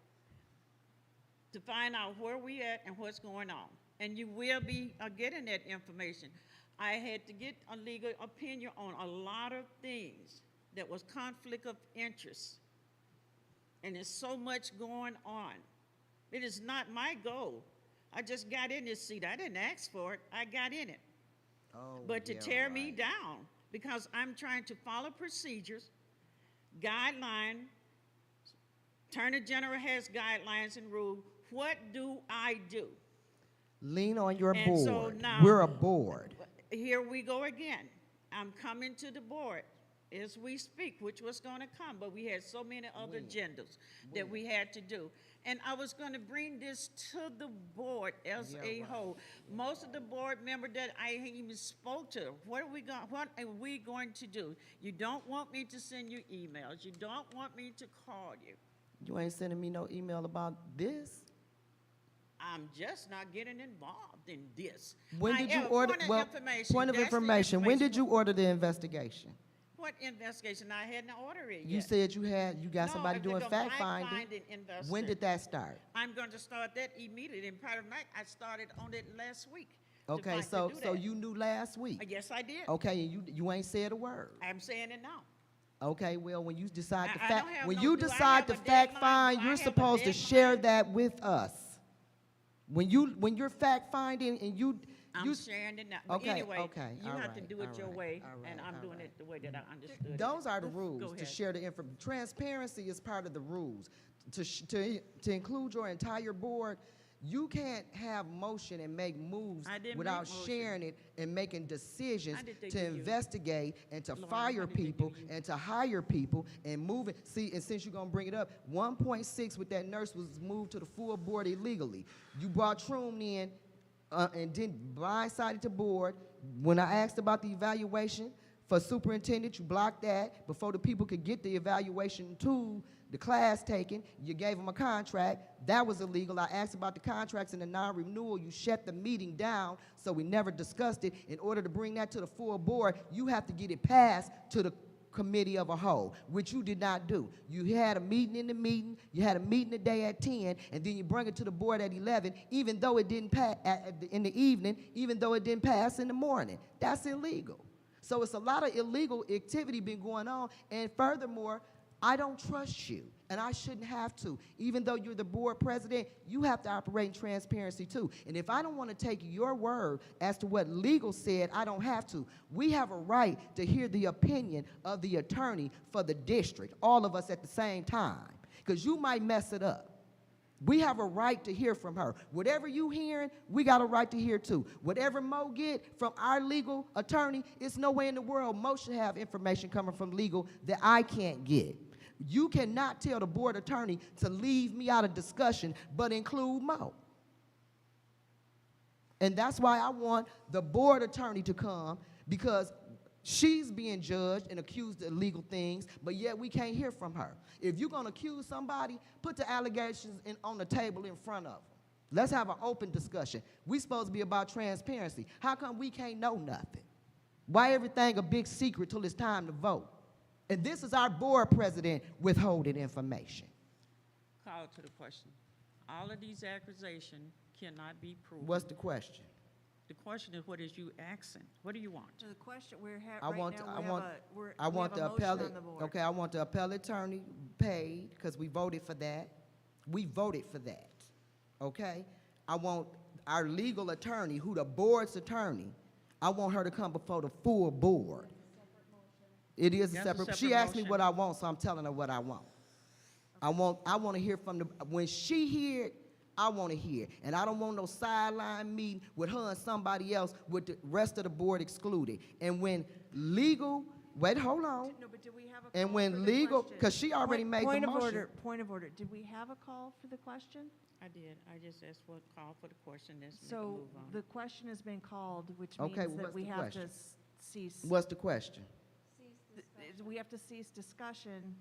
to find out where we at and what's going on. And you will be getting that information. I had to get a legal opinion on a lot of things that was conflict of interest. And there's so much going on. It is not my goal. I just got in this seat. I didn't ask for it. I got in it. Oh, But to yeah, tear me right. down, because I'm trying to follow procedures, guideline, Attorney General has guidelines and rules. What do I do? Lean on your And board. so now- We're a board. Here we go again. I'm coming to the board as we speak, which was going to come, but we had so many other agendas that we had to do. And I was going to bring this to the board as a whole. Most of the board member that I even spoke to, what are we going to do? You don't want me to send you emails. You don't want me to call you. You ain't sending me no email about this. I'm just not getting involved in this. When I did you have order? point of Well, information. point of That's the information. When did you order the investigation? What investigation? I hadn't ordered it yet. You said you got No, somebody if doing the fact fact-finding finding. investigation. When did that start? I'm going to start that immediately. And part of that, I started on it last week. Okay, so you knew last week. Yes, I did. Okay, and you ain't said a word. I'm saying it now. Okay, well, when you decide to I fact, don't have when no- you do I decide have to a fact deadline? find, Do I you're have a supposed to deadline? share that with us. When you're fact finding and I'm sharing it now. But Okay, anyway, okay, you all have to right, do it all your right, way, all right, and I'm all doing right. it the way that I understood it. Those are the Go rules to ahead. share the information. Transparency is part of the rules. To include your entire board, you can't have motion and make moves I didn't without make motion. sharing it and making decisions How did they to do you? investigate and to Lauren, fire how did they do people you? and to hire people and move it. See, and since you're gonna bring it up, 1.6 with that nurse was moved to the full board illegally. You brought Troom in and then blindsided the board. When I asked about the evaluation for superintendent, you blocked that before the people could get the evaluation to the class taken. You gave them a contract. That was illegal. I asked about the contracts and the non-renewal. You shut the meeting down, so we never discussed it. In order to bring that to the full board, you have to get it passed to the committee of a whole, which you did not do. You had a meeting in the meeting, you had a meeting today at 10, and then you bring it to the board at 11, even though it didn't pass in the evening, even though it didn't pass in the morning. That's illegal. So it's a lot of illegal activity been going on, and furthermore, I don't trust you, and I shouldn't have to. Even though you're the board president, you have to operate in transparency too. And if I don't want to take your word as to what legal said, I don't have to. We have a right to hear the opinion of the attorney for the district, all of us at the same time, because you might mess it up. We have a right to hear from her. Whatever you hearing, we got a right to hear too. Whatever Mo get from our legal attorney, it's no way in the world Mo should have information coming from legal that I can't get. You cannot tell the board attorney to leave me out of discussion, but include Mo. And that's why I want the board attorney to come, because she's being judged and accused of illegal things, but yet we can't hear from her. If you're gonna accuse somebody, put the allegations on the table in front of them. Let's have an open discussion. We're supposed to be about transparency. How come we can't know nothing? Why everything a big secret till it's time to vote? And this is our board president withholding information. Call to the question. All of these accusations cannot be proven. What's the question? The question is, what is you asking? What do you want? So the question we're I right want, now, I we want, have a, we're, I we want have the a motion appellate. on the board. Okay, I want the appellate attorney paid because we voted for that. We voted for that. Okay, I want our legal attorney, who the board's attorney, I want her to come before the full board. It is a That's a separate, she separate asked me motion. what I want, so I'm telling her what I want. I want to hear from the, when she hear it, I want to hear. And I don't want no sideline meeting with her and somebody else with the rest of the board excluded. And when legal, wait, hold on. No, but did we have a call And for when the legal, question? because she already made the Point of motion. order, point of order. Did we have a call for the question? I did. I just asked what call for the question. Let's make a So move on the it. question has been called, which Okay, means well, that what's we the have to question? cease. What's the question? We have to cease discussion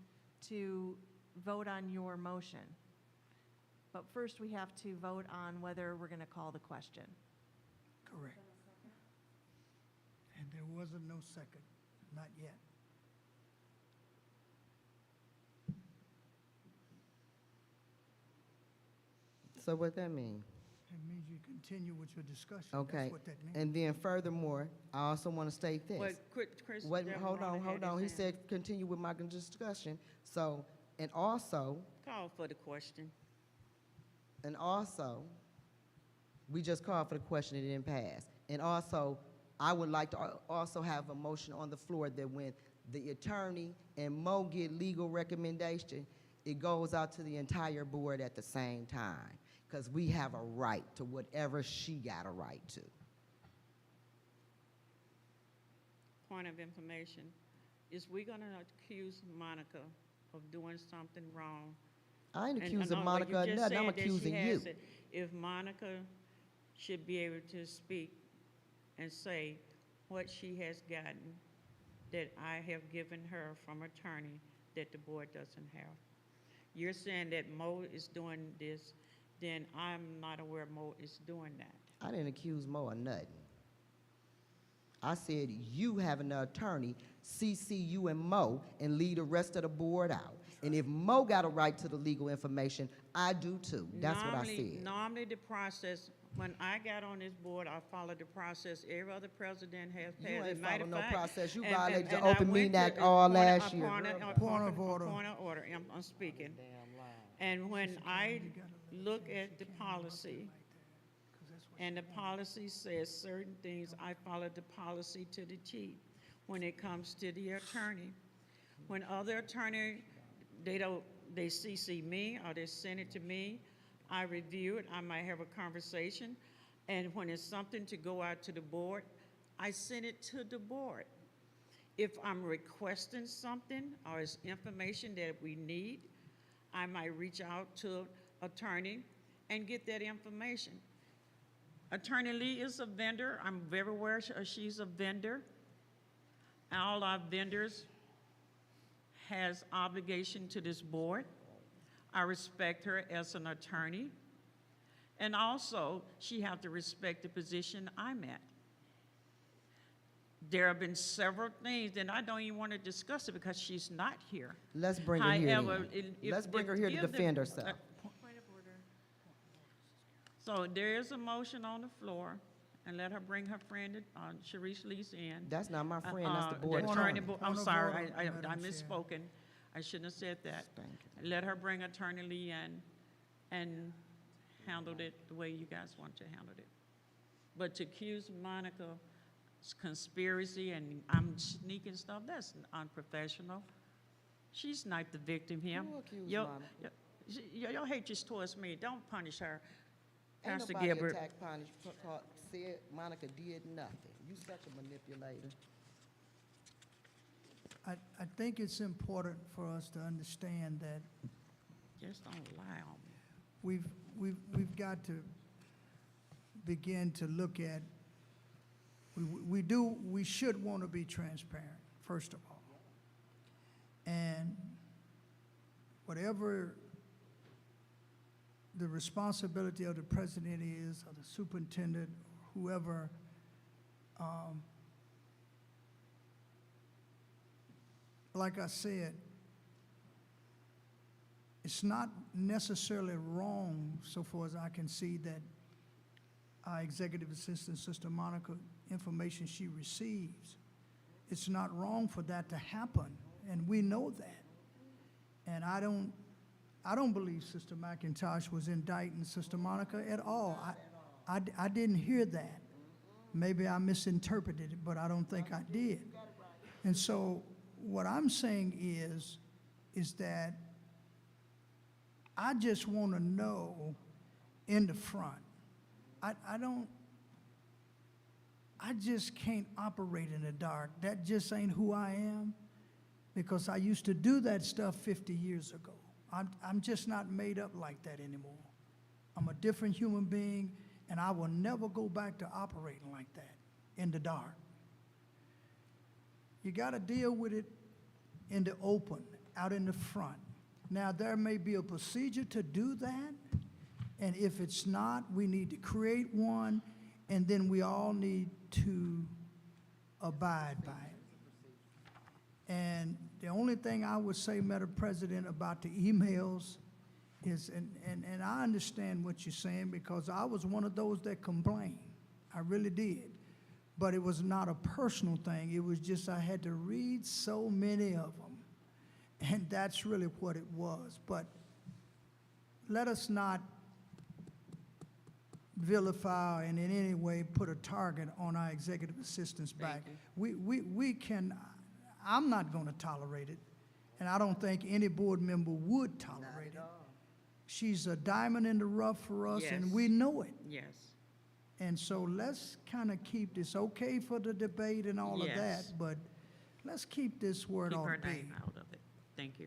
to vote on your motion. But first, we have to vote on whether we're going to call the question. Correct. And there wasn't no second, not yet. So what that mean? It means you continue with your discussion. Okay. That's what that means. And then furthermore, I also want to state this. Wait, Chris Wait, Devlin hold Ronald on. had his He hand. said continue with my discussion. So, and also, Call for the question. we just called for the question, it didn't pass. And also, I would like to also have a motion on the floor that when the attorney and Mo get legal recommendation, it goes out to the entire board at the same time, because we have a right to whatever she got a right to. Point of information. Is we gonna accuse Monica of doing something wrong? I ain't And- accusing no, but Monica of just nothing, I'm said that she accusing you. has it. If Monica should be able to speak and say what she has gotten that I have given her from attorney that the board doesn't have. You're saying that Mo is doing this, then I'm not aware Mo is doing that. I didn't accuse Mo of nothing. I said you having an attorney CC you and Mo and leave the rest of the board out. And if Mo got a right to the legal information, I do too. That's what I said. Normally the process, when I got on this board, I followed the process every other president has passed. You ain't As a matter follow of no fact, process. You and- violated the and I Open went Meeting to Act the all point- last a year. point of- Point of order. Point of order, I'm speaking. And when I look at the policy, and the policy says certain things, I follow the policy to the T when it comes to the attorney. When other attorney, they CC me or they send it to me, I review it, I might have a conversation, and when it's something to go out to the board, I send it to the board. If I'm requesting something or it's information that we need, I might reach out to attorney and get that information. Attorney Lee is a vendor. I'm very aware she's a vendor. All our vendors has obligation to this board. I respect her as an attorney. And also, she have to respect the position I'm at. There have been several things, and I don't even want to discuss it because she's not here. Let's bring her here However, then. if- Let's bring if- her here to give the- defend herself. Point of order. So there is a motion on the floor, and let her bring her friend, Sharice Lees in. That's not my friend, that's the board attorney. attorney. I'm Point of sorry, order, I Madam Chair. misspoken. I shouldn't have said that. Thank Let her bring Attorney Lee in and handle it the way you guys want to handle it. But to accuse Monica's conspiracy and I'm sneaking stuff, that's unprofessional. She's not the victim here. Who accused Your- Monica? Your hatred's towards me. Don't punish her. Ain't Pastor nobody Gilbert. attacked, punish, said Monica did nothing. You such a manipulator. I think it's important for us to understand that Just don't lie on me. we've got to begin to look at, we should want to be transparent, first of all. And whatever the responsibility of the president is, or the superintendent, whoever, like I said, it's not necessarily wrong, so far as I can see, that our executive assistant, Sister Monica, information she receives. It's not wrong for that to happen, and we know that. And I don't believe Sister McIntosh was indicting Sister Monica at all. I didn't hear that. Maybe I misinterpreted it, but I don't think I did. And so what I'm saying is that I just want to know in the front. I just can't operate in the dark. That just ain't who I am, because I used to do that stuff 50 years ago. I'm just not made up like that anymore. I'm a different human being, and I will never go back to operating like that in the dark. You got to deal with it in the open, out in the front. Now, there may be a procedure to do that, and if it's not, we need to create one, and then we all need to abide by it. And the only thing I would say, Madam President, about the emails is, and I understand what you're saying, because I was one of those that complained. I really did. But it was not a personal thing. It was just I had to read so many of them. And that's really what it was. But let us not vilify and in any way put a target on our executive assistant's back. We can, I'm not going to tolerate it, and I don't think any board member would tolerate it. She's a diamond in the rough for us, and we know it. Yes. And so let's kind of keep this okay for the debate and all of that, Yes. but let's keep this word Keep on her the name out of it. Thank you.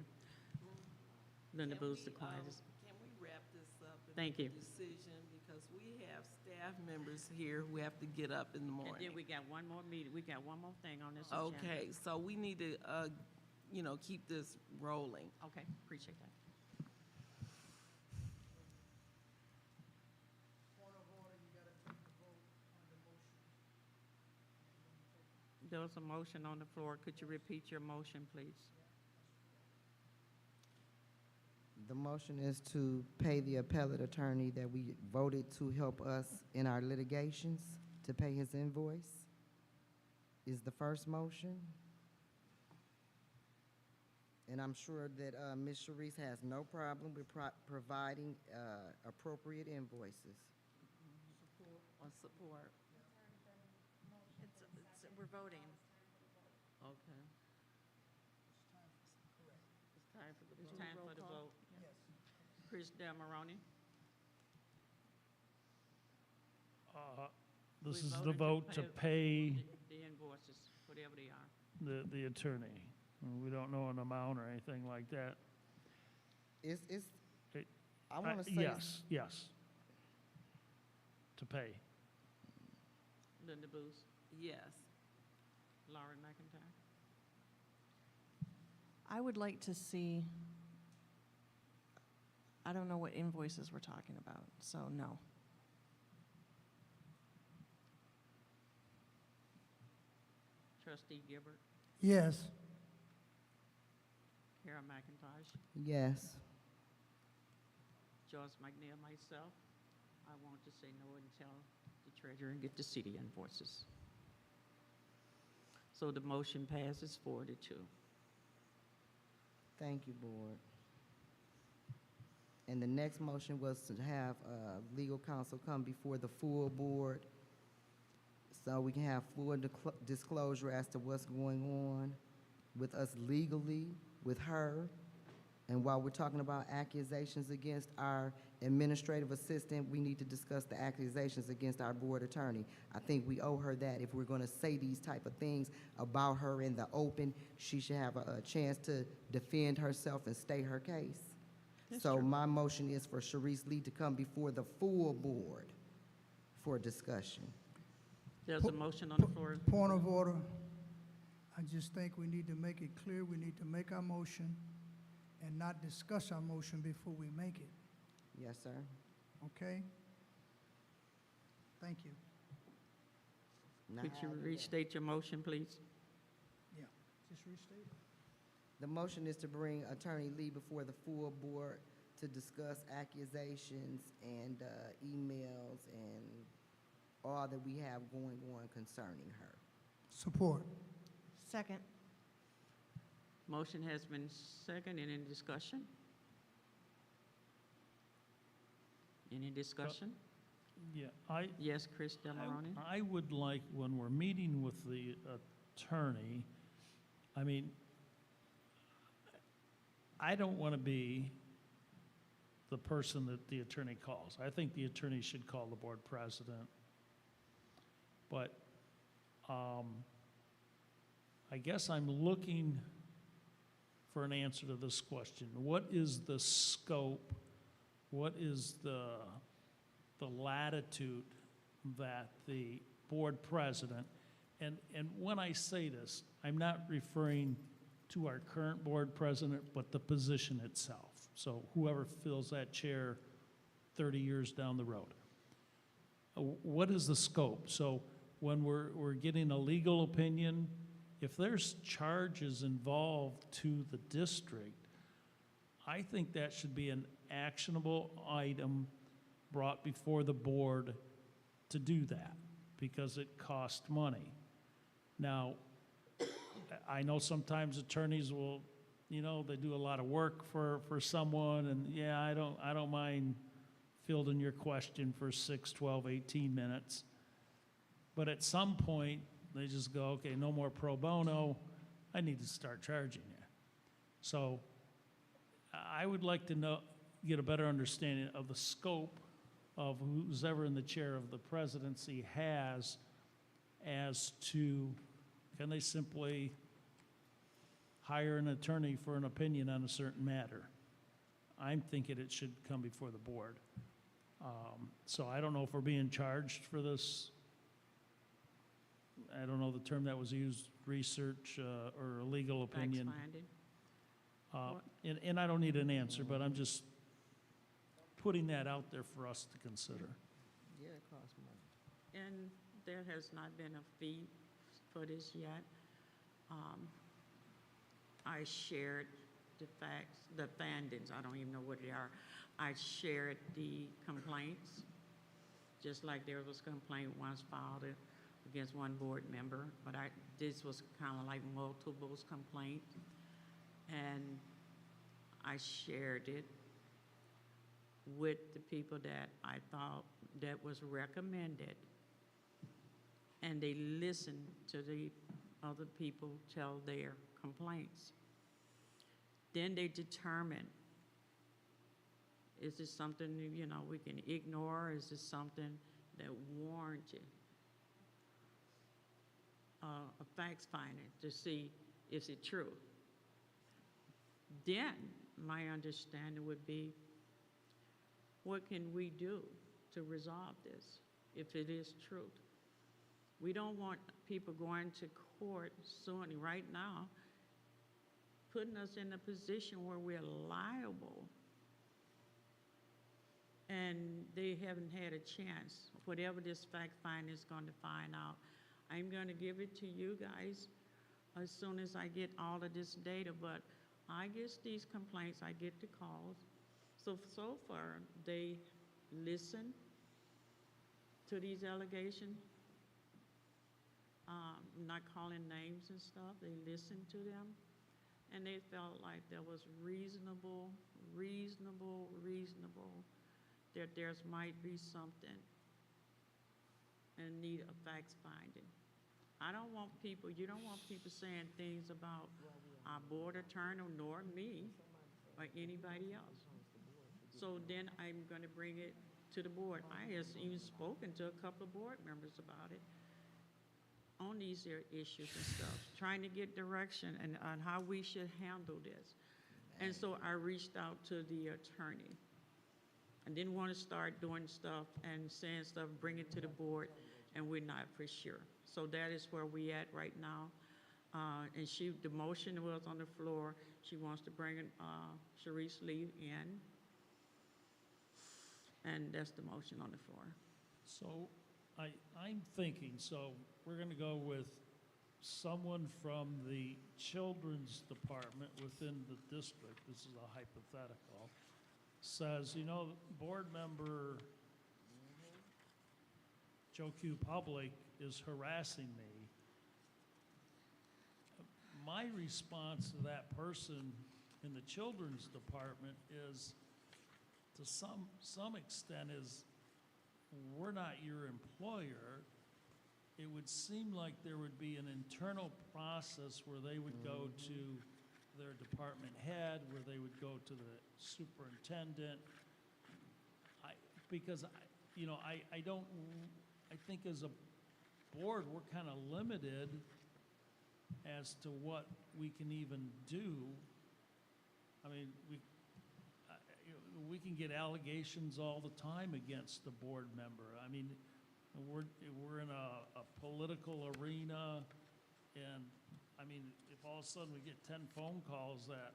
Linda Booth, the quietest. Can we wrap this up and Thank make you. a decision? Because we have staff members here who have to get up in the And morning. then we got one more meeting, we got one more thing on this agenda. Okay, so we need to, keep this rolling. Okay, appreciate that. There was a motion on the floor. Could you repeat your motion, please? The motion is to pay the appellate attorney that we voted to help us in our litigations, to pay his invoice, is the first motion. And I'm sure that Ms. Sharice has no problem with providing appropriate invoices. On support. We're voting. Okay. It's time for the vote. Chris Del Moroni? This We is the voted vote to pay The invoices, whatever they are. the attorney. We don't know an amount or anything like that. It's, It- I want to say. Yes. To pay. Linda Booth, Yes. Lauren McIntyre? I would like to see, I don't know what invoices we're talking about, so no. Trustee Gilbert, Yes. Kara McIntosh, Yes. Joyce McNeil, myself. I want to say no until the treasurer and get to see the invoices. So the motion passes 4-2. Thank you, Board. And the next motion was to have legal counsel come before the full board so we can have full disclosure as to what's going on with us legally, with her. And while we're talking about accusations against our administrative assistant, we need to discuss the accusations against our board attorney. I think we owe her that. If we're going to say these type of things about her in the open, she should have a chance to defend herself and state her case. So my motion is for Sharice Lee to come before the full board for discussion. There's a motion on the floor. Point of order. I just think we need to make it clear, we need to make our motion and not discuss our motion before we make it, Yes, sir. okay? Thank you. Could you restate your motion, please? Yeah, just restate it. The motion is to bring Attorney Lee before the full board to discuss accusations and emails and all that we have going on concerning her. Support. Second. Motion has been seconded. Any discussion? Any discussion? Yeah, Yes, Chris Delaroni? I would like, when we're meeting with the attorney, I mean, I don't want to be the person that the attorney calls. I think the attorney should call the board president. But I guess I'm looking for an answer to this question. What is the scope? What is the latitude that the board president, and when I say this, I'm not referring to our current board president, but the position itself. So whoever fills that chair 30 years down the road. What is the scope? So when we're getting a legal opinion, if there's charges involved to the district, I think that should be an actionable item brought before the board to do that, because it costs money. Now, I know sometimes attorneys will, you know, they do a lot of work for someone, and yeah, I don't mind fielding your question for 6, 12, 18 minutes. But at some point, they just go, okay, no more pro bono, I need to start charging you. So I would like to get a better understanding of the scope of who's ever in the chair of the presidency has as to, can they simply hire an attorney for an opinion on a certain matter? I'm thinking it should come before the board. So I don't know if we're being charged for this. I don't know the term that was used, research or a legal opinion. Fact-finding. And I don't need an answer, but I'm just putting that out there for us to consider. Yeah, it costs money. And there has not been a fee for this yet. I shared the facts, the findings, I don't even know what they are. I shared the complaints, just like there was a complaint once filed against one board member, but this was kind of like multiple complaints. And I shared it with the people that I thought that was recommended. And they listened to the other people tell their complaints. Then they determined, is this something, you know, we can ignore? Is this something that warranted a facts finding to see is it true? Then my understanding would be, what can we do to resolve this if it is true? We don't want people going to court suing right now, putting us in a position where we're liable and they haven't had a chance. Whatever this fact find is going to find out, I'm going to give it to you guys as soon as I get all of this data, but I get these complaints, I get the calls. So far, they listen to these allegations, not calling names and stuff. They listened to them, and they felt like there was reasonable, that there's might be something and need a facts finding. I don't want people, you don't want people saying things about our board attorney nor me or anybody else. So then I'm going to bring it to the board. I have even spoken to a couple of board members about it on these issues and stuff, trying to get direction and on how we should handle this. And so I reached out to the attorney. I didn't want to start doing stuff and saying stuff, bring it to the board, and we're not for sure. So that is where we at right now. And the motion was on the floor. She wants to bring Sharice Lee in. And that's the motion on the floor. So I'm thinking, so we're going to go with someone from the children's department within the district, this is a hypothetical, says, you know, board member Joe Q. Public is harassing me. My response to that person in the children's department is, to some extent, is we're not your employer, it would seem like there would be an internal process where they would go to their department head, where they would go to the superintendent. Because I think as a board, we're kind of limited as to what we can even do. I mean, we can get allegations all the time against the board member. I mean, we're in a political arena, and I mean, if all of a sudden we get 10 phone calls that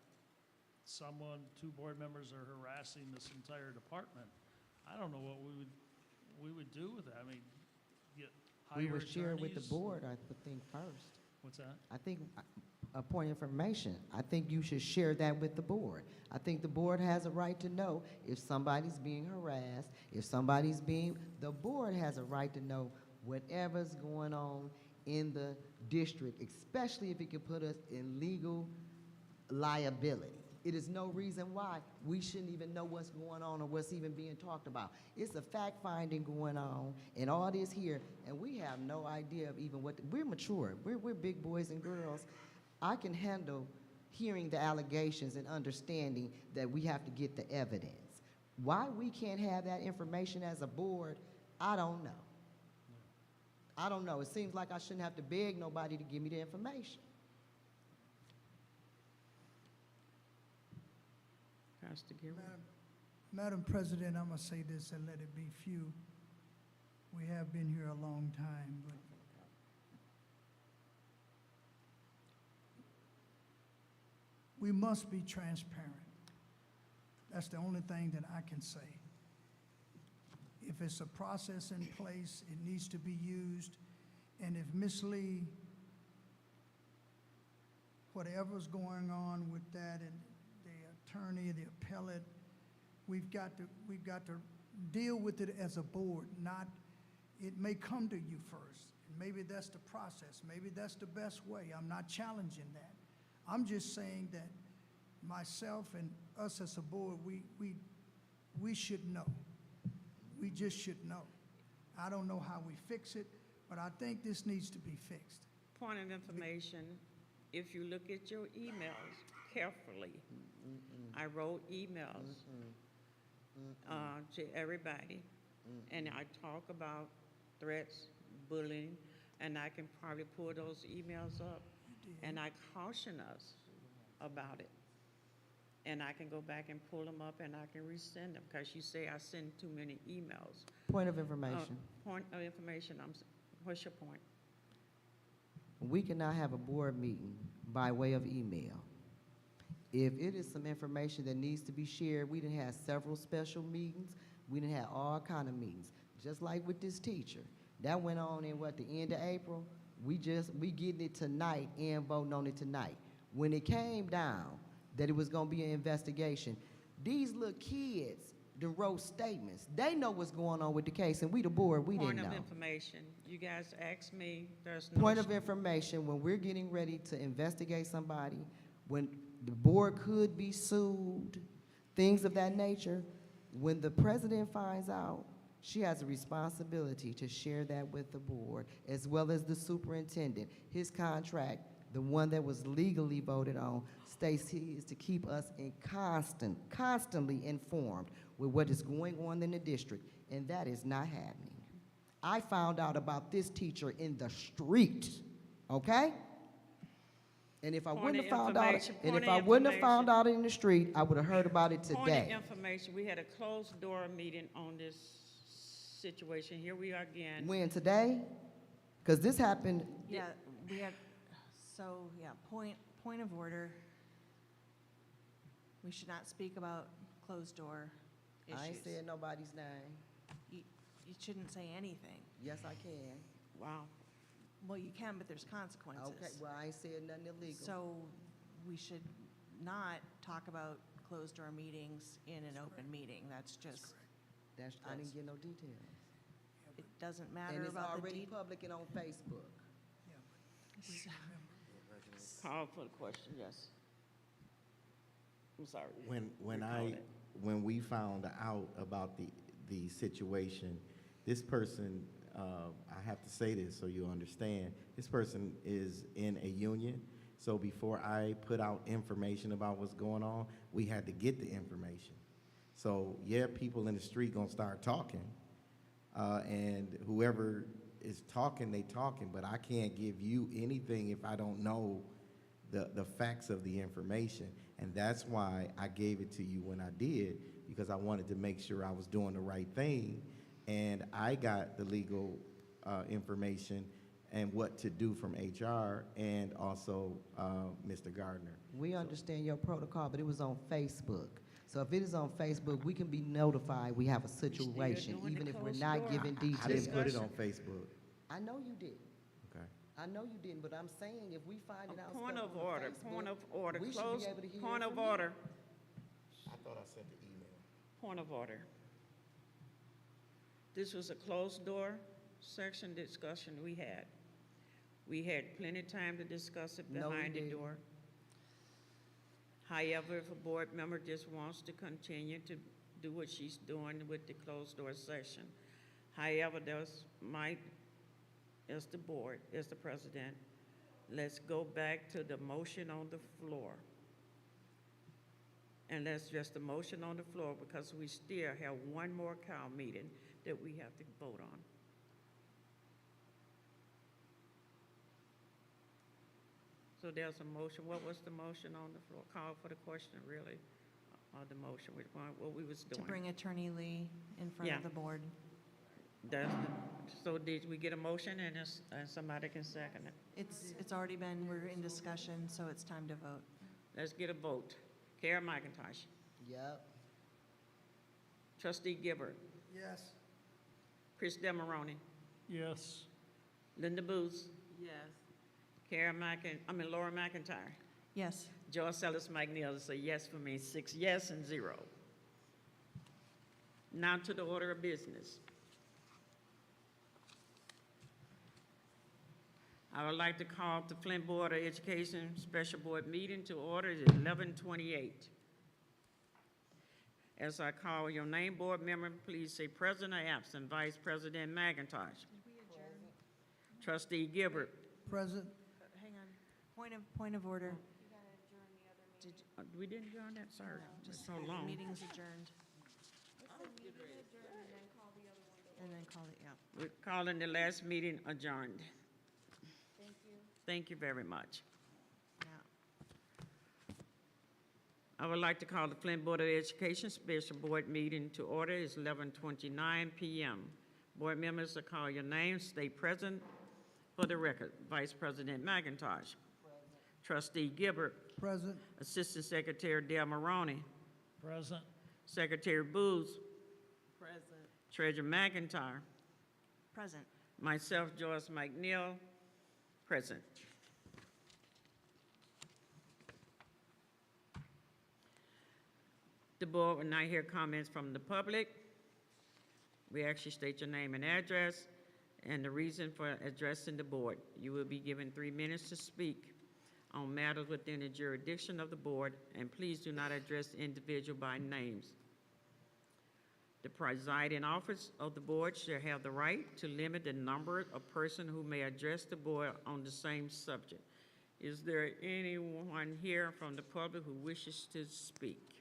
two board members are harassing this entire department, I don't know what we would do with that. I mean, We hire would share it with the attorneys? board, I would think, first. What's that? I think, a point of information, I think you should share that with the board. I think the board has a right to know if somebody's being harassed, if the board has a right to know whatever's going on in the district, especially if it could put us in legal liability. It is no reason why we shouldn't even know what's going on or what's even being talked about. It's a fact-finding going on and all this here, and we have no idea of even we're mature. We're big boys and girls. I can handle hearing the allegations and understanding that we have to get the evidence. Why we can't have that information as a board, I don't know. I don't know. It seems like I shouldn't have to beg nobody to give me the information. Pastor Gary. Madam President, I'm gonna say this and let it be few. We have been here a long time, but we must be transparent. That's the only thing that I can say. If it's a process in place, it needs to be used. And if Ms. Lee, whatever's going on with that, and the attorney, the appellate, we've got to deal with it as a board, not, it may come to you first. Maybe that's the process. Maybe that's the best way. I'm not challenging that. I'm just saying that myself and us as a board, we should know. We just should know. I don't know how we fix it, but I think this needs to be fixed. Point of information, if you look at your emails carefully, I wrote emails to everybody, and I talk about threats, bullying, and I can probably pull those emails up, and I caution us about it. And I can go back and pull them up and I can resend them, because you say I send too many emails. Point of information. Point of information, what's your point? We cannot have a board meeting by way of email. If it is some information that needs to be shared, we done had several special meetings. We done had all kind of meetings. Just like with this teacher. That went on in the end of April? We getting it tonight and voting on it tonight. When it came down that it was gonna be an investigation, these little kids done wrote statements. They know what's going on with the case, and we the board, we didn't know. Point of information, you guys asked me, there's no. Point of information, when we're getting ready to investigate somebody, when the board could be sued, things of that nature, when the president finds out, she has a responsibility to share that with the board, as well as the superintendent. His contract, the one that was legally voted on, states he is to keep us in constantly informed with what is going on in the district, and that is not happening. I found out about this teacher in the street, okay? And if I wouldn't have found out, in the street, I would have heard about it today. Point of information, we had a closed door meeting on this situation. Here we are again. When, today? Because this happened. Yeah, we have, point of order. We should not speak about closed door issues. I ain't saying nobody's name. You shouldn't say anything. Yes, I can. Wow. Well, you can, but there's consequences. Okay, well, I ain't saying nothing illegal. So we should not talk about closed door meetings in an open meeting. That's just. I didn't get no details. It doesn't matter And it's about already public and on Facebook. Call for the question, yes. I'm sorry. When we found out about the situation, this person, I have to say this so you understand, this person is in a union, so before I put out information about what's going on, we had to get the information. So yeah, people in the street gonna start talking, and whoever is talking, they talking, but I can't give you anything if I don't know the facts of the information. And that's why I gave it to you when I did, because I wanted to make sure I was doing the right thing. And I got the legal information and what to do from HR and also Mr. Gardner. We understand your protocol, but it was on Facebook. So if it is on Facebook, we can be notified we have a situation, doing the even if we're closed not door. giving I didn't details. put it on Facebook. I know you did. Okay. I know you didn't, but I'm saying if we find it out. Point stuff of on order, Facebook, point of order, we should close, be able to hear point it of from you. order, I thought I sent the email. point of order. This was a closed door section discussion we had. We had plenty of time to discuss it No, we behind the didn't. door. However, if a board member just wants to continue to do what she's doing with the closed door session. However, as the board, as the president, let's go back to the motion on the floor. And that's just the motion on the floor because we still have one more cow meeting that we have to vote on. So there's a motion. What was the motion on the floor? Call for the question, really, or the motion, what we was To doing. bring Attorney Lee in front Yeah. of the board. So did we get a motion and somebody can second it? It's already been, we're in discussion, so it's time to vote. Let's get a vote. Kara McIntosh. Yep. Trustee Gibbard. Yes. Chris Demaroni. Yes. Linda Booth. Yes. Laura McIntyre. Yes. Joyce Ellis McNeil is a yes for me, 6 yes and 0. Now to the order of business. I would like to call the Flint Board of Education Special Board meeting to order at 11:28. As I call your name, board member, please say present or absent. Vice President McIntosh. Trustee Gibbard. Present. Hang on. Point of order. We didn't adjourn that, sorry. It's so The long. meeting's adjourned. And then call it, yeah. We're calling the last meeting adjourned. Thank you very much. I would like to call the Flint Board of Education Special Board meeting to order. It's 11:29 p.m. Board members, I call your name, state present for the record. Vice President McIntosh. Trustee Gibbard. Present. Assistant Secretary Del Maroney. Present. Secretary Booth. Present. Treasurer McIntyre. Present. Myself, Joyce McNeil, present. The board will now hear comments from the public. We actually state your name and address and the reason for addressing the board. You will be given 3 minutes to speak on matters within the jurisdiction of the board, and please do not address the individual by names. The presiding office of the board shall have the right to limit the number of persons who may address the board on the same subject. Is there anyone here from the public who wishes to speak?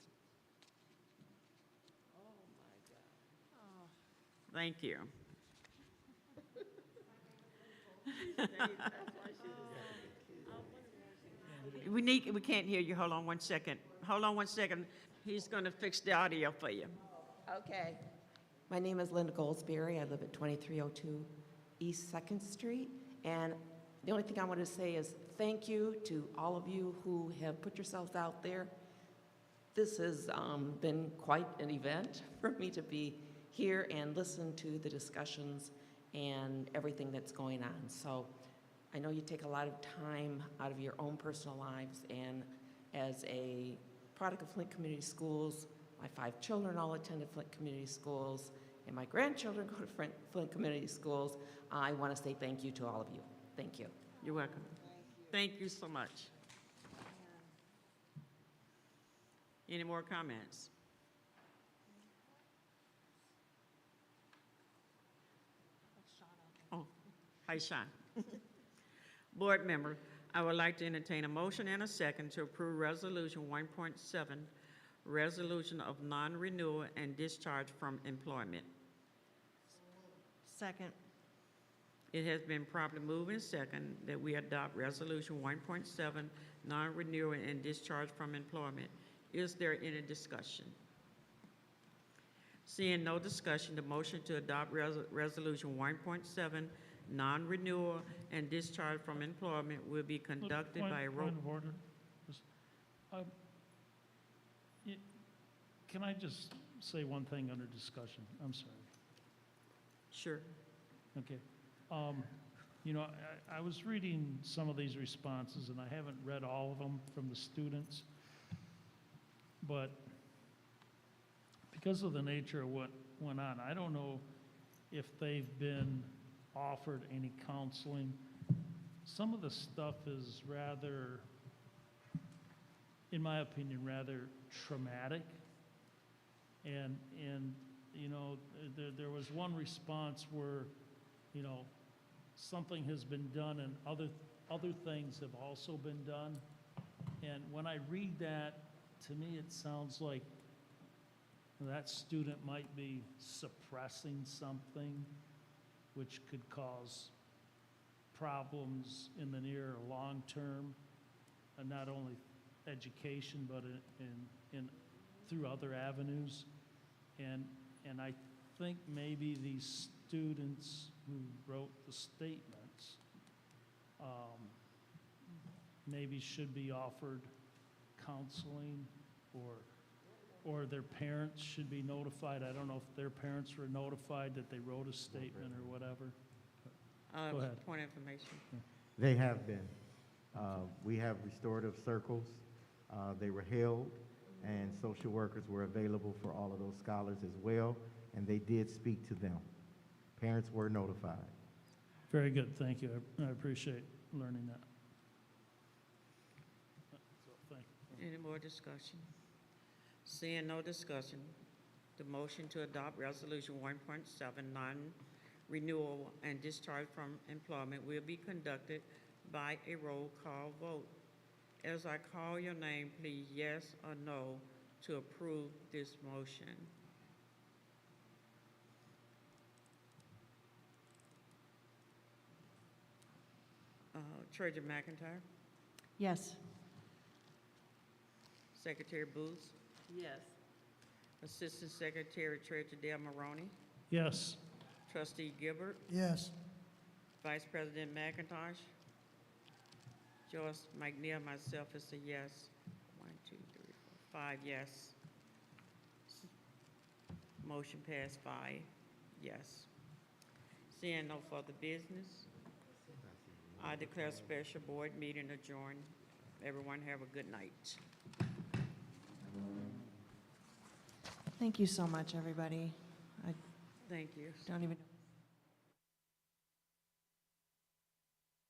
Thank you. We can't hear you. Hold on one second. Hold on one second. He's going to fix the audio for you. Okay. My name is Linda Goldsberry. I live at 2302 East 2nd Street. And the only thing I want to say is thank you to all of you who have put yourselves out there. This has been quite an event for me to be here and listen to the discussions and everything that's going on. So I know you take a lot of time out of your own personal lives, and as a product of Flint Community Schools, my 5 children all attended Flint Community Schools, and my grandchildren go to Flint Community Schools. I want to say thank you to all of you. Thank you. You're welcome. Thank you so much. Any more comments? Aisha. Board member, I would like to entertain a motion and a second to approve Resolution 1.7, resolution of non-renewal and discharge from employment. Second. It has been properly moved and second that we adopt Resolution 1.7, non-renewal and discharge from employment. Is there any discussion? Seeing no discussion, the motion to adopt Resolution 1.7, non-renewal and discharge from employment will be conducted by a roll. Point of order. Can I just say one thing under discussion? I'm sorry. Sure. Okay. You know, I was reading some of these responses, and I haven't read all of them from the students, but because of the nature of what went on, I don't know if they've been offered any counseling. Some of the stuff is rather, in my opinion, rather traumatic. And you know, there was one response where, you know, something has been done and other things have also been done. And when I read that, to me it sounds like that student might be suppressing something which could cause problems in the near or long term, and not only education, but in through other avenues. And I think maybe these students who wrote the statements maybe should be offered counseling, or their parents should be notified. I don't know if their parents were notified that they wrote a statement or whatever. Go ahead. Point of information. They have been. We have restorative circles. They were held, and social workers were available for all of those scholars as well, and they did speak to them. Parents were notified. Very good, thank you. I appreciate learning that. So, thank you. Any more discussion? Seeing no discussion, the motion to adopt Resolution 1.7, non-renewal and discharge from employment will be conducted by a roll call vote. As I call your name, please yes or no to approve this motion. Treasurer McIntyre, Yes. Secretary Booth, Yes. Assistant Secretary Treasurer Del Maroney, Yes. Trustee Gilbert, Yes. Vice President McIntosh, Joyce McNeil, myself is a yes. 1, 2, 3, 4, 5 yes. Motion passed 5 yes. Seeing no further business, I declare special board meeting adjourned. Everyone have a good night. Thank you so much, everybody. I Thank you. don't even.